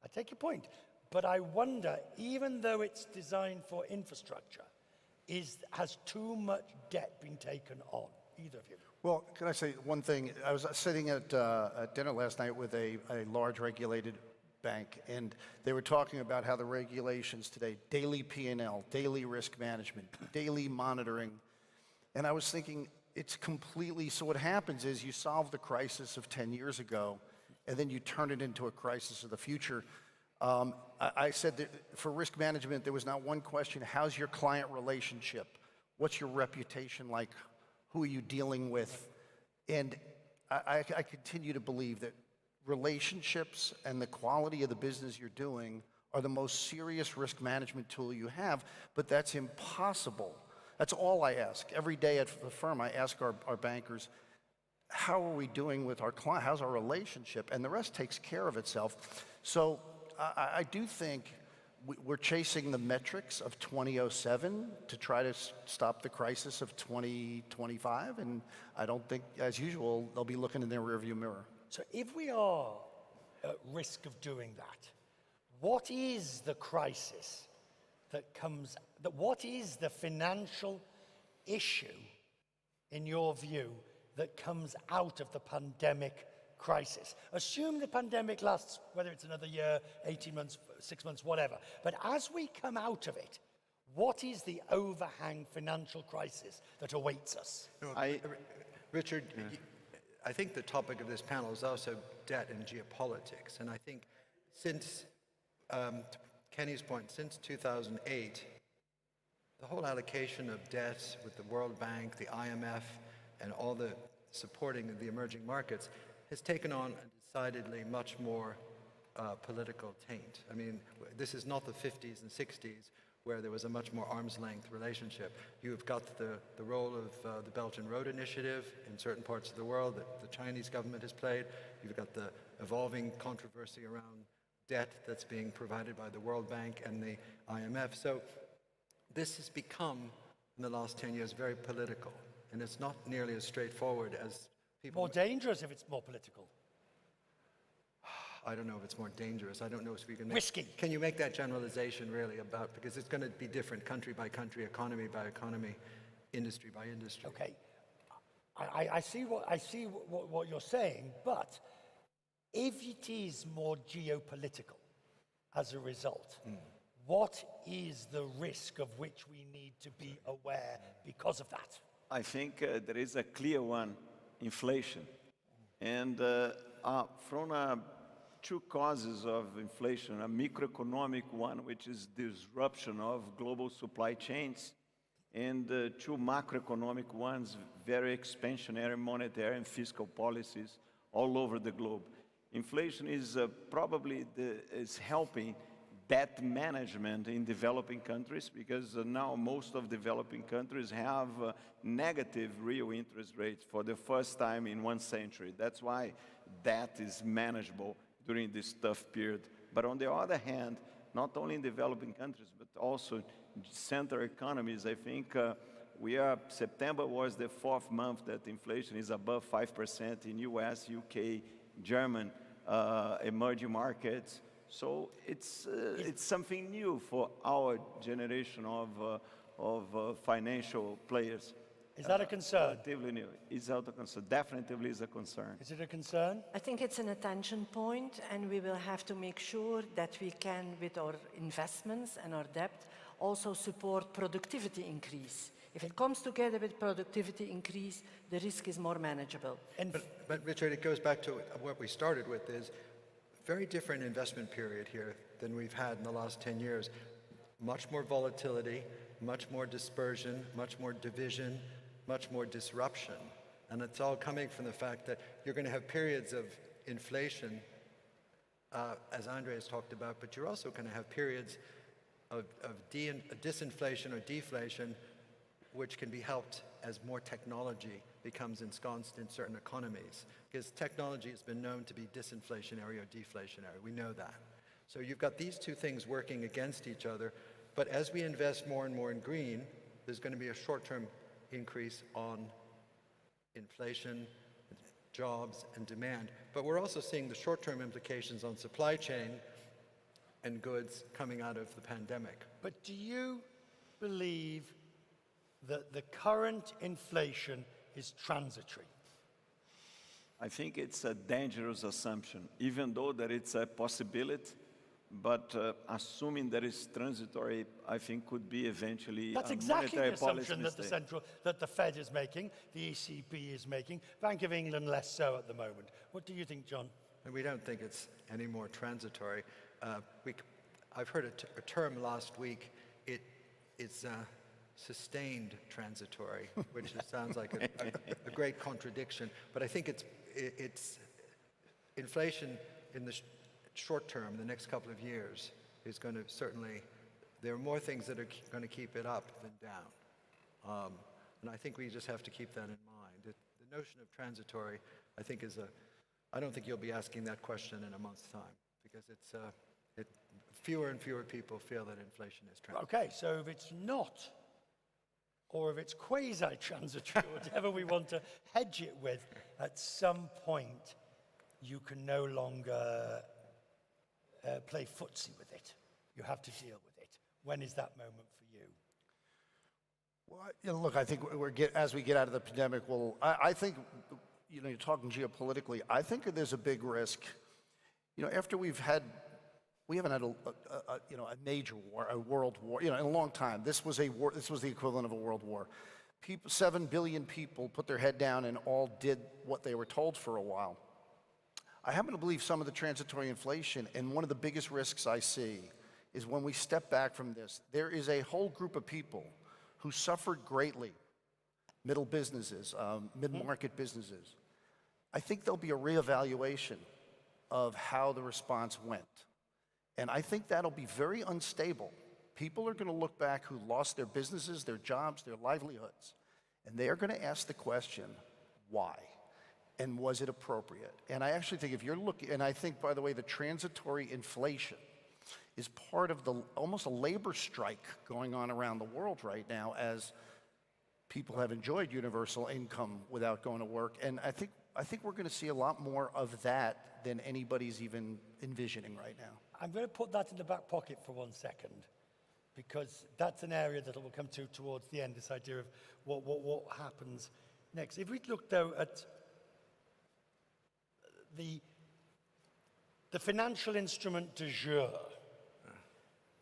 I take your point. But I wonder, even though it's designed for infrastructure, has too much debt been taken on? Either of you? Well, can I say one thing? I was sitting at dinner last night with a large regulated bank, and they were talking about how the regulations today, daily P&L, daily risk management, daily monitoring, and I was thinking, it's completely, so what happens is you solve the crisis of 10 years ago, and then you turn it into a crisis of the future. I said that for risk management, there was not one question, how's your client relationship? What's your reputation like? Who are you dealing with? And I continue to believe that relationships and the quality of the business you're doing are the most serious risk management tool you have, but that's impossible. That's all I ask. Every day at the firm, I ask our bankers, how are we doing with our client? How's our relationship? And the rest takes care of itself. So I do think we're chasing the metrics of 2007 to try to stop the crisis of 2025, and I don't think, as usual, they'll be looking in their rearview mirror. So if we are at risk of doing that, what is the crisis that comes, what is the financial issue, in your view, that comes out of the pandemic crisis? Assume the pandemic lasts, whether it's another year, 18 months, 6 months, whatever. But as we come out of it, what is the overhang financial crisis that awaits us? Richard, I think the topic of this panel is also debt and geopolitics. And I think since, Kenny's point, since 2008, the whole allocation of debt with the World Bank, the IMF, and all the supporting of the emerging markets has taken on a decidedly much more political taint. I mean, this is not the 50s and 60s where there was a much more arm's length relationship. You've got the role of the Belt and Road Initiative in certain parts of the world that the Chinese government has played. You've got the evolving controversy around debt that's being provided by the World Bank and the IMF. So this has become, in the last 10 years, very political. And it's not nearly as straightforward as people... More dangerous if it's more political. I don't know if it's more dangerous. I don't know if we can make... Risky. Can you make that generalization really about... Because it's going to be different country by country, economy by economy, industry by industry. Okay. I see what you're saying, but if it is more geopolitical as a result, what is the risk of which we need to be aware because of that? I think there is a clear one, inflation. And from two causes of inflation, a microeconomic one, which is disruption of global supply chains, and two macroeconomic ones, very expansionary monetary and fiscal policies all over the globe. Inflation is probably is helping debt management in developing countries, because now most of developing countries have negative real interest rates for the first time in 1 century. That's why debt is manageable during this tough period. But on the other hand, not only in developing countries, but also center economies, I think September was the 4th month that inflation is above 5% in US, UK, German, emerging markets. So it's something new for our generation of financial players. Is that a concern? Relatively new. Is that a concern? Definitely is a concern. Is it a concern? I think it's an attention point, and we will have to make sure that we can, with our investments and our debt, also support productivity increase. If it comes together with productivity increase, the risk is more manageable. But Richard, it goes back to what we started with, is very different investment period here than we've had in the last 10 years. Much more volatility, much more dispersion, much more division, much more disruption. And it's all coming from the fact that you're going to have periods of inflation, as Andres talked about, but you're also going to have periods of disinflation or deflation, which can be helped as more technology becomes ensconced in certain economies. Because technology has been known to be disinflationary or deflationary. We know that. So you've got these two things working against each other. But as we invest more and more in green, there's going to be a short-term increase on inflation, jobs, and demand. But we're also seeing the short-term implications on supply chain and goods coming out of the pandemic. But do you believe that the current inflation is transitory? I think it's a dangerous assumption, even though that it's a possibility. But assuming that it's transitory, I think could be eventually That's a exactly monetary the policy assumption that the Fed is making, the ECB is making, Bank of England less so at the moment. What do you think, John? And we don't think it's any more transitory. I've heard a term last week. It's sustained transitory, which sounds like a great contradiction. But I think it's inflation in the short term, the next couple of years, is going to certainly, there are more things that are going to keep it up than down. And I think we just have to keep that in mind. The notion of transitory, I think, I don't think you'll be asking that question in a month's time, because fewer and fewer people feel that inflation is transitory. Okay, so if it's not, or if it's quasi-transitory, whatever we want to hedge it with, at some point you can no longer play footsie with it. You have to deal with it. When is that moment for you? Well, look, I think as we get out of the pandemic, I think, you're talking geopolitically, I think there's a big risk. After we haven't had a major war, a world war, in a long time. This was a war. This was the equivalent of a world war. 7 billion people put their head down and all did what they were told for a while. I happen to believe some of the transitory inflation, and one of the biggest risks I see is when we step back from this, there is a whole group of people who suffered greatly, middle businesses, mid-market businesses. I think there'll be a reevaluation of how the response went. And I think that'll be very unstable. People are going to look back who lost their businesses, their jobs, their livelihoods, and they are going to ask the question, why? And was it appropriate? And I actually think if you're looking, and I think, by the way, the transitory inflation is part of almost a labor strike going on around the world right now, as people have enjoyed universal income without going to work. And I think we're going to see a lot more of that than anybody's even envisioning right now. I'm going to put that in the back pocket for 1 second, because that's an area that we'll come to towards the end, this idea of what happens next. If we look, though, at the financial instrument du jour,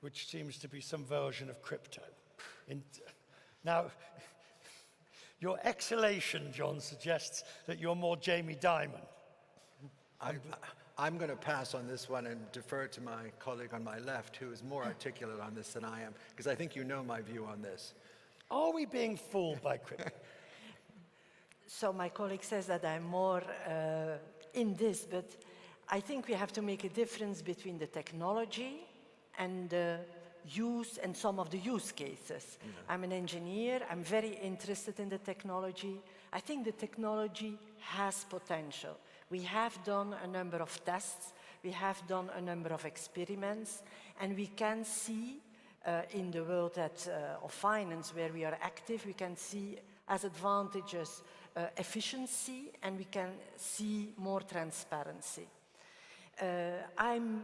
which seems to be some version of crypto. Now, your exhalation, John, suggests that you're more Jamie Dimon. I'm going to pass on this one and defer to my colleague on my left, who is more articulate on this than I am, because I think you know my view on this. Are we being fooled by crypto? So my colleague says that I'm more in this, but I think we have to make a difference between the technology and the use and some of the use cases. I'm an engineer. I'm very interested in the technology. I think the technology has potential. We have done a number of tests. We have done a number of experiments. And we can see in the world of finance where we are active, we can see as advantages efficiency, and we can see more transparency. I'm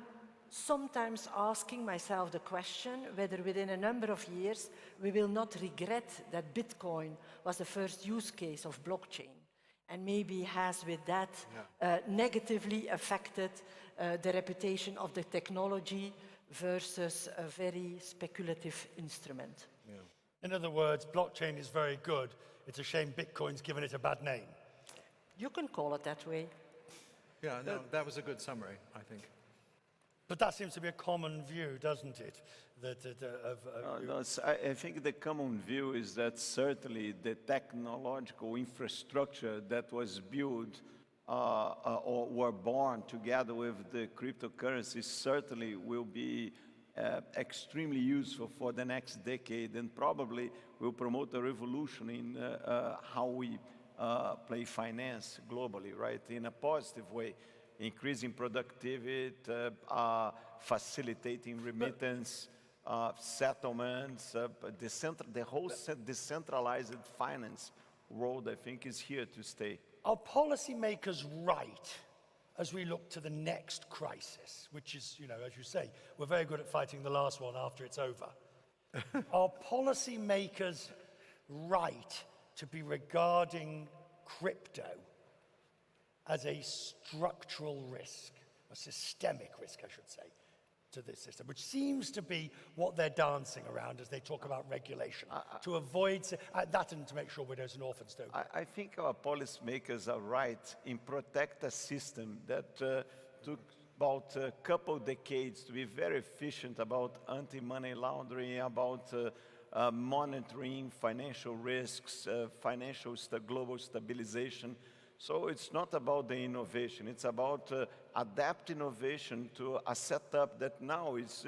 sometimes asking myself the question whether within a number of years we will not regret that Bitcoin was the first use case of blockchain, and maybe has with that negatively affected the reputation of the technology versus a very speculative instrument. Yeah. In other words, blockchain is very good. It's a shame Bitcoin's given it a bad name. You can call it that way. Yeah, no, that was a good summary, I think. But that seems to be a common view, doesn't it? I think the common view is that certainly the technological infrastructure that was built or were born together with the cryptocurrency certainly will be extremely useful for the next decade, and probably will promote a revolution in how we play finance globally, right? In a positive way, increasing productivity, facilitating remittance, settlements, the whole decentralized finance world, I think, is here to stay. Are policymakers right as we look to the next crisis, which is, as you say, we're very good at fighting the last one after it's over. Are policymakers right to be regarding crypto as a structural risk, a systemic risk, I should say, to this system, which seems to be what they're dancing around as they talk about regulation, to avoid that and to make sure widows and orphans don't. I think our policymakers are right in protect a system that took about a couple decades to be very efficient about anti-money laundering, about monitoring financial risks, global stabilization. So it's not about the innovation, it's about adapt innovation to a setup that now is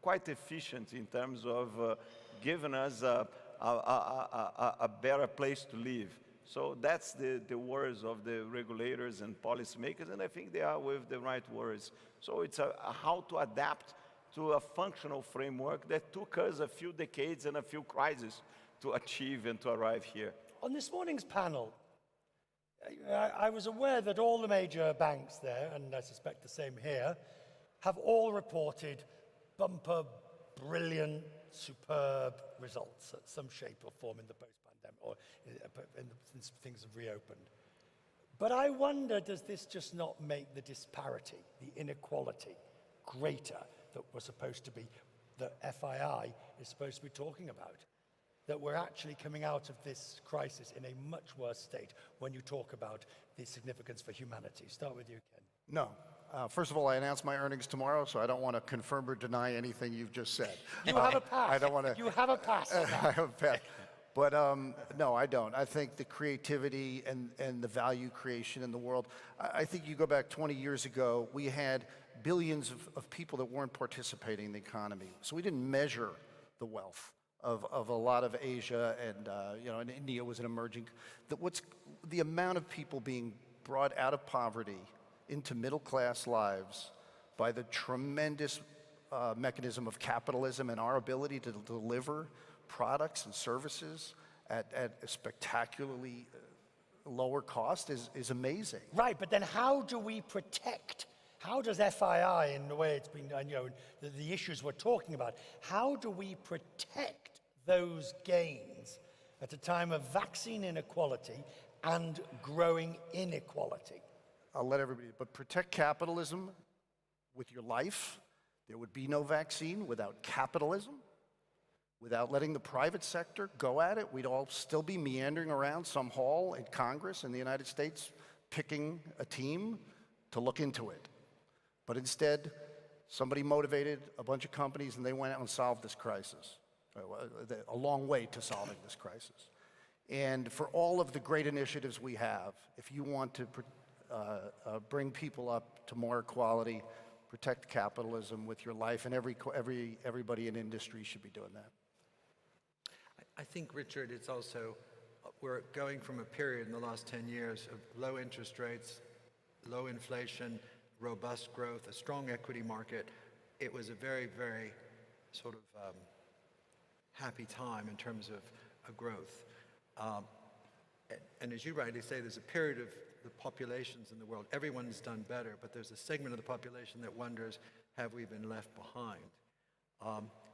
quite efficient in terms of giving us a better place to live. So that's the words of the regulators and policymakers, and I think they are with the right words. So it's how to adapt to a functional framework that took us a few decades and a few crises to achieve and to arrive here. On this morning's panel, I was aware that all the major banks there, and I suspect the same here, have all reported bumper, brilliant, superb results at some shape or form in the post-pandemic, or since things have reopened. But I wonder, does this just not make the disparity, the inequality, greater that we're supposed to be, that FII is supposed to be talking about? That we're actually coming out of this crisis in a much worse state when you talk about the significance for humanity. Start with you, Ken. No. First of all, I announce my earnings tomorrow, so I don't want to confirm or deny anything you've just said. You have a pass. I don't want to. You have a pass. I have a pass. But no, I don't. I think the creativity and the value creation in the world, I think you go back 20 years ago, we had billions of people that weren't participating in the economy. So we didn't measure the wealth of a lot of Asia, and India was an emerging. The amount of people being brought out of poverty into middle-class lives by the tremendous mechanism of capitalism and our ability to deliver products and services at a spectacularly lower cost is amazing. Right, but then how do we protect? How does FII, in the way it's been, the issues we're talking about, how do we protect those gains at a time of vaccine inequality and growing inequality? I'll let everybody, but protect capitalism with your life. There would be no vaccine without capitalism. Without letting the private sector go at it, we'd all still be meandering around some hall in Congress in the United States picking a team to look into it. But instead, somebody motivated a bunch of companies and they went out and solved this crisis, a long way to solving this crisis. And for all of the great initiatives we have, if you want to bring people up to more equality, protect capitalism with your life, and everybody in industry should be doing that. I think, Richard, it's also, we're going from a period in the last 10 years of low interest rates, low inflation, robust growth, a strong equity market. It was a very, very sort of happy time in terms of growth. And as you rightly say, there's a period of the populations in the world. Everyone's done better, but there's a segment of the population that wonders, have we been left behind?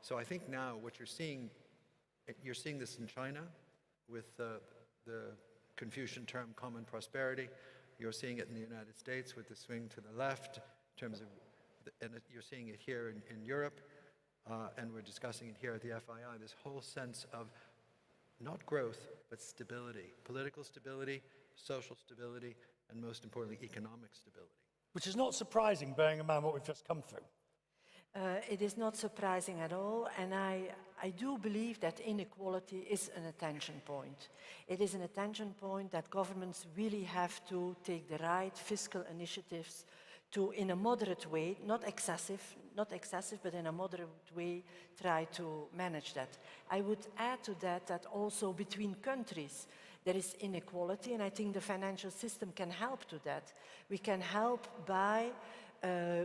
So I think now what you're seeing this in China with the Confucian term common prosperity. You're seeing it in the United States with the swing to the left, in terms of, and you're seeing it here in Europe, and we're discussing it here at the FII, this whole sense of not growth, but stability, political stability, social stability, and most importantly, economic stability. Which is not surprising, bearing in mind what we've just come through. It is not surprising at all, and I do believe that inequality is an attention point. It is an attention point that governments really have to take the right fiscal initiatives to, in a moderate way, not excessive, but in a moderate way, try to manage that. I would add to that also between countries, there is inequality, and I think the financial system can help to that. We can help by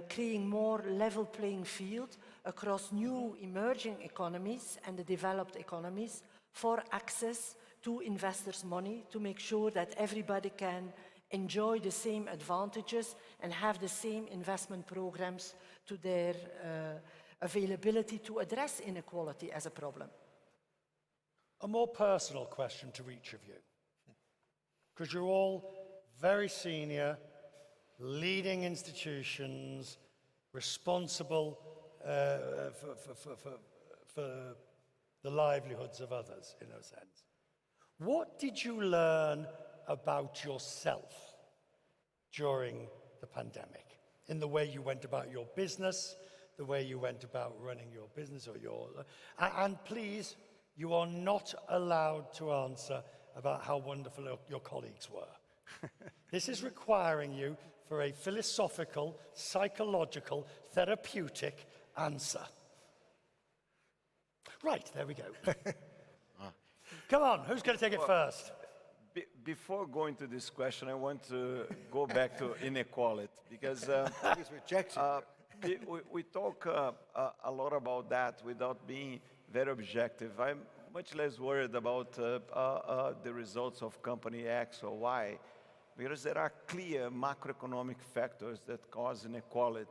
creating more level playing field across new emerging economies and the developed economies for access to investors' money to make sure that everybody can enjoy the same advantages and have the same investment programs to their availability to address inequality as a problem. A more personal question to each of you, because you're all very senior, leading institutions, responsible for the livelihoods of others, in a sense. What did you learn about yourself during the pandemic, in the way you went about your business, the way you went about running your business or your... And please, you are not allowed to answer about how wonderful your colleagues were. This is requiring you for a philosophical, psychological, therapeutic answer. Right, there we go. Come on, who's going to take it first? Before going to this question, I want to go back to inequality, because we talk a lot about that without being very objective. I'm much less worried about the results of company X or Y, because there are clear macroeconomic factors that cause inequality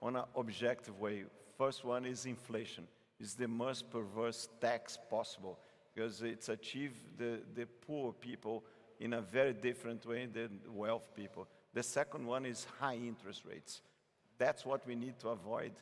on an objective way. First one is inflation. It's the most perverse tax possible, because it's achieved the poor people in a very different way than wealthy people. The second one is high interest rates. That's what we need to avoid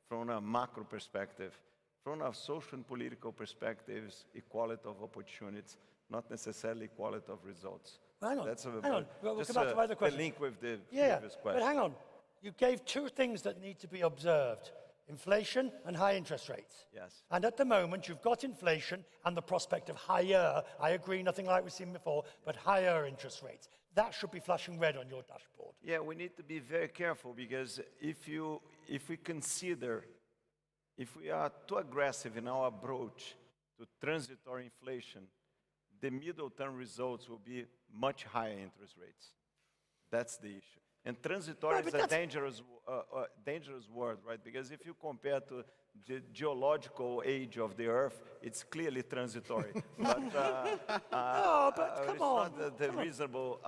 from a macro perspective. From a social and political perspectives, equality of opportunities, not necessarily equality of results. Hang on, That's hang on. We'll just come back to my other question. The link with the Yeah, previous question. but hang on. You gave two things that need to be observed: inflation and high interest rates. Yes. And at the moment, you've got inflation and the prospect of higher, I agree, nothing like we've seen before, but higher interest rates. That should be flashing red on your dashboard. Yeah, we need to be very careful, because if we are too aggressive in our approach to transitory inflation, the middle-term results will be much higher interest rates. That's the issue. And transitory Right, is but a dangerous word, right? Because if you compare to the geological age of the Earth, it's clearly transitory. But, come it's on. not the reasonable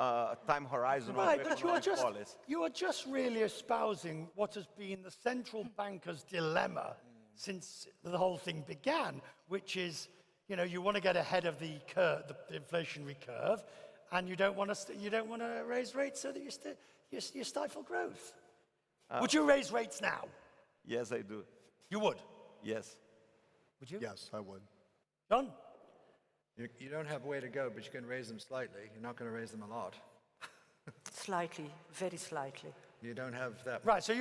time horizon Right, of but economic policy. you are just really espousing what has been the central banker's dilemma since the whole thing began, which is, you know, you want to get ahead of the curve, the inflationary curve, and you don't want to raise rates so that you stifle growth. Would you raise rates now? Yes, I do. You would? Yes. Would you? Yes, I would. John? You don't have a way to go, but you can raise them slightly. You're not going to raise them a lot. Slightly, very slightly. You don't have that. Right, so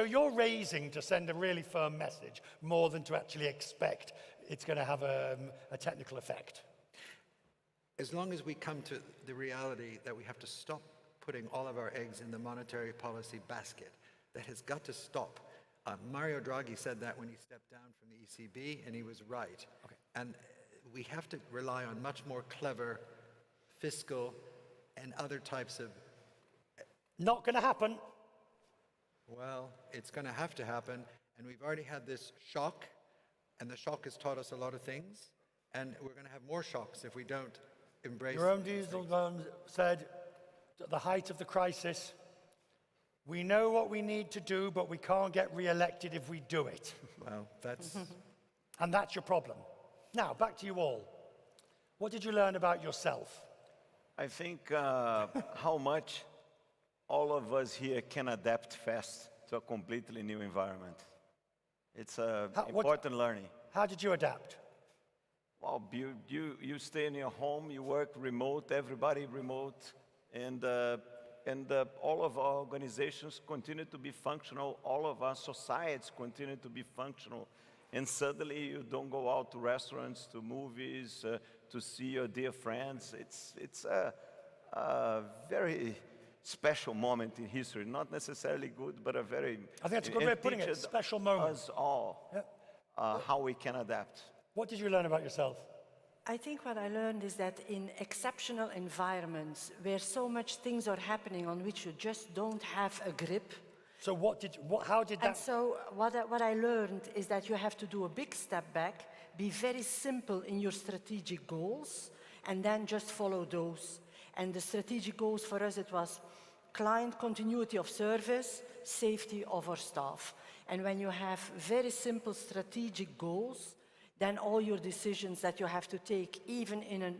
you're raising to send a really firm message more than to actually expect it's going to have a technical effect. As long as we come to the reality that we have to stop putting all of our eggs in the monetary policy basket, that has got to stop. Mario Draghi said that when he stepped down from the ECB, and he was right. Okay. And we have to rely on much more clever fiscal and other types of... Not going to happen. Well, it's going to have to happen, and we've already had this shock, and the shock has taught us a lot of things, and we're going to have more shocks if we don't embrace... Jerome Dieselbaum said, at the height of the crisis, we know what we need to do, but we can't get re-elected if we do it. Well, that's... And that's your problem. Now, back to you all. What did you learn about yourself? I think how much all of us here can adapt fast to a completely new environment. It's important learning. How did you adapt? Well, you stay in your home, you work remote, everybody remote, and all of our organizations continue to be functional, all of our societies continue to be functional, and suddenly you don't go out to restaurants, to movies, to see your dear friends. It's a very special moment in history, not necessarily good, but a very... I think that's a good way of putting it, special moment. Us all, how we can adapt. What did you learn about yourself? I think what I learned is that in exceptional environments where so much things are happening on which you just don't have a grip. So how did that... And so what I learned is that you have to do a big step back, be very simple in your strategic goals, and then just follow those. And the strategic goals for us, it was client continuity of service, safety of our staff. And when you have very simple strategic goals, then all your decisions that you have to take, even in a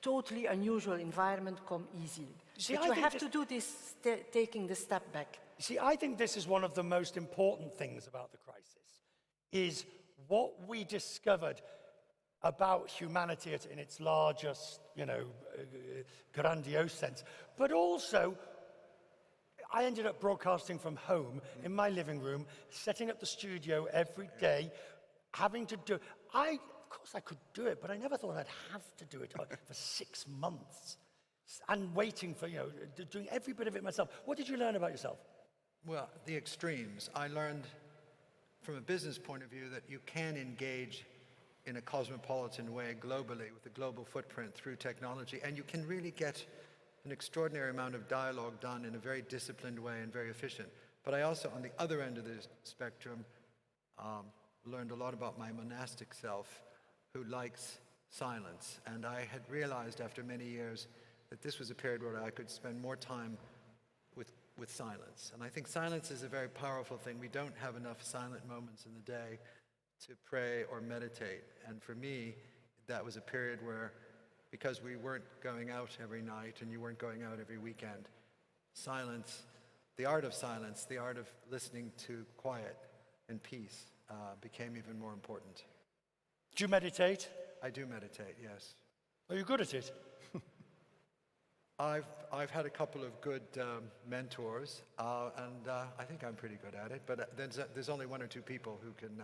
totally unusual environment, come easily. See, but you have to do this, taking the step back. See, I think this is one of the most important things about the crisis, is what we discovered about humanity in its largest, grandiose sense. But also, I ended up broadcasting from home, in my living room, setting up the studio every day, having to do... Of course I could do it, but I never thought I'd have to do it for 6 months. And waiting for, doing every bit of it myself. What did you learn about yourself? Well, the extremes. I learned from a business point of view that you can engage in a cosmopolitan way globally with a global footprint through technology, and you can really get an extraordinary amount of dialogue done in a very disciplined way and very efficient. But I also, on the other end of the spectrum, learned a lot about my monastic self, who likes silence. And I had realized after many years that this was a period where I could spend more time with silence. And I think silence is a very powerful thing. We don't have enough silent moments in the day to pray or meditate. And for me, that was a period where, because we weren't going out every night and you weren't going out every weekend, silence, the art of silence, the art of listening to quiet and peace became even more important. Do you meditate? I do meditate, yes. Are you good at it? I've had a couple of good mentors, and I think I'm pretty good at it, but there's only 1 or 2 people who can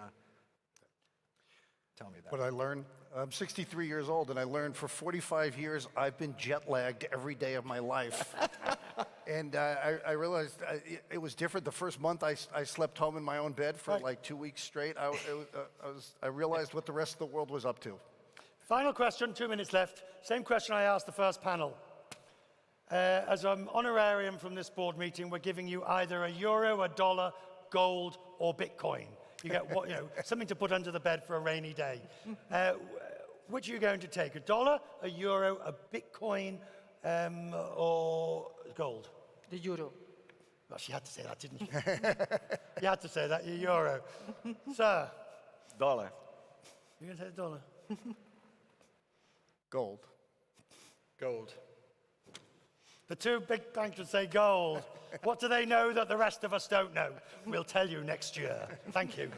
tell me that. What I learned? I'm 63 years old, and I learned for 45 years I've been jet-lagged every day of my life. And I realized it was different. The first month I slept home in my own bed for like 2 weeks straight. I realized what the rest of the world was up to. Final question, 2 minutes left. Same question I asked the first panel. As an honorarium from this board meeting, we're giving you either a euro, a dollar, gold, or Bitcoin. You get what, something to put under the bed for a rainy day. Which are you going to take? A dollar, a euro, a Bitcoin, or gold? The euro. Well, she had to say that, didn't she? You had to say that, your euro. Sir? Dollar. You're going to take a dollar? Gold. Gold. The two big banks would say gold. What do they know that the rest of us don't know? We'll tell you next year. Thank you.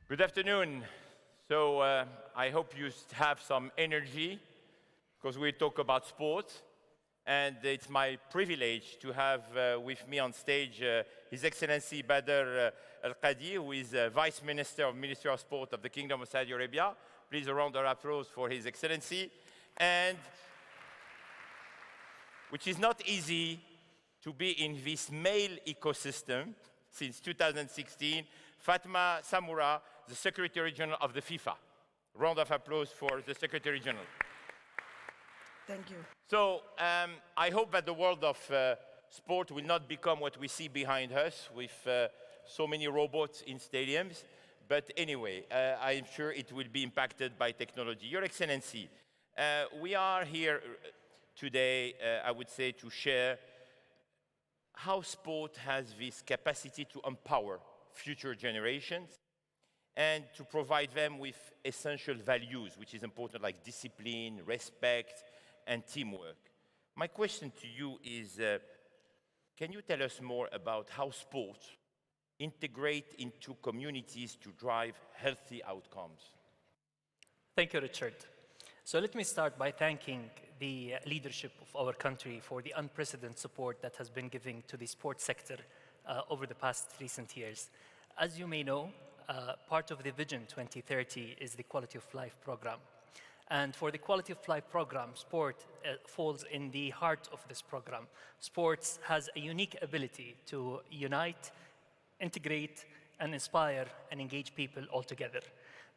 Good afternoon. So I hope you have some energy because we talk about sports. And it's my privilege to have with me on stage His Excellency Badr Al-Qadi, who is Vice Minister of Ministry of Sport of the Kingdom of Saudi Arabia. Please a round of applause for His Excellency. And which is not easy to be in this male ecosystem since 2016. Fatma Samoura, the Secretary General of the FIFA. Round of applause for the Secretary General. Thank you. So I hope that the world of sport will not become what we see behind us with so many robots in stadiums. But anyway, I'm sure it will be impacted by technology. Your Excellency, we are here today, I would say, to share how sport has this capacity to empower future generations and to provide them with essential values, which is important, like discipline, respect, and teamwork. My question to you is, can you tell us more about how sports integrate into communities to drive healthy outcomes? Thank you, Richard. So let me start by thanking the leadership of our country for the unprecedented support that has been given to the sports sector over the past recent years. As you may know, part of the Vision 2030 is the Quality of Life program. And for the Quality of Life program, sport falls in the heart of this program. Sports has a unique ability to unite, integrate, and inspire and engage people all together.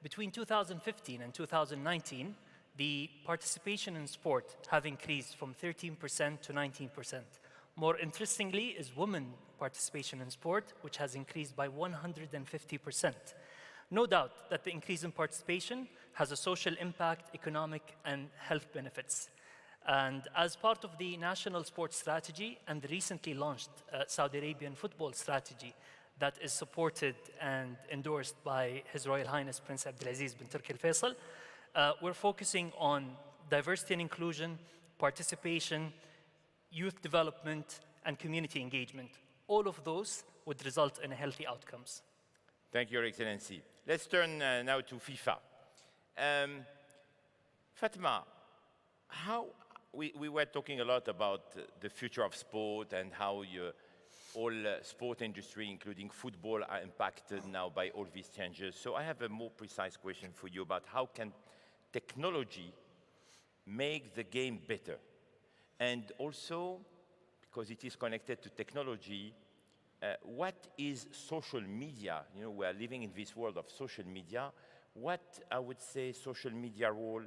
Between 2015 and 2019, the participation in sport have increased from 13% to 19%. More interestingly is women participation in sport, which has increased by 150%. No doubt that the increase in participation has a social impact, economic, and health benefits. And as part of the National Sports Strategy and the recently launched Saudi Arabian football strategy that is supported and endorsed by His Royal Highness Prince Abdulaziz bin Turki Al Faisal, we're focusing on diversity and inclusion, participation, youth development, and community engagement. All of those would result in healthy outcomes. Thank you, Your Excellency. Let's turn now to FIFA. Fatma, we were talking a lot about the future of sport and how all sport industry, including football, are impacted now by all these changes. So I have a more precise question for you about how can technology make the game better? And also, because it is connected to technology, what is social media? You know, we are living in this world of social media. What, I would say, social media role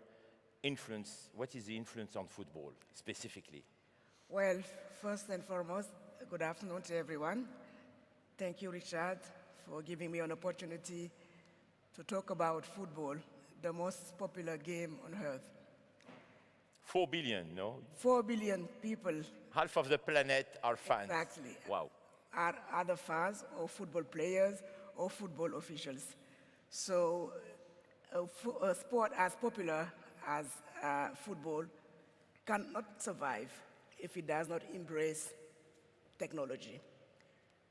influence, what is the influence on football specifically? Well, first and foremost, good afternoon to everyone. thank you, Richard, for giving me an opportunity to talk about football, the most popular game on earth. 4 billion, no? 4 billion people. Half of the planet are fans. Exactly. Wow. Are other fans or football players or football officials. So a sport as popular as football cannot survive if it does not embrace technology.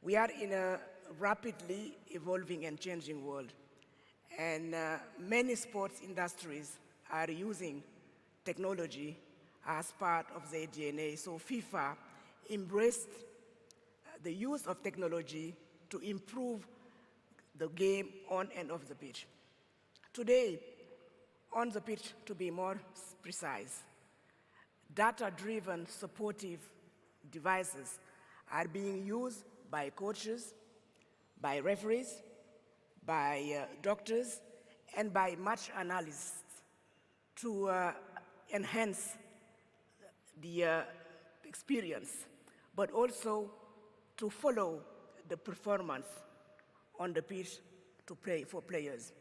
We are in a rapidly evolving and changing world, and many sports industries are using technology as part of their DNA. So FIFA embraced the use of technology to improve the game on and off the pitch. Today, on the pitch, to be more precise, data-driven supportive devices are being used by coaches, by referees, by doctors, and by match analysts to enhance the experience, but also to follow the performance on the pitch to play for players.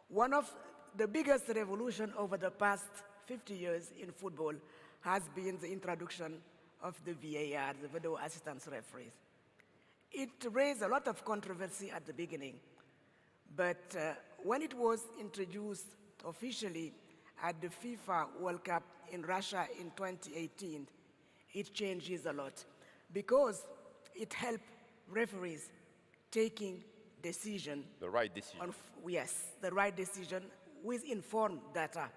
One of the biggest revolutions over the past 50 years in football has been the introduction of the VAR, the video assistance referees. It raised a lot of controversy at the beginning, but when it was introduced officially at the FIFA World Cup in Russia in 2018, it changes a lot because it helped referees taking decision. The right decision. Yes, the right decision with informed data.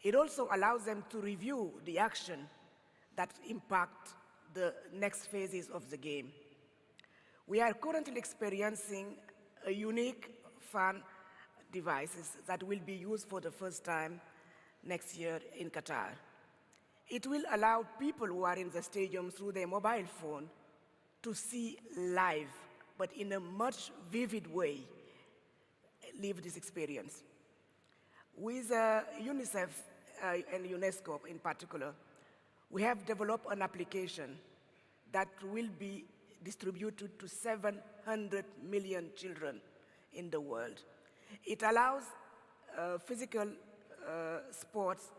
It also allows them to review the action that impact the next phases of the game. We are currently experiencing a unique fan devices that will be used for the first time next year in Qatar. It will allow people who are in the stadium through their mobile phone to see live, but in a much vivid way, live this experience. With UNICEF and UNESCO in particular, we have developed an application that will be distributed to 700 million children in the world. It allows physical sports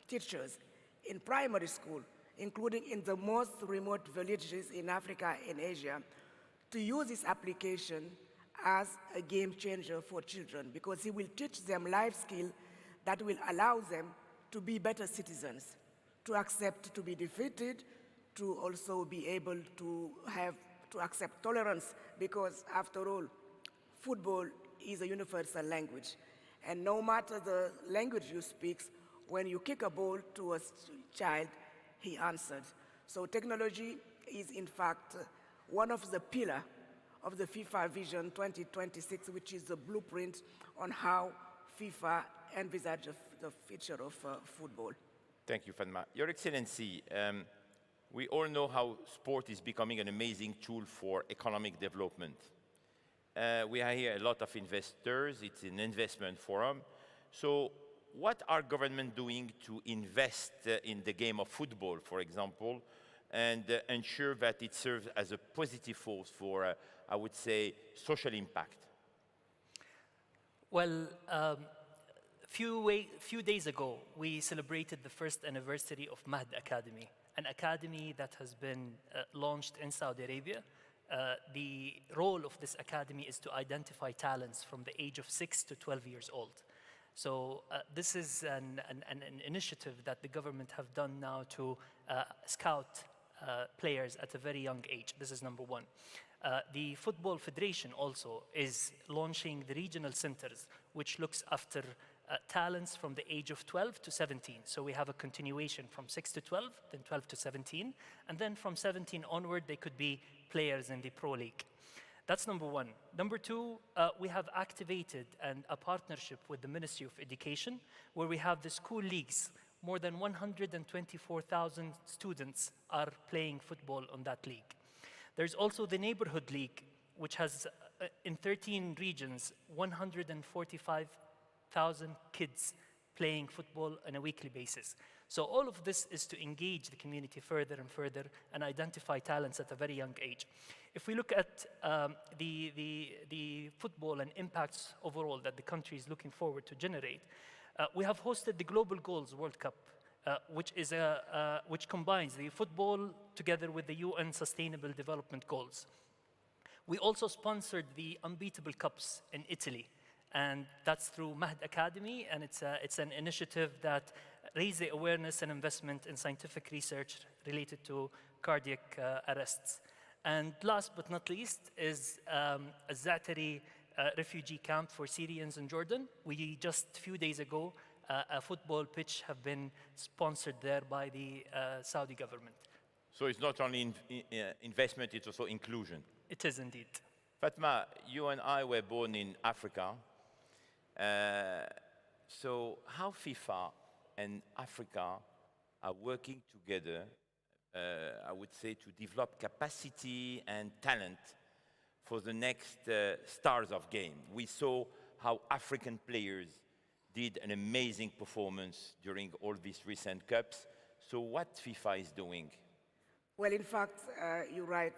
teachers in primary school, including in the most remote villages in Africa and Asia, to use this application as a game changer for children because it will teach them life skills that will allow them to be better citizens, to accept to be defeated, to also be able to accept tolerance because after all, football is a universal language. And no matter the language you speak, when you kick a ball to a child, he answered. So technology is in fact one of the pillars of the FIFA Vision 2026, which is the blueprint on how FIFA envisages the future of football. Thank you, Fatma. Your Excellency, we all know how sport is becoming an amazing tool for economic development. We are here a lot of investors. It's an investment forum. So what are governments doing to invest in the game of football, for example, and ensure that it serves as a positive force for, I would say, social impact? Well, few days ago, we celebrated the first anniversary of Mahd Academy, an academy that has been launched in Saudi Arabia. The role of this academy is to identify talents from the age of 6 to 12 years old. So this is an initiative that the government have done now to scout players at a very young age. This is number one. The Football Federation also is launching the regional centers, which looks after talents from the age of 12 to 17. So we have a continuation from 6 to 12, then 12 to 17, and then from 17 onward, they could be players in the Pro League. That's number one. Number two, we have activated a partnership with the Ministry of Education, where we have the school leagues. More than 124,000 students are playing football on that league. There's also the Neighborhood League, which has, in 13 regions, 145,000 kids playing football on a weekly basis. So all of this is to engage the community further and further and identify talents at a very young age. If we look at the football and impacts overall that the country is looking forward to generate, we have hosted the Global Goals World Cup, which combines the football together with the UN Sustainable Development Goals. We also sponsored the Unbeatable Cups in Italy, and that's through Mahd Academy, and it's an initiative that raises the awareness and investment in scientific research related to cardiac arrests. And last but not least is a Zatari refugee camp for Syrians in Jordan. We just a few days ago, a football pitch have been sponsored there by the Saudi government. So it's not only investment, it's also inclusion. It is indeed. Fatma, you and I were born in Africa. So how FIFA and Africa are working together, I would say, to develop capacity and talent for the next stars of game. We saw how African players did an amazing performance during all these recent cups. So what FIFA is doing? Well, in fact, you're right,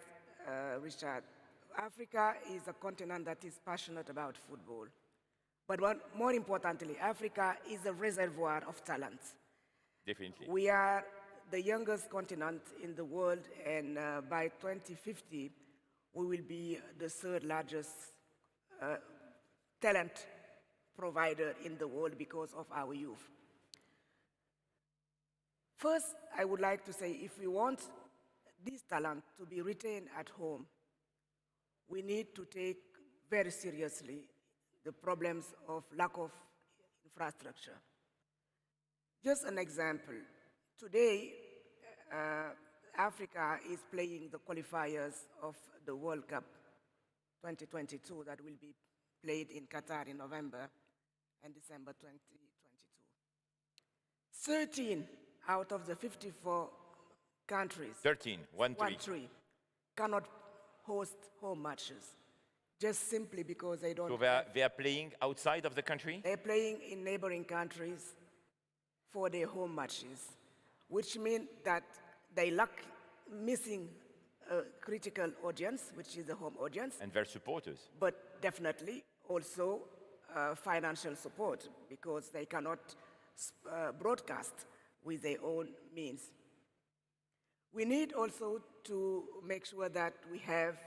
Richard. Africa is a continent that is passionate about football. But more importantly, Africa is a reservoir of talent. Definitely. We are the youngest continent in the world, and by 2050, we will be the third largest talent provider in the world because of our youth. First, I would like to say, if we want this talent to be retained at home, we need to take very seriously the problems of lack of infrastructure. Just an example. Today, Africa is playing the qualifiers of the World Cup 2022 that will be played in Qatar in November and December 2022. 13 out of the 54 countries, 13, 1-3, cannot host home matches, just simply because they don't. So they are playing outside of the country? They're playing in neighboring countries for their home matches, which means that they lack missing a critical audience, which is the home audience. And their supporters. But definitely also financial support, because they cannot broadcast with their own means. We need also to make sure that we have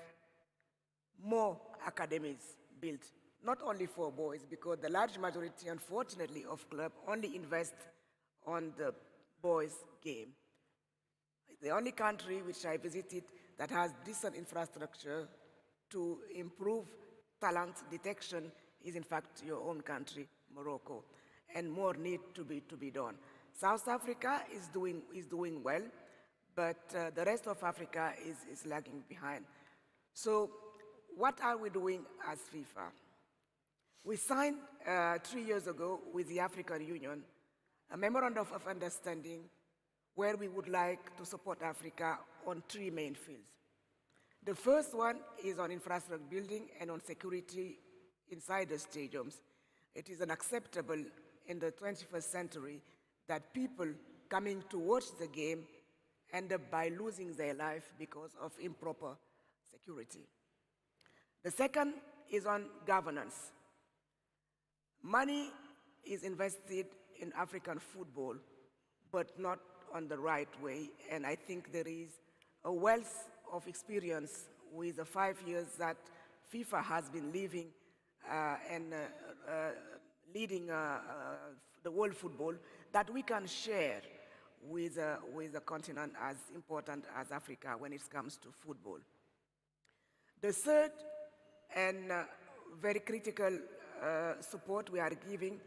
more academies built, not only for boys, because the large majority, unfortunately, of clubs only invest on the boys' game. The only country which I visited that has decent infrastructure to improve talent detection is, in fact, your own country, Morocco, and more need to be done. South Africa is doing well, but the rest of Africa is lagging behind. So what are we doing as FIFA? We signed 3 years ago with the African Union a memorandum of understanding where we would like to support Africa on 3 main fields. The first one is on infrastructure building and on security inside the stadiums. It is unacceptable in the 21st century that people coming to watch the game end up by losing their life because of improper security. The second is on governance. Money is invested in African football, but not on the right way, and I think there is a wealth of experience with the 5 years that FIFA has been living and leading the world football that we can share with a continent as important as Africa when it comes to football. The third and very critical support we are giving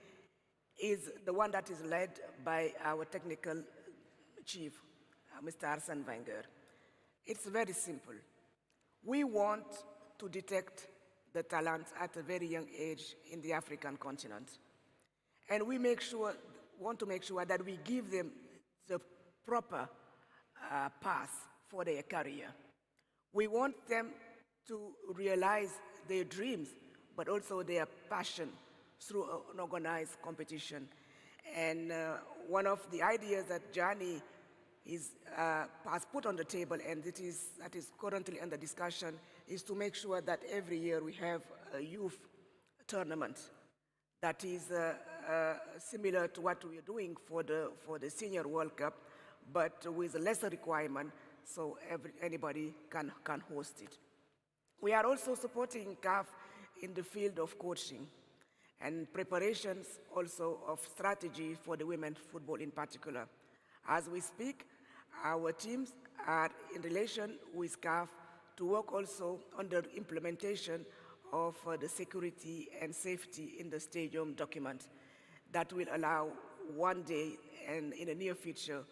is the one that is led by our technical chief, Mr. Arsene Wenger. It's very simple. We want to detect the talent at a very young age in the African continent. And we want to make sure that we give them the proper path for their career. We want them to realize their dreams, but also their passion through an organized competition. And one of the ideas that Gianni has put on the table, and that is currently under discussion, is to make sure that every year we have a youth tournament that is similar to what we are doing for the Senior World Cup, but with a lesser requirement, so anybody can host it. We are also supporting CAF in the field of coaching and preparations also of strategy for the women's football in particular. As we speak, our teams are in relation with CAF to work also on the implementation of the security and safety in the stadium document that will allow one day and in the near future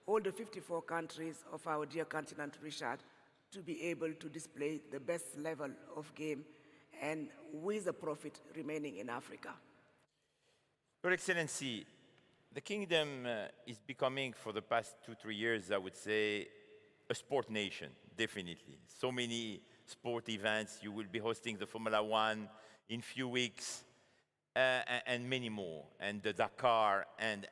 all the 54 countries of our dear continent, Richard, to be able to display the best level of game and with the profit remaining in Africa. Your Excellency, the Kingdom is becoming, for the past 2-3 years, I would say, a sport nation, definitely. So many sport events. You will be hosting the Formula One in few weeks, and many more, and the Dakar, and.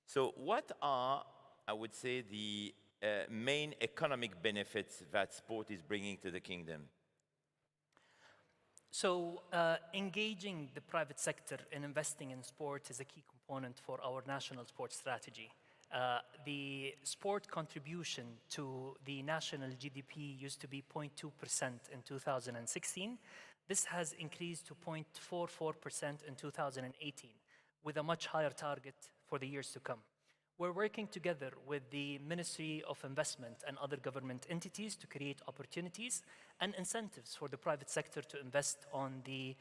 So what are, I would say, the main economic benefits that sport is bringing to the Kingdom? So engaging the private sector in investing in sport is a key component for our national sports strategy. The sport contribution to the national GDP used to be 0.2% in 2016. This has increased to 0.44% in 2018, with a much higher target for the years to come. We're working together with the Ministry of Investment and other government entities to create opportunities and incentives for the private sector to invest on the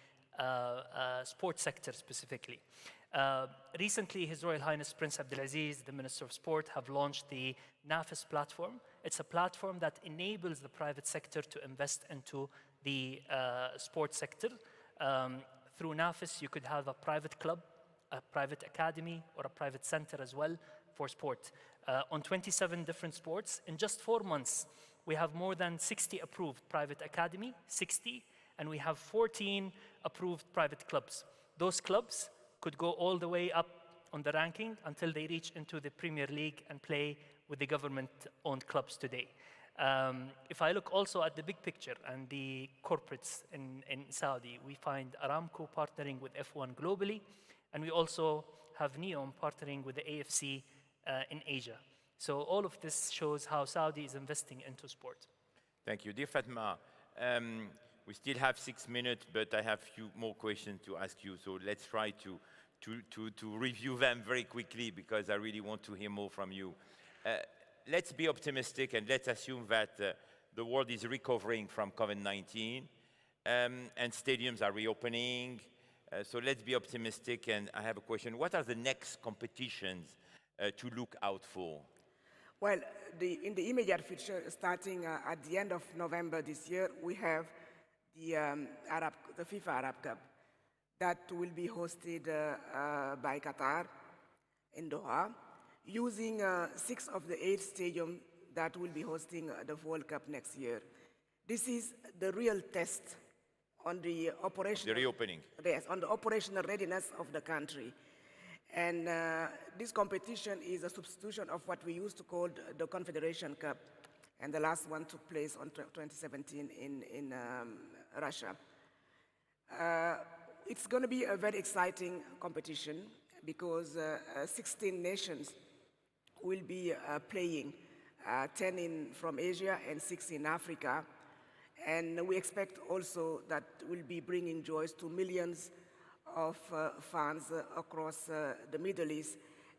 sports sector specifically. Recently, His Royal Highness Prince Abdulaziz, the Minister of Sport, have launched the NAFIS platform. It's a platform that enables the private sector to invest into the sports sector. Through NAFIS, you could have a private club, a private academy, or a private center as well for sport. On 27 different sports, in just 4 months, we have more than 60 approved private academy, 60, and we have 14 approved private clubs. Those clubs could go all the way up on the ranking until they reach into the Premier League and play with the government-owned clubs today. If I look also at the big picture and the corporates in Saudi, we find Aramco partnering with F1 globally, and we also have NEOM partnering with the AFC in Asia. So all of this shows how Saudi is investing into sport. Thank you. Dear Fatma, we still have 6 minutes, but I have a few more questions to ask you. So let's try to review them very quickly because I really want to hear more from you. Let's be optimistic and let's assume that the world is recovering from COVID-19 and stadiums are reopening. So let's be optimistic, and I have a question. What are the next competitions to look out for? Well, in the immediate future, starting at the end of November this year, we have the FIFA Arab Cup that will be hosted by Qatar in Doha, using 6 of the 8 stadiums that will be hosting the World Cup next year. This is the real test on the operational, the reopening. Yes, on the operational readiness of the country. And this competition is a substitution of what we used to call the Confederation Cup. And the last one took place in 2017 in Russia. It's going to be a very exciting competition because 16 nations will be playing, 10 from Asia and 6 in Africa. And we expect also that we'll be bringing joys to millions of fans across the Middle East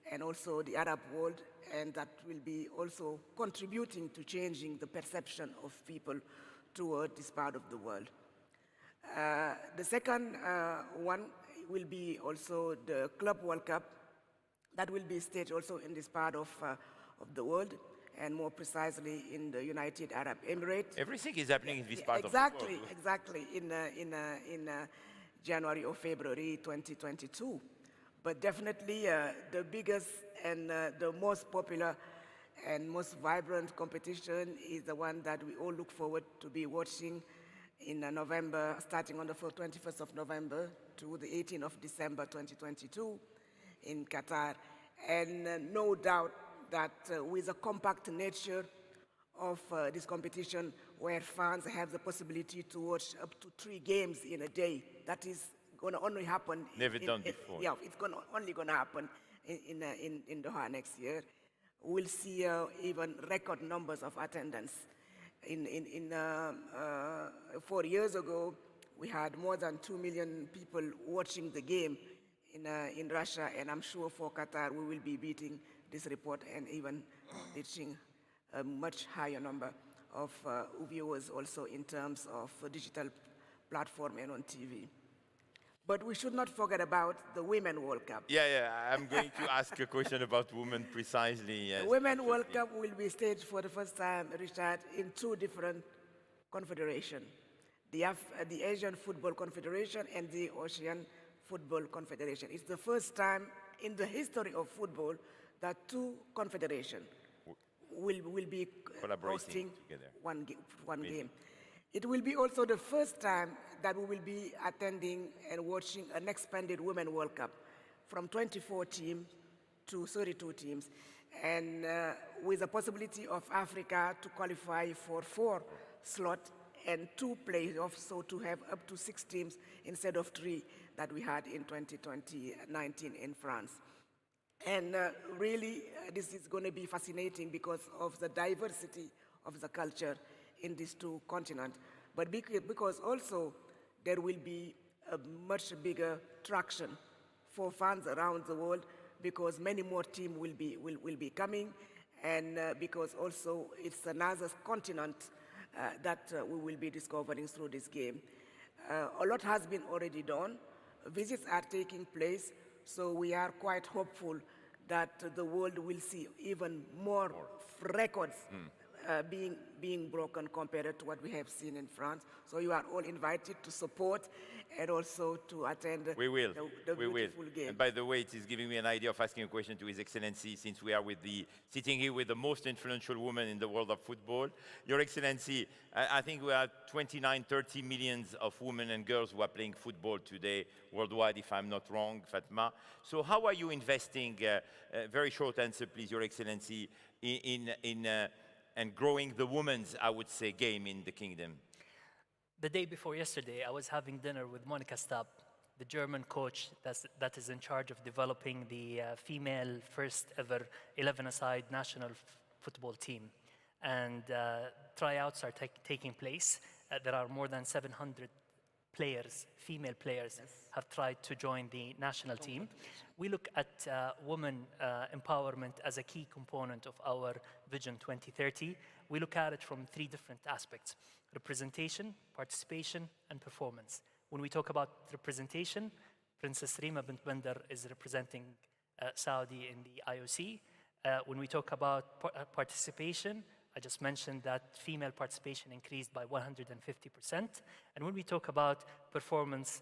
and also the Arab world, and that will be also contributing to changing the perception of people toward this part of the world. The second one will be also the Club World Cup that will be staged also in this part of the world, and more precisely in the United Arab Emirates. Everything is happening in this part of the world. Exactly, in January or February 2022. But definitely the biggest and the most popular and most vibrant competition is the one that we all look forward to be watching in November, starting on the 21st of November to the 18th of December 2022. in Qatar. And no doubt that with the compact nature of this competition, where fans have the possibility to watch up to 3 games in a day, that is going to only happen. Never done before. Yeah, it's only going to happen in Doha next year. We'll see even record numbers of attendance. 4 years ago, we had more than 2 million people watching the game in Russia, and I'm sure for Qatar we will be beating this report and even reaching a much higher number of viewers also in terms of digital platform and on TV. But we should not forget about the Women's World Cup. Yeah, I'm going to ask a question about women precisely. Yes. The Women's World Cup will be staged for the first time, Richard, in 2 different confederations, the Asian Football Confederation and the Ocean Football Confederation. It's the first time in the history of football that 2 confederations will be hosting one game. It will be also the first time that we will be attending and watching an expanded Women's World Cup from 24 teams to 32 teams, and with the possibility of Africa to qualify for 4 slots and 2 playoffs, so to have up to 6 teams instead of 3 that we had in 2019 in France. And really, this is going to be fascinating because of the diversity of the culture in these 2 continents, but because also there will be a much bigger traction for fans around the world, because many more teams will be coming, and because also it's another continent that we will be discovering through this game. A lot has been already done. Visits are taking place, so we are quite hopeful that the world will see even more records being broken compared to what we have seen in France. So you are all invited to support and also to attend the beautiful game. And by the way, it is giving me an idea of asking a question to His Excellency, since we are sitting here with the most influential woman in the world of football. Your Excellency, I think we are 29, 30 millions of women and girls who are playing football today worldwide, if I'm not wrong, Fatma. So how are you investing, very short answer please, Your Excellency, and growing the women's, I would say, game in the kingdom? The day before yesterday, I was having dinner with Monika Stab, the German coach that is in charge of developing the female first ever 11-a-side national football team. And tryouts are taking place. There are more than 700 players, female players, have tried to join the national team. We look at women empowerment as a key component of our Vision 2030. We look at it from 3 different aspects: representation, participation, and performance. When we talk about representation, Princess Rima bint Bandar is representing Saudi in the IOC. When we talk about participation, I just mentioned that female participation increased by 150%. And when we talk about performance,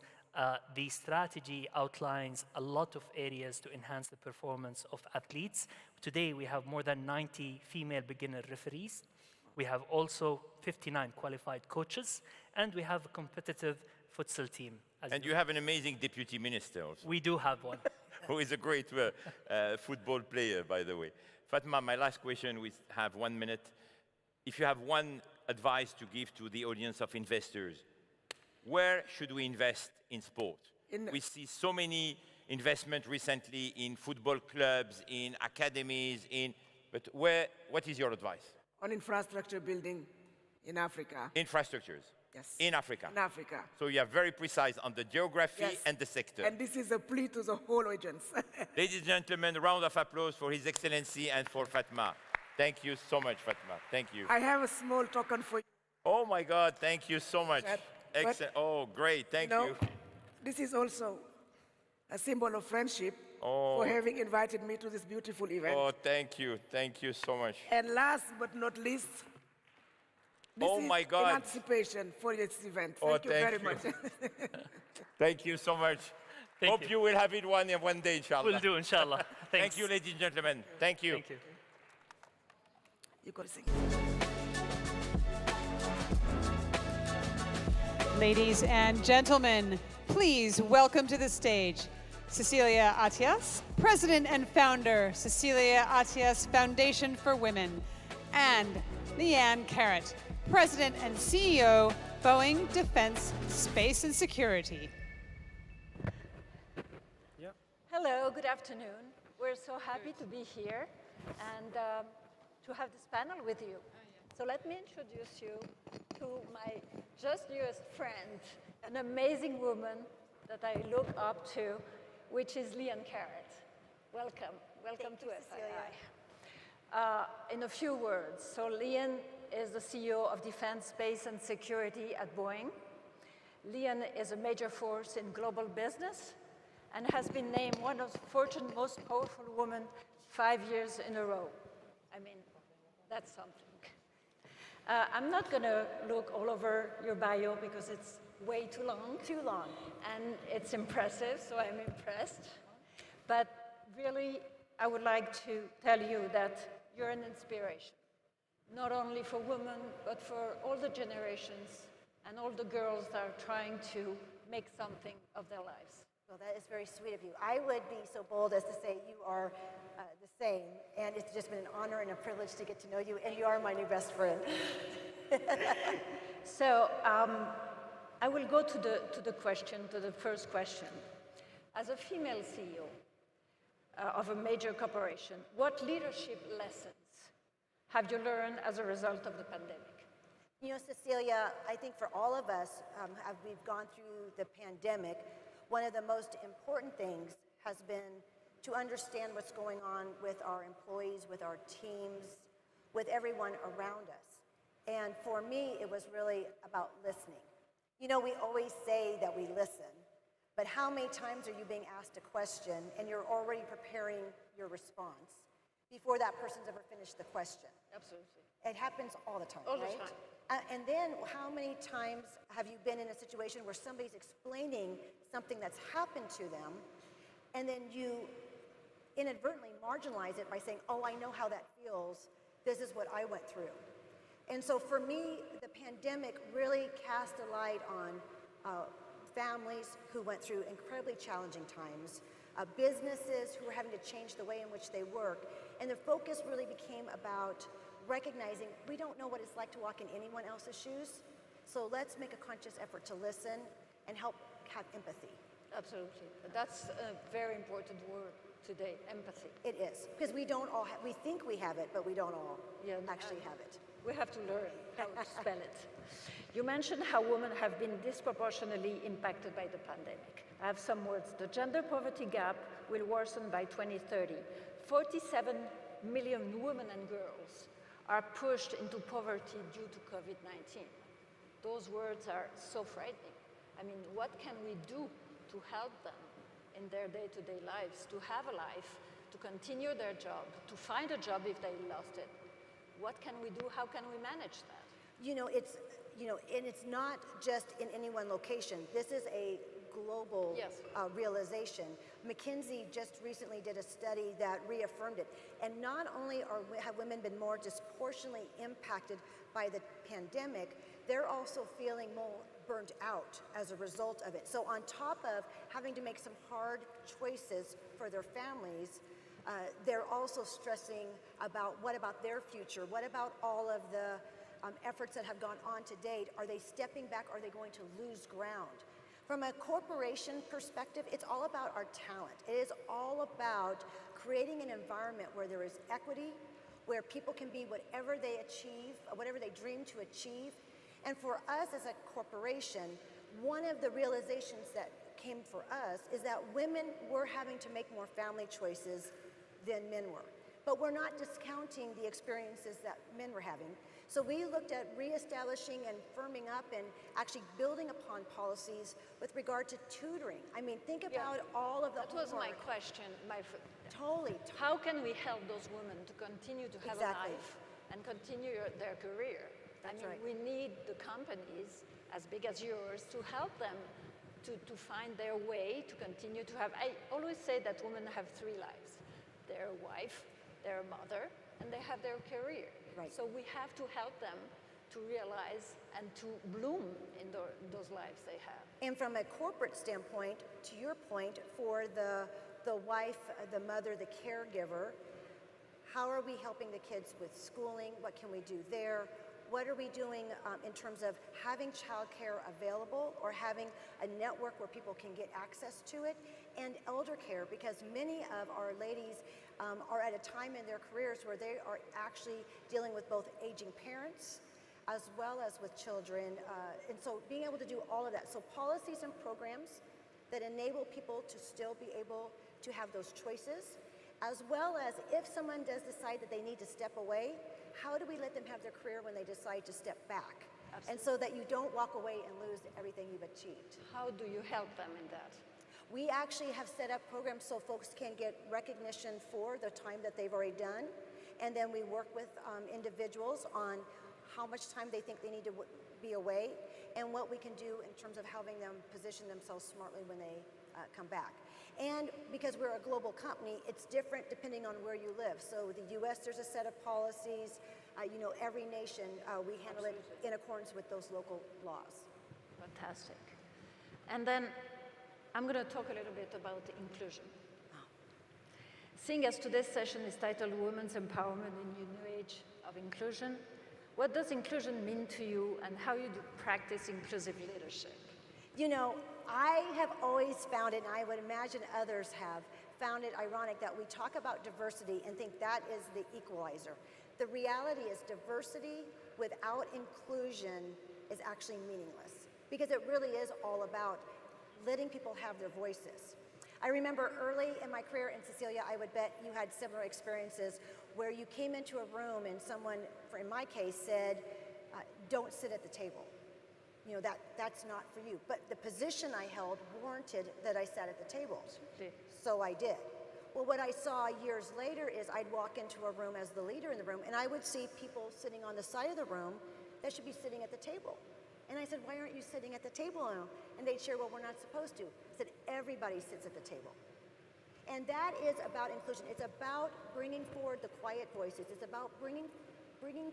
the strategy outlines a lot of areas to enhance the performance of athletes. Today, we have more than 90 female beginner referees. We have also 59 qualified coaches, and we have a competitive futsal team. And you have an amazing deputy minister also. We do have one. Who is a great football player, by the way. Fatma, my last question, we have 1 minute. If you have one advice to give to the audience of investors, where should we invest in sport? We see so many investments recently in football clubs, in academies, but what is your advice? On infrastructure building in Africa. Infrastructures? Yes. In Africa? In Africa. So you are very precise on the geography and the sector. And this is a plea to the whole audience. Ladies and gentlemen, a round of applause for His Excellency and for Fatma. Thank you so much, Fatma. Thank you. I have a small token for you. Oh my God, thank you so much. Excellent. Oh, great, thank you. This is also a symbol of friendship for having invited me to this beautiful event. Oh, thank you so much. And last but not least, this is my God. in anticipation for this event. Thank you very much. Thank you so much. Hope you will have it one day, inshallah. We'll do, inshallah. Thank you, ladies and gentlemen. Thank you. Thank you. You got to sing. Ladies and gentlemen, please welcome to the stage Cecilia Atias, President and Founder, Cecilia Atias Foundation for Women, and Leanne Carrot, President and CEO, Boeing Defense, Space and Security. Hello, good afternoon. We're so happy to be here and to have this panel with you. So let me introduce you to my just newest friend, an amazing woman that I look up to, which is Leanne Carrot. Welcome. Welcome to SII. In a few words, so Leanne is the CEO of Defense, Space and Security at Boeing. Leanne is a major force in global business and has been named one of Fortune's most powerful women 5 years in a row. I mean, that's something. I'm not going to look all over your bio because it's way too long. And it's impressive, so I'm impressed. But really, I would like to tell you that you're an inspiration, not only for women, but for all the generations and all the girls that are trying to make something of their lives. Well, that is very sweet of you. I would be so bold as to say you are the same, and it's just been an honor and a privilege to get to know you, and you are my new best friend. So I will go to the first question. As a female CEO of a major corporation, what leadership lessons have you learned as a result of the pandemic? You know, Cecilia, I think for all of us, we've gone through the pandemic. One of the most important things has been to understand what's going on with our employees, with our teams, with everyone around us. And for me, it was really about listening. You know, we always say that we listen, but how many times are you being asked a question and you're already preparing your response before that person's ever finished the question? Absolutely. It happens all the time, All the right? time. And then how many times have you been in a situation where somebody's explaining something that's happened to them, and then you inadvertently marginalize it by saying, oh, I know how that feels. This is what I went through. And so for me, the pandemic really cast a light on families who went through incredibly challenging times, businesses who were having to change the way in which they work. And the focus really became about recognizing we don't know what it's like to walk in anyone else's shoes. So let's make a conscious effort to listen and help have empathy. Absolutely. That's a very important word today, empathy. It is, because we don't all we think we have it, but we don't all actually have it. We have to learn how to spell it. You mentioned how women have been disproportionately impacted by the pandemic. I have some words. The gender poverty gap will worsen by 2030. 47 million women and girls are pushed into poverty due to COVID-19. Those words are so frightening. I mean, what can we do to help them in their day-to-day lives, to have a life, to continue their job, to find a job if they lost it? What can we do? How can we manage that? And it's not just in any one location. This is a global realization. McKinsey just recently did a study that reaffirmed it. And not only have women been more disproportionately impacted by the pandemic, they're also feeling more burnt out as a result of it. So on top of having to make some hard choices for their families, they're also stressing about what about their future? What about all of the efforts that have gone on to date? Are they stepping back? Are they going to lose ground? From a corporation perspective, it's all about our talent. It is all about creating an environment where there is equity, where people can be whatever they achieve, whatever they dream to achieve. And for us as a corporation, one of the realizations that came for us is that women were having to make more family choices than men were. But we're not discounting the experiences that men were having. So we looked at reestablishing and firming up and actually building upon policies with regard to tutoring. I mean, think about all of the That was my question. Totally. How can we help those women to continue to have a life and continue their career? We need the companies as big as yours to help them to find their way to continue to have. I always say that women have 3 lives. They're a wife, they're a mother, and they have their career. Right. So we have to help them to realize and to bloom in those lives they have. And from a corporate standpoint, to your point, for the wife, the mother, the caregiver, how are we helping the kids with schooling? What can we do there? What are we doing in terms of having childcare available or having a network where people can get access to it? And elder care, because many of our ladies are at a time in their careers where they are actually dealing with both aging parents as well as with children. And so being able to do all of that. So policies and programs that enable people to still be able to have those choices, as well as if someone does decide that they need to step away, how do we let them have their career when they decide to step back? Absolutely. And so that you don't walk away and lose everything you've achieved. How do you help them in that? We actually have set up programs so folks can get recognition for the time that they've already done. And then we work with individuals on how much time they think they need to be away and what we can do in terms of helping them position themselves smartly when they come back. And because we're a global company, it's different depending on where you live. So the US, there's a set of policies. You know, every nation, we handle it in accordance with those local laws. Fantastic. And then I'm going to talk a little bit about inclusion. Seeing as today's session is titled Women's Empowerment in the New Age of Inclusion, what does inclusion mean to you and how you do practice inclusive leadership? You know, I have always found it, and I would imagine others have, found it ironic that we talk about diversity and think that is the equalizer. The reality is diversity without inclusion is actually meaningless because it really is all about letting people have their voices. I remember early in my career, and Cecilia, I would bet you had similar experiences where you came into a room and someone, in my case, said, don't sit at the table. You know, that's not for you. But the position I held warranted that I sat at the table. So I did. Well, what I saw years later is I'd walk into a room as the leader in the room, and I would see people sitting on the side of the room that should be sitting at the table. And I said, why aren't you sitting at the table? And they'd share, well, we're not supposed to. I said, everybody sits at the table. And that is about inclusion. It's about bringing forward the quiet voices. It's about bringing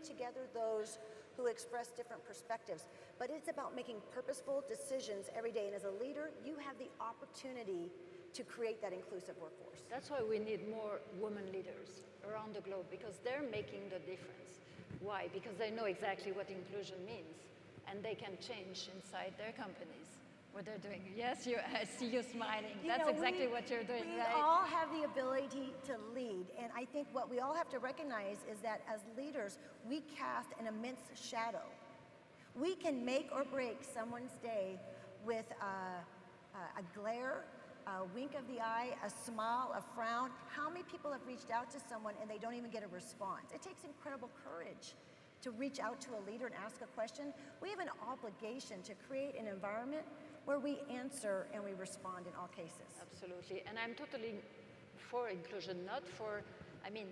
together those who express different perspectives. But it's about making purposeful decisions every day. And as a leader, you have the opportunity to create that inclusive workforce. That's why we need more women leaders around the globe, because they're making the difference. Why? Because they know exactly what inclusion means, and they can change inside their companies what they're doing. Yes, I see you smiling. That's exactly what you're doing, right? We all have the ability to lead, and I think what we all have to recognize is that as leaders, we cast an immense shadow. We can make or break someone's day with a glare, a wink of the eye, a smile, a frown. How many people have reached out to someone and they don't even get a response? It takes incredible courage to reach out to a leader and ask a question. We have an obligation to create an environment where we answer and we respond in all cases. Absolutely, and I'm totally for inclusion, not for, I mean,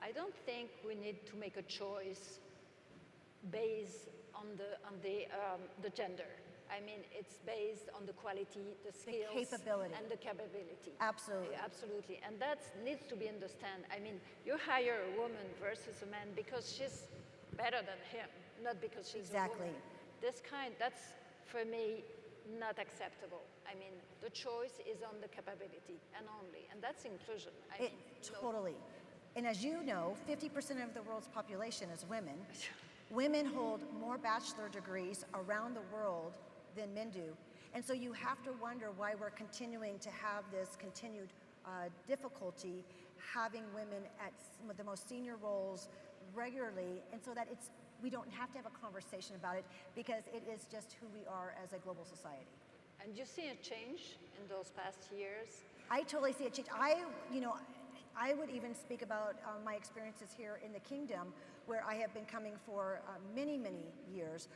I don't think we need to make a choice based on the gender. I mean, it's based on the quality, the skills, the capability, and the capability. Absolutely. Absolutely, and that needs to be understood. I mean, you hire a woman versus a man because she's better than him, not because she's a woman. That's, for me, not acceptable. I mean, the choice is on the capability and only, and that's inclusion. Totally. And as you know, 50% of the world's population is women. Women hold more bachelor degrees around the world than men do. And so you have to wonder why we're continuing to have this continued difficulty having women at some of the most senior roles regularly, and so that we don't have to have a conversation about it because it is just who we are as a global society. And you see a change in those past years? I totally see a change. I would even speak about my experiences here in the kingdom, where I have been coming for many, many years.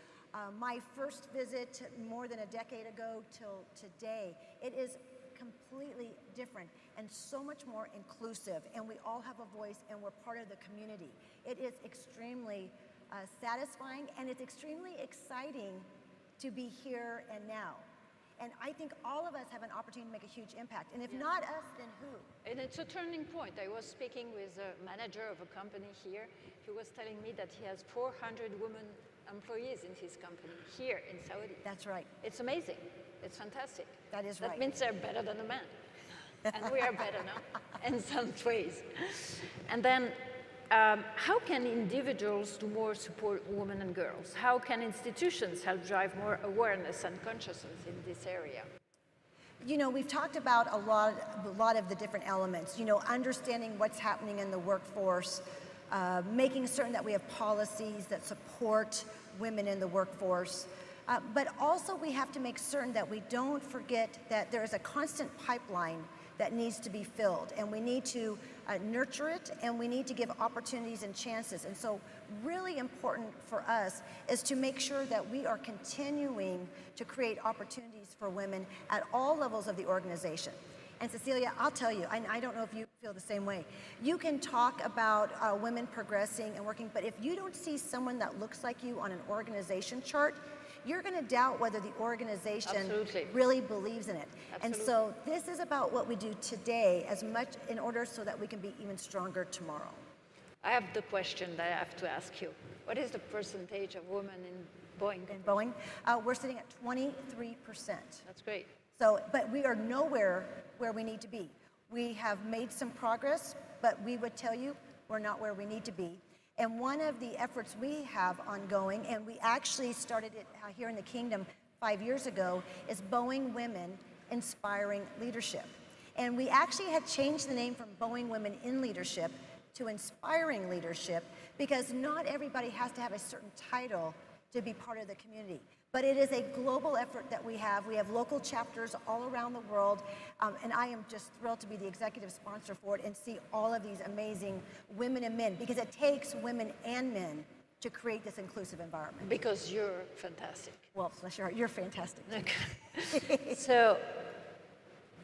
My first visit more than a decade ago till today, it is completely different and so much more inclusive, and we all have a voice and we're part of the community. It is extremely satisfying, and it's extremely exciting to be here and now. And I think all of us have an opportunity to make a huge impact. And if not us, then who? And it's a turning point. I was speaking with a manager of a company here. He was telling me that he has 400 women employees in his company here in Saudi. That's right. It's amazing. It's fantastic. That is right. That means they're better than the man. And we are better now in some ways. And then how can individuals do more to support women and girls? How can institutions help drive more awareness and consciousness in this area? You know, we've talked about a lot of the different elements, you know, understanding what's happening in the workforce, making certain that we have policies that support women in the workforce. But also we have to make certain that we don't forget that there is a constant pipeline that needs to be filled, and we need to nurture it, and we need to give opportunities and chances. And so really important for us is to make sure that we are continuing to create opportunities for women at all levels of the organization. And Cecilia, I'll tell you, I don't know if you feel the same way. You can talk about women progressing and working, but if you don't see someone that looks like you on an organization chart, you're going to doubt whether the organization really believes in it. And so this is about what we do today as much in order so that we can be even stronger tomorrow. I have the question that I have to ask you. What is the percentage of women in Boeing? In Boeing, we're sitting at 23%. That's great. So, but we are nowhere where we need to be. We have made some progress, but we would tell you we're not where we need to be. And one of the efforts we have ongoing, and we actually started it here in the Kingdom 5 years ago, is Boeing Women Inspiring Leadership. And we actually had changed the name from Boeing Women in Leadership to Inspiring Leadership, because not everybody has to have a certain title to be part of the community. But it is a global effort that we have. We have local chapters all around the world, and I am just thrilled to be the executive sponsor for it and see all of these amazing women and men, because it takes women and men to create this inclusive environment. Because you're fantastic. Well, bless your heart, you're fantastic. Okay. So,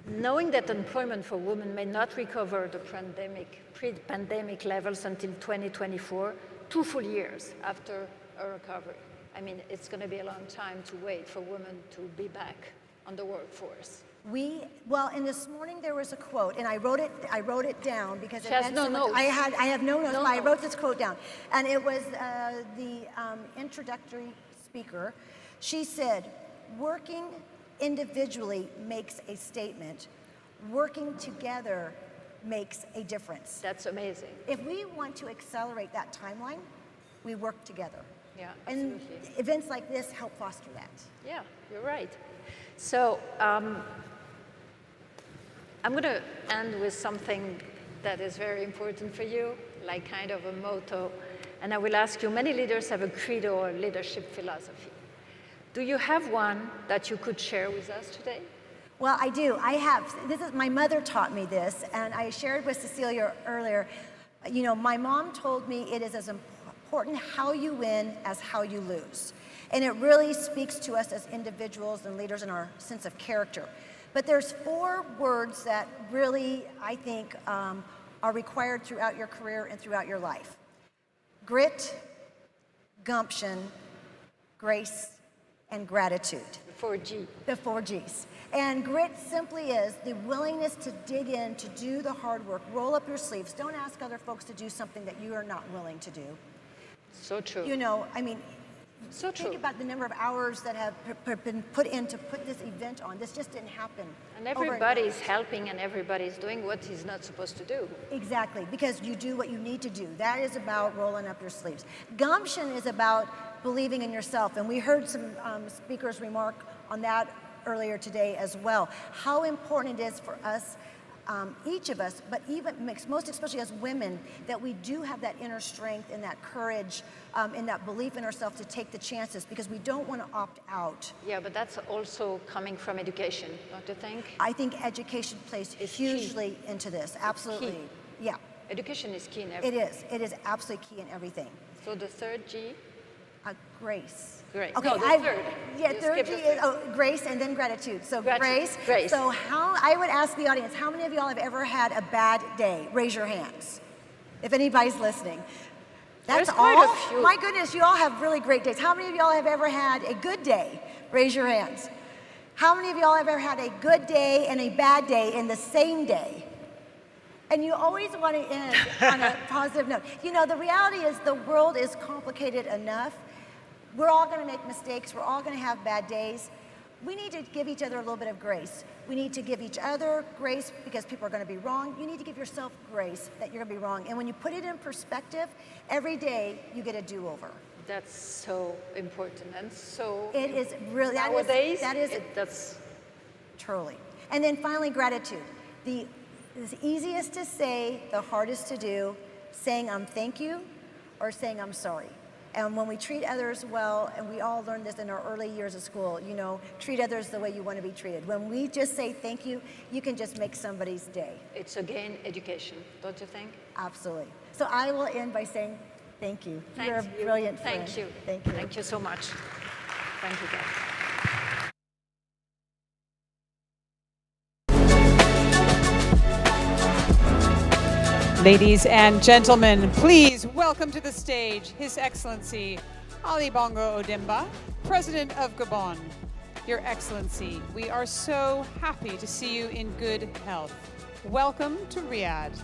knowing that employment for women may not recover the pre-pandemic levels until 2024, 2 full years after a recovery. I mean, it's going to be a long time to wait for women to be back on the workforce. Well, and this morning there was a quote, and I wrote it down because she has no notes. I have no notes, but I wrote this quote down, and it was the introductory speaker. She said, "Working individually makes a statement. Working together makes a difference." That's amazing. If we want to accelerate that timeline, we work together. Yeah, and events like this help foster that. Yeah, you're right. So I'm going to end with something that is very important for you, like kind of a motto. And I will ask you, many leaders have a credo or leadership philosophy. Do you have one that you could share with us today? Well, I do. I have. My mother taught me this, and I shared with Cecilia earlier. You know, my mom told me it is as important how you win as how you lose. And it really speaks to us as individuals and leaders in our sense of character. But there's 4 words that really, I think, are required throughout your career and throughout your life. Grit, gumption, grace, and gratitude. The 4 G. The 4 Gs. And grit simply is the willingness to dig in, to do the hard work, roll up your sleeves. Don't ask other folks to do something that you are not willing to do. So true. You know, I mean, so think true. about the number of hours that have been put in to put this event on. This just didn't happen. And everybody's helping and everybody's doing what he's not supposed to do. Exactly, because you do what you need to do. That is about rolling up your sleeves. Gumption is about believing in yourself. And we heard some speakers remark on that earlier today as well. How important it is for us, each of us, but even most especially as women, that we do have that inner strength and that courage and that belief in ourselves to take the chances, because we don't want to opt out. Yeah, but that's also coming from education, don't you think? I think education plays hugely into this, absolutely. Key. Yeah. Education is key in everything. It is absolutely key in everything. So the 3rd G? Grace. Grace. Okay, no, the 3rd. Yeah, 3rd G is grace and then gratitude. So grace. Grace. So I would ask the audience, how many of y'all have ever had a bad day? Raise your hands, if anybody's listening. That's There's all? quite a few. My goodness, you all have really great days. How many of y'all have ever had a good day? Raise your hands. How many of y'all have ever had a good day and a bad day in the same day? And you always want to end on a positive note. You know, the reality is the world is complicated enough, We're all going to make mistakes. We're all going to have bad days. We need to give each other a little bit of grace. We need to give each other grace because people are going to be wrong. You need to give yourself grace that you're going to be wrong. And when you put it in perspective, every day you get a do-over. That's so important and so. It is really nowadays. That's truly. And then finally, gratitude. It's easiest to say, the hardest to do, saying thank you or saying I'm sorry. And when we treat others well, and we all learned this in our early years of school, you know, treat others the way you want to be treated. When we just say thank you, you can just make somebody's day. It's again education, don't you think? Absolutely. So I will end by saying thank you. Thank You're you. a brilliant friend. Thank you. Thank you. Thank you so much. Thank you, guys. Ladies and gentlemen, please welcome to the stage His Excellency Ali Bongo Ondimba, President of Gabon. Your Excellency, we are so happy to see you in good health. Welcome to Riyadh.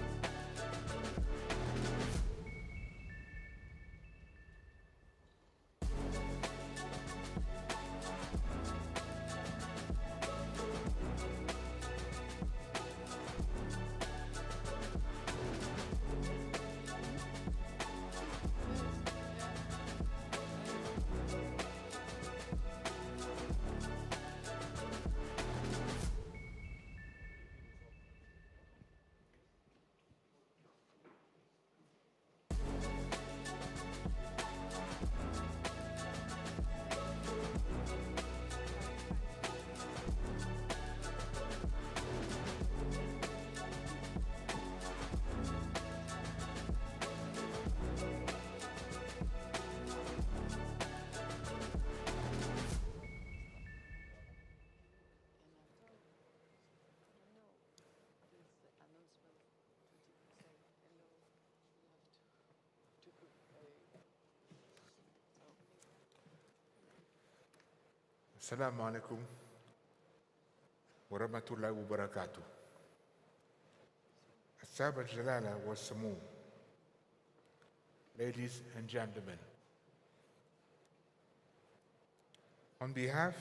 Assalamu alaikum wa rahmatullahi wa barakatuh. Ashab al-Jalala wa Samu, ladies and gentlemen, on behalf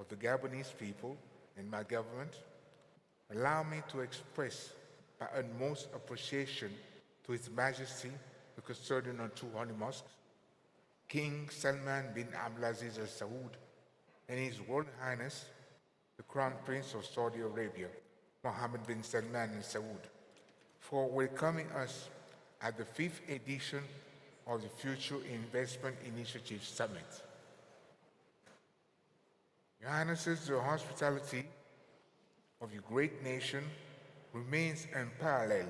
of the Gabonese people and my government, allow me to express my utmost appreciation to His Majesty, the custodian of 2 holy mosques, King Salman bin Abdulaziz Al Saud, and His Royal Highness, the Crown Prince of Saudi Arabia, Mohammed bin Salman Al Saud, for welcoming us at the 5th edition of the Future Investment Initiative Summit. Your Highnesses, the hospitality of your great nation remains unparalleled,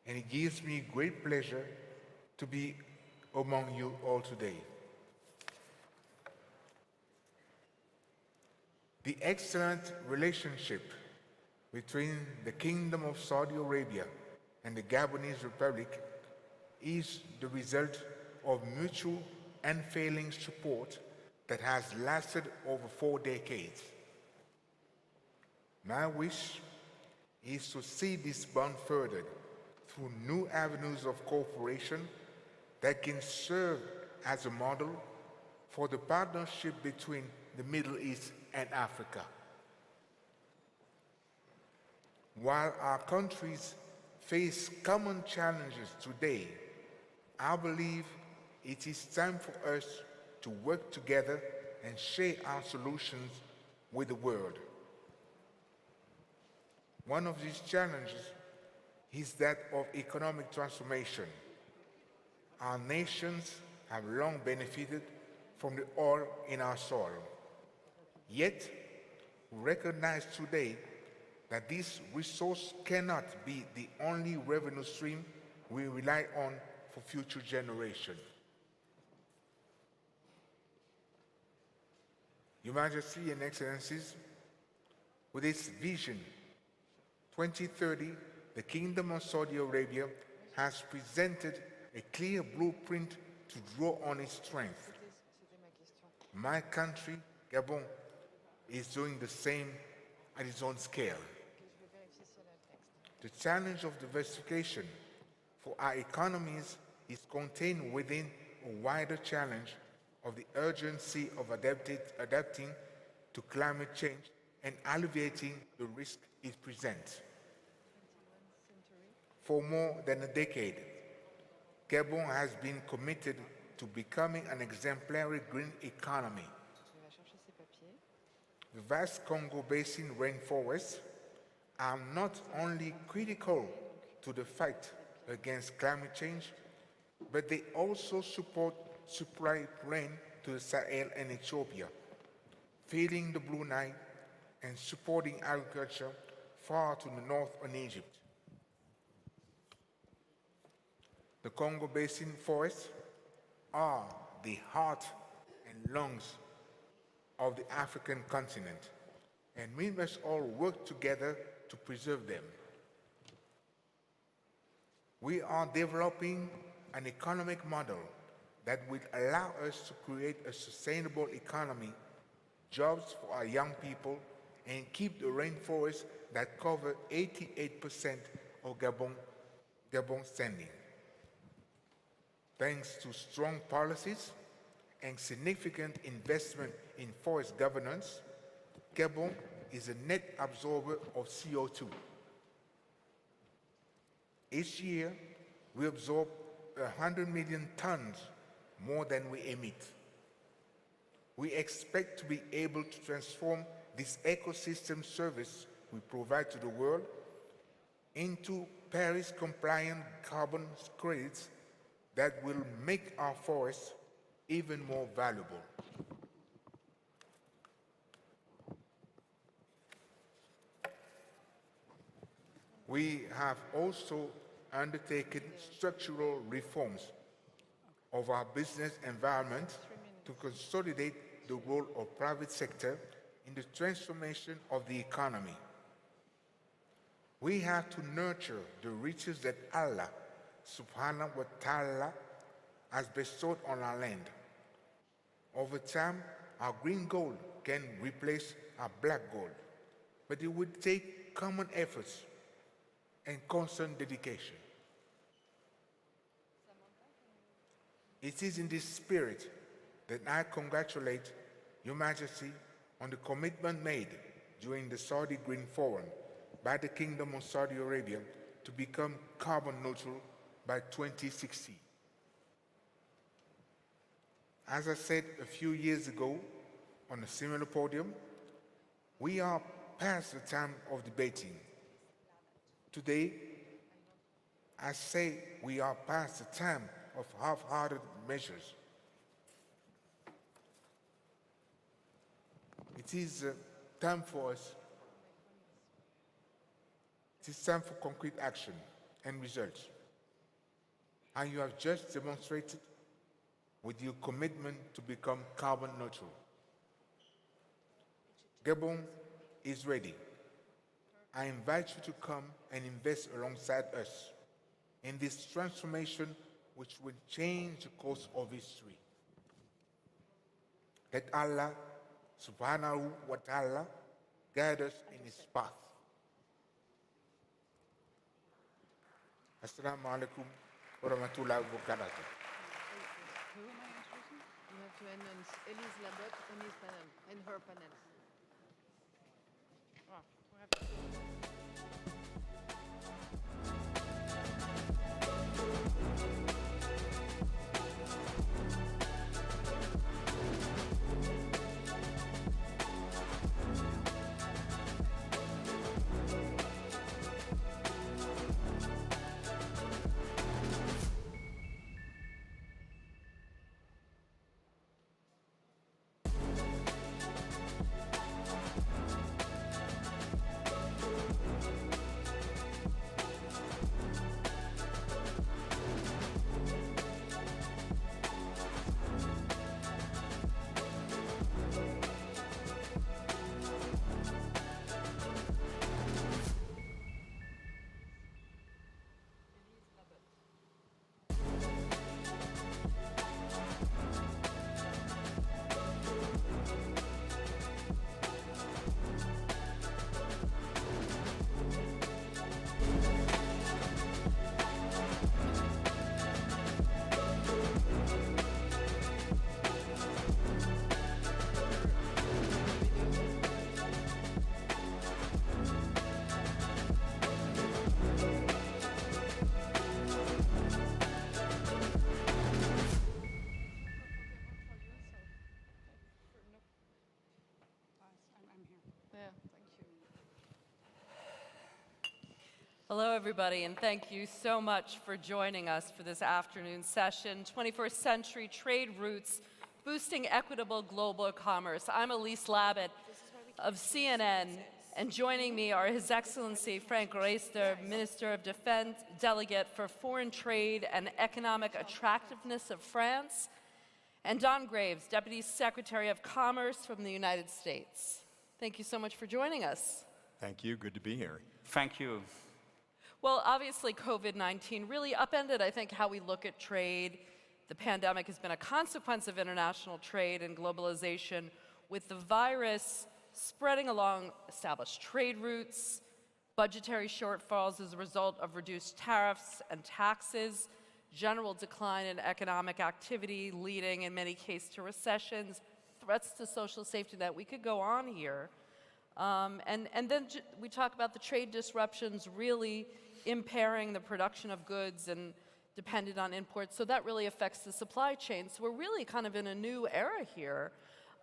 and it gives me great pleasure to be among you all today. The excellent relationship between the Kingdom of Saudi Arabia and the Gabonese Republic is the result of mutual unfailing support that has lasted over 4 decades. My wish is to see this bond furthered through new avenues of cooperation that can serve as a model for the partnership between the Middle East and Africa. While our countries face common challenges today, I believe it is time for us to work together and share our solutions with the world. One of these challenges is that of economic transformation. Our nations have long benefited from the oil in our soil. Yet, we recognize today that this resource cannot be the only revenue stream we rely on for future generations. Your Majesty and Excellencies, with its vision 2030, the Kingdom of Saudi Arabia has presented a clear blueprint to draw on its strength. My country, Gabon, is doing the same at its own scale. The challenge of diversification for our economies is contained within a wider challenge of the urgency of adapting to climate change and alleviating the risk it presents. For more than a decade, Gabon has been committed to becoming an exemplary green economy. The vast Congo Basin rainforests are not only critical to the fight against climate change, but they also supply rain to the Sahel and Ethiopia, feeding the Blue Nile and supporting agriculture far to the north in Egypt. The Congo Basin forests are the heart and lungs of the African continent, and we must all work together to preserve them. We are developing an economic model that will allow us to create a sustainable economy, jobs for our young people, and keep the rainforests that cover 88% of Gabon's standing. Thanks to strong policies and significant investment in forest governance, Gabon is a net absorber of CO2. Each year, we absorb 100 million tons more than we emit. We expect to be able to transform this ecosystem service we provide to the world into Paris-compliant carbon credits that will make our forests even more valuable. We have also undertaken structural reforms of our business environment to consolidate the role of private sector in the transformation of the economy. We have to nurture the riches that Allah subhanahu wa ta'ala has bestowed on our land. Over time, our green gold can replace our black gold, but it would take common efforts and constant dedication. It is in this spirit that I congratulate Your Majesty on the commitment made during the Saudi Green Forum by the Kingdom of Saudi Arabia to become carbon neutral by 2060. As I said a few years ago on a similar podium, we are past the time of debating. Today, I say we are past the time of half-hearted measures. It is time for us. It is time for concrete action and results. And you have just demonstrated with your commitment to become carbon neutral. Gabon is ready. I invite you to come and invest alongside us in this transformation which will change the course of history. Let Allah subhanahu wa ta'ala guide us in his path. Assalamu alaikum wa rahmatullahi wa barakatuh. Who am I introducing? You have to announce Elise Labot on his panel, and her panel. Ah, we have Hello, everybody, and thank you so much for joining us for this afternoon session, 21st Century Trade Routes, Boosting Equitable Global Commerce. I'm Elise Labott of CNN, and joining me are His Excellency Frank Reister, Minister of Defense, Delegate for Foreign Trade and Economic Attractiveness of France, and Don Graves, Deputy Secretary of Commerce from the United States. Thank you so much for joining us. Thank you. Good to be here. Thank you. Well, obviously, COVID-19 really upended, I think, how we look at trade. The pandemic has been a consequence of international trade and globalization, with the virus spreading along established trade routes, budgetary shortfalls as a result of reduced tariffs and taxes, general decline in economic activity leading in many cases to recessions, threats to social safety net. We could go on here. And then we talk about the trade disruptions really impairing the production of goods and dependent on imports. So that really affects the supply chain. So we're really kind of in a new era here.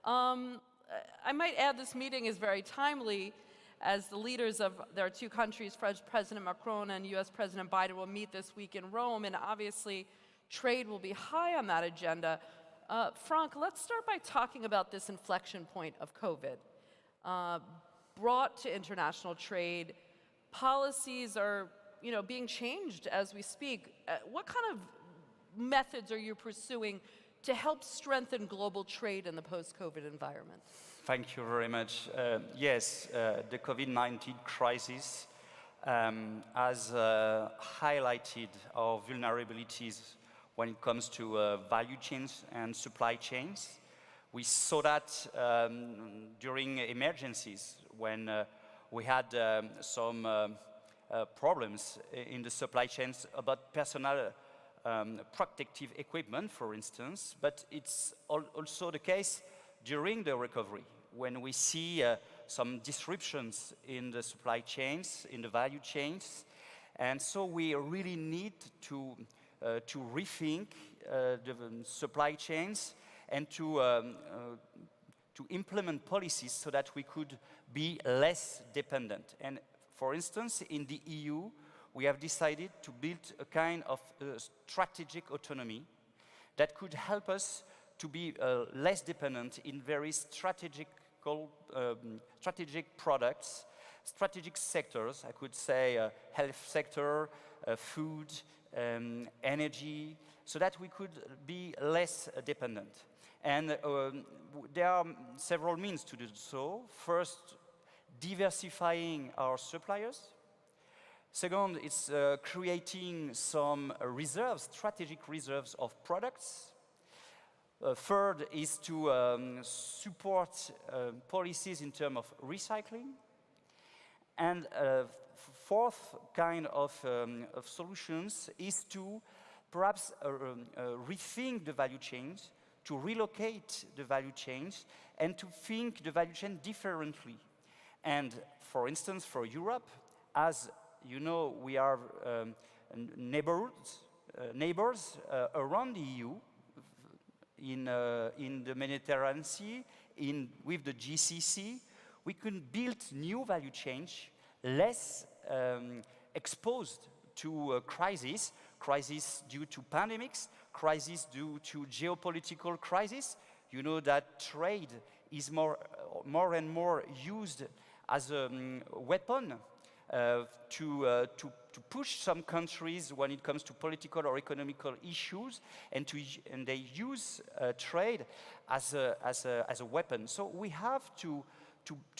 I might add this meeting is very timely as the leaders of their two countries, President Macron and US President Biden, will meet this week in Rome, and obviously trade will be high on that agenda. Frank, let's start by talking about this inflection point of COVID. Brought to international trade, policies are being changed as we speak. What kind of methods are you pursuing to help strengthen global trade in the post-COVID environment? Thank you very much. Yes, the COVID-19 crisis has highlighted our vulnerabilities when it comes to value chains and supply chains. We saw that during emergencies when we had some problems in the supply chains about personal protective equipment, for instance, but it's also the case during the recovery when we see some disruptions in the supply chains, in the value chains. And so we really need to rethink the supply chains and to implement policies so that we could be less dependent. And for instance, in the EU, we have decided to build a kind of strategic autonomy that could help us to be less dependent in very strategic products, strategic sectors, I could say health sector, food, energy, so that we could be less dependent. And there are several means to do so. First, diversifying our suppliers. Second, it's creating some reserves, strategic reserves of products. Third is to support policies in terms of recycling. And fourth kind of solutions is to perhaps rethink the value chains, to relocate the value chains, and to think the value chain differently. And for instance, for Europe, as you know, we are neighbors around the EU, in the Mediterranean Sea, with the GCC. We can build new value chains, less exposed to crises due to pandemics, crises due to geopolitical crisis. You know that trade is more and more used as a weapon to push some countries when it comes to political or economical issues, and they use trade as a weapon. So we have to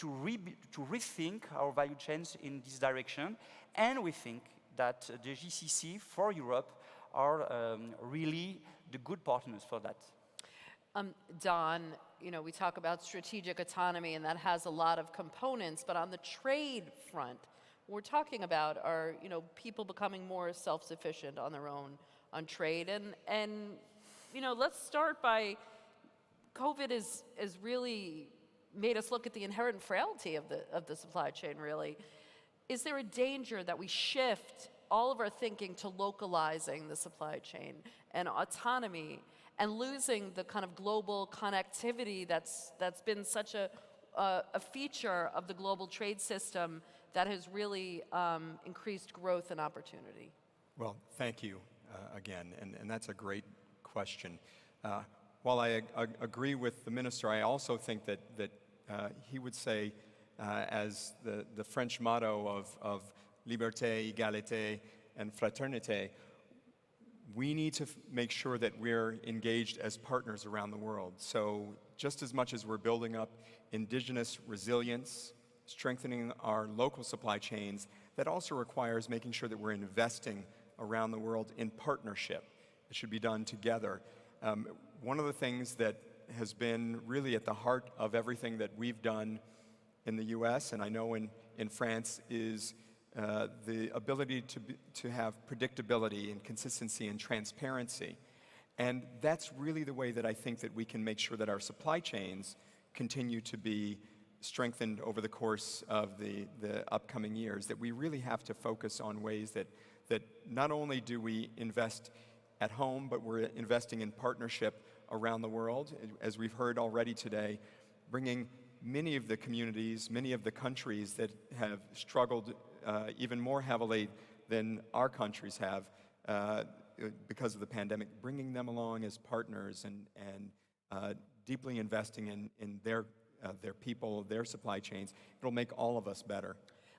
rethink our value chains in this direction, and we think that the GCC for Europe are really the good partners for that. Don, we talk about strategic autonomy, and that has a lot of components, but on the trade front, what we're talking about are, people becoming more self-sufficient on their own on trade. And let's start by, COVID has really made us look at the inherent frailty of the supply chain, really. Is there a danger that we shift all of our thinking to localizing the supply chain and autonomy and losing the kind of global connectivity that's been such a feature of the global trade system that has really increased growth and opportunity? Well, thank you again, and that's a great question. While I agree with the minister, I also think that he would say, as the French motto of liberté, égalité, and fraternité, we need to make sure that we're engaged as partners around the world. So just as much as we're building up indigenous resilience, strengthening our local supply chains, that also requires making sure that we're investing around the world in partnership. It should be done together. One of the things that has been really at the heart of everything that we've done in the US, and I know in France, is the ability to have predictability and consistency and transparency. And that's really the way that I think that we can make sure that our supply chains continue to be strengthened over the course of the upcoming years, that we really have to focus on ways that not only do we invest at home, but we're investing in partnership around the world, as we've heard already today, bringing many of the communities, many of the countries that have struggled even more heavily than our countries have because of the pandemic, bringing them along as partners and deeply investing in their people, their supply chains. It'll make all of us better.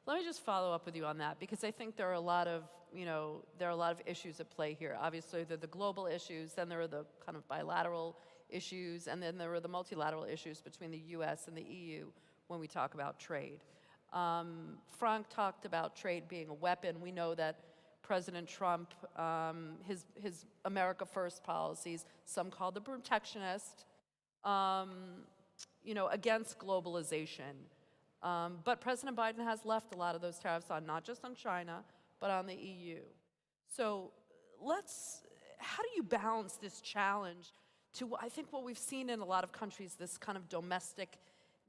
Let me just follow up with you on that, because I think there are a lot of, there are a lot of issues at play here. Obviously, there are the global issues, then there are the kind of bilateral issues, and then there are the multilateral issues between the US and the EU when we talk about trade. Frank talked about trade being a weapon. We know that President Trump, his America First policies, some call them protectionist, against globalization. But President Biden has left a lot of those tariffs on, not just on China, but on the EU. So how do you balance this challenge to, I think, what we've seen in a lot of countries, this kind of domestic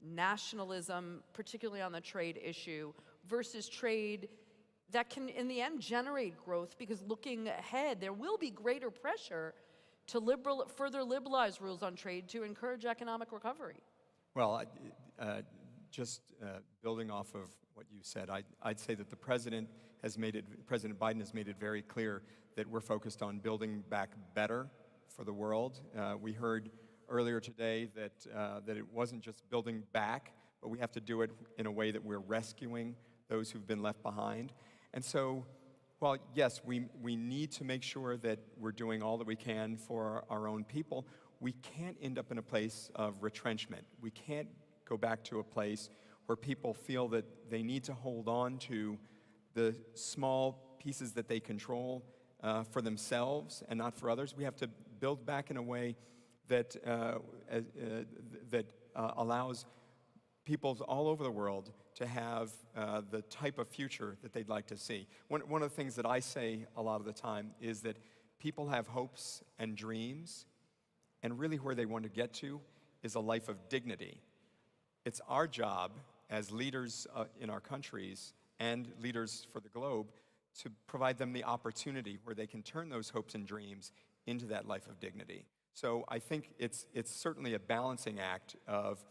nationalism, particularly on the trade issue, versus trade that can, in the end, generate growth, because looking ahead, there will be greater pressure to further liberalize rules on trade to encourage economic recovery. Well, just building off of what you said, I'd say that President Biden has made it very clear that we're focused on building back better for the world. We heard earlier today that it wasn't just building back, but we have to do it in a way that we're rescuing those who've been left behind. And so, while yes, we need to make sure that we're doing all that we can for our own people, we can't end up in a place of retrenchment. We can't go back to a place where people feel that they need to hold on to the small pieces that they control for themselves and not for others. We have to build back in a way that allows peoples all over the world to have the type of future that they'd like to see. One of the things that I say a lot of the time is that people have hopes and dreams, and really where they want to get to is a life of dignity. It's our job as leaders in our countries and leaders for the globe to provide them the opportunity where they can turn those hopes and dreams into that life of dignity. So I think it's certainly a balancing act of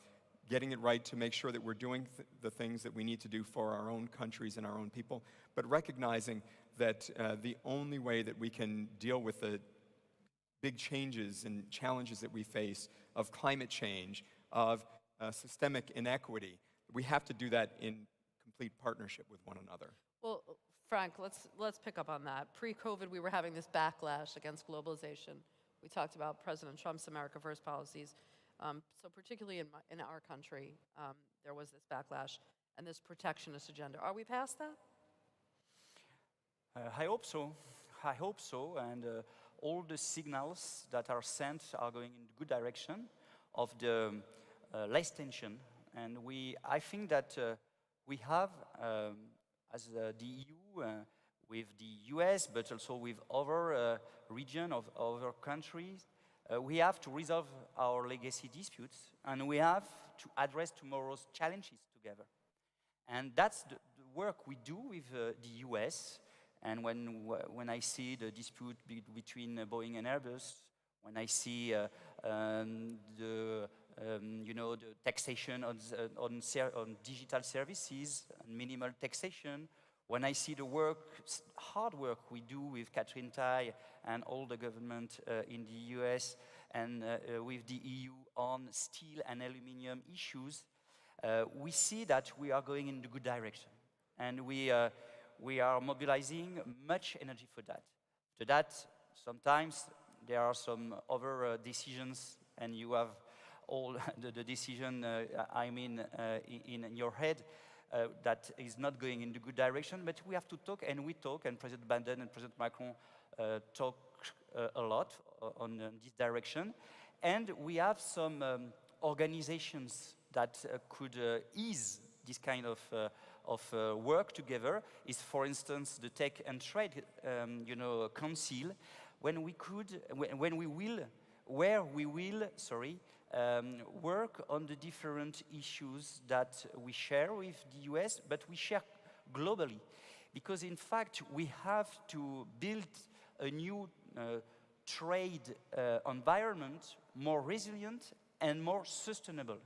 getting it right to make sure that we're doing the things that we need to do for our own countries and our own people, but recognizing that the only way that we can deal with the big changes and challenges that we face of climate change, of systemic inequity, we have to do that in complete partnership with one another. Well, Frank, let's pick up on that. Pre-COVID, we were having this backlash against globalization. We talked about President Trump's America First policies. So particularly in our country, there was this backlash and this protectionist agenda. Are we past that? I hope so. I hope so. And all the signals that are sent are going in the good direction of the less tension. And I think that we have, as the EU, with the US, but also with other regions of other countries, we have to resolve our legacy disputes, and we have to address tomorrow's challenges together. And that's the work we do with the US. And when I see the dispute between Boeing and Airbus, when I see the you know, the taxation on digital services and minimal taxation. When I see the hard work we do with Catherine Tai and all the government in the US and with the EU on steel and aluminium issues, we see that we are going in the good direction. And we are mobilizing much energy for that. To that, sometimes there are some other decisions, and you have all the decision, in your head, that is not going in the good direction, but we have to talk, and we talk, and President Biden and President Macron talk a lot on this direction. And we have some organizations that could ease this kind of work together. Is, for instance, the Tech and Trade Council, where we will work on the different issues that we share with the US, but we share globally. Because in fact, we have to build a new trade environment, more resilient and more sustainable.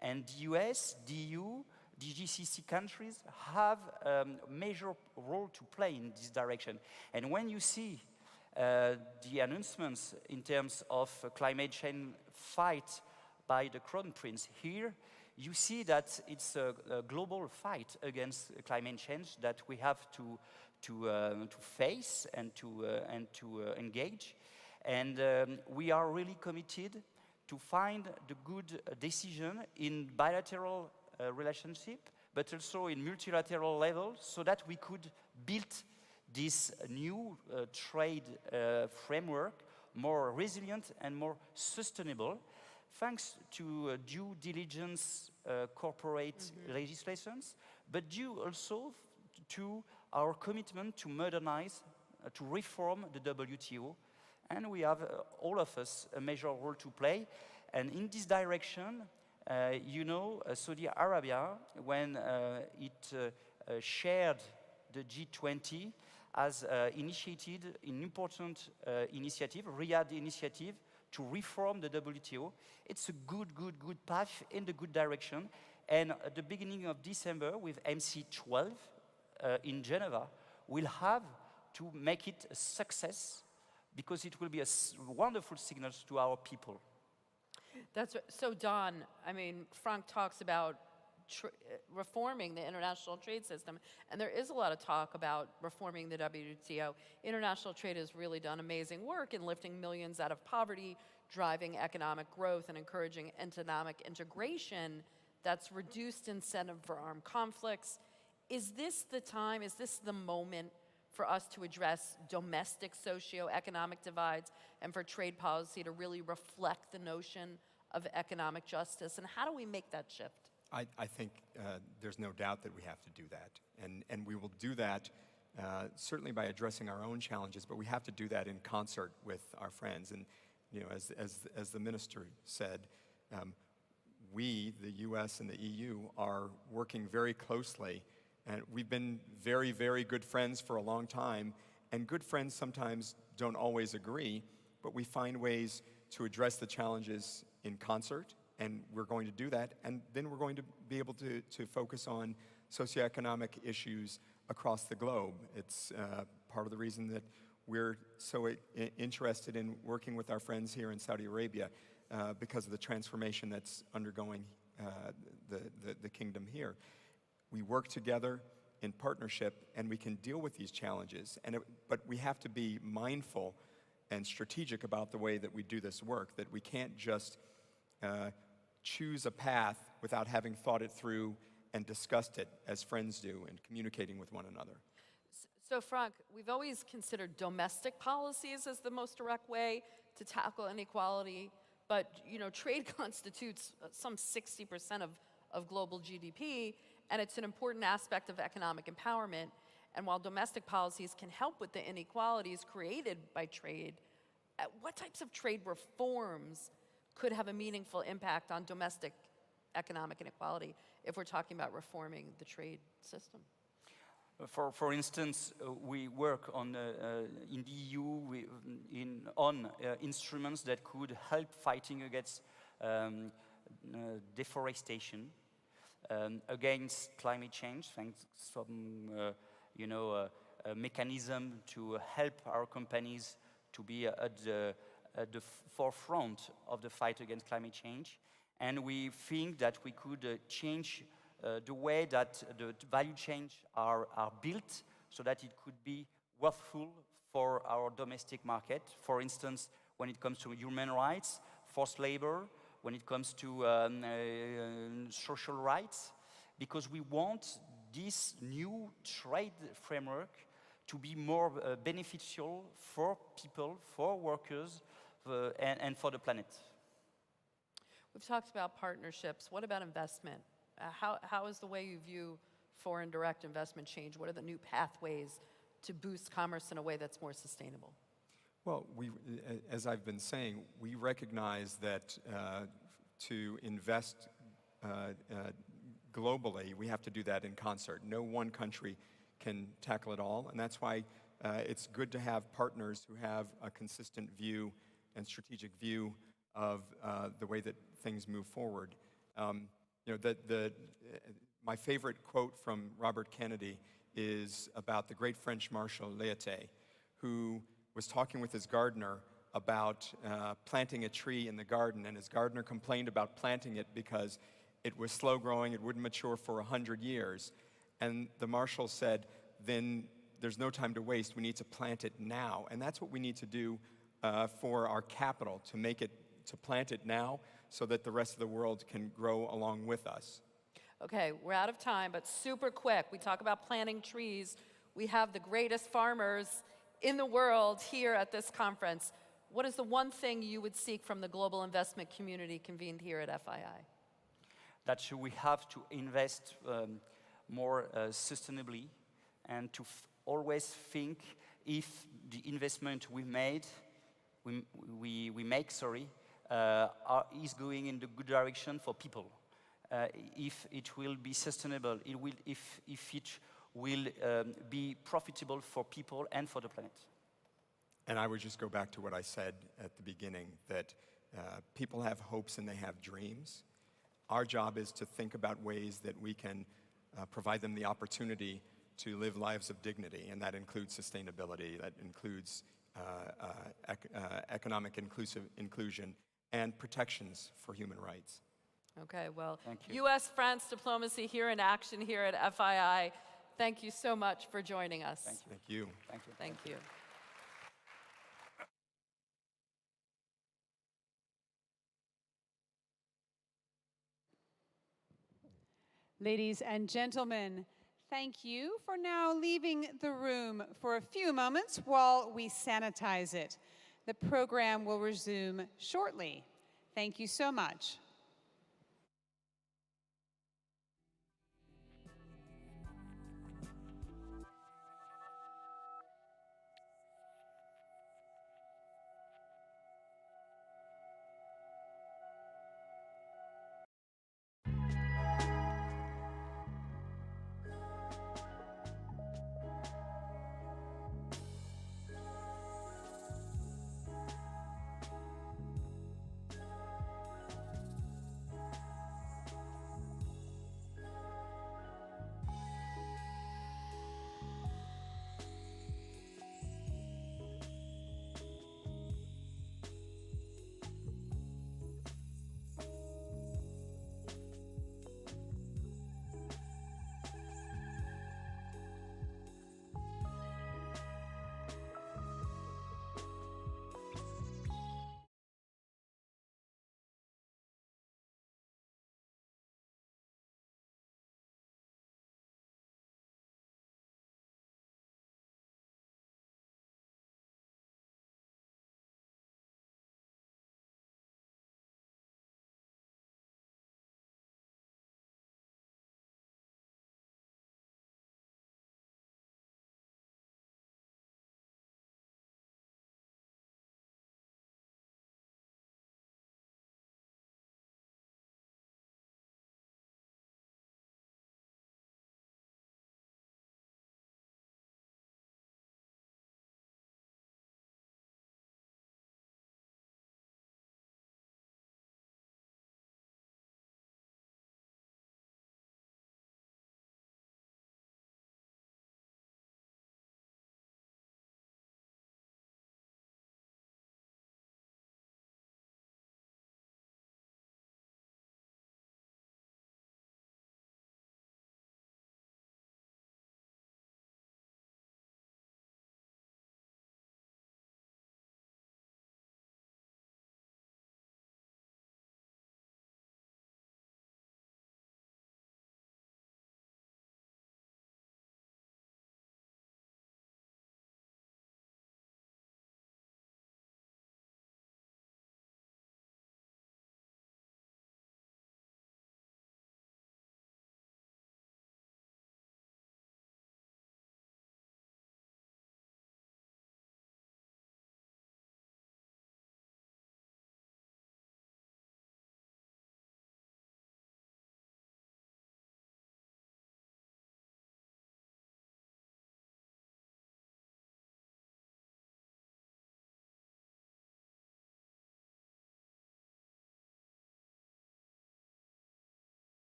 And the US, the EU, the GCC countries have a major role to play in this direction. And when you see the announcements in terms of climate change fight by the Crown Prince here, you see that it's a global fight against climate change that we have to face and to engage. And we are really committed to find the good decision in bilateral relationship, but also in multilateral level, so that we could build this new trade framework more resilient and more sustainable, thanks to due diligence corporate legislations, but due also to our commitment to modernize, to reform the WTO. And we have, all of us, a major role to play. And in this direction, Saudi Arabia, when it shared the G20, has initiated an important initiative, Riyadh initiative, to reform the WTO. It's a good path in the good direction. And at the beginning of December, with MC12 in Geneva, we'll have to make it a success, because it will be a wonderful signal to our people. That's right. So, Don, I mean, Frank talks about reforming the international trade system, and there is a lot of talk about reforming the WTO. International trade has really done amazing work in lifting millions out of poverty, driving economic growth, and encouraging economic integration that's reduced incentive for armed conflicts. Is this the time, is this the moment for us to address domestic socio-economic divides and for trade policy to really reflect the notion of economic justice? And how do we make that shift? I think there's no doubt that we have to do that. And we will do that certainly by addressing our own challenges, but we have to do that in concert with our friends. And as the minister said, we, the US and the EU, are working very closely. And we've been very, very good friends for a long time. And good friends sometimes don't always agree, but we find ways to address the challenges in concert. And we're going to do that. And then we're going to be able to focus on socioeconomic issues across the globe. It's part of the reason that we're so interested in working with our friends here in Saudi Arabia, because of the transformation that's undergoing the kingdom here. We work together in partnership, and we can deal with these challenges. But we have to be mindful and strategic about the way that we do this work, that we can't just choose a path without having thought it through and discussed it as friends do and communicating with one another. So, Frank, we've always considered domestic policies as the most direct way to tackle inequality, but trade constitutes some 60% of global GDP, and it's an important aspect of economic empowerment. And while domestic policies can help with the inequalities created by trade, what types of trade reforms could have a meaningful impact on domestic economic inequality if we're talking about reforming the trade system? For instance, we work on in the EU on instruments that could help fighting against deforestation, against climate change, thanks some a mechanism to help our companies to be at the forefront of the fight against climate change. And we think that we could change the way that the value chains are built so that it could be worthwhile for our domestic market. For instance, when it comes to human rights, forced labor, when it comes to social rights, because we want this new trade framework to be more beneficial for people, for workers, and for the planet. We've talked about partnerships. What about investment? How is the way you view foreign direct investment change? What are the new pathways to boost commerce in a way that's more sustainable? Well, as I've been saying, we recognize that to invest globally, we have to do that in concert. No one country can tackle it all, and that's why it's good to have partners who have a consistent view and strategic view of the way that things move forward. My favorite quote from Robert Kennedy is about the great French Marshal Léoté, who was talking with his gardener about planting a tree in the garden, and his gardener complained about planting it because it was slow growing, it wouldn't mature for 100 years. And the marshal said, then there's no time to waste, we need to plant it now. And that's what we need to do for our capital, to plant it now so that the rest of the world can grow along with us. Okay, we're out of time, but super quick. We talk about planting trees. We have the greatest farmers in the world here at this conference. What is the one thing you would seek from the global investment community convened here at FII? That we have to invest more sustainably, and to always think if the investment we make, is going in the good direction for people. If it will be sustainable, if it will be profitable for people and for the planet. And I would just go back to what I said at the beginning, that people have hopes and they have dreams. Our job is to think about ways that we can provide them the opportunity to live lives of dignity, and that includes sustainability, that includes economic inclusion, and protections for human rights. Okay, well, Thank you. U.S.-France diplomacy here in action here at FII. Thank you so much for joining us. Thank you. Thank you. Thank you. Thank you. Ladies and gentlemen, thank you for now leaving the room for a few moments while we sanitize it. The program will resume shortly. Thank you so much.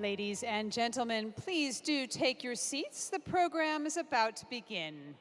Ladies and gentlemen, please do take your seats. The program is about to begin.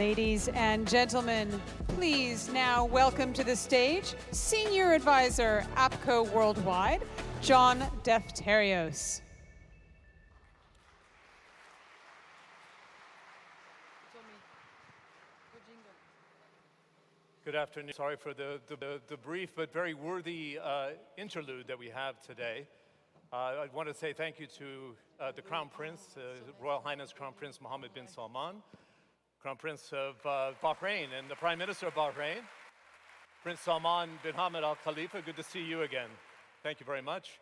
Ladies and gentlemen, please now welcome to the stage Senior Advisor, APCO Worldwide, John Defterios. Good afternoon. Sorry for the brief but very worthy interlude that we have today. I want to say thank you to the Crown Prince, Royal Highness Crown Prince Mohammed bin Salman, Crown Prince of Bahrain, and the Prime Minister of Bahrain, Prince Salman bin Hamad Al Khalifa. Good to see you again. Thank you very much.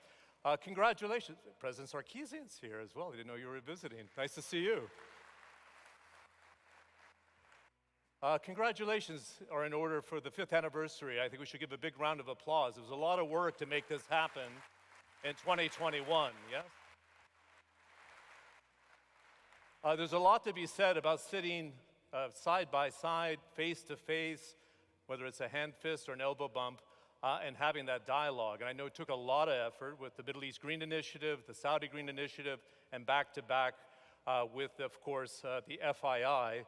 Congratulations. President Sarkisian's here as well. I didn't know you were visiting. Nice to see you. Congratulations are in order for the 5th anniversary. I think we should give a big round of applause. It was a lot of work to make this happen in 2021, yes? There's a lot to be said about sitting side by side, face to face, whether it's a hand fist or an elbow bump, and having that dialogue. And I know it took a lot of effort with the Middle East Green Initiative, the Saudi Green Initiative, and back-to-back with, of course, the FII.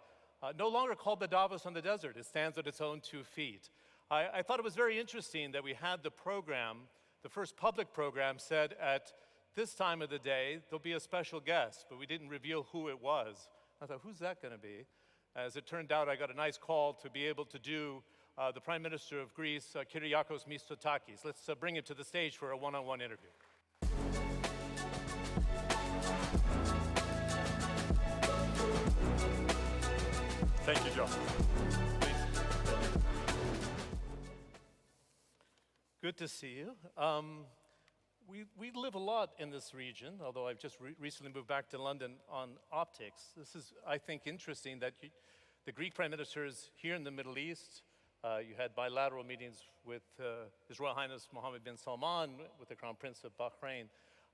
No longer called the Davos on the desert. It stands on its own 2 feet. I thought it was very interesting that we had the program, the first public program, said at this time of the day, there'll be a special guest, but we didn't reveal who it was. I thought, who's that going to be? As it turned out, I got a nice call to be able to do the Prime Minister of Greece, Kyriakos Mitsotakis. Let's bring him to the stage for a one-on-one interview. Thank you, John. Please. Good to see you. We live a lot in this region, although I've just recently moved back to London on optics. This is, I think, interesting that the Greek Prime Minister is here in the Middle East. You had bilateral meetings with His Royal Highness Mohammed bin Salman, with the Crown Prince of Bahrain.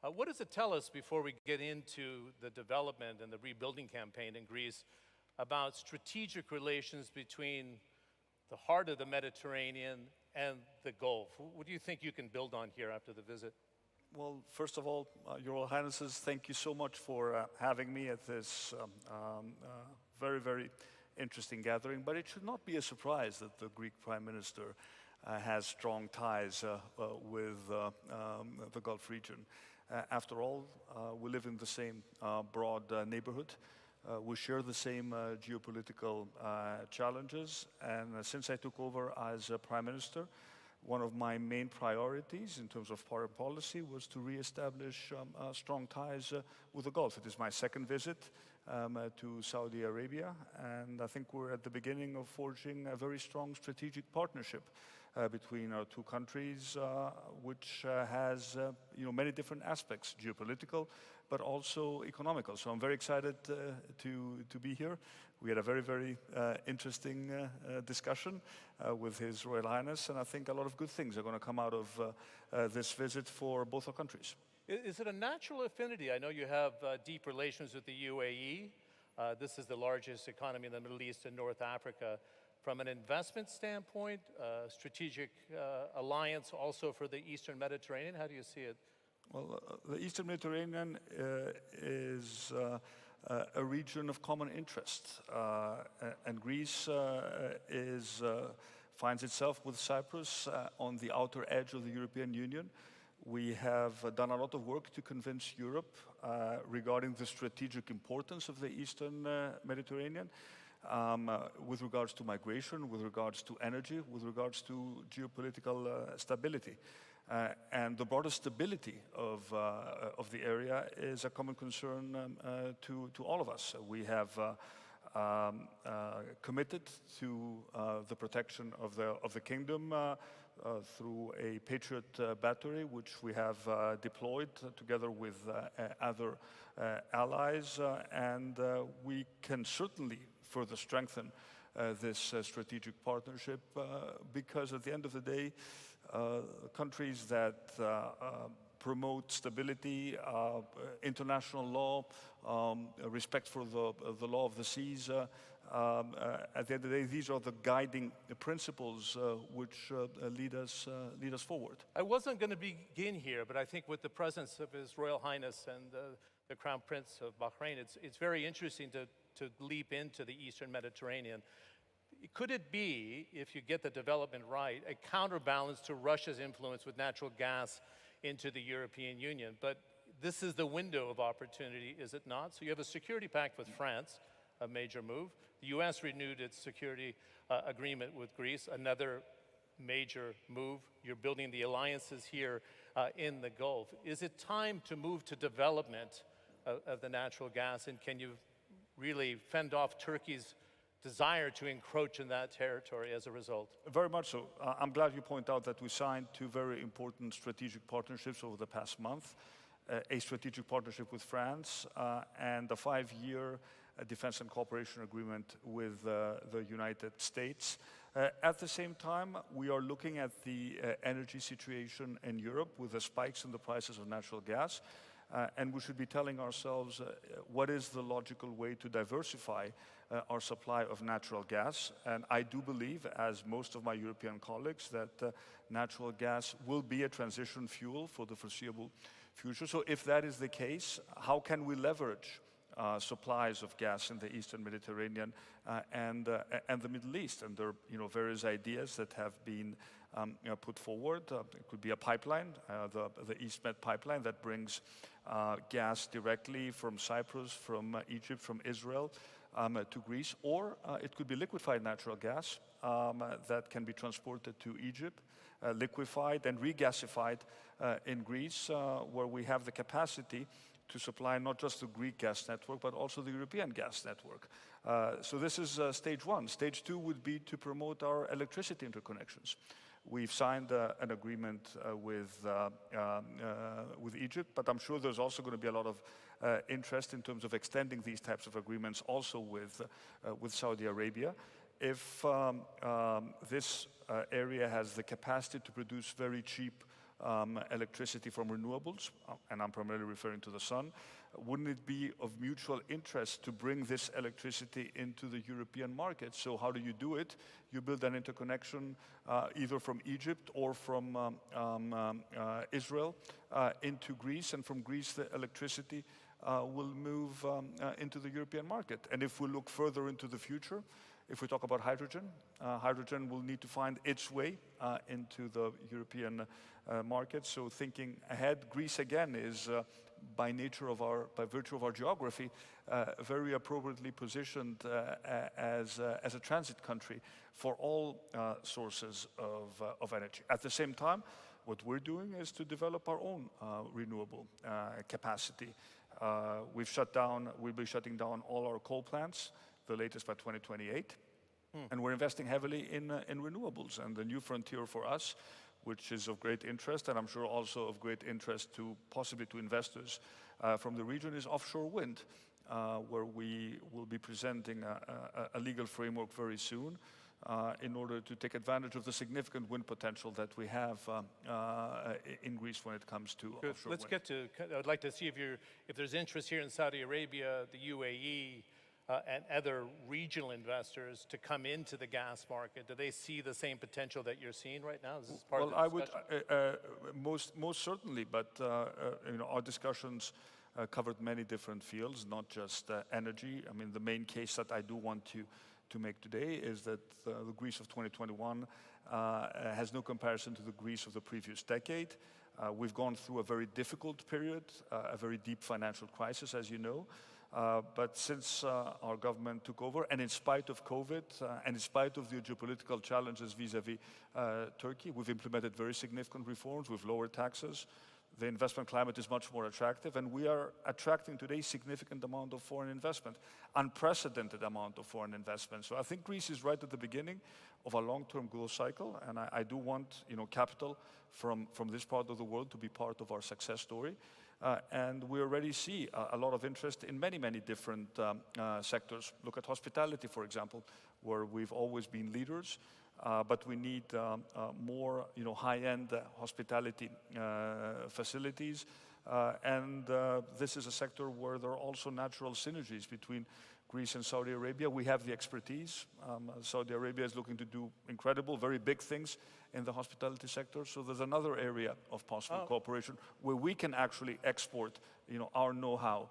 What does it tell us before we get into the development and the rebuilding campaign in Greece about strategic relations between the heart of the Mediterranean and the Gulf? What do you think you can build on here after the visit? Well, first of all, Your Royal Highnesses, thank you so much for having me at this very, very interesting gathering. But it should not be a surprise that the Greek Prime Minister has strong ties with the Gulf region. After all, we live in the same broad neighborhood. We share the same geopolitical challenges, and since I took over as Prime Minister, one of my main priorities in terms of foreign policy was to reestablish strong ties with the Gulf. It is my 2nd visit to Saudi Arabia, and I think we're at the beginning of forging a very strong strategic partnership between our 2 countries, which has many different aspects, geopolitical, but also economical. So I'm very excited to be here. We had a very, very interesting discussion with His Royal Highness, and I think a lot of good things are going to come out of this visit for both our countries. Is it a natural affinity? I know you have deep relations with the UAE. This is the largest economy in the Middle East and North Africa. From an investment standpoint, strategic alliance also for the Eastern Mediterranean, how do you see it? Well, the Eastern Mediterranean is a region of common interest, and Greece finds itself with Cyprus on the outer edge of the European Union. We have done a lot of work to convince Europe regarding the strategic importance of the Eastern Mediterranean, with regards to migration, with regards to energy, with regards to geopolitical stability. And the broader stability of the area is a common concern to all of us. We have committed to the protection of the kingdom through a Patriot battery, which we have deployed together with other allies, and we can certainly further strengthen this strategic partnership because at the end of the day, countries that promote stability, international law, respect for the law of the seas, at the end of the day, these are the guiding principles which lead us forward. I wasn't going to begin here, but I think with the presence of His Royal Highness and the Crown Prince of Bahrain, it's very interesting to to leap into the Eastern Mediterranean. Could it be, if you get the development right, a counterbalance to Russia's influence with natural gas into the European Union? But this is the window of opportunity, is it not? So you have a security pact with France, a major move. The US renewed its security agreement with Greece, another major move. You're building the alliances here in the Gulf. Is it time to move to development of the natural gas, and can you really fend off Turkey's desire to encroach in that territory as a result? Very much so. I'm glad you point out that we signed two very important strategic partnerships over the past month. A strategic partnership with France and a 5-year defense and cooperation agreement with the United States. At the same time, we are looking at the energy situation in Europe with the spikes in the prices of natural gas. And we should be telling ourselves what is the logical way to diversify our supply of natural gas. And I do believe, as most of my European colleagues, that natural gas will be a transition fuel for the foreseeable future. So if that is the case, how can we leverage supplies of gas in the Eastern Mediterranean and the Middle East? And there are various ideas that have been put forward. It could be a pipeline, the EastMed pipeline that brings gas directly from Cyprus, from Egypt, from Israel to Greece, or it could be liquefied natural gas that can be transported to Egypt, liquefied and regasified in Greece, where we have the capacity to supply not just the Greek gas network, but also the European gas network. So this is stage one. Stage two would be to promote our electricity interconnections. We've signed an agreement with Egypt, but I'm sure there's also going to be a lot of interest in terms of extending these types of agreements also with Saudi Arabia. If this area has the capacity to produce very cheap electricity from renewables, and I'm primarily referring to the sun, wouldn't it be of mutual interest to bring this electricity into the European market? So how do you do it? You build an interconnection either from Egypt or from Israel into Greece, and from Greece the electricity will move into the European market. And if we look further into the future, if we talk about hydrogen, hydrogen will need to find its way into the European market. So thinking ahead, Greece again is by virtue of our geography, very appropriately positioned as a transit country for all sources of energy. At the same time, what we're doing is to develop our own renewable capacity. We'll be shutting down all our coal plants, the latest by 2028. And we're investing heavily in renewables. And the new frontier for us, which is of great interest, and I'm sure also of great interest to possibly to investors from the region, is offshore wind, where we will be presenting a legal framework very soon in order to take advantage of the significant wind potential that we have in Greece when it comes to offshore Let's wind. get to, I'd like to see if there's interest here in Saudi Arabia, the UAE, and other regional investors to come into the gas market. Do they see the same potential that you're seeing right now? Is this part of the discussion? Most certainly, but our discussions covered many different fields, not just energy. I mean, the main case that I do want to make today is that the Greece of 2021 has no comparison to the Greece of the previous decade. We've gone through a very difficult period, a very deep financial crisis, as you know. But since our government took over, and in spite of COVID, and in spite of the geopolitical challenges vis-à-vis Turkey, we've implemented very significant reforms. We've lowered taxes. The investment climate is much more attractive, and we are attracting today significant amount of foreign investment, unprecedented amount of foreign investment. So I think Greece is right at the beginning of a long-term growth cycle, and I do want capital from this part of the world to be part of our success story. And we already see a lot of interest in many, many different sectors. Look at hospitality, for example, where we've always been leaders, but we need more high-end hospitality facilities. And this is a sector where there are also natural synergies between Greece and Saudi Arabia. We have the expertise. Saudi Arabia is looking to do incredible, very big things in the hospitality sector. So there's another area of possible cooperation where we can actually export, our know-how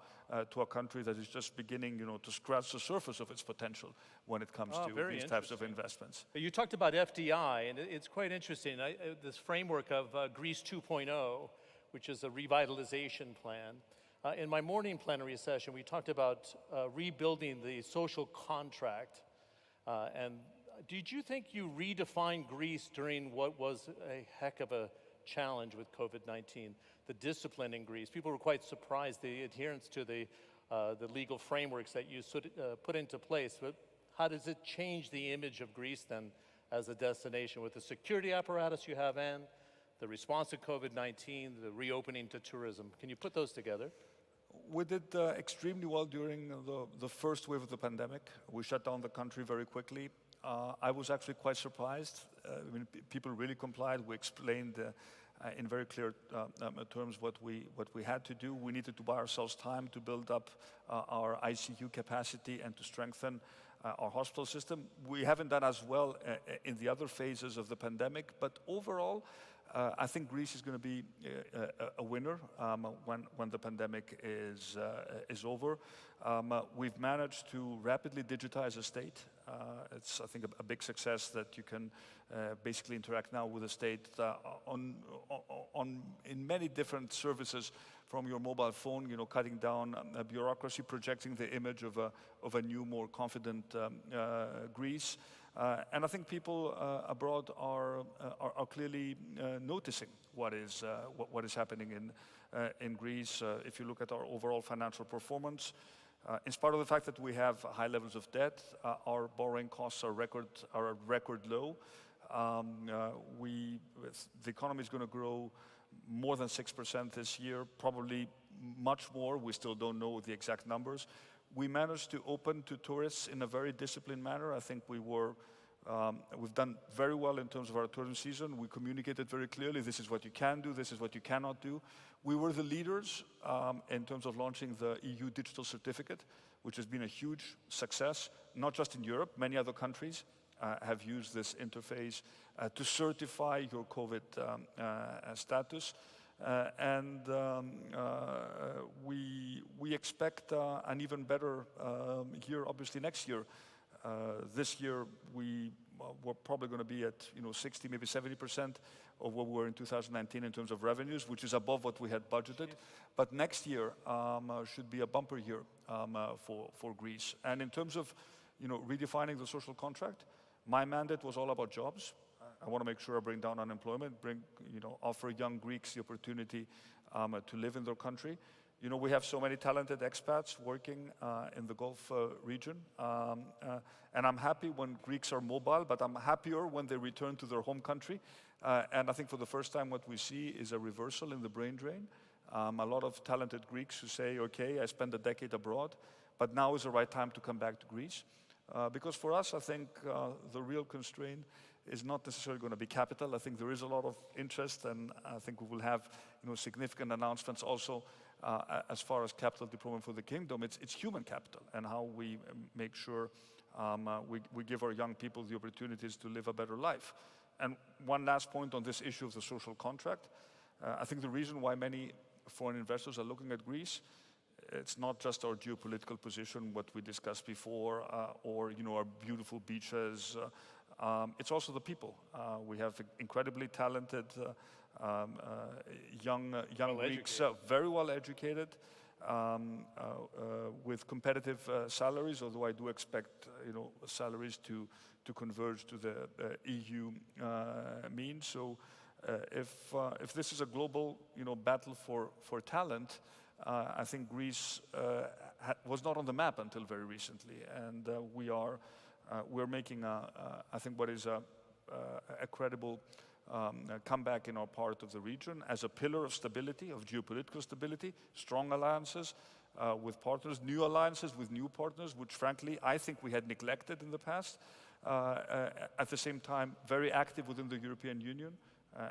to a country that is just beginning, to scratch the surface of its potential when it comes to these types of investments. You talked about FDI, and it's quite interesting. This framework of Greece 2.0, which is a revitalization plan. In my morning plenary session, we talked about rebuilding the social contract. And did you think you redefined Greece during what was a heck of a challenge with COVID-19? The discipline in Greece. People were quite surprised, the adherence to the legal frameworks that you put into place. But how does it change the image of Greece then as a destination with the security apparatus you have and the response to COVID-19, the reopening to tourism? Can you put those together? We did extremely well during the first wave of the pandemic. We shut down the country very quickly. I was actually quite surprised. People really complied. We explained in very clear terms what we had to do. We needed to buy ourselves time to build up our ICU capacity and to strengthen our hospital system. We haven't done as well in the other phases of the pandemic, but overall, I think Greece is going to be a winner when the pandemic is over. We've managed to rapidly digitize the state. It's, I think, a big success that you can basically interact now with the state in many different services from your mobile phone, cutting down bureaucracy, projecting the image of a new, more confident Greece. And I think people abroad are clearly noticing what is happening in Greece. If you look at our overall financial performance, in spite of the fact that we have high levels of debt, our borrowing costs are record low. The economy is going to grow more than 6% this year, probably much more. We still don't know the exact numbers. We managed to open to tourists in a very disciplined manner. I think we've done very well in terms of our tourism season. We communicated very clearly, this is what you can do, this is what you cannot do. We were the leaders in terms of launching the EU Digital Certificate, which has been a huge success, not just in Europe. Many other countries have used this interface to certify your COVID status. We expect an even better year, obviously, next year. This year, we're probably going to be at 60, maybe 70% of what we were in 2019 in terms of revenues, which is above what we had budgeted. But next year should be a bumper year for Greece. And in terms of redefining the social contract, my mandate was all about jobs. I want to make sure I bring down unemployment, offer young Greeks the opportunity to live in their country. We have so many talented expats working in the Gulf region. And I'm happy when Greeks are mobile, but I'm happier when they return to their home country. And I think for the first time what we see is a reversal in the brain drain. A lot of talented Greeks who say, okay, I spent a decade abroad, but now is the right time to come back to Greece. Because for us, I think the real constraint is not necessarily going to be capital. I think there is a lot of interest, and I think we will have significant announcements also as far as capital deployment for the kingdom. It's human capital and how we make sure we give our young people the opportunities to live a better life. And one last point on this issue of the social contract. I think the reason why many foreign investors are looking at Greece, it's not just our geopolitical position, what we discussed before, or our beautiful beaches. It's also the people. We have incredibly talented young Greeks, very well educated, with competitive salaries. Although I do expect salaries to converge to the EU mean. So if this is a global battle for talent, I think Greece was not on the map until very recently, and we're making I think what is a credible comeback in our part of the region as a pillar of stability, of geopolitical stability, strong alliances with partners, new alliances with new partners, which frankly I think we had neglected in the past. At the same time, very active within the European Union,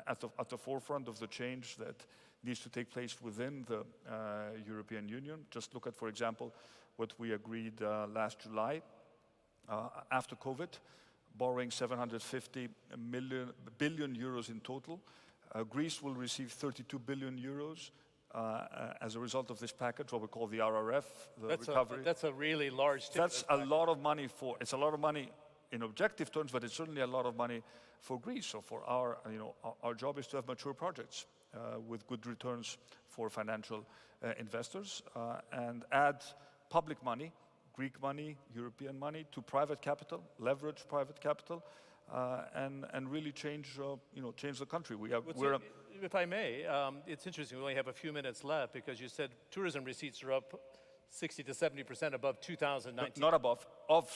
at the forefront of the change that needs to take place within the European Union. Just look at, for example, what we agreed last July after COVID. borrowing 750 billion euros in total. Greece will receive 32 billion euros as a result of this package, what we call the RRF, the recovery. That's a really large stimulus That's a lot of money it's a lot of money in objective terms, but it's certainly a lot of money for Greece. So for our job is to have mature projects with good returns for financial investors and add public money, Greek money, European money to private capital, leverage private capital, and really change the country. If I may, it's interesting, we only have a few minutes left because you said tourism receipts are up 60 to 70% above 2019. Not above, of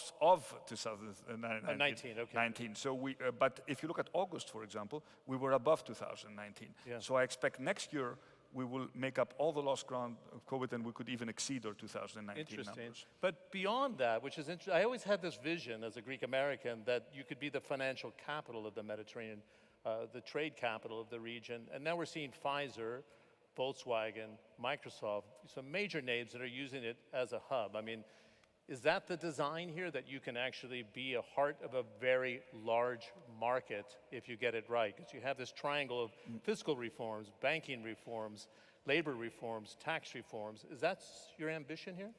2019. Okay. 19. So but if you look at August, for example, we were above 2019. Yeah. So I expect next year we will make up all the lost ground of COVID, and we could even exceed our 2019 numbers. But beyond that, which is interesting, I always had this vision as a Greek American that you could be the financial capital of the Mediterranean, the trade capital of the region. And now we're seeing Pfizer, Volkswagen, Microsoft, some major names that are using it as a hub. I mean, is that the design here, that you can actually be a heart of a very large market if you get it right? Because you have this triangle of fiscal reforms, banking reforms, labor reforms, tax reforms. Is that your ambition here?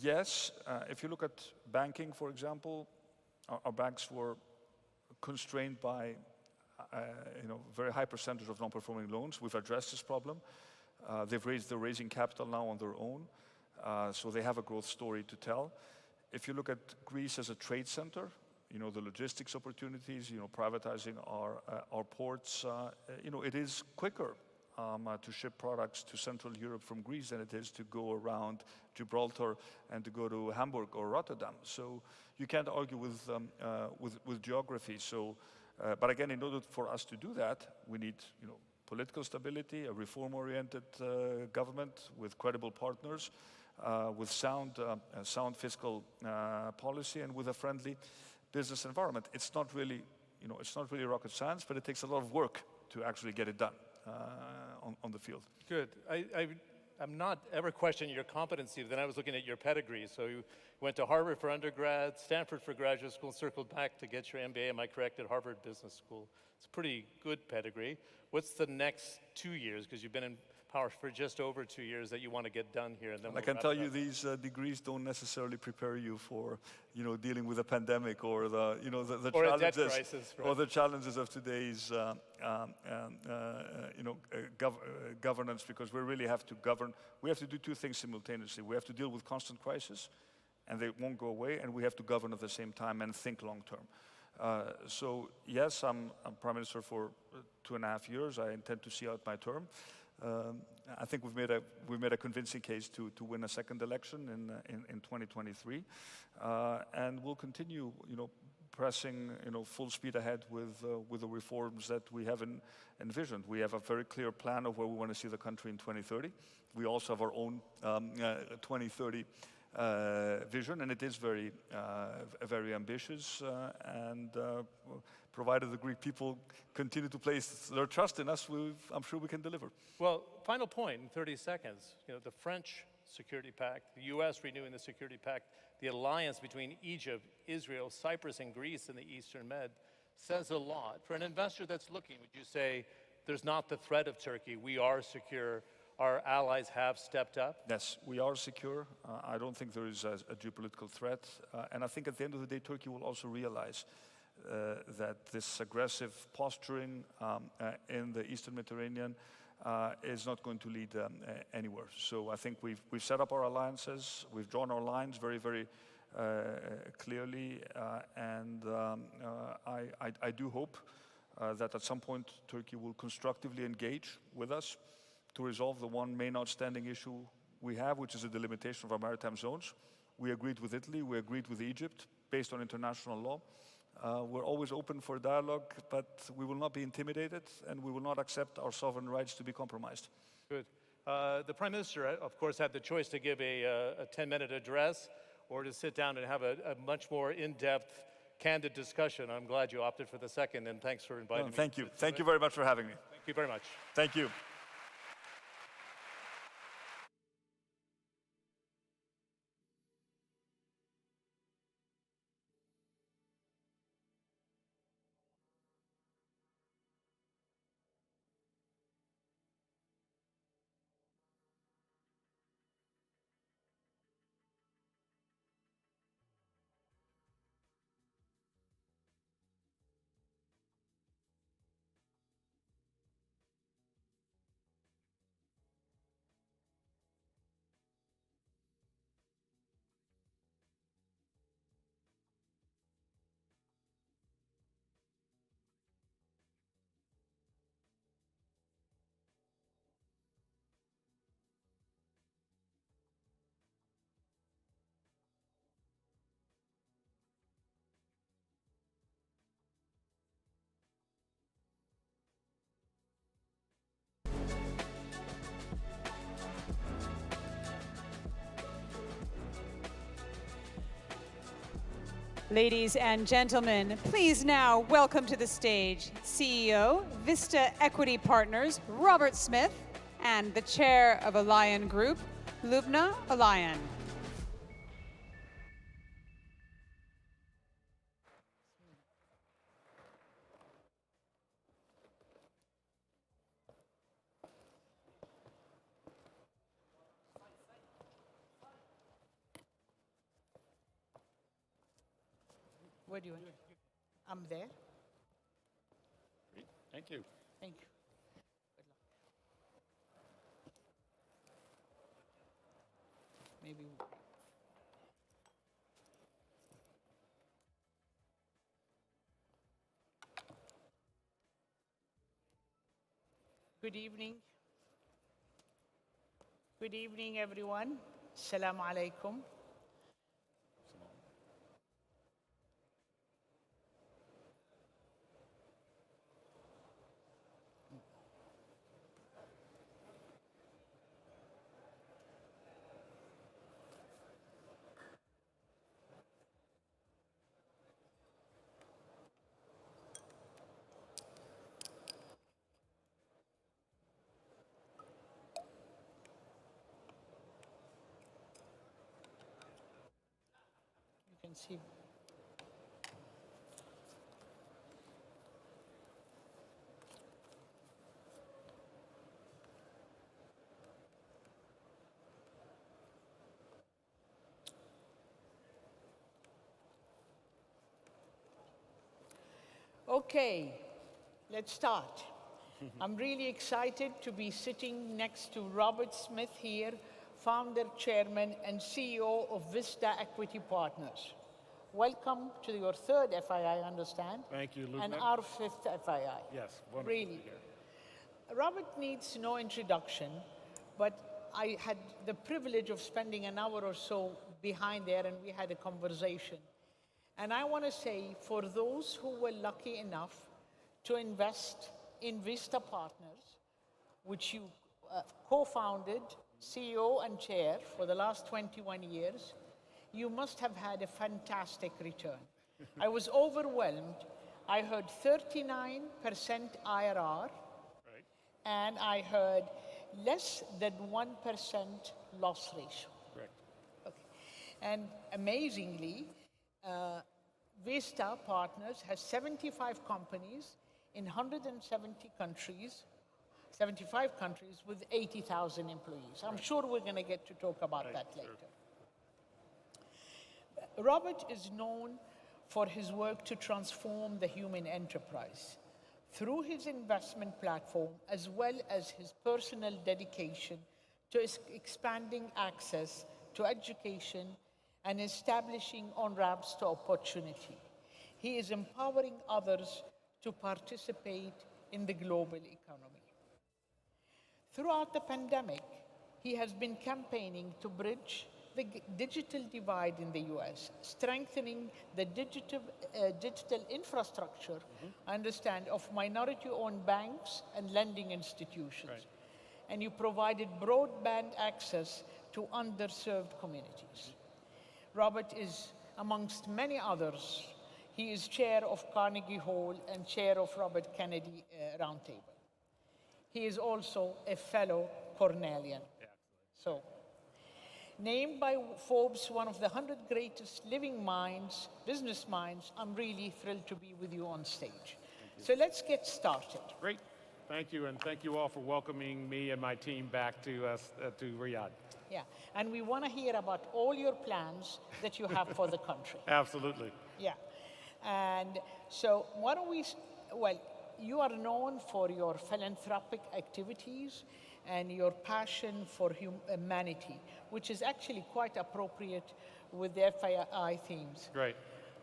Yes. If you look at banking, for example, our banks were constrained by very high percentage of non-performing loans. We've addressed this problem. They're raising capital now on their own. So they have a growth story to tell. If you look at Greece as a trade center, the logistics opportunities, privatizing our ports, it is quicker to ship products to Central Europe from Greece than it is to go around Gibraltar and to go to Hamburg or Rotterdam. So you can't argue with geography. So, but again, in order for us to do that, we need, political stability, a reform-oriented government with credible partners, with sound fiscal policy, and with a friendly business environment. It's not really rocket science, but it takes a lot of work to actually get it done on the field. Good. I'm not ever questioning your competency, but then I was looking at your pedigree. So you went to Harvard for undergrad, Stanford for graduate school, circled back to get your MBA, am I correct, at Harvard Business School. It's a pretty good pedigree. What's the next 2 years, because you've been in power for just over 2 years, that you want to get done here? And then I can tell you these degrees don't necessarily prepare you for, dealing with a pandemic or the or challenges, a debt crisis, right? or the challenges of today's, governance, because we really have to govern. We have to do two things simultaneously. We have to deal with constant crisis, and they won't go away, and we have to govern at the same time and think long term. So yes, I'm Prime Minister for 2.5 years. I intend to see out my term. I think we've made a convincing case to win a second election in 2023, and we'll continue, pressing, full speed ahead with the reforms that we have envisioned. We have a very clear plan of where we want to see the country in 2030. We also have our own 2030 vision, and it is very ambitious. And provided the Greek people continue to place their trust in us, I'm sure we can deliver. Well, final point in 30 seconds. The French Security Pact, the U.S. renewing the Security Pact, the alliance between Egypt, Israel, Cyprus, and Greece in the Eastern Med says a lot. For an investor that's looking, would you say there's not the threat of Turkey? We are secure. Our allies have stepped up? Yes, we are secure. I don't think there is a geopolitical threat. And I think at the end of the day, Turkey will also realize that this aggressive posturing in the Eastern Mediterranean is not going to lead anywhere. So I think we've set up our alliances, we've drawn our lines very, very clearly, and I do hope that at some point Turkey will constructively engage with us to resolve the one main outstanding issue we have, which is the delimitation of our maritime zones. We agreed with Italy, we agreed with Egypt, based on international law. We're always open for dialogue, but we will not be intimidated, and we will not accept our sovereign rights to be compromised. Good. The Prime Minister, of course, had the choice to give a 10-minute address or to sit down and have a much more in-depth, candid discussion. I'm glad you opted for the second, and thanks for inviting me. Thank you. Thank you very much for having me. Thank you very much. Thank you. Ladies and gentlemen, please now welcome to the stage CEO, Vista Equity Partners, Robert Smith, and the Chair of Alion Group, Lubna Alion. Where do you want? I'm there. Great. Thank you. Thank you. Maybe. Good evening. Good evening, everyone. Assalamu alaikum. You can see. Okay, let's start. I'm really excited to be sitting next to Robert Smith here, founder, chairman, and CEO of Vista Equity Partners. Welcome to your third FII, I understand. Thank you, Lubna. And our fifth FII. Yes, wonderful. Really. Robert needs no introduction, but I had the privilege of spending an hour or so behind there, and we had a conversation. And I want to say, for those who were lucky enough to invest in Vista Partners, which you co-founded, CEO and chair for the last 21 years, you must have had a fantastic return. I was overwhelmed. I heard 39% IRR, and I heard less than 1% loss ratio. Correct. Okay. And amazingly, Vista Partners has 75 companies in 170 countries, 75 countries with 80,000 employees. I'm sure we're going to get to talk about that later. Robert is known for his work to transform the human enterprise. Through his investment platform, as well as his personal dedication to expanding access to education and establishing on-ramps to opportunity. He is empowering others to participate in the global economy. Throughout the pandemic, he has been campaigning to bridge the digital divide in the US, strengthening the digital infrastructure, I understand, of minority-owned banks and lending institutions. Right. And you provided broadband access to underserved communities. Robert is, amongst many others, he is chair of Carnegie Hall and chair of Robert Kennedy Roundtable. He is also a fellow Cornellian. Yeah, so, named by Forbes one of the 100 greatest living minds, business minds, I'm really thrilled to be with you on stage. So let's get started. Great. Thank you, and thank you all for welcoming me and my team back to Riyadh. Yeah, and we want to hear about all your plans that you have for the country. Absolutely. Yeah, and so why don't we, well, you are known for your philanthropic activities and your passion for humanity, which is actually quite appropriate with the FII themes. Great.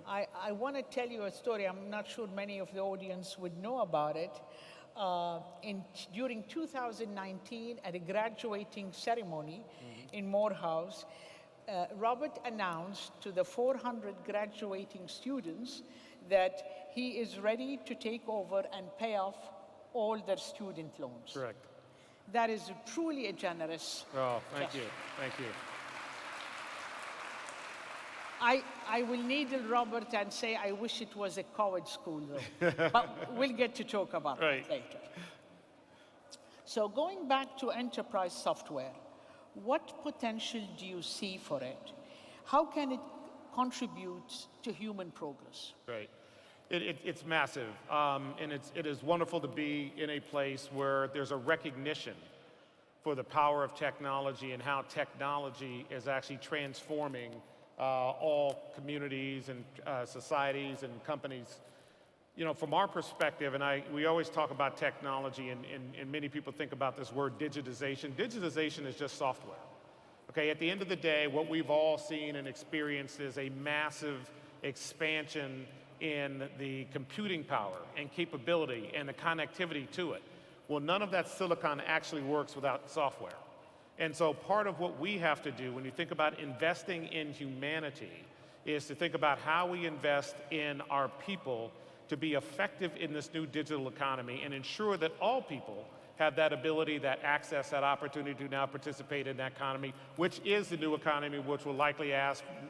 I want to tell you a story. I'm not sure many of the audience would know about it. During 2019, at a graduating ceremony in Morehouse, Robert announced to the 400 graduating students that he is ready to take over and pay off all their student loans. Correct. That is truly a generous Oh, thank gesture. you. Thank you. I will needle Robert and say I wish it was a co-ed school, though. But we'll get to talk about Right. it later. So going back to enterprise software, what potential do you see for it? How can it contribute to human progress? Right. It's massive, and it is wonderful to be in a place where there's a recognition for the power of technology and how technology is actually transforming all communities and societies and companies. You know, from our perspective, and we always talk about technology, and many people think about this word digitization. Digitization is just software. Okay, at the end of the day, what we've all seen and experienced is a massive expansion in the computing power and capability and the connectivity to it. Well, none of that silicon actually works without software. And so part of what we have to do when you think about investing in humanity is to think about how we invest in our people to be effective in this new digital economy and ensure that all people have that ability, that access, that opportunity to now participate in that economy, which is the new economy, which will likely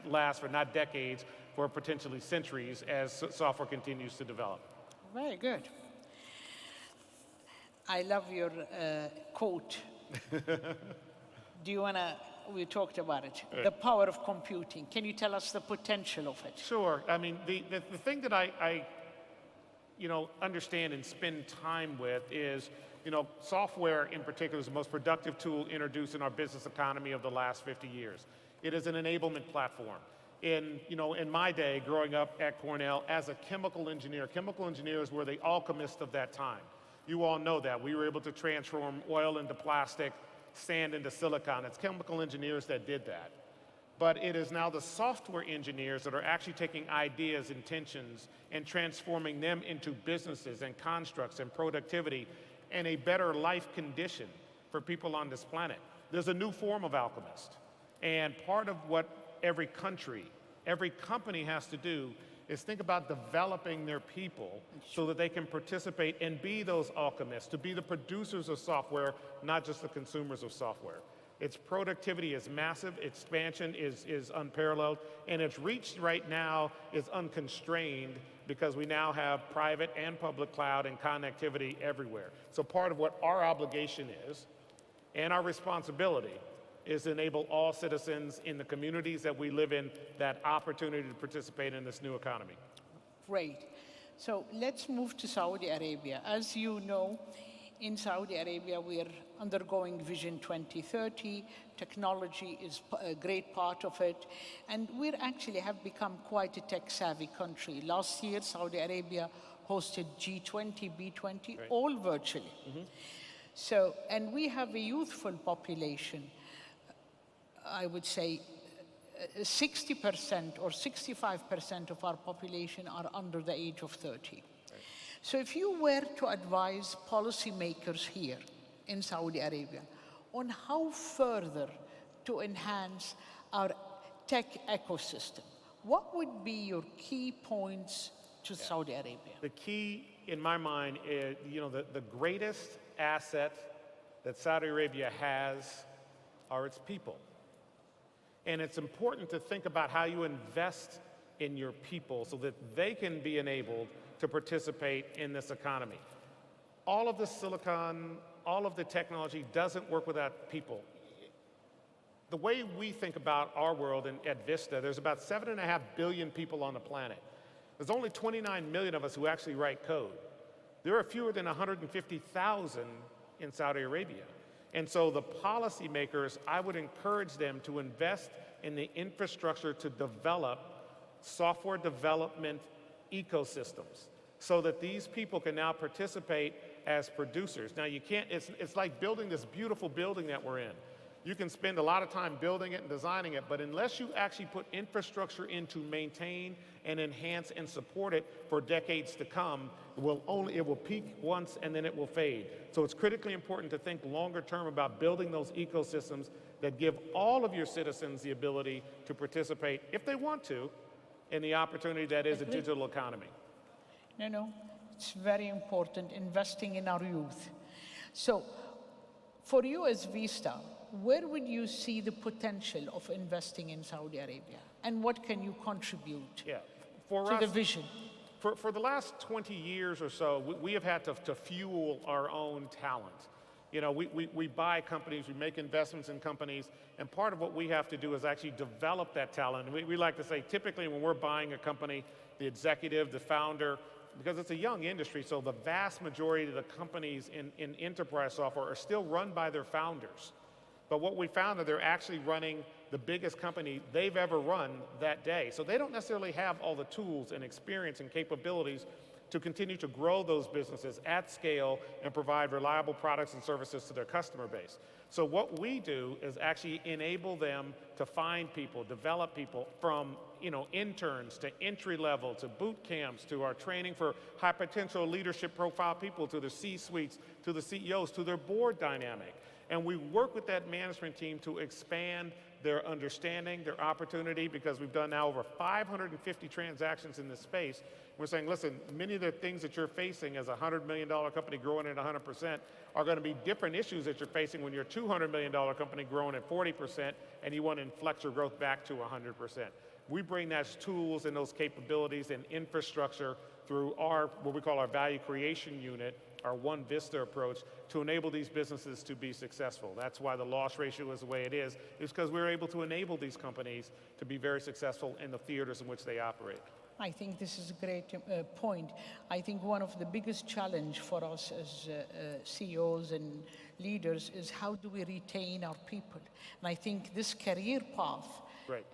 last for not decades, for potentially centuries as software continues to develop. Very good. I love your quote. Do you want to, we talked about it, Right. the power of computing. Can you tell us the potential of it? Sure. I mean, the thing that I understand and spend time with is, software in particular is the most productive tool introduced in our business economy of the last 50 years. It is an enablement platform. In my day, growing up at Cornell as a chemical engineers were the alchemists of that time. You all know that. We were able to transform oil into plastic, sand into silicon. It's chemical engineers that did that. But it is now the software engineers that are actually taking ideas, intentions, and transforming them into businesses and constructs and productivity and a better life condition for people on this planet. There's a new form of alchemist. And part of what every country, every company has to do is think about developing their people so that they can participate and be those alchemists, to be the producers of software, not just the consumers of software. Its productivity is massive, expansion is unparalleled, and its reach right now is unconstrained because we now have private and public cloud and connectivity everywhere. So part of what our obligation is, and our responsibility, is to enable all citizens in the communities that we live in that opportunity to participate in this new economy. Great. So let's move to Saudi Arabia. As you know, in Saudi Arabia, we are undergoing Vision 2030. Technology is a great part of it. And we actually have become quite a tech-savvy country. Last year, Saudi Arabia hosted G20, B20, right, all virtually. Mm-hmm. So, and we have a youthful population. I would say 60% or 65% of our population are under the age of 30. Right. So if you were to advise policymakers here in Saudi Arabia on how further to enhance our tech ecosystem, what would be your key points to Saudi Arabia? The key, in my mind, is, the greatest asset that Saudi Arabia has are its people. And it's important to think about how you invest in your people so that they can be enabled to participate in this economy. All of the silicon, all of the technology doesn't work without people. The way we think about our world at Vista, there's about 7.5 billion people on the planet. There's only 29 million of us who actually write code. There are fewer than 150,000 in Saudi Arabia. And so the policymakers, I would encourage them to invest in the infrastructure to develop software development ecosystems so that these people can now participate as producers. Now you can't, it's like building this beautiful building that we're in. You can spend a lot of time building it and designing it, but unless you actually put infrastructure in to maintain and enhance and support it for decades to come, it will peak once and then it will fade. So it's critically important to think longer term about building those ecosystems that give all of your citizens the ability to participate, if they want to, in the opportunity that is a digital economy. No, it's very important, investing in our youth. So for you as Vista, where would you see the potential of investing in Saudi Arabia? And what can you contribute to the vision? For the last 20 years or so, we have had to fuel our own talent. You know, we buy companies, we make investments in companies, and part of what we have to do is actually develop that talent. And we like to say, typically when we're buying a company, the executive, the founder, because it's a young industry, so the vast majority of the companies in enterprise software are still run by their founders. But what we found is they're actually running the biggest company they've ever run that day. So they don't necessarily have all the tools and experience and capabilities to continue to grow those businesses at scale and provide reliable products and services to their customer base. So what we do is actually enable them to find people, develop people from interns to entry level to boot camps to our training for high potential leadership profile people to the C-suites, to the CEOs, to their board dynamic. And we work with that management team to expand their understanding, their opportunity, because we've done now over 550 transactions in this space. We're saying, listen, many of the things that you're facing as a $100 million company growing at 100% are going to be different issues that you're facing when you're a $200 million company growing at 40% and you want to inflect your growth back to 100%. We bring those tools and those capabilities and infrastructure through what we call our value creation unit, our One Vista approach, to enable these businesses to be successful. That's why the loss ratio is the way it is because we're able to enable these companies to be very successful in the theaters in which they operate. I think this is a great point. I think one of the biggest challenge for us as CEOs and leaders is how do we retain our people? And I think this career path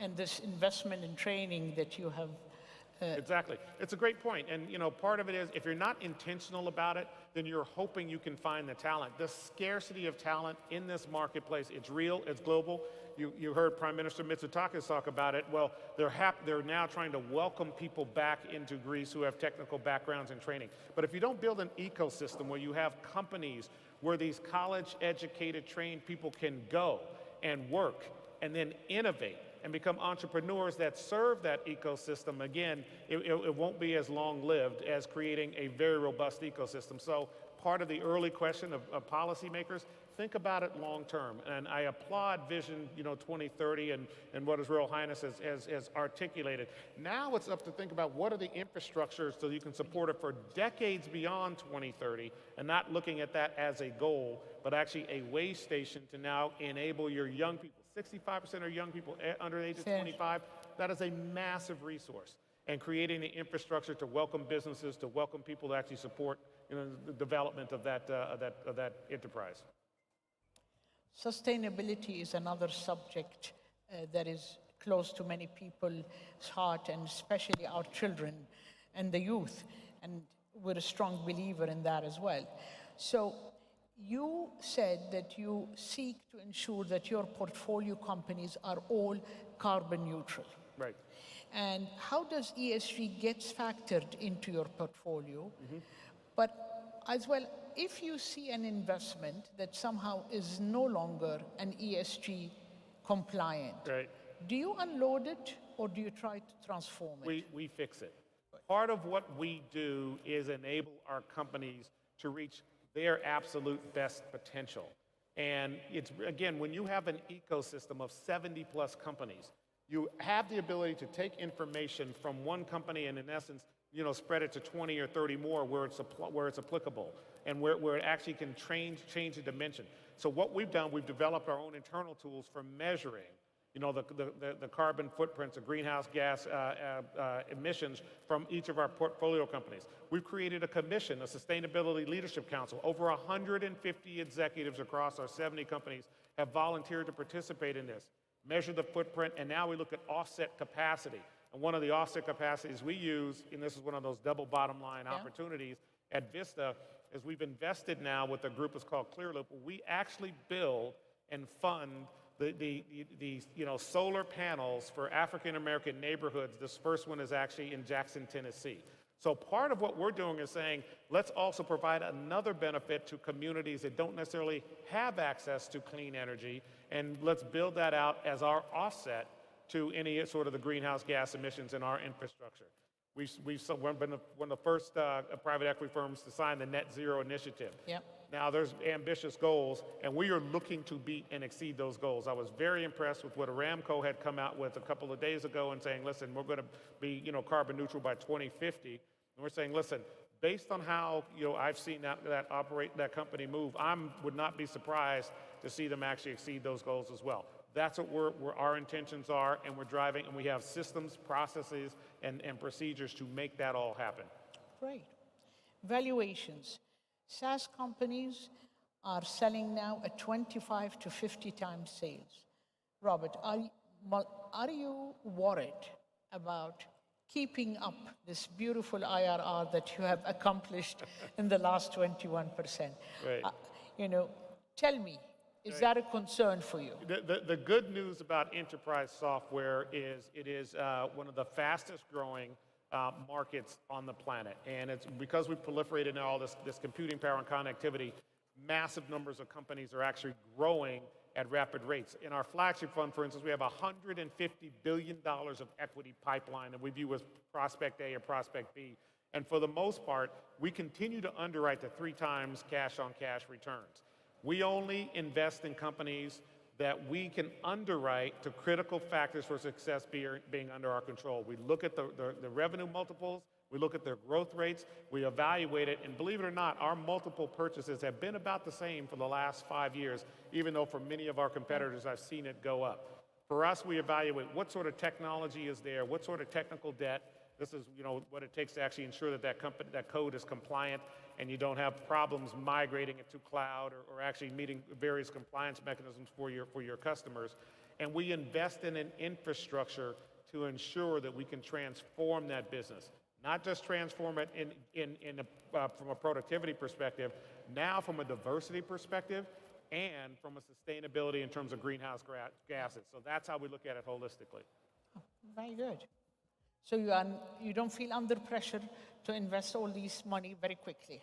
and this investment in training that you have exactly. It's a great point. And part of it is if you're not intentional about it, then you're hoping you can find the talent. The scarcity of talent in this marketplace, it's real, it's global. You heard Prime Minister Mitsotakis talk about it. Well, they're now trying to welcome people back into Greece who have technical backgrounds and training. But if you don't build an ecosystem where you have companies where these college-educated, trained people can go and work and then innovate and become entrepreneurs that serve that ecosystem, again, it won't be as long-lived as creating a very robust ecosystem. So part of the early question of policymakers, think about it long-term. And I applaud Vision 2030 and what His Royal Highness has articulated. Now it's up to think about what are the infrastructures so you can support it for decades beyond 2030 and not looking at that as a goal, but actually a way station to now enable your young people. 65% are young people under the age of 25. That is a massive resource. And creating the infrastructure to welcome businesses, to welcome people to actually support the development of that enterprise. Sustainability is another subject that is close to many people's heart, and especially our children and the youth. And we're a strong believer in that as well. So you said that you seek to ensure that your portfolio companies are all carbon neutral. Right. And how does ESG gets factored into your portfolio? But as well, if you see an investment that somehow is no longer an ESG compliant, do you unload it or do you try to transform it? We fix it. Part of what we do is enable our companies to reach their absolute best potential. And it's, again, when you have an ecosystem of 70 plus companies, you have the ability to take information from one company and in essence, spread it to 20 or 30 more where it's applicable and where it actually can change the dimension. So what we've done, we've developed our own internal tools for measuring the carbon footprints, the greenhouse gas emissions from each of our portfolio companies. We've created a commission, a Sustainability Leadership Council. Over 150 executives across our 70 companies have volunteered to participate in this, measure the footprint, and now we look at offset capacity. And one of the offset capacities we use, and this is one of those double bottom line opportunities at Vista, is we've invested now with a group that's called ClearLoop. We actually build and fund the solar panels for African American neighborhoods. This first one is actually in Jackson, Tennessee. So part of what we're doing is saying, let's also provide another benefit to communities that don't necessarily have access to clean energy, and let's build that out as our offset to any sort of the greenhouse gas emissions in our infrastructure. We've been one of the first private equity firms to sign the Net Zero Initiative. Yep. Now, there's ambitious goals, and we are looking to beat and exceed those goals. I was very impressed with what Aramco had come out with a couple of days ago and saying, listen, we're going to be, carbon neutral by 2050. And we're saying, listen, based on how, I've seen that company move, would not be surprised to see them actually exceed those goals as well. That's what our intentions are, and we're driving, and we have systems, processes, and procedures to make that all happen. Great. Valuations. SaaS companies are selling now at 25 to 50 times sales. Robert, are you worried about keeping up this beautiful IRR that you have accomplished in the last 21%? Right. Tell me, is that a concern for you? The good news about enterprise software is it is one of the fastest growing markets on the planet. And it's because we've proliferated now all this computing power and connectivity, massive numbers of companies are actually growing at rapid rates. In our flagship fund, for instance, we have $150 billion of equity pipeline that we view as prospect A or prospect B. And for the most part, we continue to underwrite the 3 times cash on cash returns. We only invest in companies that we can underwrite to critical factors for success being under our control. We look at the revenue multiples, we look at their growth rates, we evaluate it, and believe it or not, our multiple purchases have been about the same for the last 5 years, even though for many of our competitors, I've seen it go up. For us, we evaluate what sort of technology is there, what sort of technical debt. This is what it takes to actually ensure that code is compliant and you don't have problems migrating it to cloud or actually meeting various compliance mechanisms for your customers. And we invest in an infrastructure to ensure that we can transform that business. Not just transform it from a productivity perspective, now from a diversity perspective, and from a sustainability in terms of greenhouse gases. So that's how we look at it holistically. Oh, very good. So you don't feel under pressure to invest all this money very quickly.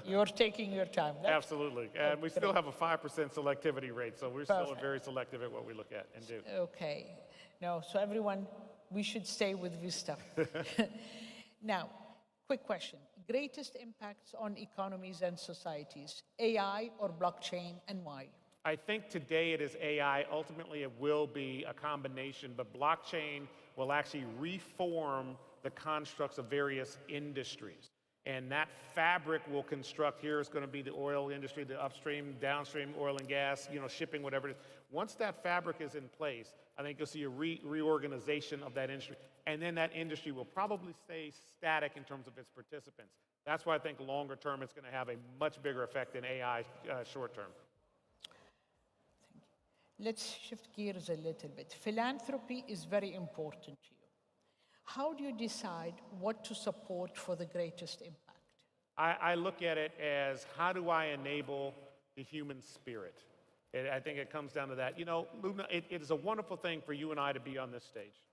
You're taking your time. Absolutely. And we still have a 5% selectivity rate, so we're still very selective at what we look at and do. Okay. No, so everyone, we should stay with Vista. Now, quick question. Greatest impacts on economies and societies, AI or blockchain, and why? I think today it is AI. Ultimately, it will be a combination, but blockchain will actually reform the constructs of various industries. And that fabric will construct, here is going to be the oil industry, the upstream, downstream, oil and gas, shipping, whatever it is. Once that fabric is in place, I think you'll see a reorganization of that industry. And then that industry will probably stay static in terms of its participants. That's why I think longer term it's going to have a much bigger effect than AI short term. Let's shift gears a little bit. Philanthropy is very important to you. How do you decide what to support for the greatest impact? I look at it as, how do I enable the human spirit? I think it comes down to that. Lubna, it is a wonderful thing for you and I to be on this stage.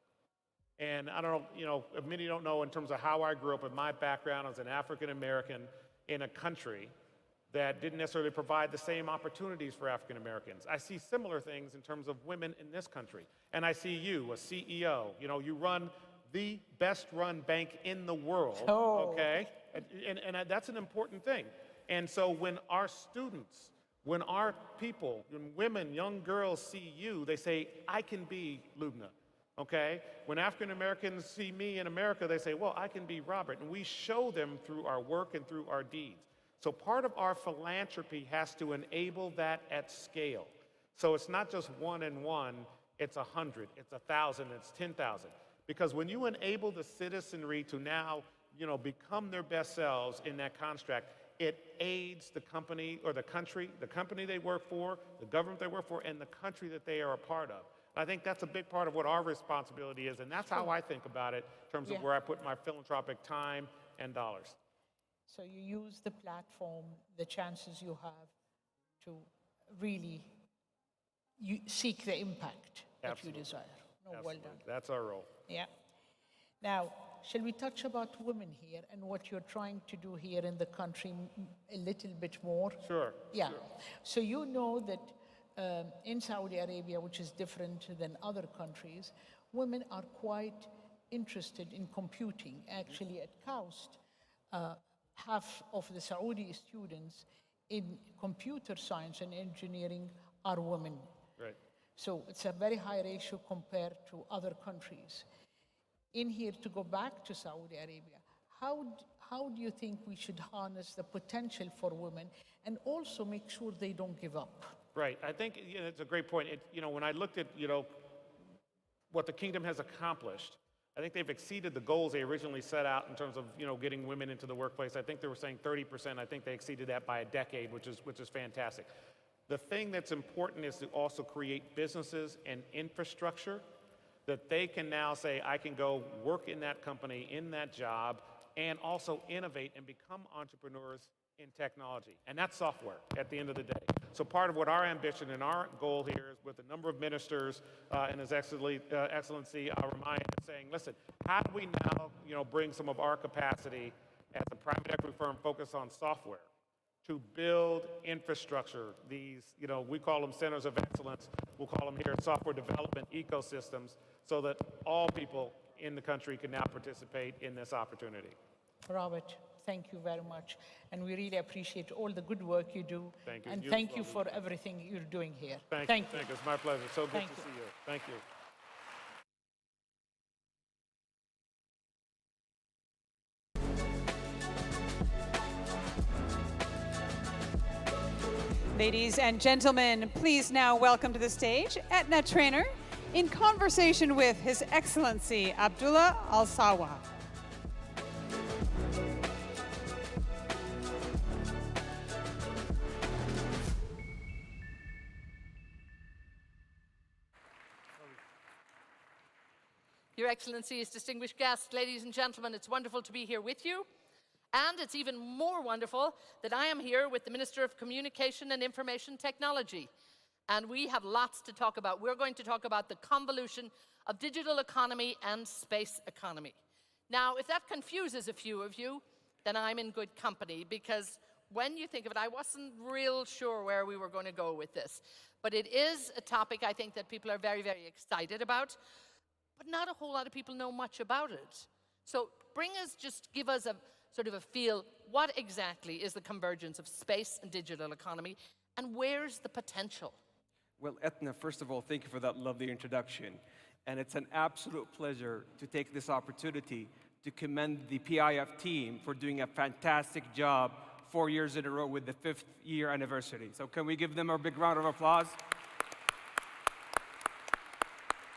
And I don't know, many don't know in terms of how I grew up. In my background, I was an African American in a country that didn't necessarily provide the same opportunities for African Americans. I see similar things in terms of women in this country. And I see you, a CEO, you run the best run bank in the world, okay? And that's an important thing. And so when our students, when our people, when women, young girls see you, they say, I can be Lubna, okay? When African Americans see me in America, they say, well, I can be Robert. And we show them through our work and through our deeds. So part of our philanthropy has to enable that at scale. So it's not just 1 and 1, it's 100, it's 1,000, it's 10,000. Because when you enable the citizenry to now, become their best selves in that construct, it aids the company or the country they work for, the government they work for, and the country that they are a part of. I think that's a big part of what our responsibility is, and that's how I think about it in terms of where I put my philanthropic time and dollars. So you use the platform, the chances you have to really seek the impact that you desire. No, well done. That's our role. Yeah. Now, shall we touch about women here and what you're trying to do here in the country a little bit more? Sure. Yeah. Sure. So you know that in Saudi Arabia, which is different than other countries, women are quite interested in computing. Actually, at KAUST, half of the Saudi students in computer science and engineering are women. Right. So it's a very high ratio compared to other countries. In here, to go back to Saudi Arabia, how do you think we should harness the potential for women and also make sure they don't give up? Right. I think it's a great point. When I looked at what the kingdom has accomplished, I think they've exceeded the goals they originally set out in terms of getting women into the workplace. I think they were saying 30%. I think they exceeded that by a decade, which is fantastic. The thing that's important is to also create businesses and infrastructure that they can now say, I can go work in that company, in that job, and also innovate and become entrepreneurs in technology. And that's software at the end of the day. So part of what our ambition and our goal here is with a number of ministers and His Excellency Ramayan saying, listen, how do we now bring some of our capacity as a private equity firm focused on software to build infrastructure, these, we call them centers of excellence, we'll call them here software development ecosystems, so that all people in the country can now participate in this opportunity. Robert, thank you very much. And we really appreciate all the good work you do. Thank you. And thank you for everything you're doing here. Thank you. It's my pleasure. So good to see you. Thank you. Ladies and gentlemen, please now welcome to the stage Etna Trainer in conversation with His Excellency Abdullah Al Sawa. Your Excellencies, distinguished guests, ladies and gentlemen, it's wonderful to be here with you. And it's even more wonderful that I am here with the Minister of Communication and Information Technology. And we have lots to talk about. We're going to talk about the convolution of digital economy and space economy. Now, if that confuses a few of you, then I'm in good company, because when you think of it, I wasn't real sure where we were going to go with this. But it is a topic I think that people are very, very excited about, but not a whole lot of people know much about it. So give us a sort of a feel, what exactly is the convergence of space and digital economy, and where's the potential? Well, Etna, first of all, thank you for that lovely introduction. And it's an absolute pleasure to take this opportunity to commend the PIF team for doing a fantastic job 4 years in a row with the 5th year anniversary. So can we give them a big round of applause?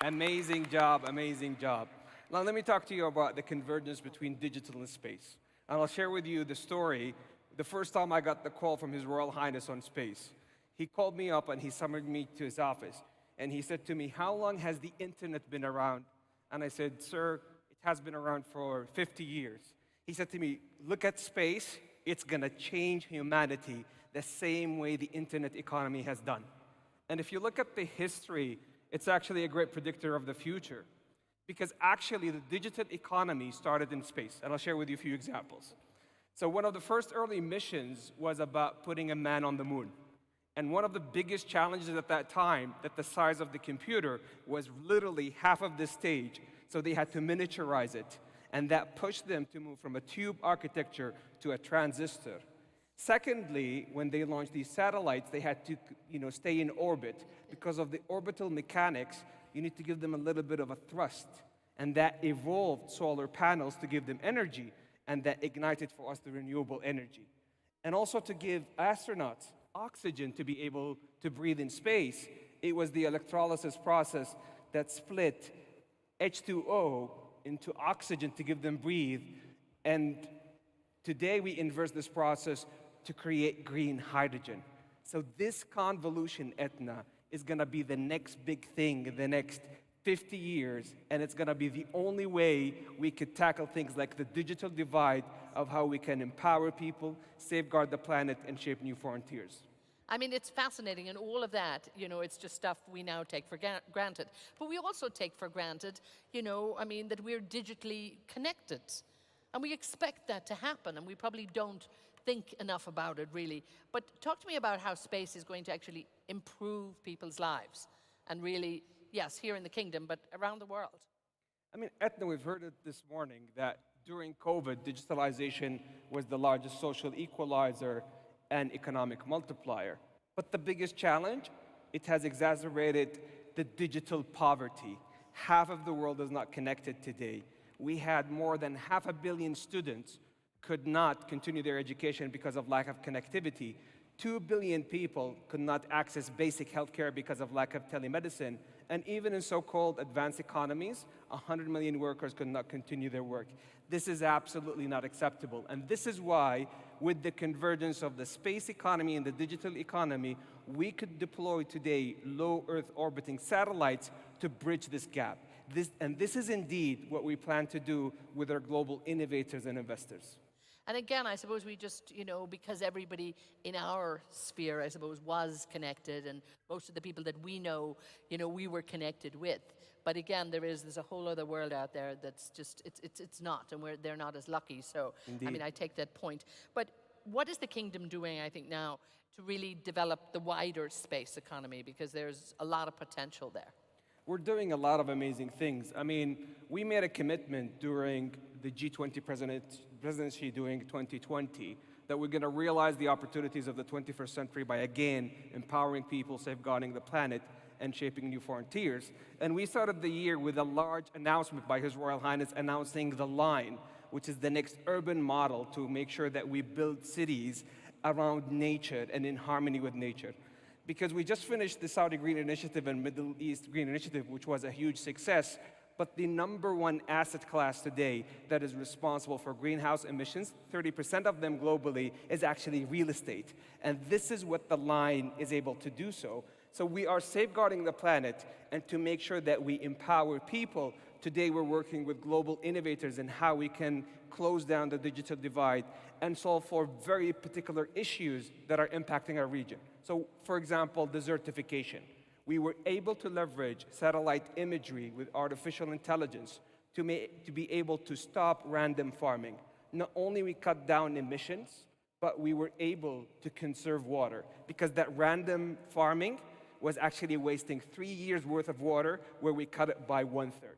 Amazing job, amazing job. Now let me talk to you about the convergence between digital and space. And I'll share with you the story, the first time I got the call from His Royal Highness on space. He called me up and he summoned me to his office. And he said to me, how long has the internet been around? And I said, sir, it has been around for 50 years. He said to me, look at space, it's gonna change humanity the same way the internet economy has done. And if you look at the history, it's actually a great predictor of the future. Because actually the digital economy started in space. And I'll share with you a few examples. So one of the first early missions was about putting a man on the moon. And one of the biggest challenges at that time, that the size of the computer was literally half of this stage, so they had to miniaturize it. And that pushed them to move from a tube architecture to a transistor. Secondly, when they launched these satellites, they had to stay in orbit. Because of the orbital mechanics, you need to give them a little bit of a thrust. And that evolved solar panels to give them energy, and that ignited for us the renewable energy. And also to give astronauts oxygen to be able to breathe in space, it was the electrolysis process that split H2O into oxygen to give them breathe. And today we inverse this process to create green hydrogen. So this convolution, Etna, is gonna be the next big thing in the next 50 years, and it's gonna be the only way we could tackle things like the digital divide of how we can empower people, safeguard the planet, and shape new frontiers. I mean, it's fascinating, and all of that, it's just stuff we now take for granted. But we also take for granted, that we're digitally connected. And we expect that to happen, and we probably don't think enough about it, really. But talk to me about how space is going to actually improve people's lives. And really, yes, here in the kingdom, but around the world. I mean, Etna, we've heard it this morning that during COVID, digitalization was the largest social equalizer and economic multiplier. But the biggest challenge, it has exacerbated the digital poverty. Half of the world is not connected today. We had more than 500 million students could not continue their education because of lack of connectivity. 2 billion people could not access basic healthcare because of lack of telemedicine. And even in so-called advanced economies, 100 million workers could not continue their work. This is absolutely not acceptable. And this is why, with the convergence of the space economy and the digital economy, we could deploy today low Earth orbiting satellites to bridge this gap. This is indeed what we plan to do with our global innovators and investors. And again, I suppose we just, because everybody in our sphere, I suppose, was connected, and most of the people that we know, we were connected with. But again, there's a whole other world out there that's just, it's not, and they're not as lucky. So, Indeed. I mean, I take that point. But what is the kingdom doing, I think, now to really develop the wider space economy? Because there's a lot of potential there. We're doing a lot of amazing things. I mean, we made a commitment during the G20 presidency during 2020 that we're going to realize the opportunities of the 21st century by, again, empowering people, safeguarding the planet, and shaping new frontiers. And we started the year with a large announcement by His Royal Highness announcing the Line, which is the next urban model to make sure that we build cities around nature and in harmony with nature. Because we just finished the Saudi Green Initiative and Middle East Green Initiative, which was a huge success, but the #1 asset class today that is responsible for greenhouse emissions, 30% of them globally, is actually real estate. And this is what the Line is able to do so. So we are safeguarding the planet, and to make sure that we empower people, today we're working with global innovators in how we can close down the digital divide and solve for very particular issues that are impacting our region. So, for example, desertification. We were able to leverage satellite imagery with artificial intelligence to be able to stop random farming. Not only we cut down emissions, but we were able to conserve water, because that random farming was actually wasting 3 years' worth of water, where we cut it by 1/3.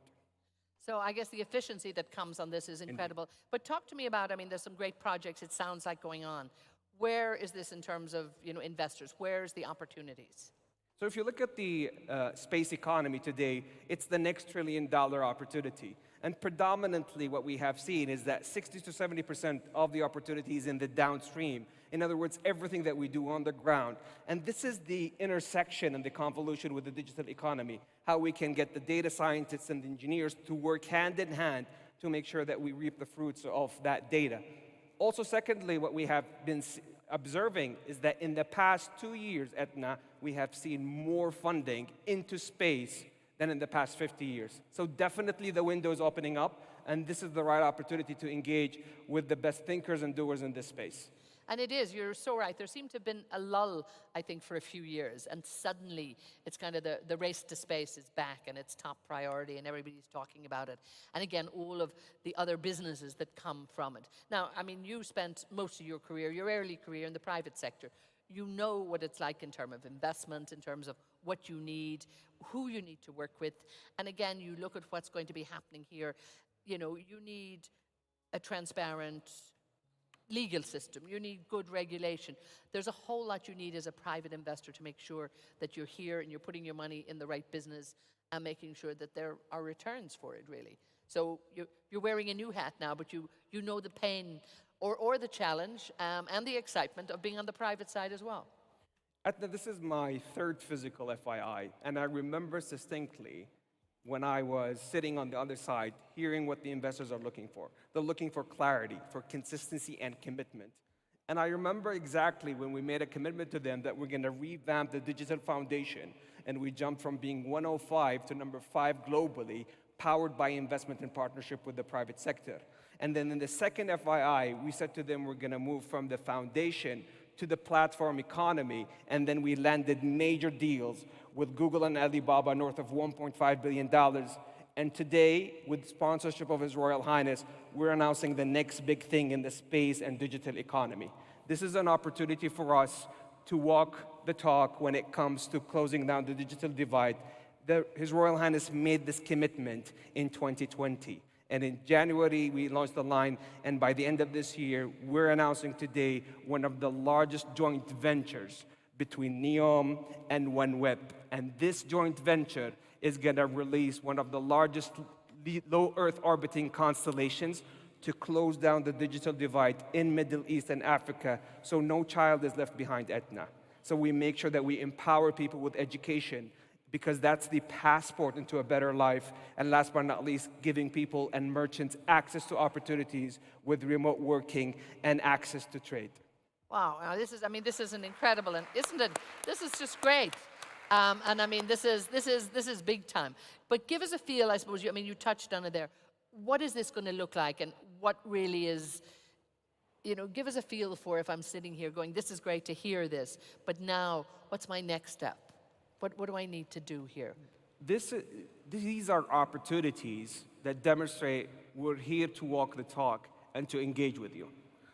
So I guess the efficiency that comes on this is incredible. But talk to me about, I mean, there's some great projects, it sounds like, going on. Where is this in terms of, investors? Where's the opportunities? So if you look at the space economy today, it's the next $1 trillion opportunity. And predominantly what we have seen is that 60 to 70% of the opportunities in the downstream. In other words, everything that we do on the ground. And this is the intersection and the convolution with the digital economy, how we can get the data scientists and engineers to work hand in hand to make sure that we reap the fruits of that data. Also, secondly, what we have been observing is that in the past 2 years, Etna, we have seen more funding into space than in the past 50 years. So definitely the window is opening up, and this is the right opportunity to engage with the best thinkers and doers in this space. And it is, you're so right. There seemed to have been a lull, I think, for a few years, and suddenly it's kind of the race to space is back, and it's top priority, and everybody's talking about it. And again, all of the other businesses that come from it. Now, I mean, you spent most of your career, your early career, in the private sector. You know what it's like in terms of investment, in terms of what you need, who you need to work with. And again, you look at what's going to be happening here. You need a transparent legal system. You need good regulation. There's a whole lot you need as a private investor to make sure that you're here and you're putting your money in the right business and making sure that there are returns for it, really. So you're wearing a new hat now, but you know the pain or the challenge and the excitement of being on the private side as well. Etna, this is my 3rd physical FII, and I remember distinctly when I was sitting on the other side, hearing what the investors are looking for. They're looking for clarity, for consistency and commitment. And I remember exactly when we made a commitment to them that we're going to revamp the digital foundation, and we jumped from being 105 to number 5 globally, powered by investment and partnership with the private sector. And then in the 2nd FII, we said to them we're going to move from the foundation to the platform economy, and then we landed major deals with Google and Alibaba north of $1.5 billion. And today, with sponsorship of His Royal Highness, we're announcing the next big thing in the space and digital economy. This is an opportunity for us to walk the talk when it comes to closing down the digital divide. His Royal Highness made this commitment in 2020. And in January, we launched the line, and by the end of this year, we're announcing today one of the largest joint ventures between NEOM and OneWeb. And this joint venture is going to release one of the largest low Earth orbiting constellations to close down the digital divide in Middle East and Africa, so no child is left behind, Etna. So we make sure that we empower people with education, because that's the passport into a better life. And last but not least, giving people and merchants access to opportunities with remote working and access to trade. Wow, now this is, I mean, this is an incredible, and isn't it? This is just great. And I mean, this is big time. But give us a feel, I suppose, I mean, you touched on it there. What is this going to look like, and what really is, you know, give us a feel for if I'm sitting here going, this is great to hear this, but now, what's my next step? What do I need to do here? These are opportunities that demonstrate we're here to walk the talk and to engage with you.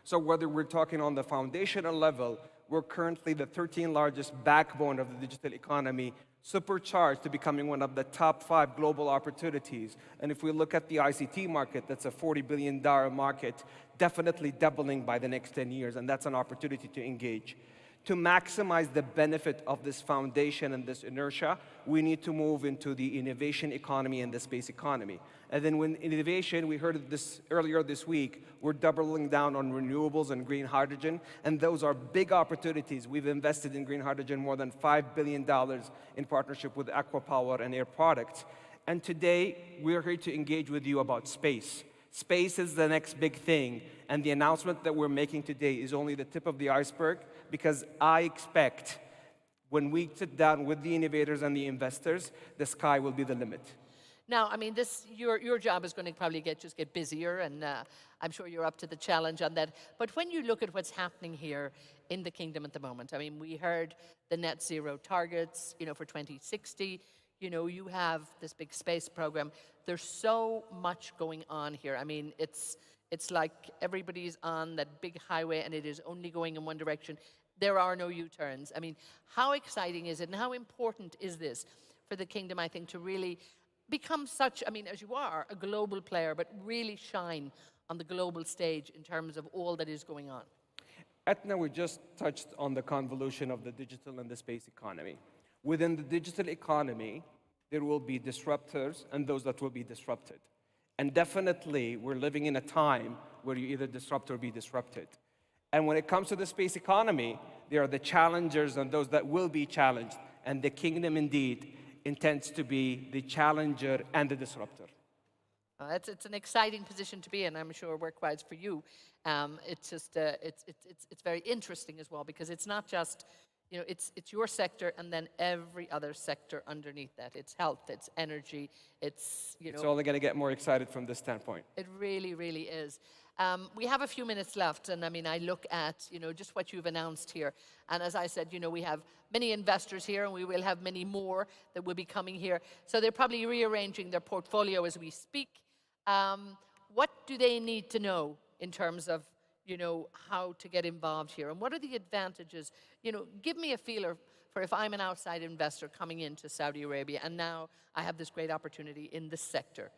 So whether we're talking on the foundational level, we're currently the 13th largest backbone of the digital economy, supercharged to becoming one of the top 5 global opportunities. And if we look at the ICT market, that's a $40 billion market, definitely doubling by the next 10 years, and that's an opportunity to engage. To maximize the benefit of this foundation and this inertia, we need to move into the innovation economy and the space economy. And then when innovation, we heard this earlier this week, we're doubling down on renewables and green hydrogen, and those are big opportunities. We've invested in green hydrogen more than $5 billion in partnership with Aquapower and Air Products. And today, we're here to engage with you about space. Space is the next big thing, and the announcement that we're making today is only the tip of the iceberg, because I expect when we sit down with the innovators and the investors, the sky will be the limit. Now, I mean, your job is going to probably just get busier, and I'm sure you're up to the challenge on that. But when you look at what's happening here in the kingdom at the moment, I mean, we heard the net zero targets, you know, for 2060. You know, you have this big space program. There's so much going on here. I mean, it's like everybody's on that big highway and it is only going in one direction. There are no U-turns. I mean, how exciting is it, and how important is this for the kingdom, I think, to really become such, I mean, as you are, a global player, but really shine on the global stage in terms of all that is going on? Etna, we just touched on the convolution of the digital and the space economy. Within the digital economy, there will be disruptors and those that will be disrupted. And definitely, we're living in a time where you either disrupt or be disrupted. And when it comes to the space economy, there are the challengers and those that will be challenged. And the kingdom, indeed, intends to be the challenger and the disruptor. It's an exciting position to be in, I'm sure, work-wise for you. It's just, it's very interesting as well, because it's not just, you know, it's your sector and then every other sector underneath that. It's health, it's energy, it's, you know. It's only going to get more excited from this standpoint. It really, really is. We have a few minutes left, and I mean, I look at, you know, just what you've announced here. And as I said, you know, we have many investors here, and we will have many more that will be coming here. So they're probably rearranging their portfolio as we speak. What do they need to know in terms of, you know, how to get involved here? And what are the advantages? You know, give me a feeler for if I'm an outside investor coming into Saudi Arabia, and now I have this great opportunity in this sector.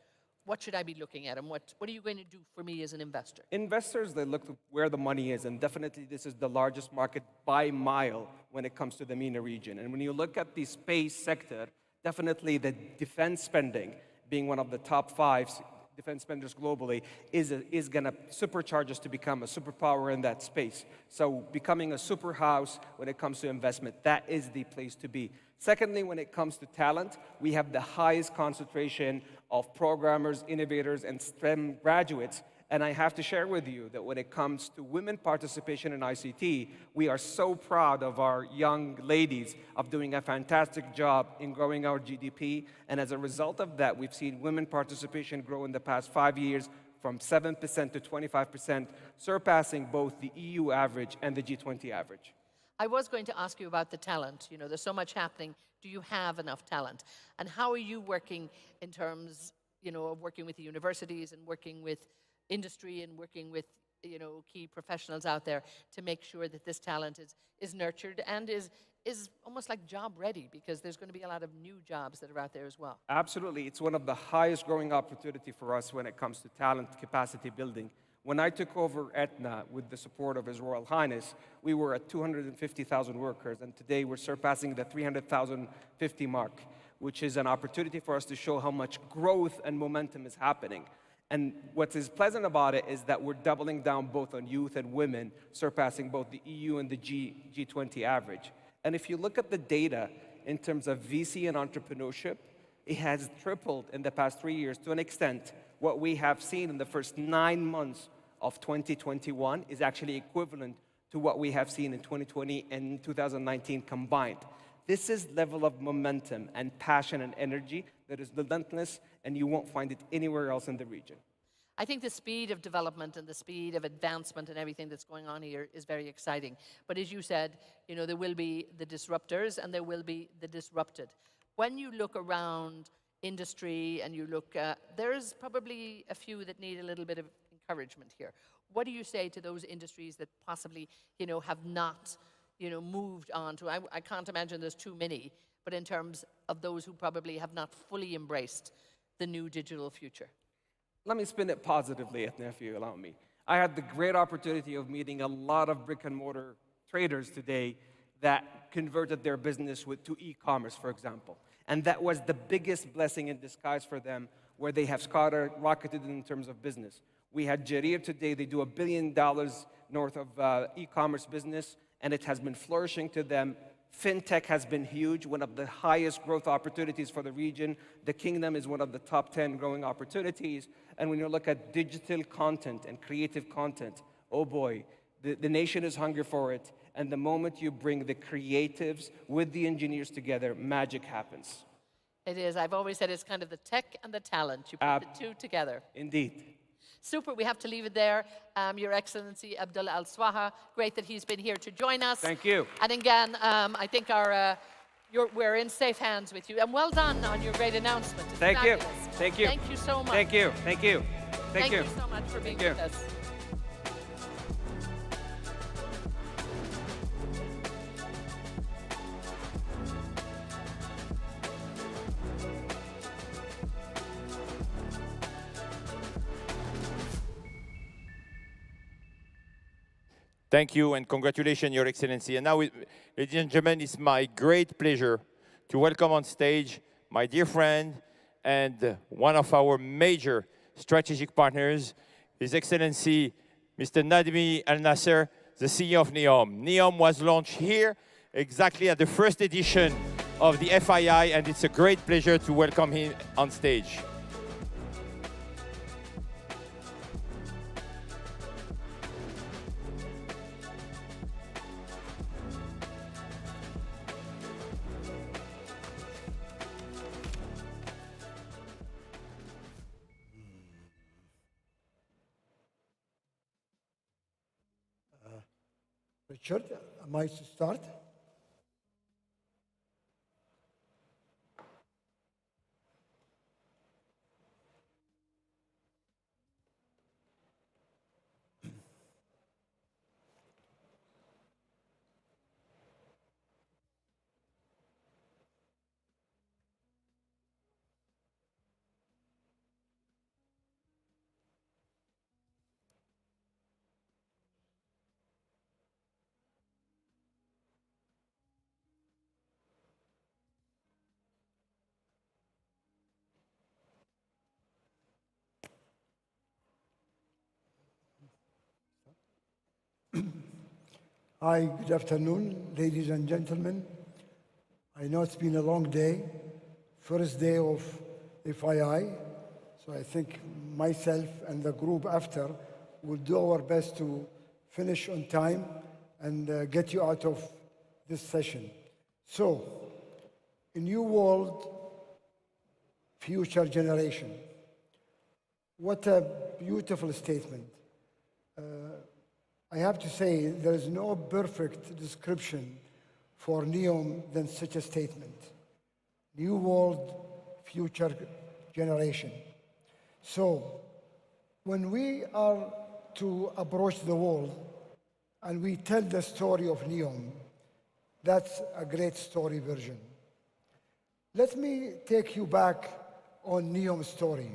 What should I be looking at, and what are you going to do for me as an investor? Investors, they look to where the money is, and definitely this is the largest market by mile when it comes to the MENA region. And when you look at the space sector, definitely the defense spending, being one of the top 5 defense spenders globally, is going to supercharge us to become a superpower in that space. So becoming a super house when it comes to investment, that is the place to be. Secondly, when it comes to talent, we have the highest concentration of programmers, innovators, and STEM graduates. And I have to share with you that when it comes to women participation in ICT, we are so proud of our young ladies of doing a fantastic job in growing our GDP. And as a result of that, we've seen women participation grow in the past 5 years from 7% to 25%, surpassing both the EU average and the G20 average. I was going to ask you about the talent. You know, there's so much happening. Do you have enough talent? And how are you working in terms, you know, of working with the universities and working with industry and working with, you know, key professionals out there to make sure that this talent is nurtured and is is almost like job ready because there's going to be a lot of new jobs that are out there as well. Absolutely. It's one of the highest growing opportunity for us when it comes to talent capacity building. When I took over Aetna with the support of His Royal Highness, we were at 250,000 workers, and today we're surpassing the 300,050 mark, which is an opportunity for us to show how much growth and momentum is happening. And what is pleasant about it is that we're doubling down both on youth and women, surpassing both the EU and the G20 average. And if you look at the data in terms of VC and entrepreneurship, it has tripled in the past 3 years to an extent. What we have seen in the first 9 months of 2021 is actually equivalent to what we have seen in 2020 and 2019 combined. This is level of momentum and passion and energy that is relentless, and you won't find it anywhere else in the region. I think the speed of development and the speed of advancement and everything that's going on here is very exciting. But as you said, you know, there will be the disruptors and there will be the disrupted. When you look around industry and you look, there's probably a few that need a little bit of encouragement here. What do you say to those industries that possibly, you know, have not, you know, moved on to, I can't imagine there's too many, but in terms of those who probably have not fully embraced the new digital future? Let me spin it positively, if you allow me. I had the great opportunity of meeting a lot of brick and mortar traders today that converted their business to e-commerce, for example. And that was the biggest blessing in disguise for them, where they have skyrocketed in terms of business. We had Jarir today, they do $1 billion north of e-commerce business, and it has been flourishing to them. Fintech has been huge, one of the highest growth opportunities for the region. The kingdom is one of the top 10 growing opportunities. And when you look at digital content and creative content, oh boy, the nation is hungry for it. And the moment you bring the creatives with the engineers together, magic happens. It is. I've always said it's kind of the tech and the talent. You put the two together. Indeed. Super. We have to leave it there. Your Excellency Abdullah Al Swaha, great that he's been here to join us. Thank you. And again, I think we're in safe hands with you. And well done on your great announcement. It's Thank fabulous. you. Thank you. Thank you so much. Thank you. Thank you. Thank you so much for being with us. Thank you and congratulations, Your Excellency. And now, ladies and gentlemen, it's my great pleasure to welcome on stage my dear friend and one of our major strategic partners, His Excellency Mr. Nadmi Al Nasser, the CEO of NEOM. NEOM was launched here exactly at the first edition of the FII, and it's a great pleasure to welcome him on stage. Richard, am I to start? Hi, good afternoon, ladies and gentlemen. I know it's been a long day, first day of FII, so I think myself and the group after will do our best to finish on time and get you out of this session. So, a new world, future generation. What a beautiful statement. I have to say, there is no perfect description for NEOM than such a statement. New world, future generation. So, when we are to approach the world and we tell the story of NEOM, That's a great story version. Let me take you back on NEOM's story.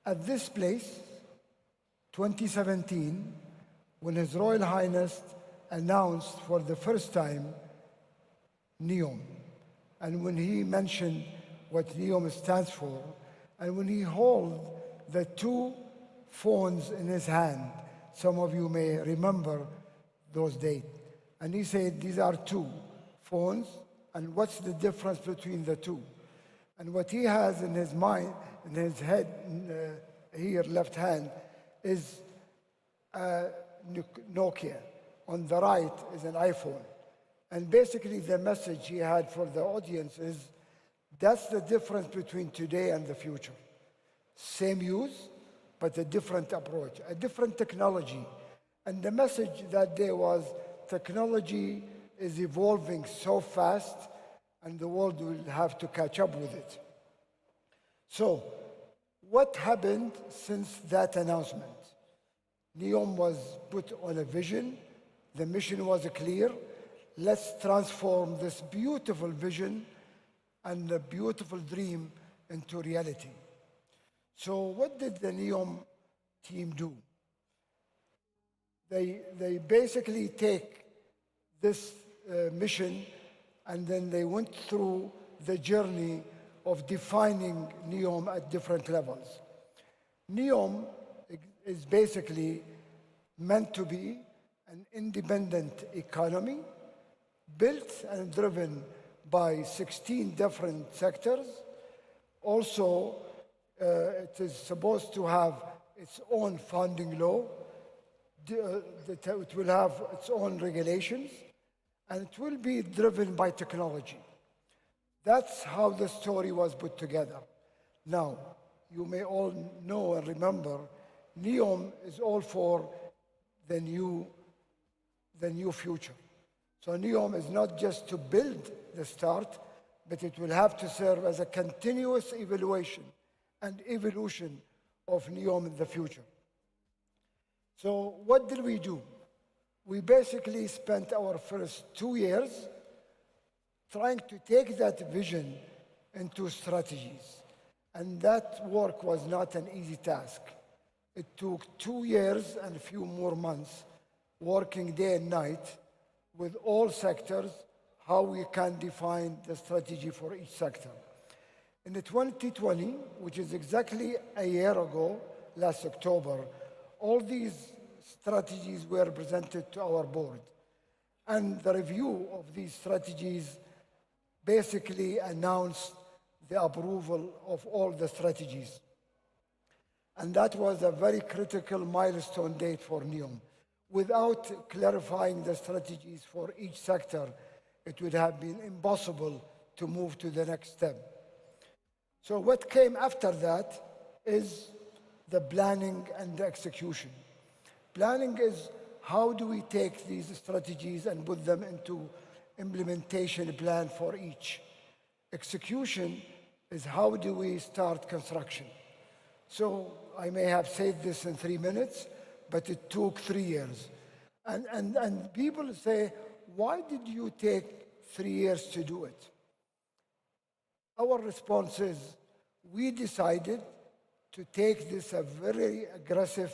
At this place, 2017, when His Royal Highness announced for the first time NEOM, and when he mentioned what NEOM stands for, and when he held the two phones in his hand, some of you may remember those dates, and he said, these are two phones, and what's the difference between the two? And what he has in his mind, in his head, here, left hand, is a Nokia. On the right is an iPhone. And basically the message he had for the audience is, that's the difference between today and the future. Same use, but a different approach, a different technology. And the message that day was, technology is evolving so fast, and the world will have to catch up with it. So, what happened since that announcement? NEOM was put on a vision. The mission was clear. Let's transform this beautiful vision and a beautiful dream into reality. So what did the NEOM team do? They basically take this mission, and then they went through the journey of defining NEOM at different levels. NEOM is basically meant to be an independent economy built and driven by 16 different sectors. Also, it is supposed to have its own founding law. It will have its own regulations, and it will be driven by technology. That's how the story was put together. Now, you may all know and remember, NEOM is all for the new future. So NEOM is not just to build the start, but it will have to serve as a continuous evaluation and evolution of NEOM in the future. So what did we do? We basically spent our first 2 years trying to take that vision into strategies. And that work was not an easy task. It took 2 years and a few more months working day and night with all sectors, how we can define the strategy for each sector. In 2020, which is exactly a year ago, last October, all these strategies were presented to our board. And the review of these strategies basically announced the approval of all the strategies. And that was a very critical milestone date for NEOM. Without clarifying the strategies for each sector, it would have been impossible to move to the next step. So what came after that is the planning and the execution. Planning is how do we take these strategies and put them into implementation plan for each. Execution is how do we start construction. So I may have said this in 3 minutes, but it took 3 years. And people say, why did you take 3 years to do it? Our response is, we decided to take this a very aggressive,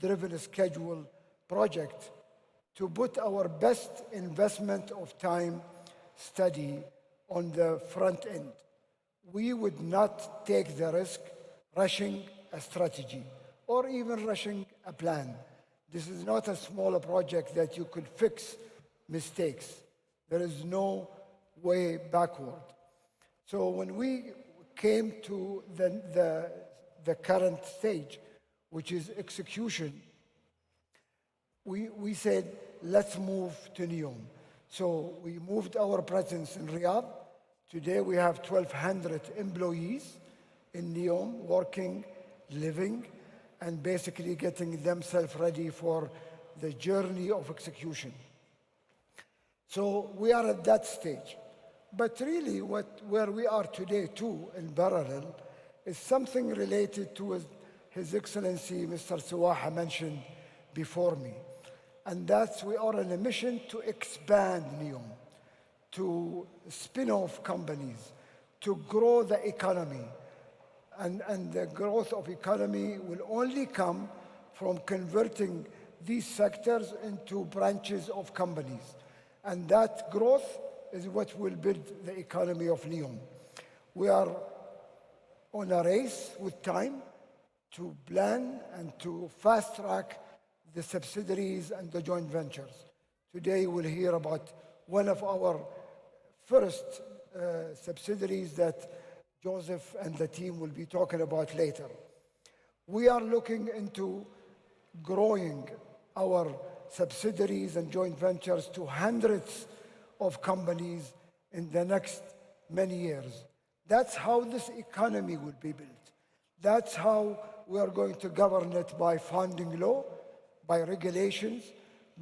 driven schedule project to put our best investment of time study on the front end. We would not take the risk rushing a strategy or even rushing a plan. This is not a small project that you could fix mistakes. There is no way backward. So when we came to the current stage, which is execution, we said, let's move to NEOM. So we moved our presence in Riyadh. Today we have 1,200 employees in NEOM working, living, and basically getting themselves ready for the journey of execution. So we are at that stage. But really, where we are today, too, in parallel, is something related to His Excellency Mr. Sawaha mentioned before me. And that's, we are on a mission to expand NEOM, to spin off companies, to grow the economy. And the growth of economy will only come from converting these sectors into branches of companies. And that growth is what will build the economy of NEOM. We are on a race with time to plan and to fast track the subsidiaries and the joint ventures. Today we'll hear about one of our first subsidiaries that Joseph and the team will be talking about later. We are looking into growing our subsidiaries and joint ventures to hundreds of companies in the next many years. That's how this economy will be built. That's how we are going to govern it, by founding law, by regulations,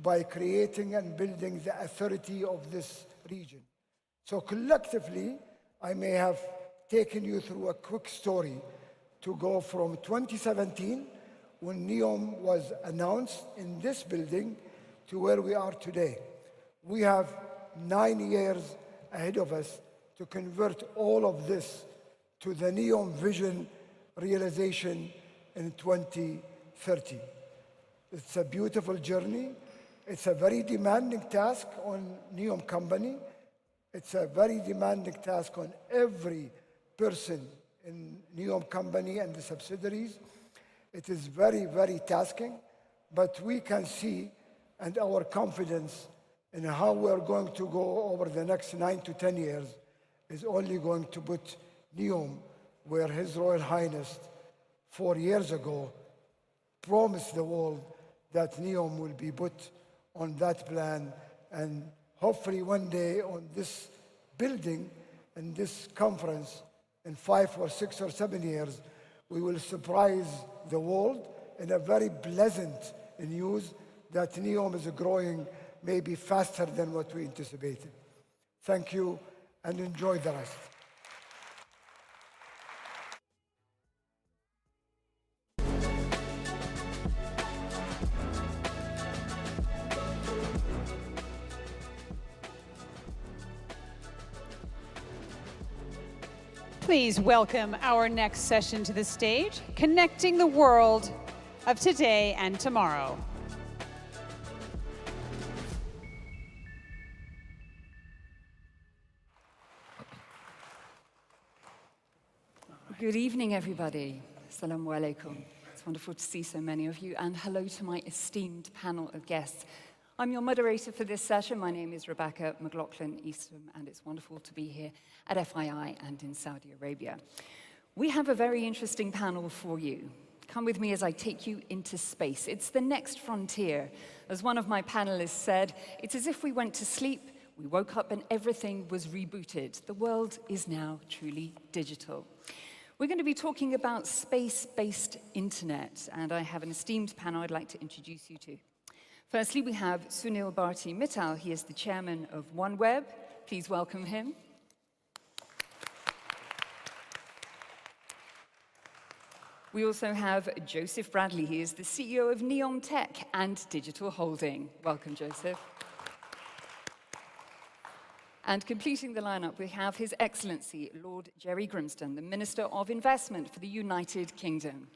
by creating and building the authority of this region. So collectively, I may have taken you through a quick story to go from 2017, when NEOM was announced in this building, to where we are today. We have 9 years ahead of us to convert all of this to the NEOM vision realization in 2030. It's a beautiful journey. It's a very demanding task on NEOM company. It's a very demanding task on every person in NEOM company and the subsidiaries. It is very, very tasking, but we can see, and our confidence in how we're going to go over the next 9 to 10 years is only going to put NEOM where His Royal Highness 4 years ago promised the world that NEOM will be put on that plan, and hopefully one day on this building and this conference in 5 or 6 or 7 years, we will surprise the world in a very pleasant news that NEOM is growing maybe faster than what we anticipated. Thank you, and enjoy the rest. Please welcome our next session to the stage, Connecting the World of Today and Tomorrow. Good evening, everybody. Assalamu alaikum. It's wonderful to see so many of you, and hello to my esteemed panel of guests. I'm your moderator for this session. My name is Rebecca McLaughlin-Eastham, and it's wonderful to be here at FII and in Saudi Arabia. We have a very interesting panel for you. Come with me as I take you into space. It's the next frontier. As one of my panelists said, it's as if we went to sleep, we woke up and everything was rebooted. The world is now truly digital. We're going to be talking about space-based internet, and I have an esteemed panel I'd like to introduce you to. Firstly, we have Sunil Bharti Mittal. He is the chairman of OneWeb. Please welcome him. We also have Joseph Bradley. He is the CEO of Neom Tech and Digital Holding. Welcome, Joseph. And completing the lineup, we have His Excellency, Lord Jerry Grimston, the Minister of Investment for the United Kingdom.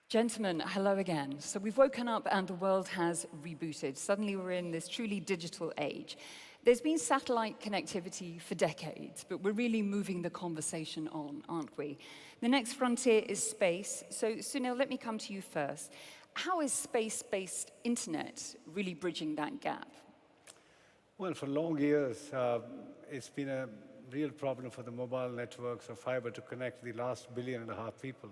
Gentlemen, hello again. So we've woken up and the world has rebooted. Suddenly we're in this truly digital age. There's been satellite connectivity for decades, but we're really moving the conversation on, aren't we? The next frontier is space. So Sunil, let me come to you first. How is space-based internet really bridging that gap? Well, for long years, it's been a real problem for the mobile networks or fiber to connect the last 1.5 billion people.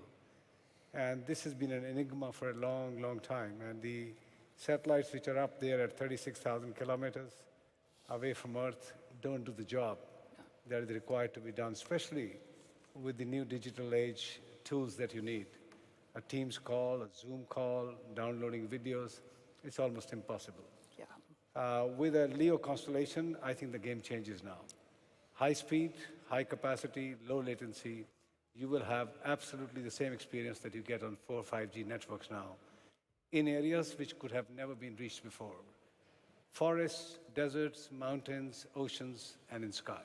And this has been an enigma for a long, long time. And the satellites which are up there at 36,000 kilometers away from Earth don't do the job that is required to be done, especially with the new digital age tools that you need. A Teams call, a Zoom call, downloading videos, it's almost impossible. Yeah. With a LEO constellation, I think the game changes now. High speed, high capacity, low latency, you will have absolutely the same experience that you get on 4 or 5G networks now. in areas which could have never been reached before. Forests, deserts, mountains, oceans, and in sky.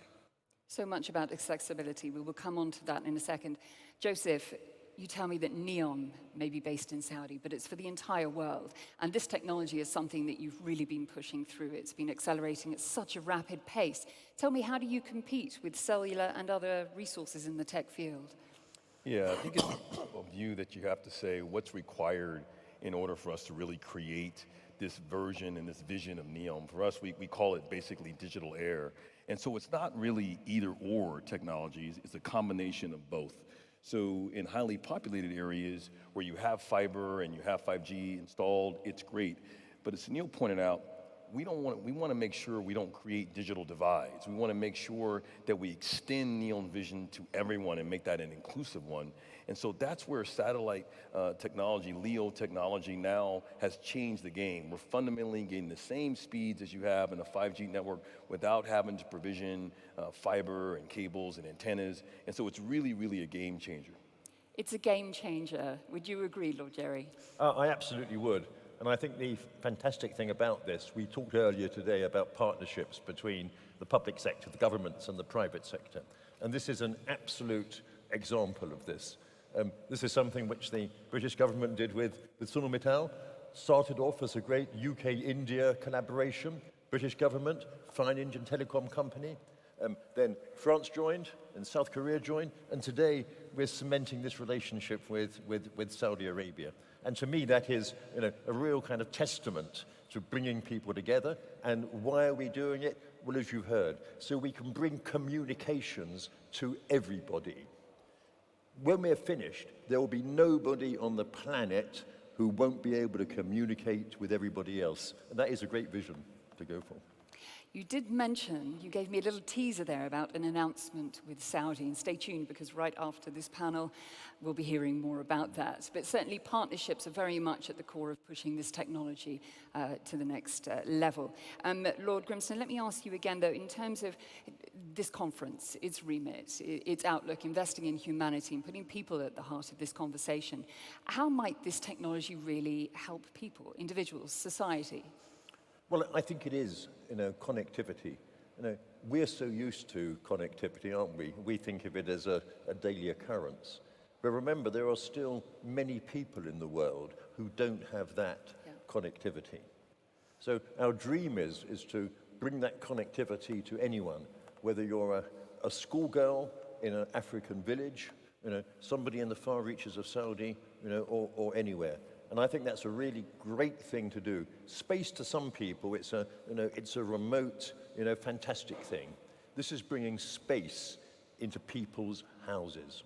So much about accessibility. We will come on to that in a second. Joseph, you tell me that NEOM may be based in Saudi, but it's for the entire world. And this technology is something that you've really been pushing through. It's been accelerating at such a rapid pace. Tell me, how do you compete with cellular and other resources in the tech field? Yeah, I think it's a view that you have to say what's required in order for us to really create this version and this vision of NEOM. For us, we call it basically digital air. And so it's not really either or technologies, it's a combination of both. So in highly populated areas where you have fiber and you have 5G installed, it's great. But as Sunil pointed out, we want to make sure we don't create digital divides. We want to make sure that we extend NEOM vision to everyone and make that an inclusive one. And so that's where satellite technology, LEO technology now has changed the game. We're fundamentally getting the same speeds as you have in a 5G network without having to provision fiber and cables and antennas. And so it's really, really a game changer. It's a game changer. Would you agree, Lord Jerry? I absolutely would. And I think the fantastic thing about this, we talked earlier today about partnerships between the public sector, the governments, and the private sector. And this is an absolute example of this. This is something which the British government did with ArcelorMittal. Started off as a great UK-India collaboration. British government, fine Indian telecom company. Then France joined, and South Korea joined, and today we're cementing this relationship with Saudi Arabia. And to me, that is a real kind of testament to bringing people together. And why are we doing it? Well, as you've heard, so we can bring communications to everybody. When we're finished, there will be nobody on the planet who won't be able to communicate with everybody else. And that is a great vision to go for. You did mention, you gave me a little teaser there about an announcement with Saudi, and stay tuned because right after this panel, we'll be hearing more about that. But certainly partnerships are very much at the core of pushing this technology to the next level. Lord Grimston, let me ask you again though, in terms of this conference, its remit, its outlook, investing in humanity and putting people at the heart of this conversation, how might this technology really help people, individuals, society? Well, I think it is, connectivity. We're so used to connectivity, aren't we? We think of it as a daily occurrence. But remember, there are still many people in the world who don't have that connectivity. So our dream is to bring that connectivity to anyone, whether you're a schoolgirl in an African village, somebody in the far reaches of Saudi, or anywhere. And I think that's a really great thing to do. Space to some people, it's a remote, fantastic thing. This is bringing space into people's houses.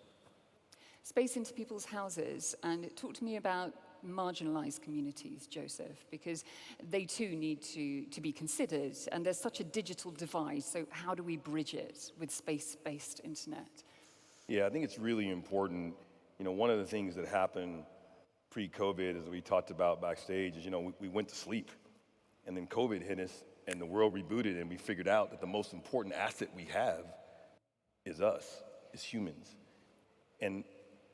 Space into people's houses, and talk to me about marginalized communities, Joseph, because they too need to be considered, and there's such a digital divide, so how do we bridge it with space-based internet? Yeah, I think it's really important. One of the things that happened pre-COVID, as we talked about backstage, is, we went to sleep, and then COVID hit us, and the world rebooted, and we figured out that the most important asset we have is us, is humans. And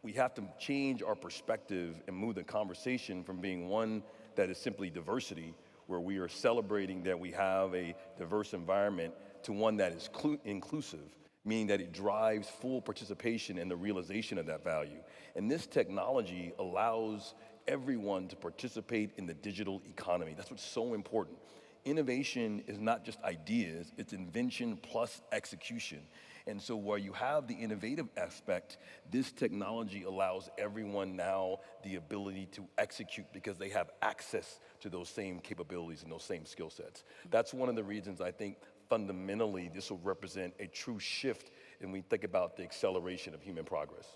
we have to change our perspective and move the conversation from being one that is simply diversity, where we are celebrating that we have a diverse environment, to one that is inclusive, meaning that it drives full participation in the realization of that value. And this technology allows everyone to participate in the digital economy. That's what's so important. Innovation is not just ideas, it's invention plus execution. And so while you have the innovative aspect, this technology allows everyone now the ability to execute because they have access to those same capabilities and those same skill sets. That's one of the reasons I think fundamentally this will represent a true shift when we think about the acceleration of human progress.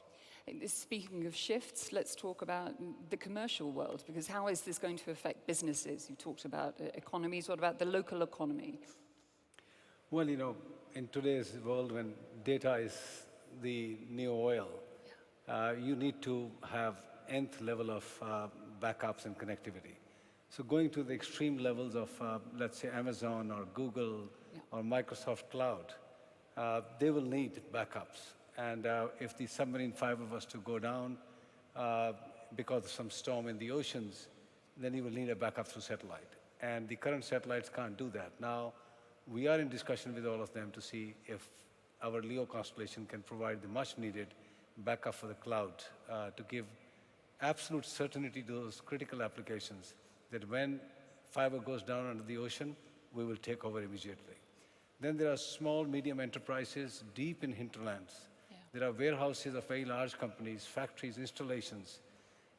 Speaking of shifts, let's talk about the commercial world, because how is this going to affect businesses? You talked about economies. What about the local economy? Well, in today's world when data is the new oil, you need to have nth level of backups and connectivity. So going to the extreme levels of, let's say, Amazon or Google or Microsoft Cloud, they will need backups. And if the submarine fiber was to go down because of some storm in the oceans, then you will need a backup through satellite. And the current satellites can't do that. Now, we are in discussion with all of them to see if our LEO constellation can provide the much needed backup for the cloud to give absolute certainty to those critical applications that when fiber goes down under the ocean, we will take over immediately. Then there are small, medium enterprises deep in hinterlands. There are warehouses of very large companies, factories, installations,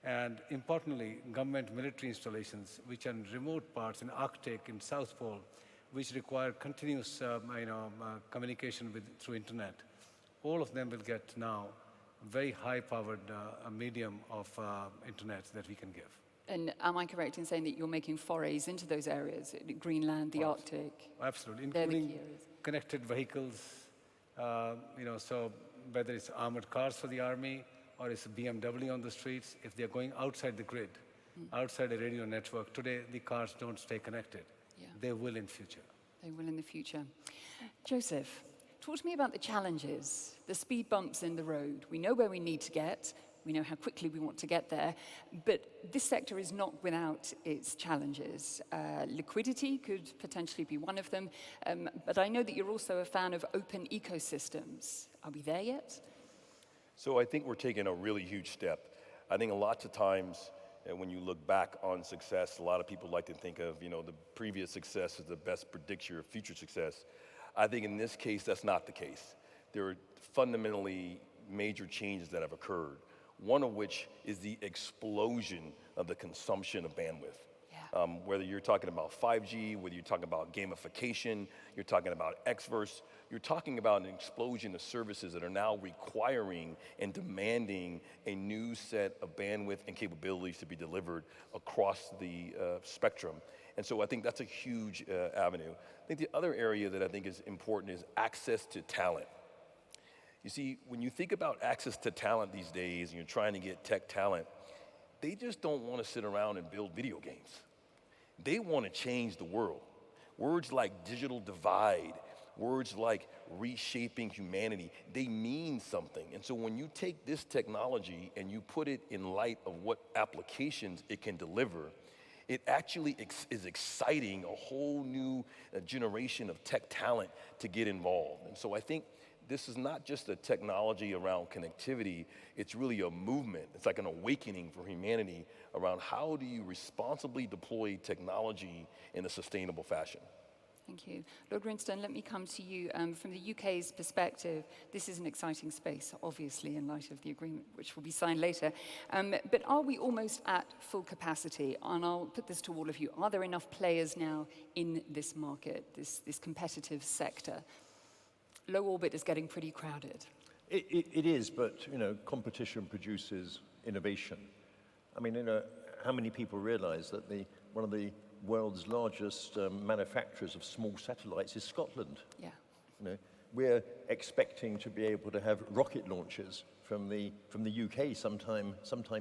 and importantly, government military installations, which are in remote parts, in Arctic, in South Pole, which require continuous communication through internet. All of them will get now very high-powered medium of internet that we can give. And am I correct in saying that you're making forays into those areas, Greenland, the Arctic? Absolutely, They're the including key areas. connected vehicles, so whether it's armored cars for the army or it's a BMW on the streets, if they're going outside the grid, outside a radio network, today the cars don't stay connected. They will in future. They will in the future. Joseph, talk to me about the challenges, the speed bumps in the road. We know where we need to get. We know how quickly we want to get there. But this sector is not without its challenges. Liquidity could potentially be one of them. But I know that you're also a fan of open ecosystems. Are we there yet? So I think we're taking a really huge step. I think lots of times when you look back on success, a lot of people like to think of, the previous success as the best predictor of future success. I think in this case, that's not the case. There are fundamentally major changes that have occurred, one of which is the explosion of the consumption of bandwidth. Whether you're talking about 5G, whether you're talking about gamification, you're talking about Xverse, you're talking about an explosion of services that are now requiring and demanding a new set of bandwidth and capabilities to be delivered across the spectrum. And so I think that's a huge avenue. I think the other area that I think is important is access to talent. You see, when you think about access to talent these days and you're trying to get tech talent, they just don't want to sit around and build video games. They want to change the world. Words like digital divide, words like reshaping humanity, they mean something. And so when you take this technology and you put it in light of what applications it can deliver, it actually is exciting a whole new generation of tech talent to get involved. And so I think this is not just a technology around connectivity, it's really a movement. It's like an awakening for humanity around how do you responsibly deploy technology in a sustainable fashion. Thank you. Lord Grinstone, let me come to you. From the UK's perspective, this is an exciting space, obviously, in light of the agreement, which will be signed later. But are we almost at full capacity? And I'll put this to all of you. Are there enough players now in this market, this competitive sector? Low orbit is getting pretty crowded. It is, but competition produces innovation. I mean, how many people realize that one of the world's largest manufacturers of small satellites is Scotland? Yeah. We're expecting to be able to have rocket launches from the UK sometime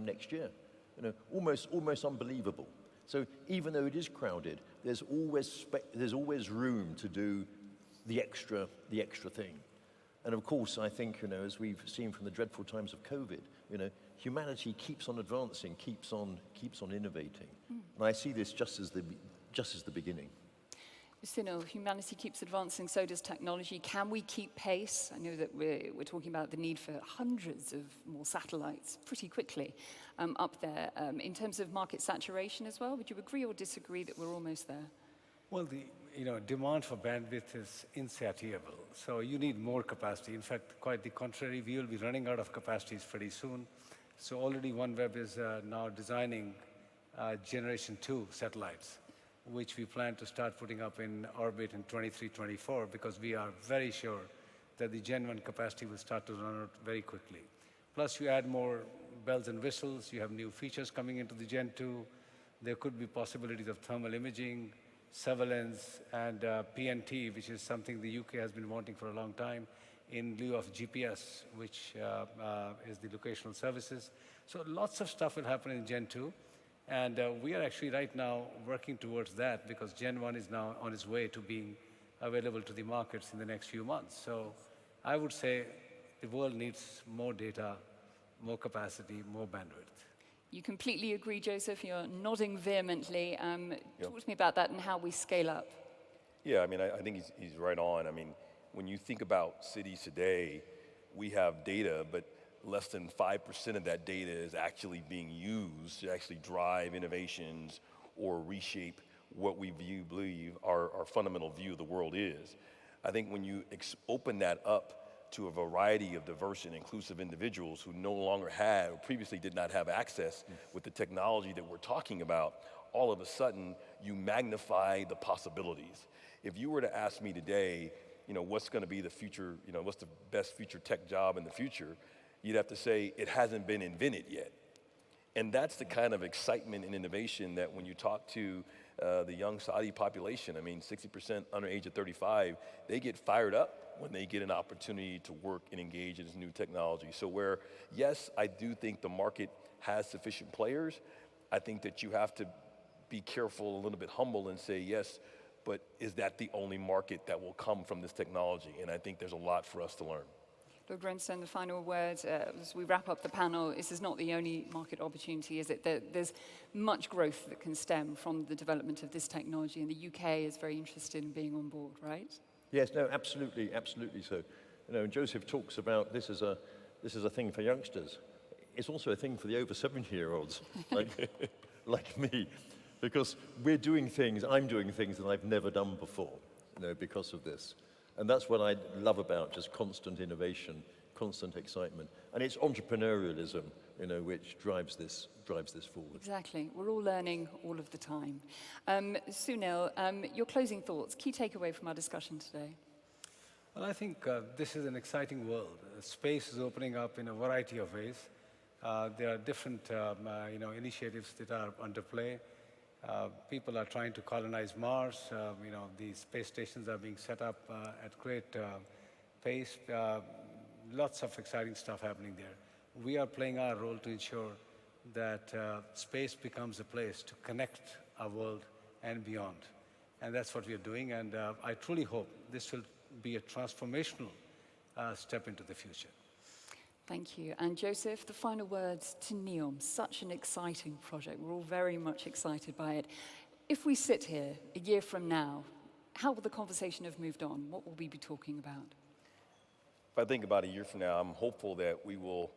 next year. Almost unbelievable. So even though it is crowded, there's always room to do the extra thing. And of course, I think, as we've seen from the dreadful times of COVID, humanity keeps on advancing, keeps on innovating. And I see this just as the beginning. Sunil, humanity keeps advancing, so does technology. Can we keep pace? I know that we're talking about the need for hundreds of more satellites pretty quickly up there. In terms of market saturation as well, would you agree or disagree that we're almost there? Well, the demand for bandwidth is insatiable, so you need more capacity. In fact, quite the contrary, we will be running out of capacities pretty soon. So already OneWeb is now designing Generation 2 satellites, which we plan to start putting up in orbit in 23, 24, because we are very sure that the Gen 1 capacity will start to run out very quickly. Plus, you add more bells and whistles, you have new features coming into the Gen 2. There could be possibilities of thermal imaging, surveillance, and PNT, which is something the UK has been wanting for a long time, in lieu of GPS, which is the locational services. So lots of stuff will happen in Gen 2. And we are actually right now working towards that, because Gen 1 is now on its way to being available to the markets in the next few months. So I would say the world needs more data, more capacity, more bandwidth. You completely agree, Joseph. You're nodding vehemently. Talk to me about that and how we scale up. Yeah, I mean, I think he's right on. I mean, when you think about cities today, we have data, but less than 5% of that data is actually being used to actually drive innovations or reshape what we believe our fundamental view of the world is. I think when you open that up to a variety of diverse and inclusive individuals who no longer had or previously did not have access with the technology that we're talking about, all of a sudden you magnify the possibilities. If you were to ask me today, what's going to be the future, what's the best future tech job in the future, you'd have to say it hasn't been invented yet. And that's the kind of excitement and innovation that when you talk to the young Saudi population, I mean, 60% under age of 35, they get fired up when they get an opportunity to work and engage in this new technology. So where, yes, I do think the market has sufficient players, I think that you have to be careful, a little bit humble and say, yes, but is that the only market that will come from this technology? And I think there's a lot for us to learn. Lord Renson, the final word as we wrap up the panel. This is not the only market opportunity, is it? There's much growth that can stem from the development of this technology, and the UK is very interested in being on board, right? Yes, no, absolutely, absolutely so. Joseph talks about this is a thing for youngsters. It's also a thing for the over 70-year-olds, like me, because I'm doing things that I've never done before, because of this. And that's what I love about just constant innovation, constant excitement. And it's entrepreneurialism, which drives this forward. Exactly. We're all learning all of the time. Sunil, your closing thoughts, key takeaway from our discussion today. Well, I think this is an exciting world. Space is opening up in a variety of ways. There are different initiatives that are underplay. People are trying to colonize Mars. These space stations are being set up at great pace. Lots of exciting stuff happening there. We are playing our role to ensure that space becomes a place to connect our world and beyond. And that's what we are doing. And I truly hope this will be a transformational step into the future. Thank you. And Joseph, the final words to NEOM. Such an exciting project. We're all very much excited by it. If we sit here a year from now, how will the conversation have moved on? What will we be talking about? If I think about a year from now, I'm hopeful that we will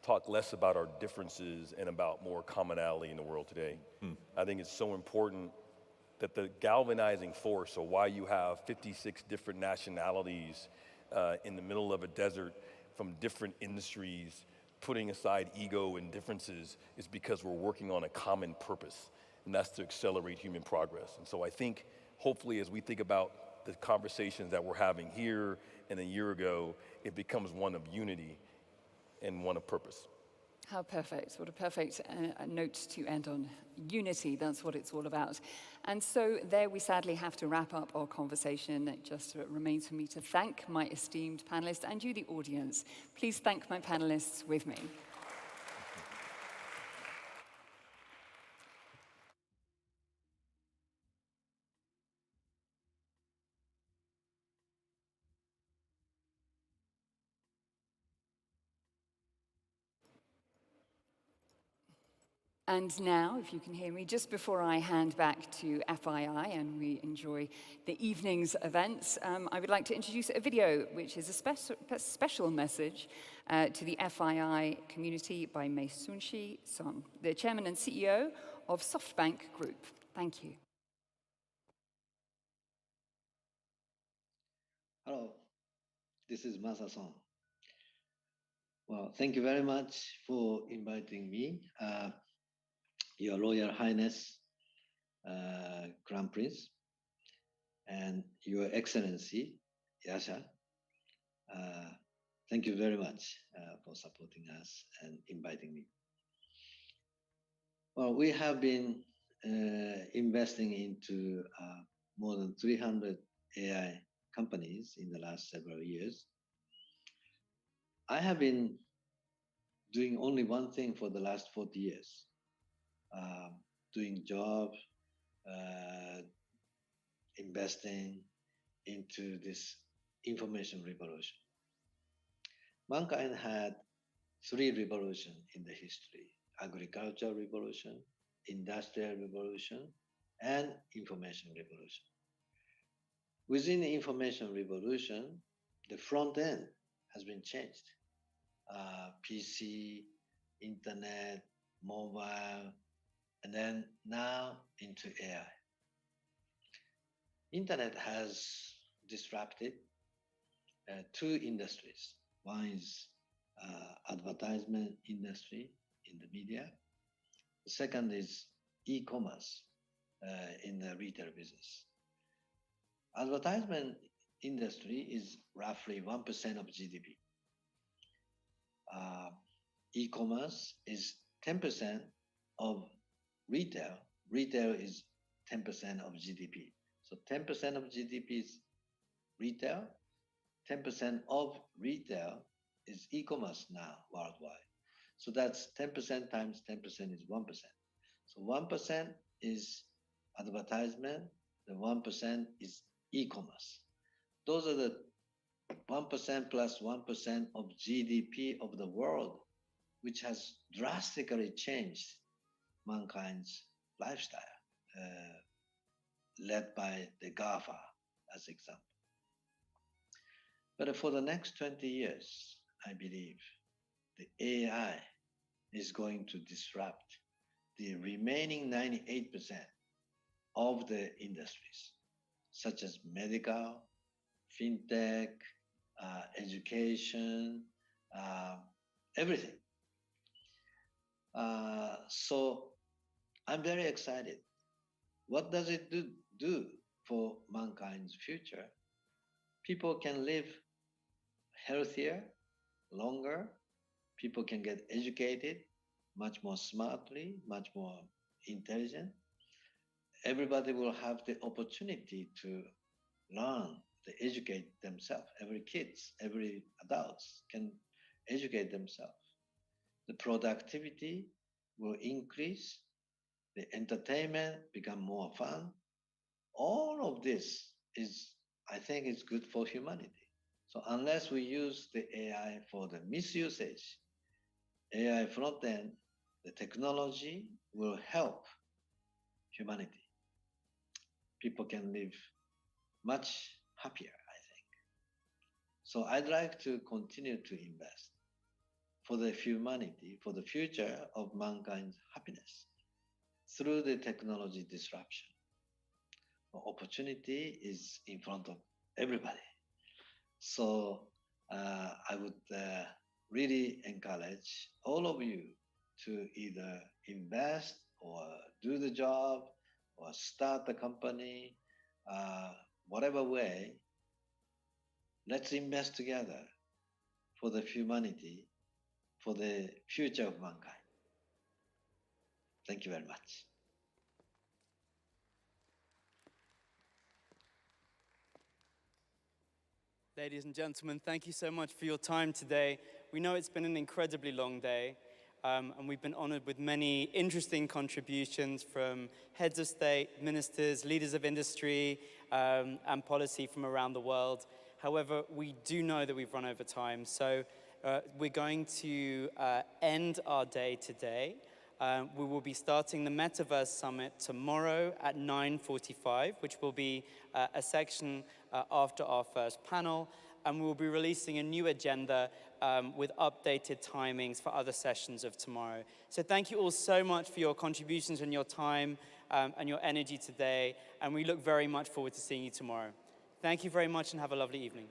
talk less about our differences and about more commonality in the world today. I think it's so important that the galvanizing force, or why you have 56 different nationalities in the middle of a desert from different industries, putting aside ego and differences, is because we're working on a common purpose, and that's to accelerate human progress. And so I think, hopefully, as we think about the conversations that we're having here and a year ago, it becomes one of unity and one of purpose. How perfect. What a perfect note to end on. Unity, that's what it's all about. And so there we sadly have to wrap up our conversation. It just remains for me to thank my esteemed panelists and you, the audience. Please thank my panelists with me. And now, if you can hear me, just before I hand back to FII and we enjoy the evening's events, I would like to introduce a video which is a special message to the FII community by Mei-Sunshi Son, the chairman and CEO of SoftBank Group. Thank you. Hello, this is Masa Son. Well, thank you very much for inviting me. Your Royal Highness, Crown Prince, and Your Excellency, Yasha. Thank you very much for supporting us and inviting me. Well, we have been investing into more than 300 AI companies in the last several years. I have been doing only one thing for the last 40 years. Doing job, investing into this information revolution. Mankind had 3 revolutions in the history. agricultural revolution, industrial revolution, and information revolution. Within the information revolution, the front end has been changed. PC, internet, mobile, and then now into AI. Internet has disrupted two industries. One is advertisement industry in the media. The second is e-commerce in the retail business. Advertisement industry is roughly 1% of GDP. E-commerce is 10% of retail. Retail is 10% of GDP. So 10% of GDP is retail. 10% of retail is e-commerce now worldwide. So that's 10% times 10% is 1%. So 1% is advertisement, the 1% is e-commerce. Those are the 1% plus 1% of GDP of the world, which has drastically changed mankind's lifestyle, led by the GAFA as example. But for the next 20 years, I believe the AI is going to disrupt the remaining 98% of the industries, such as medical, fintech, education, everything. So I'm very excited. What does it do for mankind's future? People can live healthier, longer. People can get educated much more smartly, much more intelligent. Everybody will have the opportunity to learn, to educate themselves. Every kids, every adults can educate themselves. The productivity will increase. The entertainment become more fun. All of this is, I think, is good for humanity. So unless we use the AI for the misusage, AI front end, the technology will help humanity. People can live much happier, I think. So I'd like to continue to invest for the humanity, for the future of mankind's happiness through the technology disruption. The opportunity is in front of everybody. So I would really encourage all of you to either invest or do the job or start a company, whatever way. Let's invest together for the humanity, for the future of mankind. Thank you very much. Ladies and gentlemen, thank you so much for your time today. We know it's been an incredibly long day, and we've been honored with many interesting contributions from heads of state, ministers, leaders of industry, and policy from around the world. However, we do know that we've run over time, so we're going to end our day today. We will be starting the Metaverse Summit tomorrow at 9:45, which will be a section after our first panel, and we will be releasing a new agenda with updated timings for other sessions of tomorrow. So thank you all so much for your contributions and your time and your energy today, and we look very much forward to seeing you tomorrow. Thank you very much and have a lovely evening.